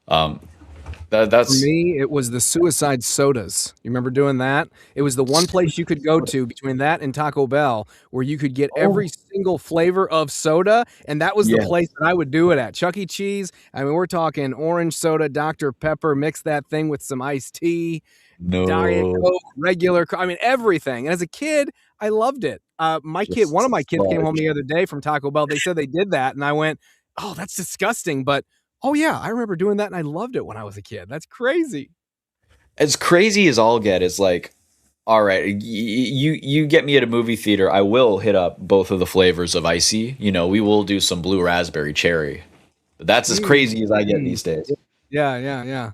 That's For me, it was the suicide sodas. You remember doing that? It was the one place you could go to between that and Taco Bell where you could get every single flavor of soda, and that was the Yes. place that I would do it at. Chuck E. Cheese, I mean, we're talking orange soda, Dr. Pepper, mix that thing with some iced tea, Diet no. Coke, regular I mean, everything. And as a kid, I loved it. One of my kids came home the other day from Taco Bell. They said they did that, and I went, "Oh, that's disgusting." But oh yeah, I remember doing that, and I loved it when I was a kid. That's crazy. As crazy as I'll get is like, all right, you get me at a movie theater, I will hit up both of the flavors of icy. You know, we will do some blue raspberry cherry. But that's as crazy as I get these days. Yeah.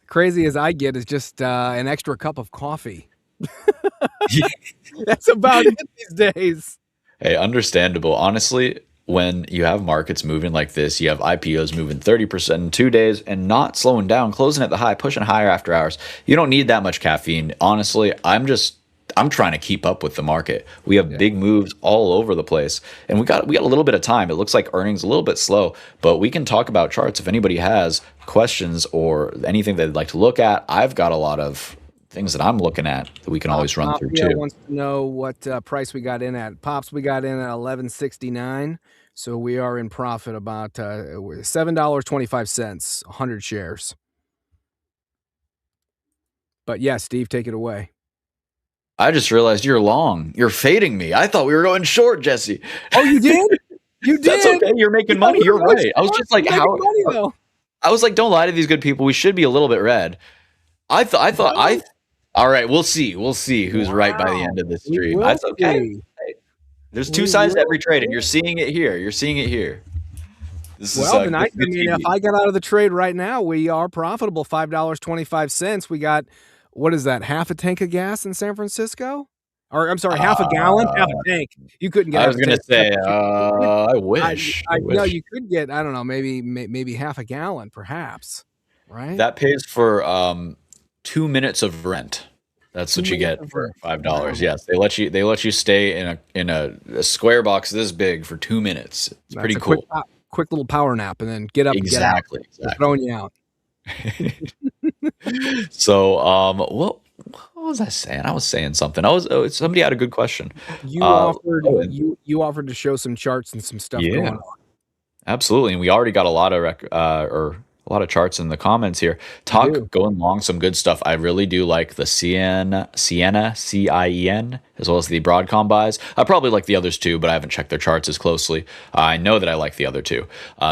Crazy as I get is just an extra cup of coffee. That's about it these days. Hey, understandable. Honestly, when you have markets moving like this, you have IPOs moving 30% in 2 days and not slowing down, closing at the high, pushing higher after hours. You don't need that much caffeine. Honestly, I'm trying to keep up with the market. We have big moves all over the place, and we got a little bit of time. It looks like earnings a little bit slow, but we can talk about charts if anybody has questions or anything they'd like to look at. I've got a lot of things that I'm looking at that we can always run through too. Wants to know what price we got in at. Pops, we got in at 11.69, so we are in profit about $7.25, 100 shares. But yeah, Steve, take it away. I just realized you're long. You're fading me. I thought we were going short, Jesse. Oh, you did? You did? That's okay. You're making money. You're right. I was just like, how? I was like, don't lie to these good people. We should be a little bit red. I thought. All right, we'll see. We'll see who's right by the end of this stream. That's okay. There's two sides to every trade, and you're seeing it here. This is then I mean, if I got out of the trade right now, we are profitable. $5.25. We got, what is that? Half a tank of gas in San Francisco? Or I'm sorry, half a gallon, half a tank. You couldn't get. I was gonna say, I wish. No, you could get. I don't know, maybe half a gallon, perhaps. Right. That pays for 2 minutes of rent. That's what you get for $5. Wow. Yes, they let you stay in a square box this big for 2 minutes. It's pretty cool. quick little power nap and then get up and get out. Exactly. They're throwing you out. So, what was I saying? I was saying something. Somebody had a good question. You Oh, offered to show some charts and some stuff yeah. going on. Absolutely, and we already got a lot of charts in the comments here. Going along some good stuff. I really do like the Sienna, CIEN, as well as the Broadcom buys. I probably like the others too, but I haven't checked their charts as closely. I know that I like the other two.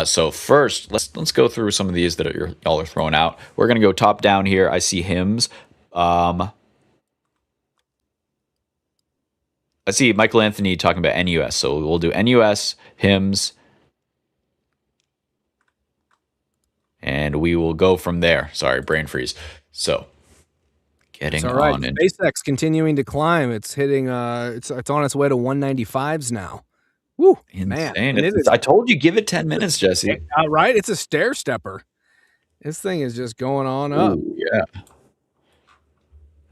So first, let's go through some of these that y'all are throwing out. We're gonna go top down here. I see HIMS. I see Michael Anthony talking about NUS, so we'll do NUS, HIMS. And we will go from there. Sorry, brain freeze. So, getting on. SpaceX continuing to climb. It's hitting. It's on its way to 195s now. Woo, insane! Man. I told you, give it 10 minutes, Jesse. Right? It's a stair stepper. This thing is just going on up. Ooh, yeah,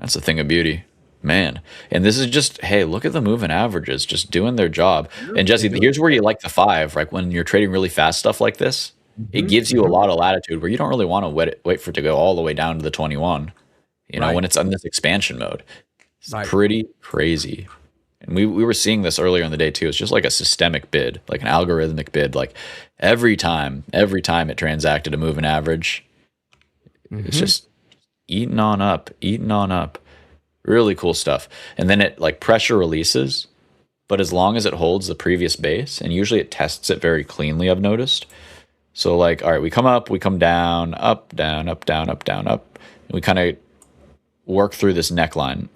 that's a thing of beauty, man. And this is just, hey, look at the moving averages, just doing their job. And Jesse, here's where you like the 5, right? When you're trading really fast stuff like this. It gives you a lot of latitude where you don't really want to wait for it to go all the way down to the 21, when it's on this expansion mode. It's pretty crazy. And we were seeing this earlier in the day too. It's just like a systemic bid, like an algorithmic bid. Like every time it transacted a moving average, it's just eating on up. Really cool stuff. And then it like pressure releases, but as long as it holds the previous base, and usually it tests it very cleanly, I've noticed. So like, all right, we come up, we come down, up, down, up, down, up, down, up. And we kind of work through this neckline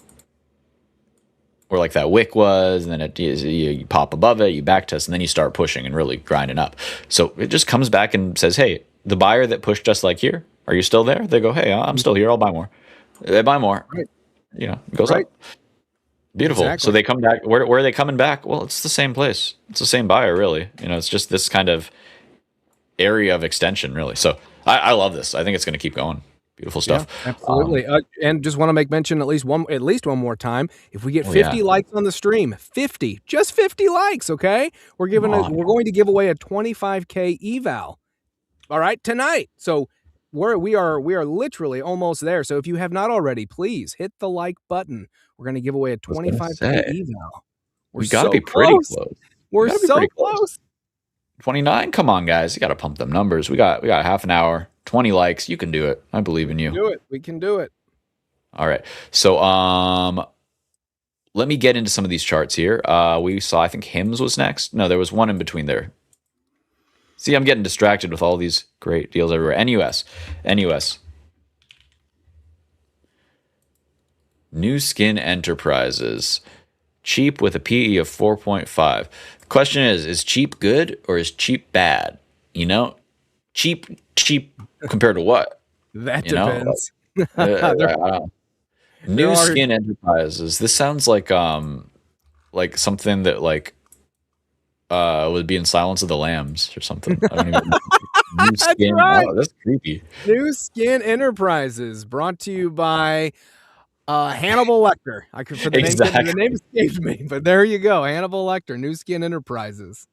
where like that wick was, and then you pop above it, you back test, and then you start pushing and really grinding up. So it just comes back and says, hey, the buyer that pushed us like here, are you still there? They go, hey, I'm still here. I'll buy more. They buy more. Right. It goes up. Beautiful. Exactly. So they come back. Where are they coming back? Well, it's the same place. It's the same buyer, really. It's just this kind of area of extension, really. So I love this. I think it's going to keep going. Beautiful stuff. Yeah, absolutely. And just want to make mention at least one more time. If we get 50 likes on the stream, just 50 likes, okay? We're going to give away a 25K eval. All right, tonight. So we are literally almost there. So if you have not already, please hit the like button. We're going to give away a 25K eval. We got to be pretty close. We're so close. 29. Come on, guys. You got to pump them numbers. We got half an hour, 20 likes. You can do it. I believe in you. We can do it. All right. So, let me get into some of these charts here. We saw, I think HIMS was next. No, there was one in between there. See, I'm getting distracted with all these great deals everywhere. NUS. New Skin Enterprises. Cheap with a PE of 4.5. The question is cheap good or is cheap bad? Cheap compared to what? That depends. New Skin Enterprises. This sounds like something that would be in Silence of the Lambs or something. I don't even know. New Skin. That's right. Oh, that's creepy. New Skin Enterprises, brought to you by Hannibal Lecter. The name escaped me, but there you go. Hannibal Lecter, New Skin Enterprises.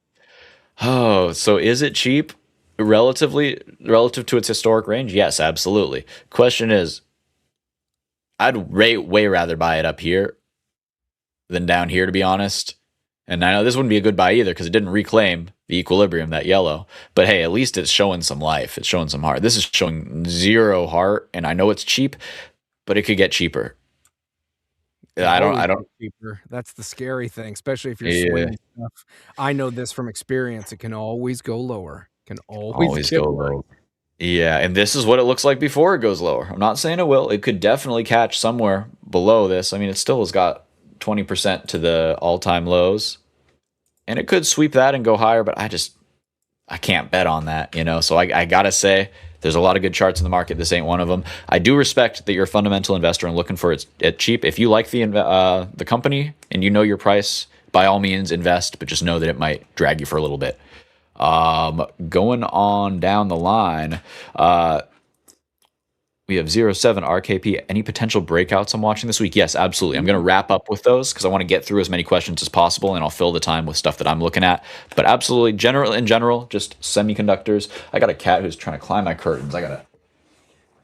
Oh, so is it cheap relative to its historic range? Yes, absolutely. Question is, I'd way rather buy it up here than down here, to be honest. And I know this wouldn't be a good buy either because it didn't reclaim the equilibrium, that yellow. But hey, at least it's showing some life. It's showing some heart. This is showing zero heart, and I know it's cheap, but it could get cheaper. I don't. Cheaper. That's the scary thing, especially if you're swinging stuff. I know this from experience. It can always go lower. Can always go lower. Yeah, and this is what it looks like before it goes lower. I'm not saying it will. It could definitely catch somewhere below this. I mean, it still has got 20% to the all-time lows, and it could sweep that and go higher, but I can't bet on that, So I gotta say, there's a lot of good charts in the market. This ain't one of them. I do respect that you're a fundamental investor and looking for it cheap. If you like the company and you know your price, by all means invest, but just know that it might drag you for a little bit. Going on down the line, we We have 07 RKP. Any potential breakouts I'm watching this week? Yes, absolutely. I'm going to wrap up with those because I want to get through as many questions as possible, and I'll fill the time with stuff that I'm looking at. But absolutely, in general, just semiconductors. I got a cat who's trying to climb my curtains. Look at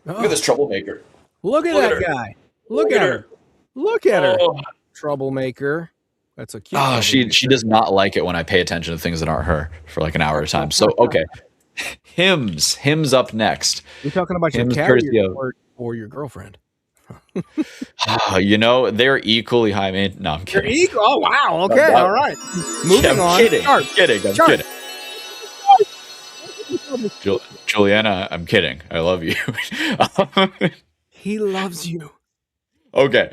this troublemaker. Look at that guy. Look at her. Look at her. Troublemaker. That's a cute. Oh, she does not like it when I pay attention to things that aren't her for like an hour at a time. So okay. Hymns up next. You're talking about your cat or your girlfriend? They're equally high. No, I'm kidding. They're equal. Oh wow. Okay. All right. Moving on. I'm kidding. Juliana, I'm kidding. I love you. He loves you. Okay.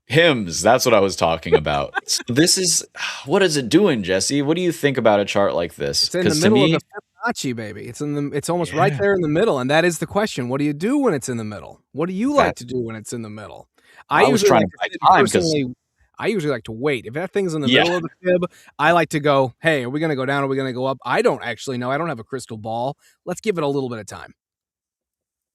Hymns. That's what I was talking about. So this is, what is it doing, Jesse? What do you think about a chart like this? It's in the middle of the Fibonacci, baby. It's almost right there in the middle, and that is the question. What do you do when it's in the middle? What do you like to do when it's in the middle? I was trying to buy time because I usually like to wait. If that thing's in the middle of the fib, I like to go, hey, are we going to go down? Are we going to go up? I don't actually know. I don't have a crystal ball. Let's give it a little bit of time.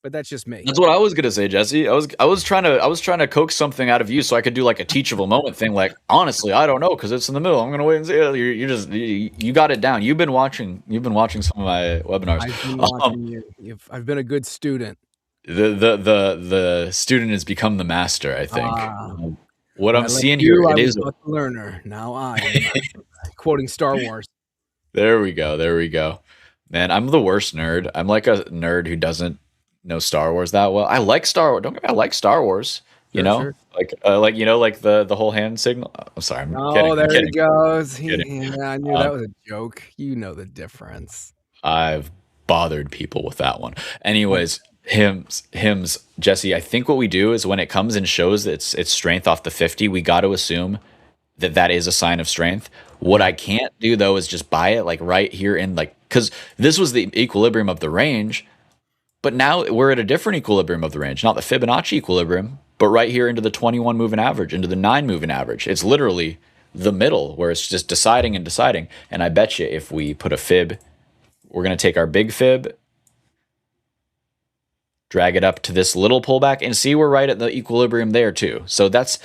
But that's just me. That's what I was gonna say, Jesse. I was trying to coax something out of you so I could do like a teachable moment thing. Like, honestly, I don't know because it's in the middle. I'm gonna wait and see. You got it down. You've been watching some of my webinars. I've been watching you. I've been a good student. The student has become the master. I think. What I'm seeing here, it is a learner. Now I am quoting Star Wars. There we go. Man, I'm the worst nerd. I'm like a nerd who doesn't know Star Wars that well. I like Star Wars. Don't get me. I like Star Wars. Sure. Like the whole hand signal. I'm sorry. I'm kidding. Oh, there he goes. I knew that was a joke. You know the difference. I've bothered people with that one. Anyways, hymns. Jesse, I think what we do is when it comes and shows its strength off the 50, we got to assume that is a sign of strength. What I can't do though is just buy it like right here in because this was the equilibrium of the range. But now we're at a different equilibrium of the range, not the Fibonacci equilibrium, but right here into the 21 moving average, into the 9 moving average. It's literally the middle where it's just deciding. And I bet you if we put a fib, we're going to take our big fib, drag it up to this little pullback, and see we're right at the equilibrium there too. So that's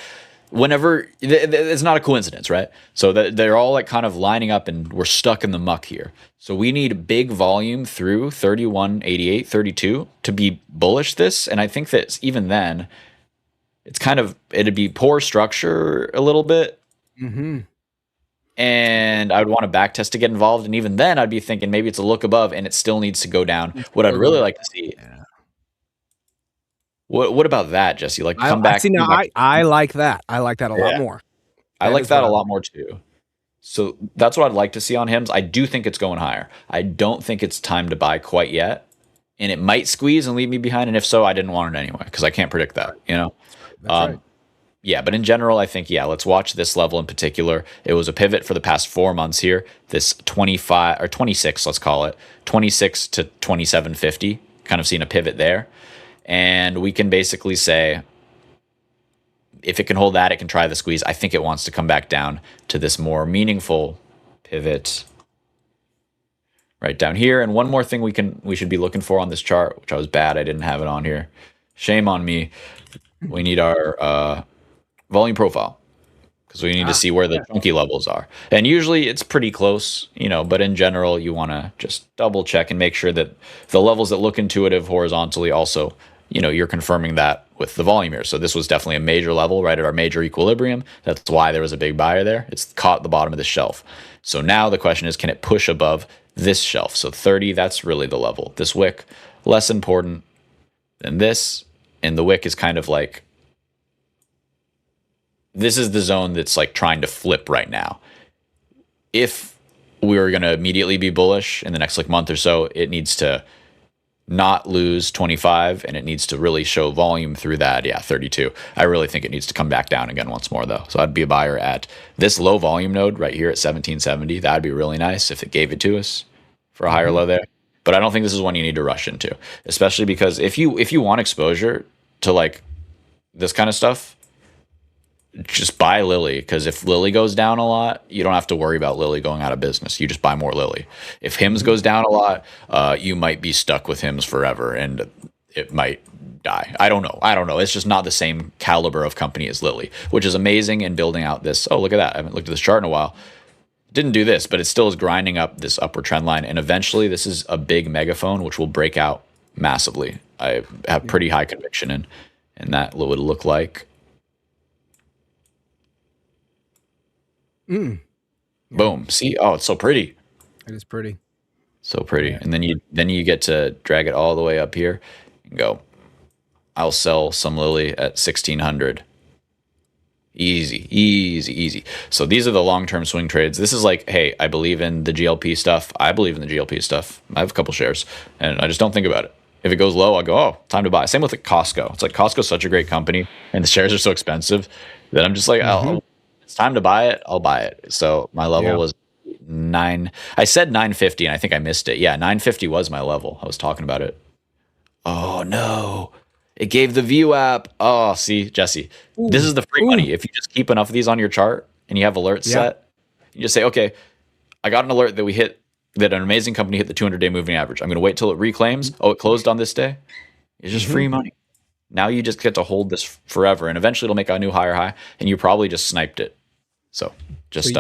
whenever it's not a coincidence, right? So that they're all like kind of lining up and we're stuck in the muck here. So we need big volume through 31, 88, 32 to be bullish this. And I think that even then it'd be poor structure a little bit. Mm-hmm. And I would want to back test to get involved. And even then I'd be thinking maybe it's a look above and it still needs to go down. What I'd really like to see. Yeah. What about that, Jesse? Like come back. I like that. I like that a lot more. I like that a lot more too. So that's what I'd like to see on hymns. I do think it's going higher. I don't think it's time to buy quite yet. And it might squeeze and leave me behind. And if so, I didn't want it anyway because I can't predict that, That's right. Yeah, but in general, I think, let's watch this level in particular. It was a pivot for the past 4 months here. This 25 or 26, let's call it, 26 to 27.50, kind of seeing a pivot there. And we can basically say, if it can hold that, it can try the squeeze. I think it wants to come back down to this more meaningful pivot right down here. And one more thing we should be looking for on this chart, which I was bad, I didn't have it on here. Shame on me. We need our volume profile because we need to see where the chunky levels are. And usually it's pretty close, but in general, you want to just double check and make sure that the levels that look intuitive horizontally also, you're confirming that with the volume here. So this was definitely a major level right at our major equilibrium. That's why there was a big buyer there. It's caught the bottom of the shelf. So now the question is, can it push above this shelf? So 30, that's really the level. This wick, less important than this. And the wick is kind of like, this is the zone that's like trying to flip right now. If we were going to immediately be bullish in the next month or so, it needs to not lose 25 and it needs to really show volume through that. 32. I really think it needs to come back down again once more though. So I'd be a buyer at this low volume node right here at 1770. That'd be really nice if it gave it to us for a higher low there. But I don't think this is one you need to rush into, especially because if you want exposure to this kind of stuff, just buy Lily, because if Lily goes down a lot, you don't have to worry about Lily going out of business. You just buy more Lily. If Hims goes down a lot, you might be stuck with Hims forever. And it might die. I don't know. It's just not the same caliber of company as Lilly, which is amazing in building out this. Oh, look at that. I haven't looked at this chart in a while. Didn't do this, but it still is grinding up this upward trend line. And eventually this is a big megaphone, which will break out massively. I have pretty high conviction in, and that would look like. Boom. See? Oh, it's so pretty. It is pretty. So pretty. Yeah. And then you get to drag it all the way up here and go, I'll sell some Lilly at 1600. Easy. So these are the long-term swing trades. This is like, hey, I believe in the GLP stuff. I believe in the GLP stuff. I have a couple shares and I just don't think about it. If it goes low, I'll go, oh, time to buy. Same with Costco. It's like Costco's such a great company and the shares are so expensive that I'm just like, oh, it's time to buy it. I'll buy it. So my level was 9. I said 950 and I think I missed it. Yeah, 950 was my level. I was talking about it. Oh no. It gave the View app. Oh, see, Jesse, this is the free money. If you just keep enough of these on your chart and you have alerts set, you just say, okay, I got an alert that an amazing company hit the 200-day moving average. I'm going to wait till it reclaims. Oh, it closed on this day. It's just free money. Now you just get to hold this forever, and eventually it'll make a new higher high, and you probably just sniped it. So just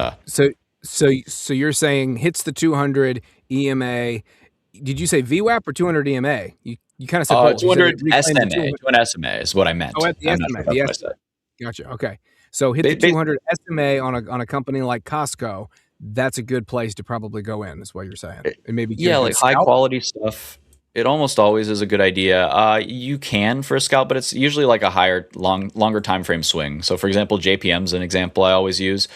So you're saying hits the 200 EMA. Did you say VWAP or 200 EMA? You kind of said 200 SMA. 200 SMA is what I meant. Oh, at the SMA. The SMA. Gotcha. Okay. So hit the 200 SMA on a company like Costco. That's a good place to probably go in, is what you're saying. And maybe like high quality stuff. It almost always is a good idea. You can for a scalp, but it's usually like a longer time frame swing. So, for example, JPM's an example I always use.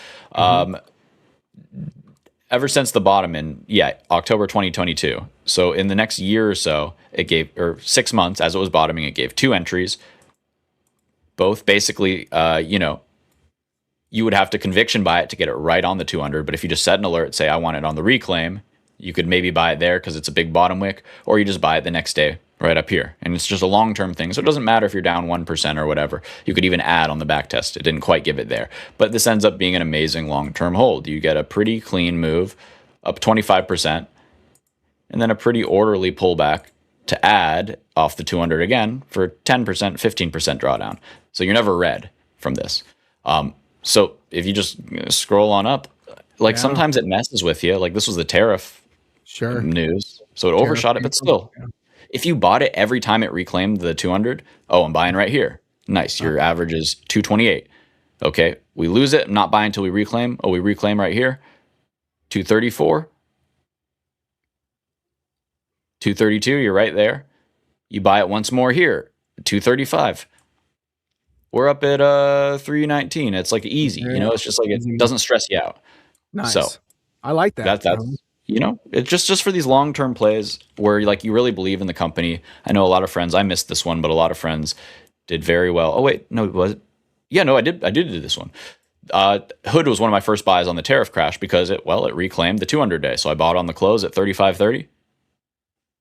Ever since the bottom in October 2022. So in the next year or so, it gave, or 6 months as it was bottoming, it gave 2 entries. Both basically, you would have to conviction buy it to get it right on the 200. But if you just set an alert, say I want it on the reclaim, you could maybe buy it there because it's a big bottom wick, or you just buy it the next day right up here. And it's just a long-term thing. So it doesn't matter if you're down 1% or whatever. You could even add on the back test. It didn't quite give it there. But this ends up being an amazing long-term hold. You get a pretty clean move up 25% and then a pretty orderly pullback to add off the 200 again for 10%, 15% drawdown. So you're never red from this. So if you just scroll on up, sometimes it messes with you. Like this was the tariff news. So it overshot it, but still. If you bought it every time it reclaimed the 200, I'm buying right here. Nice. Your average is 228. Okay. We lose it. I'm not buying until we reclaim. We reclaim right here. 234. 232. You're right there. You buy it once more here. 235. We're up at 319. It's like easy. It's just like it doesn't stress you out. Nice. So I like that. That's it's just for these long-term plays where you really believe in the company. I know a lot of friends, I missed this one, but a lot of friends did very well. Oh wait, no, was it? Yeah, no, I did do this one. Hood was one of my first buys on the tariff crash because it reclaimed the 200-day. So I bought on the close at 35.30.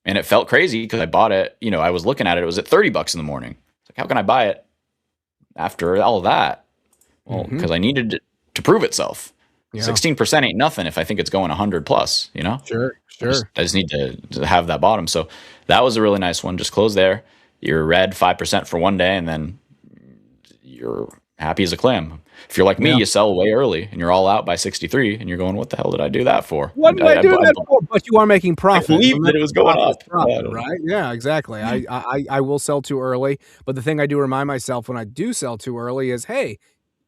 And it felt crazy because I bought it, I was looking at it, it was at $30 in the morning. It's like, how can I buy it after all of that? Well, because I needed it to prove itself. 16% ain't nothing if I think it's going 100 plus, Sure. I just need to have that bottom. So that was a really nice one. Just close there. You're red 5% for one day, and then you're happy as a clam. If you're like me, you sell way early, and you're all out by 63, and you're going, what the hell did I do that for? What did I do that for? But you are making profit. I believe that it was going up. Profit, right? Yeah, exactly. I will sell too early. But the thing I do remind myself when I do sell too early is, hey,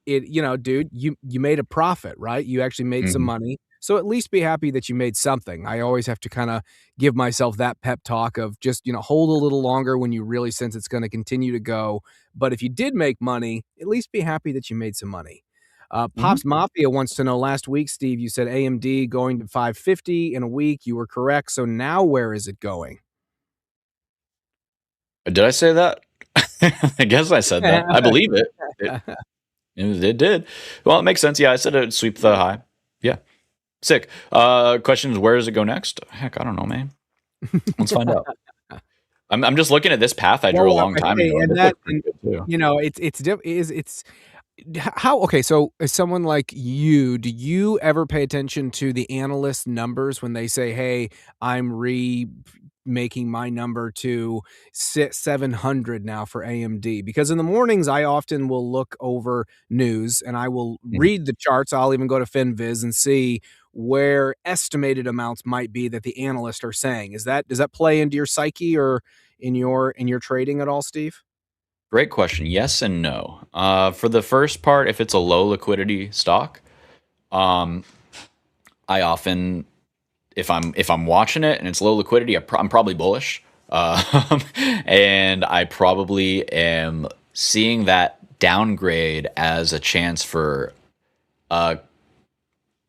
dude, you made a profit, right? You actually made some money. So at least be happy that you made something. I always have to kind of give myself that pep talk of just, hold a little longer when you really sense it's going to continue to go. But if you did make money, at least be happy that you made some money. Pops Mafia wants to know, last week, Steve, you said AMD going to 550 in a week. You were correct. So now where is it going? Did I say that? I guess I said that. I believe it. It did. Well, it makes sense. Yeah, I said it would sweep the high. Yeah. Sick. Question is, where does it go next? Heck, I don't know, man. Let's find out. I'm just looking at this path I drew a long time ago. And that, it's how, okay, so as someone like you, do you ever pay attention to the analyst numbers when they say, hey, I'm making my number to 700 now for AMD, because in the mornings I often will look over news and I will read the charts. I'll even go to FinViz and see where estimated amounts might be that the analysts are saying. Does that play into your psyche or in your trading at all, Steve? Great question. Yes and no. For the first part, if it's a low liquidity stock, I often, if I'm watching it and it's low liquidity, I'm probably bullish, and I probably am seeing that downgrade as a chance for a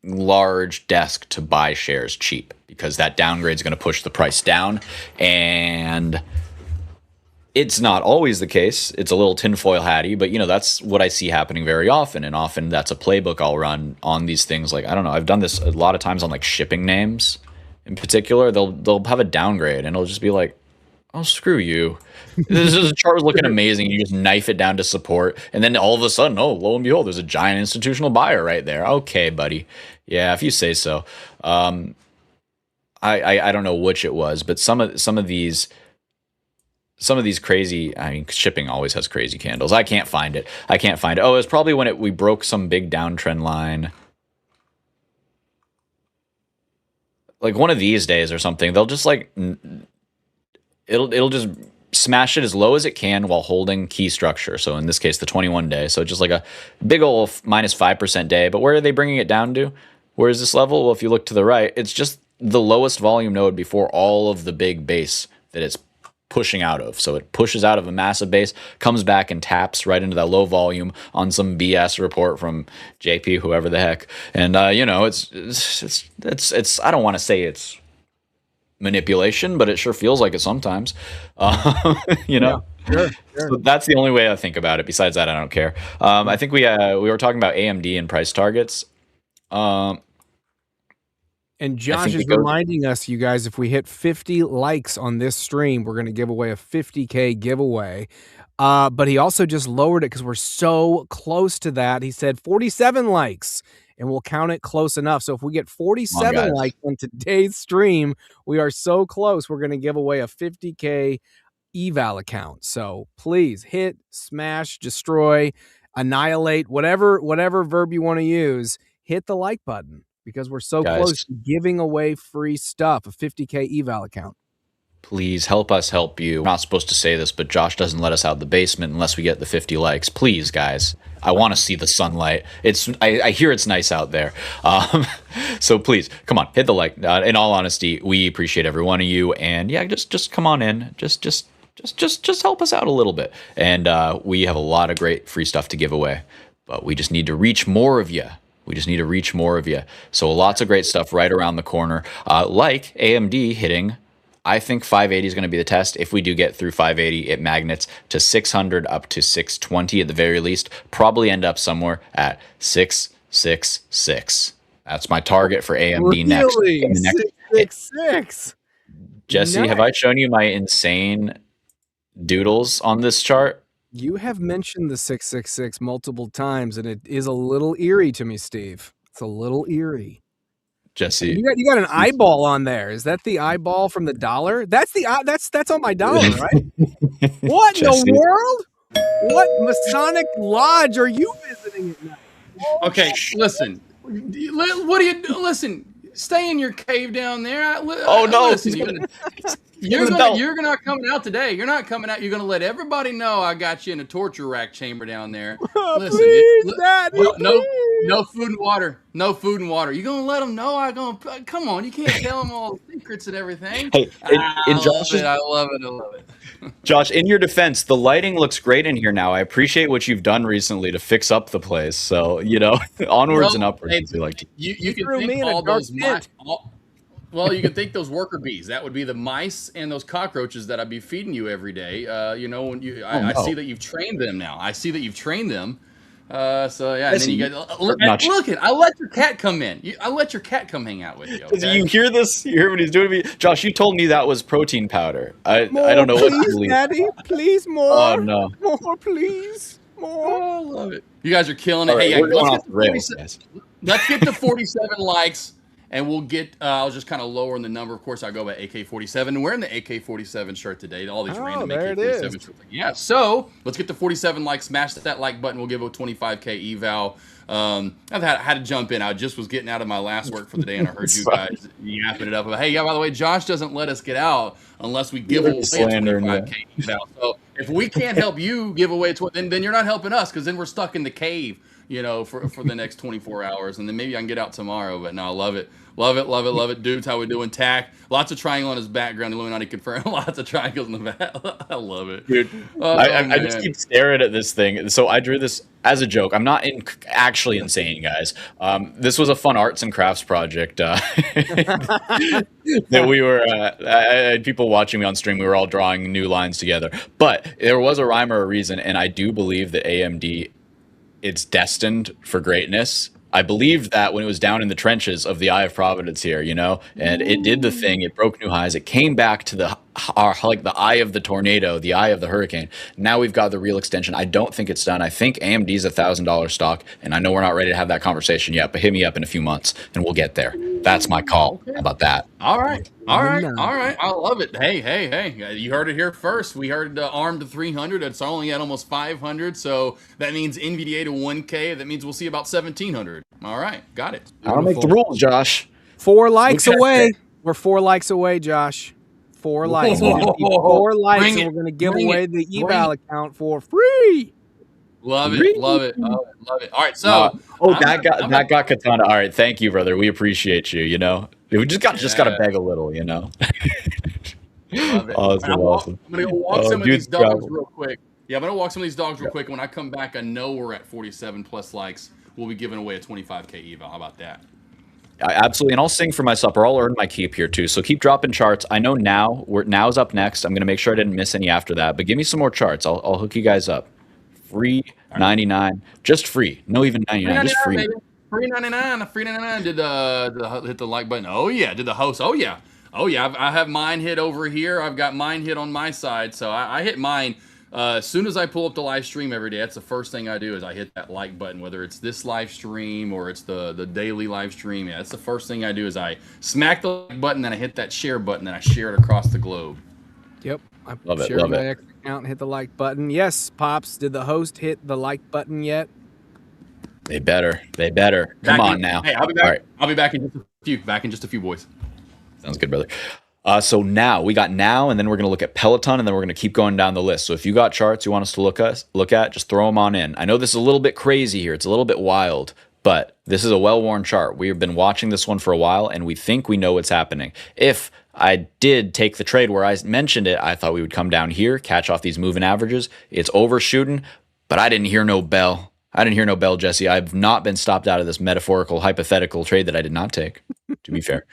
large desk to buy shares cheap, because that downgrade is going to push the price down, and it's not always the case. It's a little tinfoil hatty, but that's what I see happening very often. And often that's a playbook I'll run on these things. Like, I don't know, I've done this a lot of times on like shipping names in particular. They'll have a downgrade and it'll just be like, oh, screw you. This is a chart was looking amazing. You just knife it down to support. And then all of a sudden, oh, lo and behold, there's a giant institutional buyer right there. Okay, buddy. Yeah, if you say so. I don't know which it was, but some of these crazy, I mean, shipping always has crazy candles. I can't find it. Oh, it was probably when we broke some big downtrend line. Like one of these days or something, they'll just like, it'll just smash it as low as it can while holding key structure. So in this case, the 21 day. So just like a big old minus 5% day. But where are they bringing it down to? Where is this level? Well, if you look to the right, it's just the lowest volume node before all of the big base that it's pushing out of. So it pushes out of a massive base, comes back and taps right into that low volume on some BS report from JP, whoever the heck. And it's I don't want to say it's manipulation, but it sure feels like it sometimes. Yeah, sure. So that's the only way I think about it. Besides that, I don't care. I think we were talking about AMD and price targets. And Josh is reminding us, you guys, if we hit 50 likes on this stream, we're going to give away a 50K giveaway. But he also just lowered it because we're so close to that. He said 47 likes, and we'll count it close enough. So if we get 47 likes on today's stream, we are so close. We're going to give away a 50K eval account. So please hit, smash, destroy, annihilate, whatever verb you want to use, hit the like button, because we're so close to giving away free stuff, a 50K eval account. Please help us help you. I'm not supposed to say this, but Josh doesn't let us out of the basement unless we get the 50 likes. Please, guys. I want to see the sunlight. I hear it's nice out there. So please, come on, hit the like. In all honesty, we appreciate every one of you. And yeah, just come on in. Just help us out a little bit. And we have a lot of great free stuff to give away. But we just need to reach more of you. So lots of great stuff right around the corner. Like AMD hitting, I think 580 is going to be the test. If we do get through 580, it magnets to 600 up to 620 at the very least. Probably end up somewhere at 666. That's my target for AMD next. 666. Jesse, have I shown you my insane doodles on this chart? You have mentioned the 666 multiple times, and it is a little eerie to me, Steve. It's a little eerie. Jesse, you got an eyeball on there. Is that the eyeball from the dollar? That's on my dollar, right? What Jesse. In the world? What Masonic lodge are you visiting at night? Okay, listen. What do you do? Listen. Stay in your cave down there. Listen, you're not coming out today. You're not coming out. You're going to let everybody know I got you in a torture rack chamber down there. Listen, please, Daddy, no food and water. No food and water. You're going to let them know? Come on. You can't tell them all the secrets and everything. Hey, I love it. Josh, in your defense, the lighting looks great in here now. I appreciate what you've done recently to fix up the place. So, onwards and upwards. You can think all those you can think those worker bees. That would be the mice and those cockroaches that I'd be feeding you every day. I see that you've trained them now. So yeah, and then you guys look. I let your cat come in. I let your cat come hang out with you. Okay? You hear this? You hear what he's doing to me, Josh? You told me that was protein powder. I don't know what to believe. Daddy, please more. Oh no, more, please, more. Oh, I love it. You guys are killing it. Right, hey, we're going off the rails, guys. Let's get to 47 likes. and we'll get. I'll just kind of lower in the number. Of course, I go by AK-47. Wearing the AK-47 shirt today. All these random AK-47 shirts. Yeah. So let's get to 47 likes. Smash that like button. We'll give a 25K eval. I've had to jump in. I just was getting out of my last work for the day, and I heard you guys yapping it up. Hey, yeah. By the way, Josh doesn't let us get out unless we give away a 25K eval. So if we can't help you give away, then you're not helping us, because then we're stuck in the cave, for the next 24 hours, and then maybe I can get out tomorrow. But no, I love it. Love it. Dudes, how we doing? Tack. Lots of triangle on his background. Illuminati confirmed. Lots of triangles in the back. I love it. Dude, I just keep staring at this thing. So I drew this as a joke. I'm not actually insane, guys. This was a fun arts and crafts project that we were, I had people watching me on stream. We were all drawing new lines together. But there was a rhyme or a reason, and I do believe that AMD, it's destined for greatness. I believed that when it was down in the trenches of the Eye of Providence here, and it did the thing. It broke new highs. It came back to the eye of the tornado, the eye of the hurricane. Now we've got the real extension. I don't think it's done. I think AMD's $1,000 stock, and I know we're not ready to have that conversation yet, but hit me up in a few months and we'll get there. That's my call. How about that? All right. I love it. Hey. You heard it here first. We heard ARM to 300. It's only at almost 500. So that means NVDA to 1K. That means we'll see about 1,700. All right. Got it. I don't make the rules, Josh. 4 likes away. We're 4 likes away, Josh. 4 likes. 4 likes, and we're going to give away the eval account for free. Love it. Love it. All right. So, that got Katana. All right. Thank you, brother. We appreciate you. We just got to beg a little. Love it. Awesome. I'm gonna go walk some of these dogs real quick. Yeah, I'm gonna walk some of these dogs real quick. When I come back, I know we're at 47 plus likes. We'll be giving away a 25K eval. How about that? Absolutely, and I'll sing for myself, or I'll earn my keep here too. So keep dropping charts. I know now's up next. I'm gonna make sure I didn't miss any after that. But give me some more charts. I'll hook you guys up. Free 99, just free. No, even 99, just free. Baby. Free 99. Did hit the like button? Oh yeah. Did the host? Oh yeah. I have mine hit over here. I've got mine hit on my side, so I hit mine as soon as I pull up the live stream every day. That's the first thing I do, is I hit that like button, whether it's this live stream or it's the daily live stream. Yeah, that's the first thing I do, is I smack the like button, then I hit that share button, then I share it across the globe. Yep. I shared my X account and hit the like button. Yes, Pops. Did the host hit the like button yet? They better. Come on now. Hey, I'll be back. All right. I'll be back in just a few, boys. Sounds good, brother. So now we got now, and then we're going to look at Peloton, and then we're going to keep going down the list. So if you got charts you want us to look at, just throw them on in. I know this is a little bit crazy here. It's a little bit wild, but this is a well-worn chart. We have been watching this one for a while, and we think we know what's happening. If I did take the trade where I mentioned it, I thought we would come down here, catch off these moving averages. It's overshooting, but I didn't hear no bell. Jesse. I've not been stopped out of this metaphorical, hypothetical trade that I did not take, to be fair.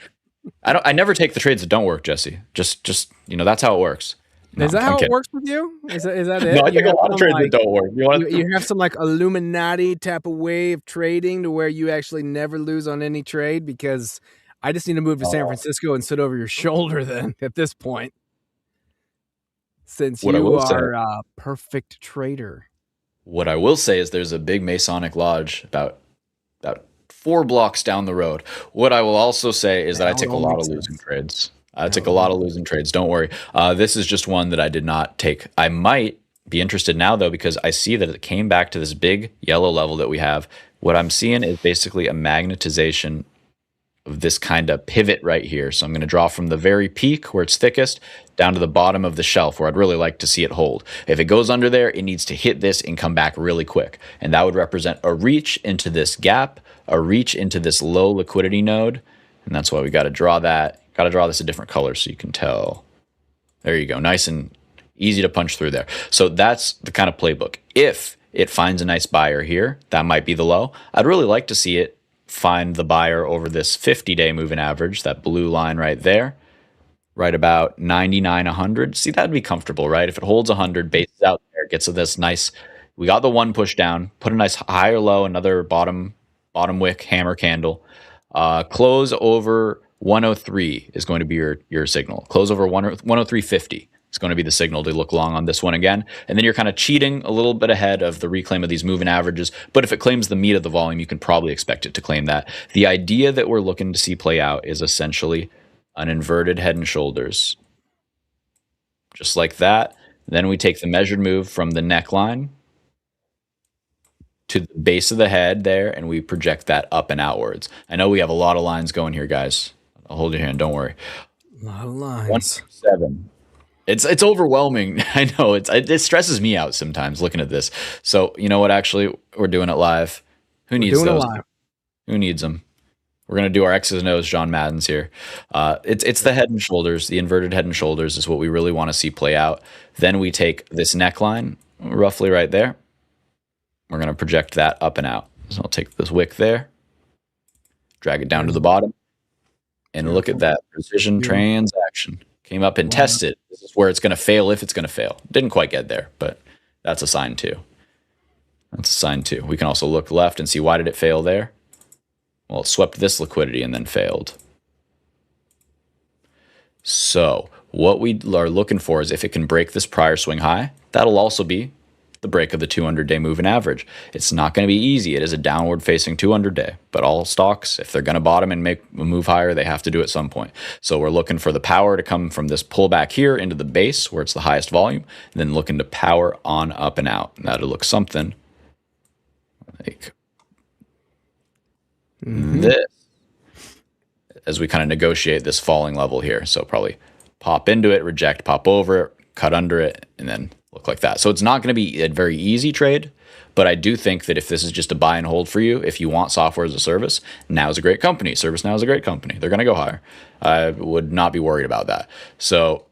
I never take the trades that don't work, Jesse. Just that's how it works. Is that how it works with you? Is that it? No, I take a lot of trades that don't work. You have some Illuminati type of way of trading to where you actually never lose on any trade, because I just need to move to San Francisco and sit over your shoulder then at this point, since you are a perfect trader. What I will say is there's a big Masonic lodge about 4 blocks down the road. What I will also say is that I take a lot of losing trades. Don't worry. This is just one that I did not take. I might be interested now, though, because I see that it came back to this big yellow level that we have. What I'm seeing is basically a magnetization of this kind of pivot right here. So I'm going to draw from the very peak where it's thickest down to the bottom of the shelf where I'd really like to see it hold. If it goes under there, it needs to hit this and come back really quick. And that would represent a reach into this gap, a reach into this low liquidity node. And that's why we got to draw that. Got to draw this a different color so you can tell. There you go. Nice and easy to punch through there. So that's the kind of playbook. If it finds a nice buyer here, that might be the low. I'd really like to see it find the buyer over this 50-day moving average, that blue line right there, right about 99, 100. See, that'd be comfortable, right? If it holds 100, bases out there, gets to this nice, we got the one push down, put a nice high or low, another bottom wick hammer candle. Close over 103 is going to be your signal. Close over 103.50. It's going to be the signal to look long on this one again. And then you're kind of cheating a little bit ahead of the reclaim of these moving averages. But if it claims the meat of the volume, you can probably expect it to claim that. The idea that we're looking to see play out is essentially an inverted head and shoulders. Just like that. Then we take the measured move from the neckline to the base of the head there, and we project that up and outwards. I know we have a lot of lines going here, guys. I'll hold your hand. Don't worry. A lot of lines. 167. It's overwhelming. I know it stresses me out sometimes looking at this. So you know what? Actually, we're doing it live. Who needs those? Who needs them? We're gonna do our X's and O's. John Madden's here. It's the head and shoulders. The inverted head and shoulders is what we really want to see play out. Then we take this neckline, roughly right there. We're gonna project that up and out. So I'll take this wick there, drag it down to the bottom, and look at that precision transaction. Came up and tested. This is where it's going to fail if it's going to fail. Didn't quite get there, but that's a sign too. That's a sign too. We can also look left and see why did it fail there? Well, it swept this liquidity and then failed. So what we are looking for is if it can break this prior swing high, that'll also be the break of the 200-day moving average. It's not going to be easy. It is a downward-facing 200-day, but all stocks, if they're going to bottom and make a move higher, they have to do it at some point. So we're looking for the power to come from this pullback here into the base where it's the highest volume, and then looking to power on up and out. And that'll look something like this as we kind of negotiate this falling level here. So probably pop into it, reject, pop over it, cut under it, and then look like that. So it's not going to be a very easy trade, but I do think that if this is just a buy and hold for you, if you want software as a service, now is a great company. ServiceNow is a great company. They're going to go higher. I would not be worried about that. So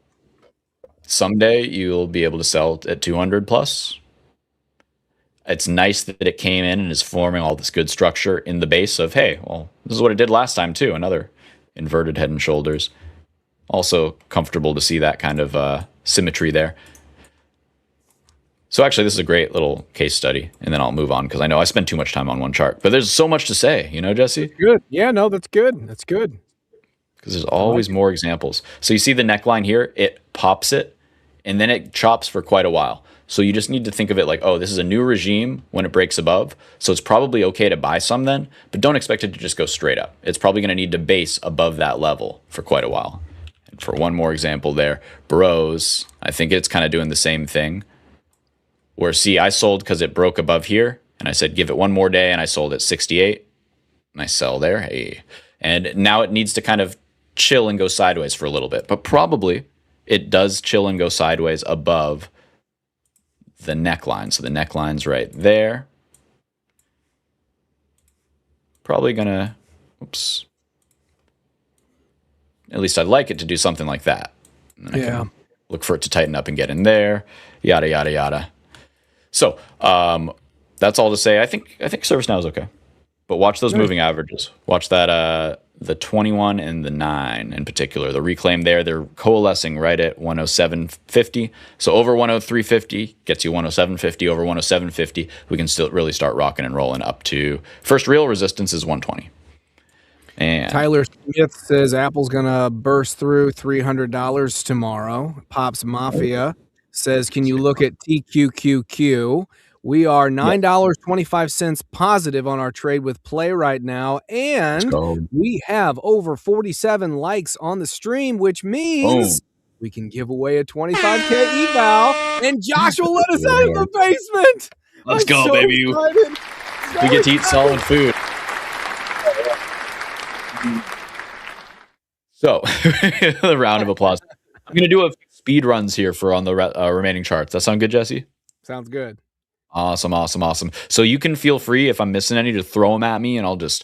someday you'll be able to sell at 200 plus. It's nice that it came in and is forming all this good structure in the base of, hey, well, this is what it did last time too. Another inverted head and shoulders. Also comfortable to see that kind of symmetry there. So actually, this is a great little case study, and then I'll move on because I know I spend too much time on one chart. But there's so much to say, you know, Jesse? That's good. Yeah, no, that's good. That's good. Because there's always more examples. So you see the neckline here, it pops it, and then it chops for quite a while. So you just need to think of it like, oh, this is a new regime when it breaks above. So it's probably okay to buy some then, but don't expect it to just go straight up. It's probably going to need to base above that level for quite a while. And for one more example there, Bros, I think it's kind of doing the same thing. Where, see, I sold because it broke above here, and I said, give it one more day, and I sold at 68, and I sell there, hey. And now it needs to kind of chill and go sideways for a little bit, but probably it does chill and go sideways above the neckline. So the neckline's right there. Probably gonna, oops. At least I'd like it to do something like that. And then I can look for it to tighten up and get in there, yada, yada, yada. So that's all to say. I think ServiceNow is okay, but watch those moving averages. Watch that the 21 and the 9 in particular. The reclaim there, they're coalescing right at 107.50. So over 103.50 gets you 107.50. Over 107.50, we can still really start rocking and rolling up to first real resistance is 120. And Tyler Smith says Apple's gonna burst through $300 tomorrow. Pops Mafia says, can you look at TQQQ? We are $9.25 positive on our trade with Play right now, and we have over 47 likes on the stream, which means we can give away a 25K eval, and Josh will let us out of the basement. Let's go, baby. Excited. We get to eat solid food. So, a round of applause. I'm going to do a speed runs here for on the remaining charts. That sound good, Jesse? Sounds good. Awesome. So you can feel free if I'm missing any to throw them at me, and I'll just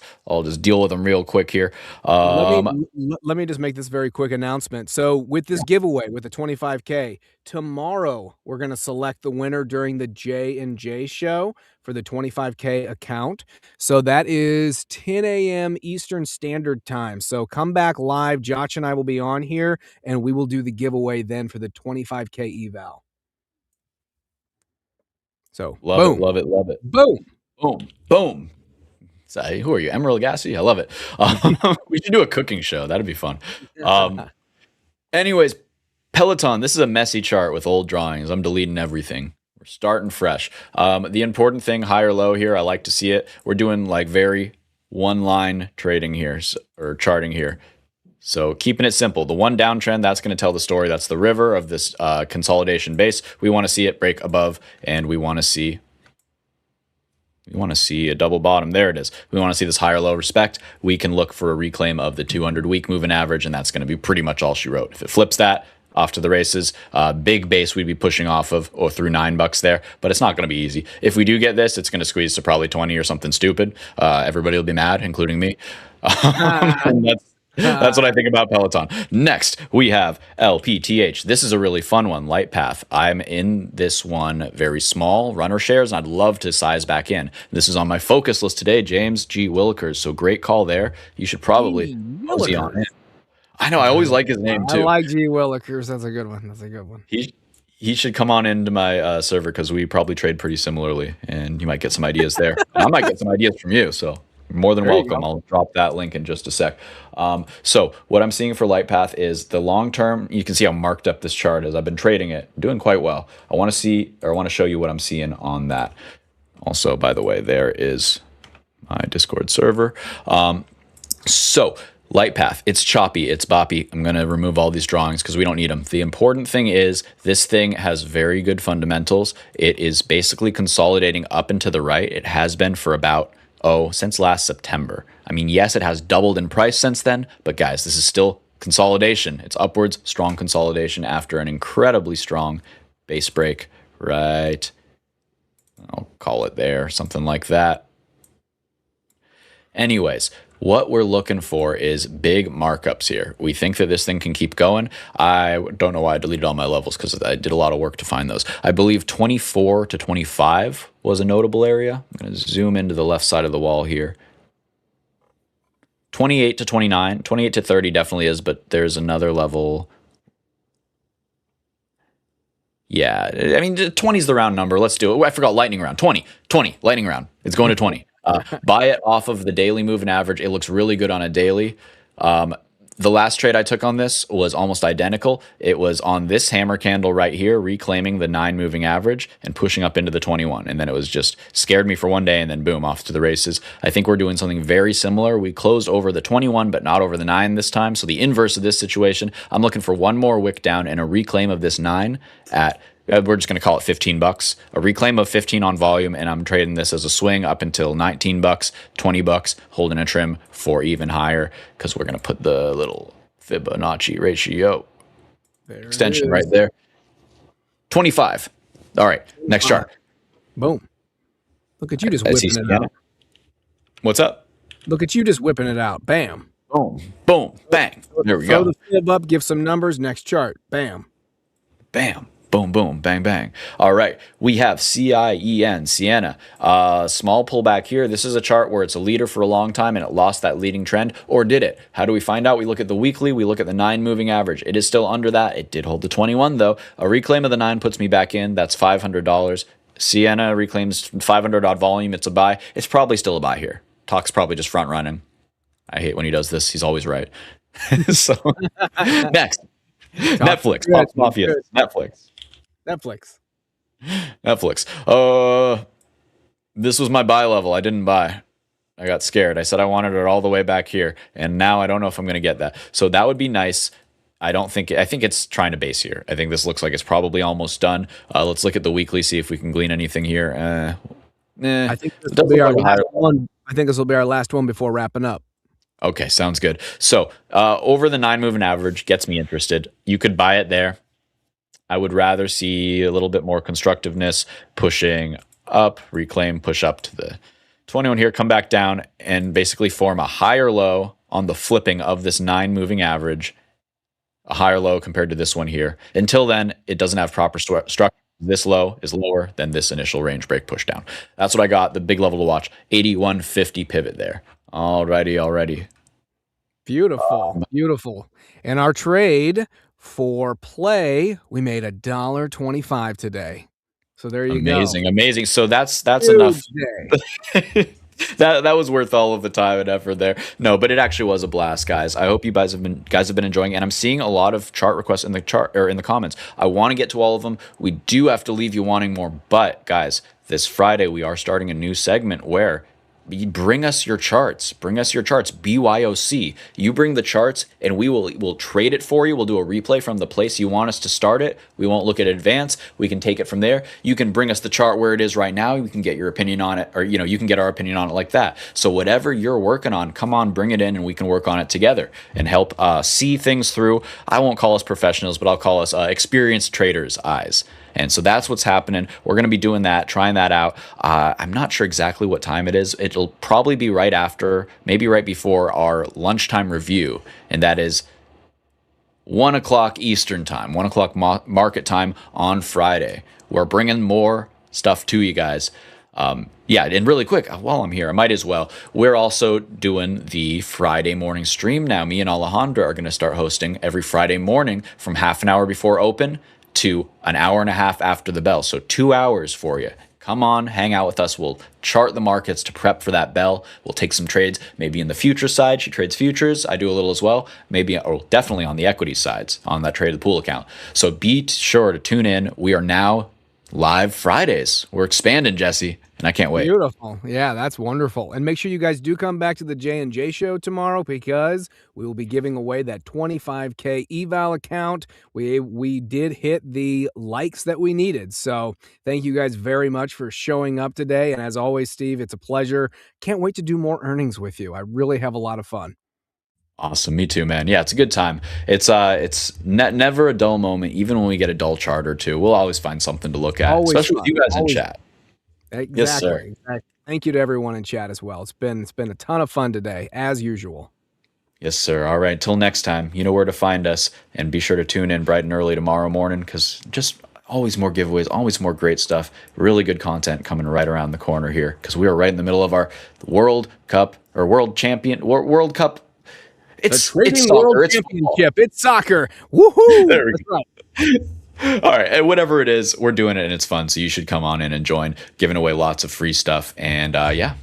deal with them real quick here. Let me just make this very quick announcement. So with this giveaway with the 25K, tomorrow we're going to select the winner during the J&J show for the 25K account. So that is 10 a.m. Eastern Standard Time. So come back live. Josh and I will be on here, and we will do the giveaway then for the 25K eval. So love it. Boom. So, who are you, Emerald Gassi? I love it. We should do a cooking show. That'd be fun. Anyways, Peloton, this is a messy chart with old drawings. I'm deleting everything. We're starting fresh. The important thing, high or low here, I like to see it. We're doing like very one-line trading here, or charting here. So keeping it simple. The one downtrend, that's going to tell the story. That's the river of this consolidation base. We want to see it break above, and we want to see a double bottom. There it is. We want to see this high or low respect. We can look for a reclaim of the 200-week moving average, and that's going to be pretty much all she wrote. If it flips that, off to the races. Big base we'd be pushing off of, or through $9 there, but it's not going to be easy. If we do get this, it's going to squeeze to probably 20 or something stupid. Everybody will be mad, including me. That's what I think about Peloton. Next, we have LPTH. This is a really fun one, Light Path. I'm in this one very small, runner shares, and I'd love to size back in. This is on my focus list today, James G. Willikers. So great call there. You should probably mosey on in. I know, I always like his name too. I like G. Willikers. That's a good one. That's a good one. He should come on into my server because we probably trade pretty similarly, and you might get some ideas there. And I might get some ideas from you, so you're more than welcome. I'll drop that link in just a sec. So what I'm seeing for Light Path is the long term. You can see how marked up this chart is. I've been trading it, doing quite well. I want to show you what I'm seeing on that. Also, by the way, there is my Discord server. So Light Path, it's choppy, it's boppy. I'm going to remove all these drawings because we don't need them. The important thing is this thing has very good fundamentals. It is basically consolidating up and to the right. It has been for about, since last September. I mean, yes, it has doubled in price since then, but guys, this is still consolidation. It's upwards, strong consolidation after an incredibly strong base break, right? I'll call it there, something like that. Anyways, what we're looking for is big markups here. We think that this thing can keep going. I don't know why I deleted all my levels because I did a lot of work to find those. I believe 24 to 25 was a notable area. I'm going to zoom into the left side of the wall here. 28 to 29, 28 to 30 definitely is, but there's another level. Yeah, I mean, 20 is the round number. Let's do it. I forgot lightning round. 20, lightning round. It's going to 20. Buy it off of the daily moving average. It looks really good on a daily. The last trade I took on this was almost identical. It was on this hammer candle right here, reclaiming the 9 moving average and pushing up into the 21. And then it was just scared me for one day and then boom, off to the races. I think we're doing something very similar. We closed over the 21, but not over the 9 this time. So the inverse of this situation, I'm looking for one more wick down and a reclaim of this 9 at, we're just going to call it $15, a reclaim of 15 on volume, and I'm trading this as a swing up until $19, $20, holding a trim for even higher because we're going to put the little Fibonacci ratio extension right there. 25. All right, next chart. Boom. Look at you just whipping it out. What's up? Look at you just whipping it out. Bam. Boom, boom, bang. There we go. Throw the fib up, give some numbers. Next chart. Bam. Bam. Boom, boom, bang, bang. All right, we have CIEN, Sienna. Small pullback here. This is a chart where it's a leader for a long time and it lost that leading trend, or did it? How do we find out? We look at the weekly, we look at the 9 moving average. It is still under that. It did hold the 21 though. A reclaim of the 9 puts me back in. That's $500. Sienna reclaims 500 odd volume. It's a buy. It's probably still a buy here. Talk's probably just front running. I hate when he does this. He's always right. So next, Netflix, Fox Mafia, Netflix. This was my buy level. I didn't buy. I got scared. I said I wanted it all the way back here, and now I don't know if I'm going to get that. So that would be nice. I think it's trying to base here. I think this looks like it's probably almost done. Let's look at the weekly, see if we can glean anything here. I think this will be our last one. I think this will be our last one before wrapping up. Okay, sounds good. So over the 9 moving average gets me interested. You could buy it there. I would rather see a little bit more constructiveness, pushing up, reclaim, push up to the 21 here, come back down, and basically form a higher low on the flipping of this 9 moving average, a higher low compared to this one here. Until then, it doesn't have proper structure. This low is lower than this initial range break push down. That's what I got, the big level to watch. 81.50 pivot there. Alrighty. Beautiful, beautiful. And our trade for play, we made $1.25 today. So there you go. Amazing. So that's enough. That was worth all of the time and effort there. No, but it actually was a blast, guys. I hope you guys have been enjoying it. And I'm seeing a lot of chart requests in the chart or in the comments. I want to get to all of them. We do have to leave you wanting more, but guys, this Friday we are starting a new segment where bring us your charts. Bring us your charts. BYOC. You bring the charts, and we'll trade it for you. We'll do a replay from the place you want us to start it. We won't look at advance. We can take it from there. You can bring us the chart where it is right now. We can get your opinion on it, or you can get our opinion on it like that. So whatever you're working on, come on, bring it in, and we can work on it together and help see things through. I won't call us professionals, but I'll call us experienced traders' eyes. And so that's what's happening. We're going to be doing that, trying that out. I'm not sure exactly what time it is. It'll probably be right after, maybe right before our lunchtime review. And that is 1 o'clock Eastern time, 1 o'clock market time on Friday. We're bringing more stuff to you guys. Yeah, and really quick, while I'm here, I might as well. We're also doing the Friday morning stream now. Me and Alejandra are going to start hosting every Friday morning from half an hour before open to an hour and a half after the bell. So 2 hours for you. Come on, hang out with us. We'll chart the markets to prep for that bell. We'll take some trades, maybe in the future side. She trades futures. I do a little as well. Maybe, or definitely on the equity sides on that trade of the pool account. So be sure to tune in. We are now live Fridays. We're expanding, Jesse, and I can't wait. Beautiful. Yeah, that's wonderful. And make sure you guys do come back to the J&J show tomorrow, because we will be giving away that 25K eval account. We did hit the likes that we needed. So thank you guys very much for showing up today. And as always, Steve, it's a pleasure. Can't wait to do more earnings with you. I really have a lot of fun. Awesome. Me too, man. Yeah, it's a good time. It's never a dull moment. Even when we get a dull chart or two, we'll always find something to look at, Always especially fun. with you guys Always. in chat. Exactly. Yes, sir. Exactly. Thank you to everyone in chat as well. It's been a ton of fun today, as usual. Yes, sir. All right. Till next time, you know where to find us, and be sure to tune in bright and early tomorrow morning, because just always more giveaways, always more great stuff, really good content coming right around the corner here, because we are right in the middle of our World Cup or World Cup. It's Trading soccer. World It's Championship. football. It's soccer. Woohoo! There we That's go. right. All right, and whatever it is, we're doing it and it's fun. So you should come on in and join, giving away lots of free stuff. And yeah,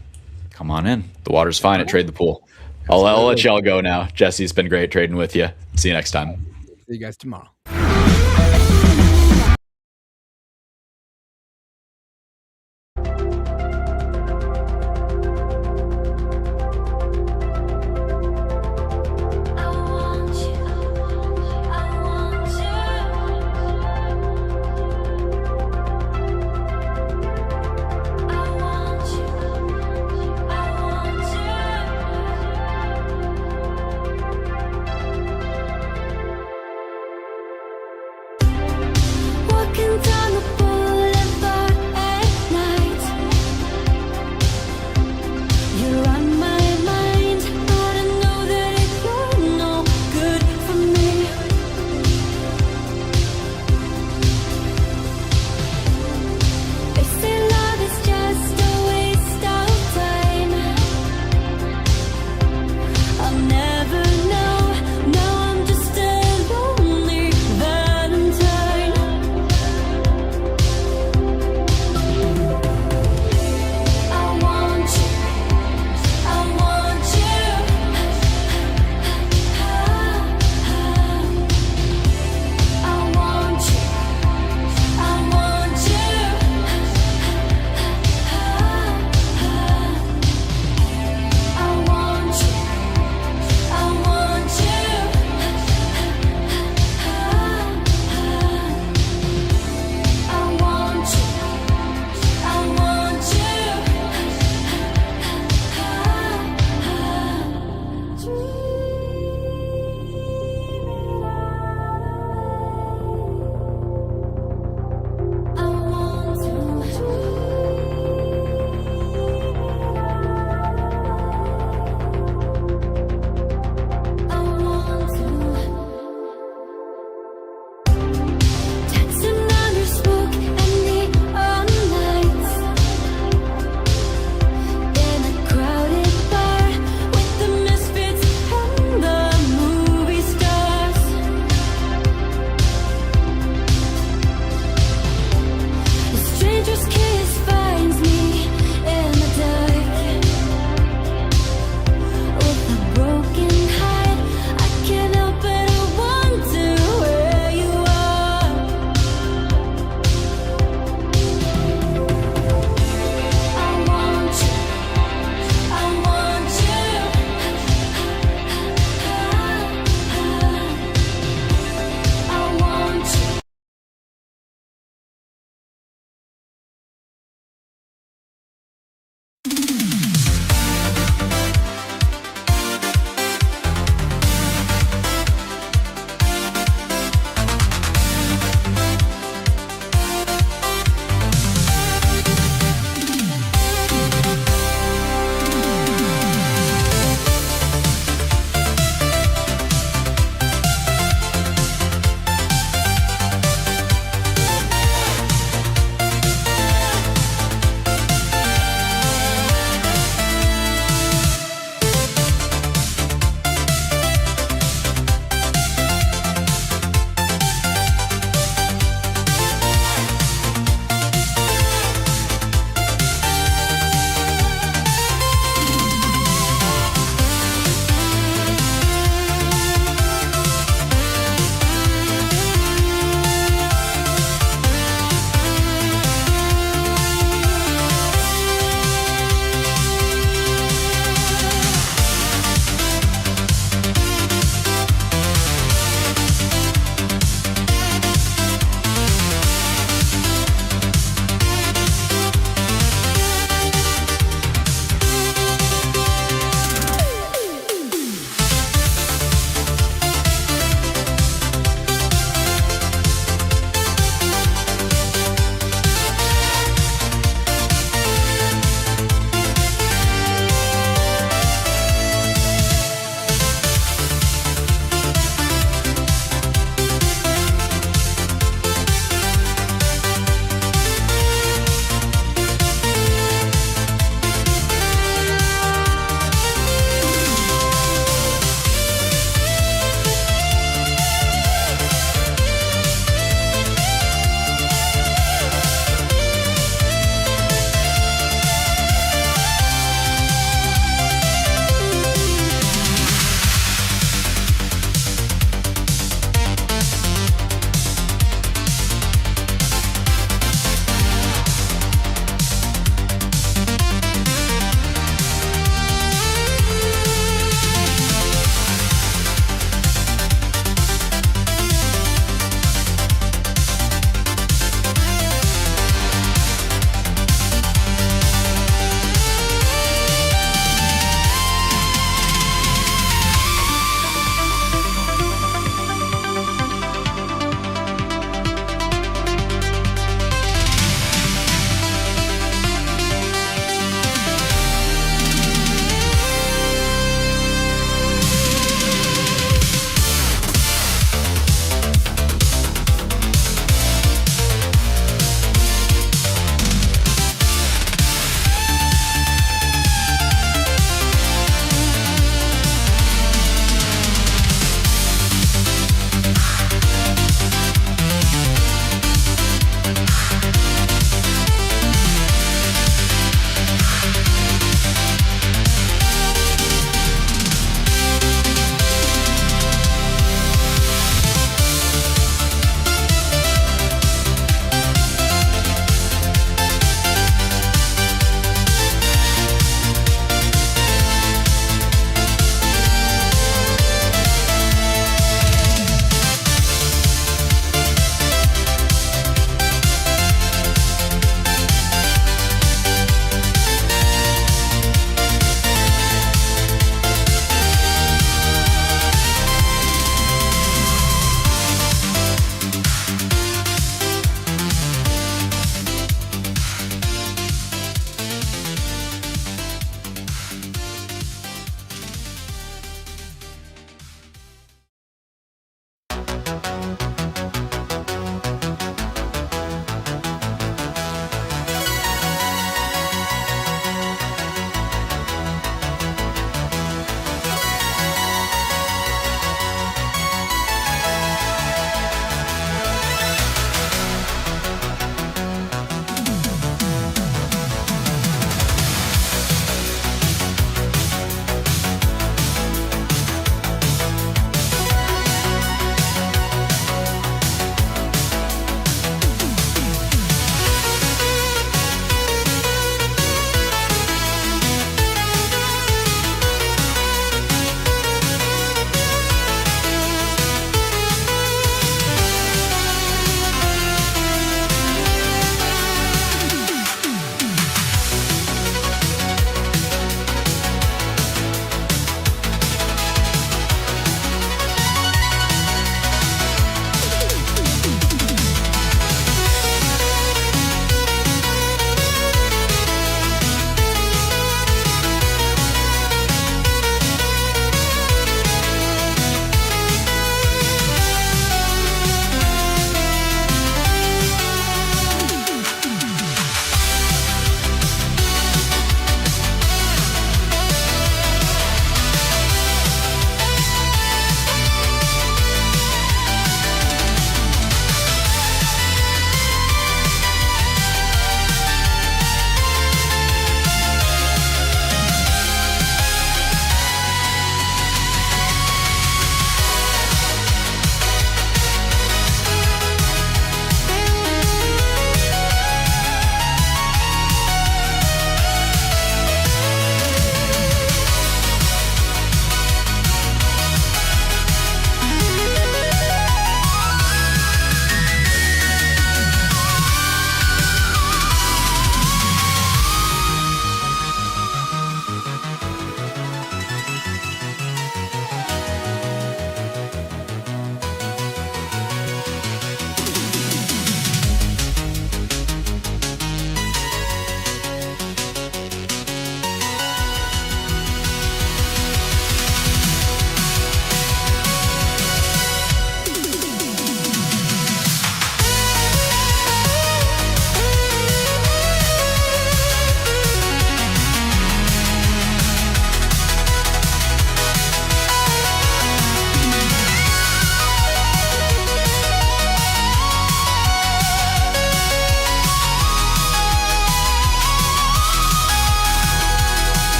come on in. The water's fine at Trade the Pool. I'll let y'all go now. Jesse, it's been great trading with you. See you next time. See you guys tomorrow.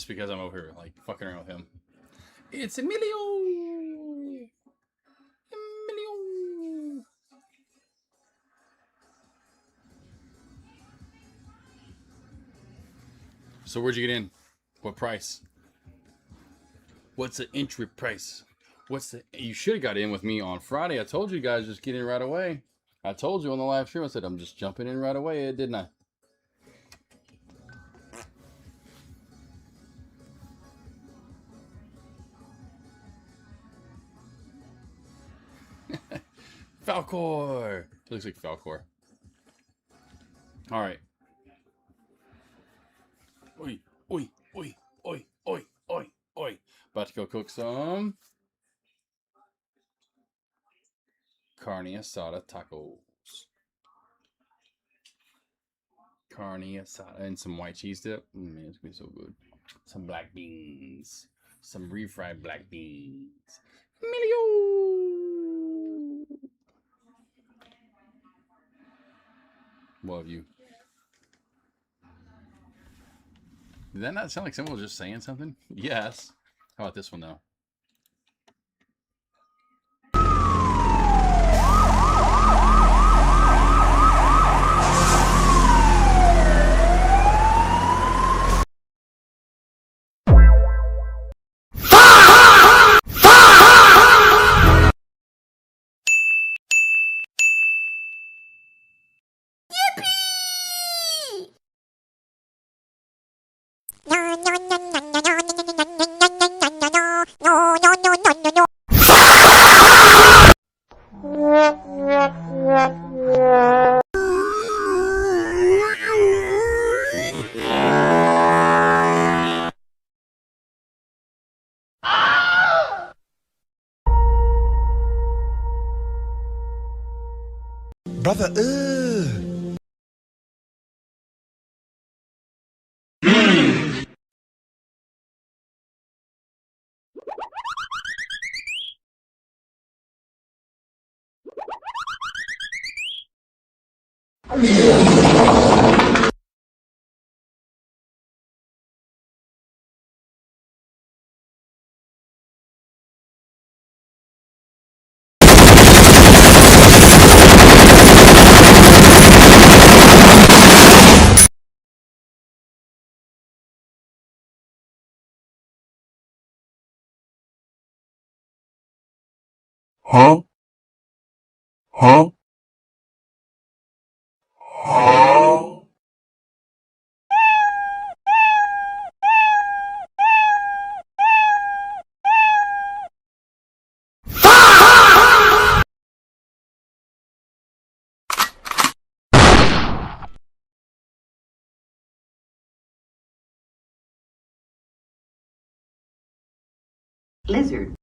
just because I'm over here, like, fucking around with him. It's Emilio! Emilio! So where'd you get in? What price? What's the entry price? You should have got in with me on Friday. I told you guys just get in right away. I told you on the live stream, I said I'm just jumping in right away, didn't I? Falcor! Looks like Falcor. Alright. Oi, oi, oi, oi, oi, oi, oi. About to go cook some carne asada tacos. Carne asada and some white cheese dip. Man, it's gonna be so good. Some black beans. Some refried black beans. Emilio! What have you? Did that not sound like someone was just saying something? Yes. How about this one, though? Brother, Huh? Huh? Huh? Lizard.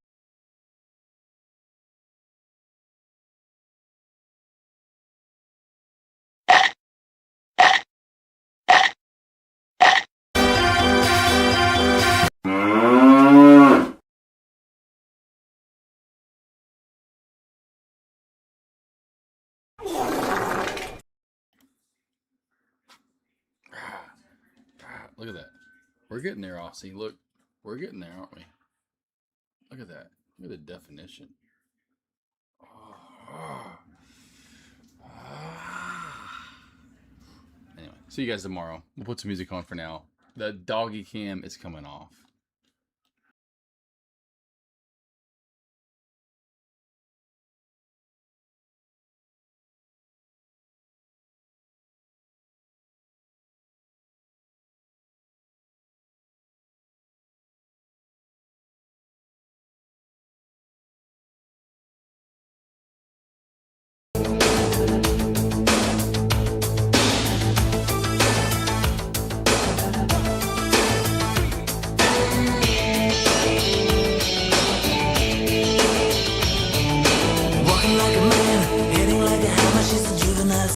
Look at that. We're getting there, Aussie. Look, we're getting there, aren't we? Look at that. Look at the definition. Anyway, see you guys tomorrow. We'll put some music on for now. The doggy cam is coming off.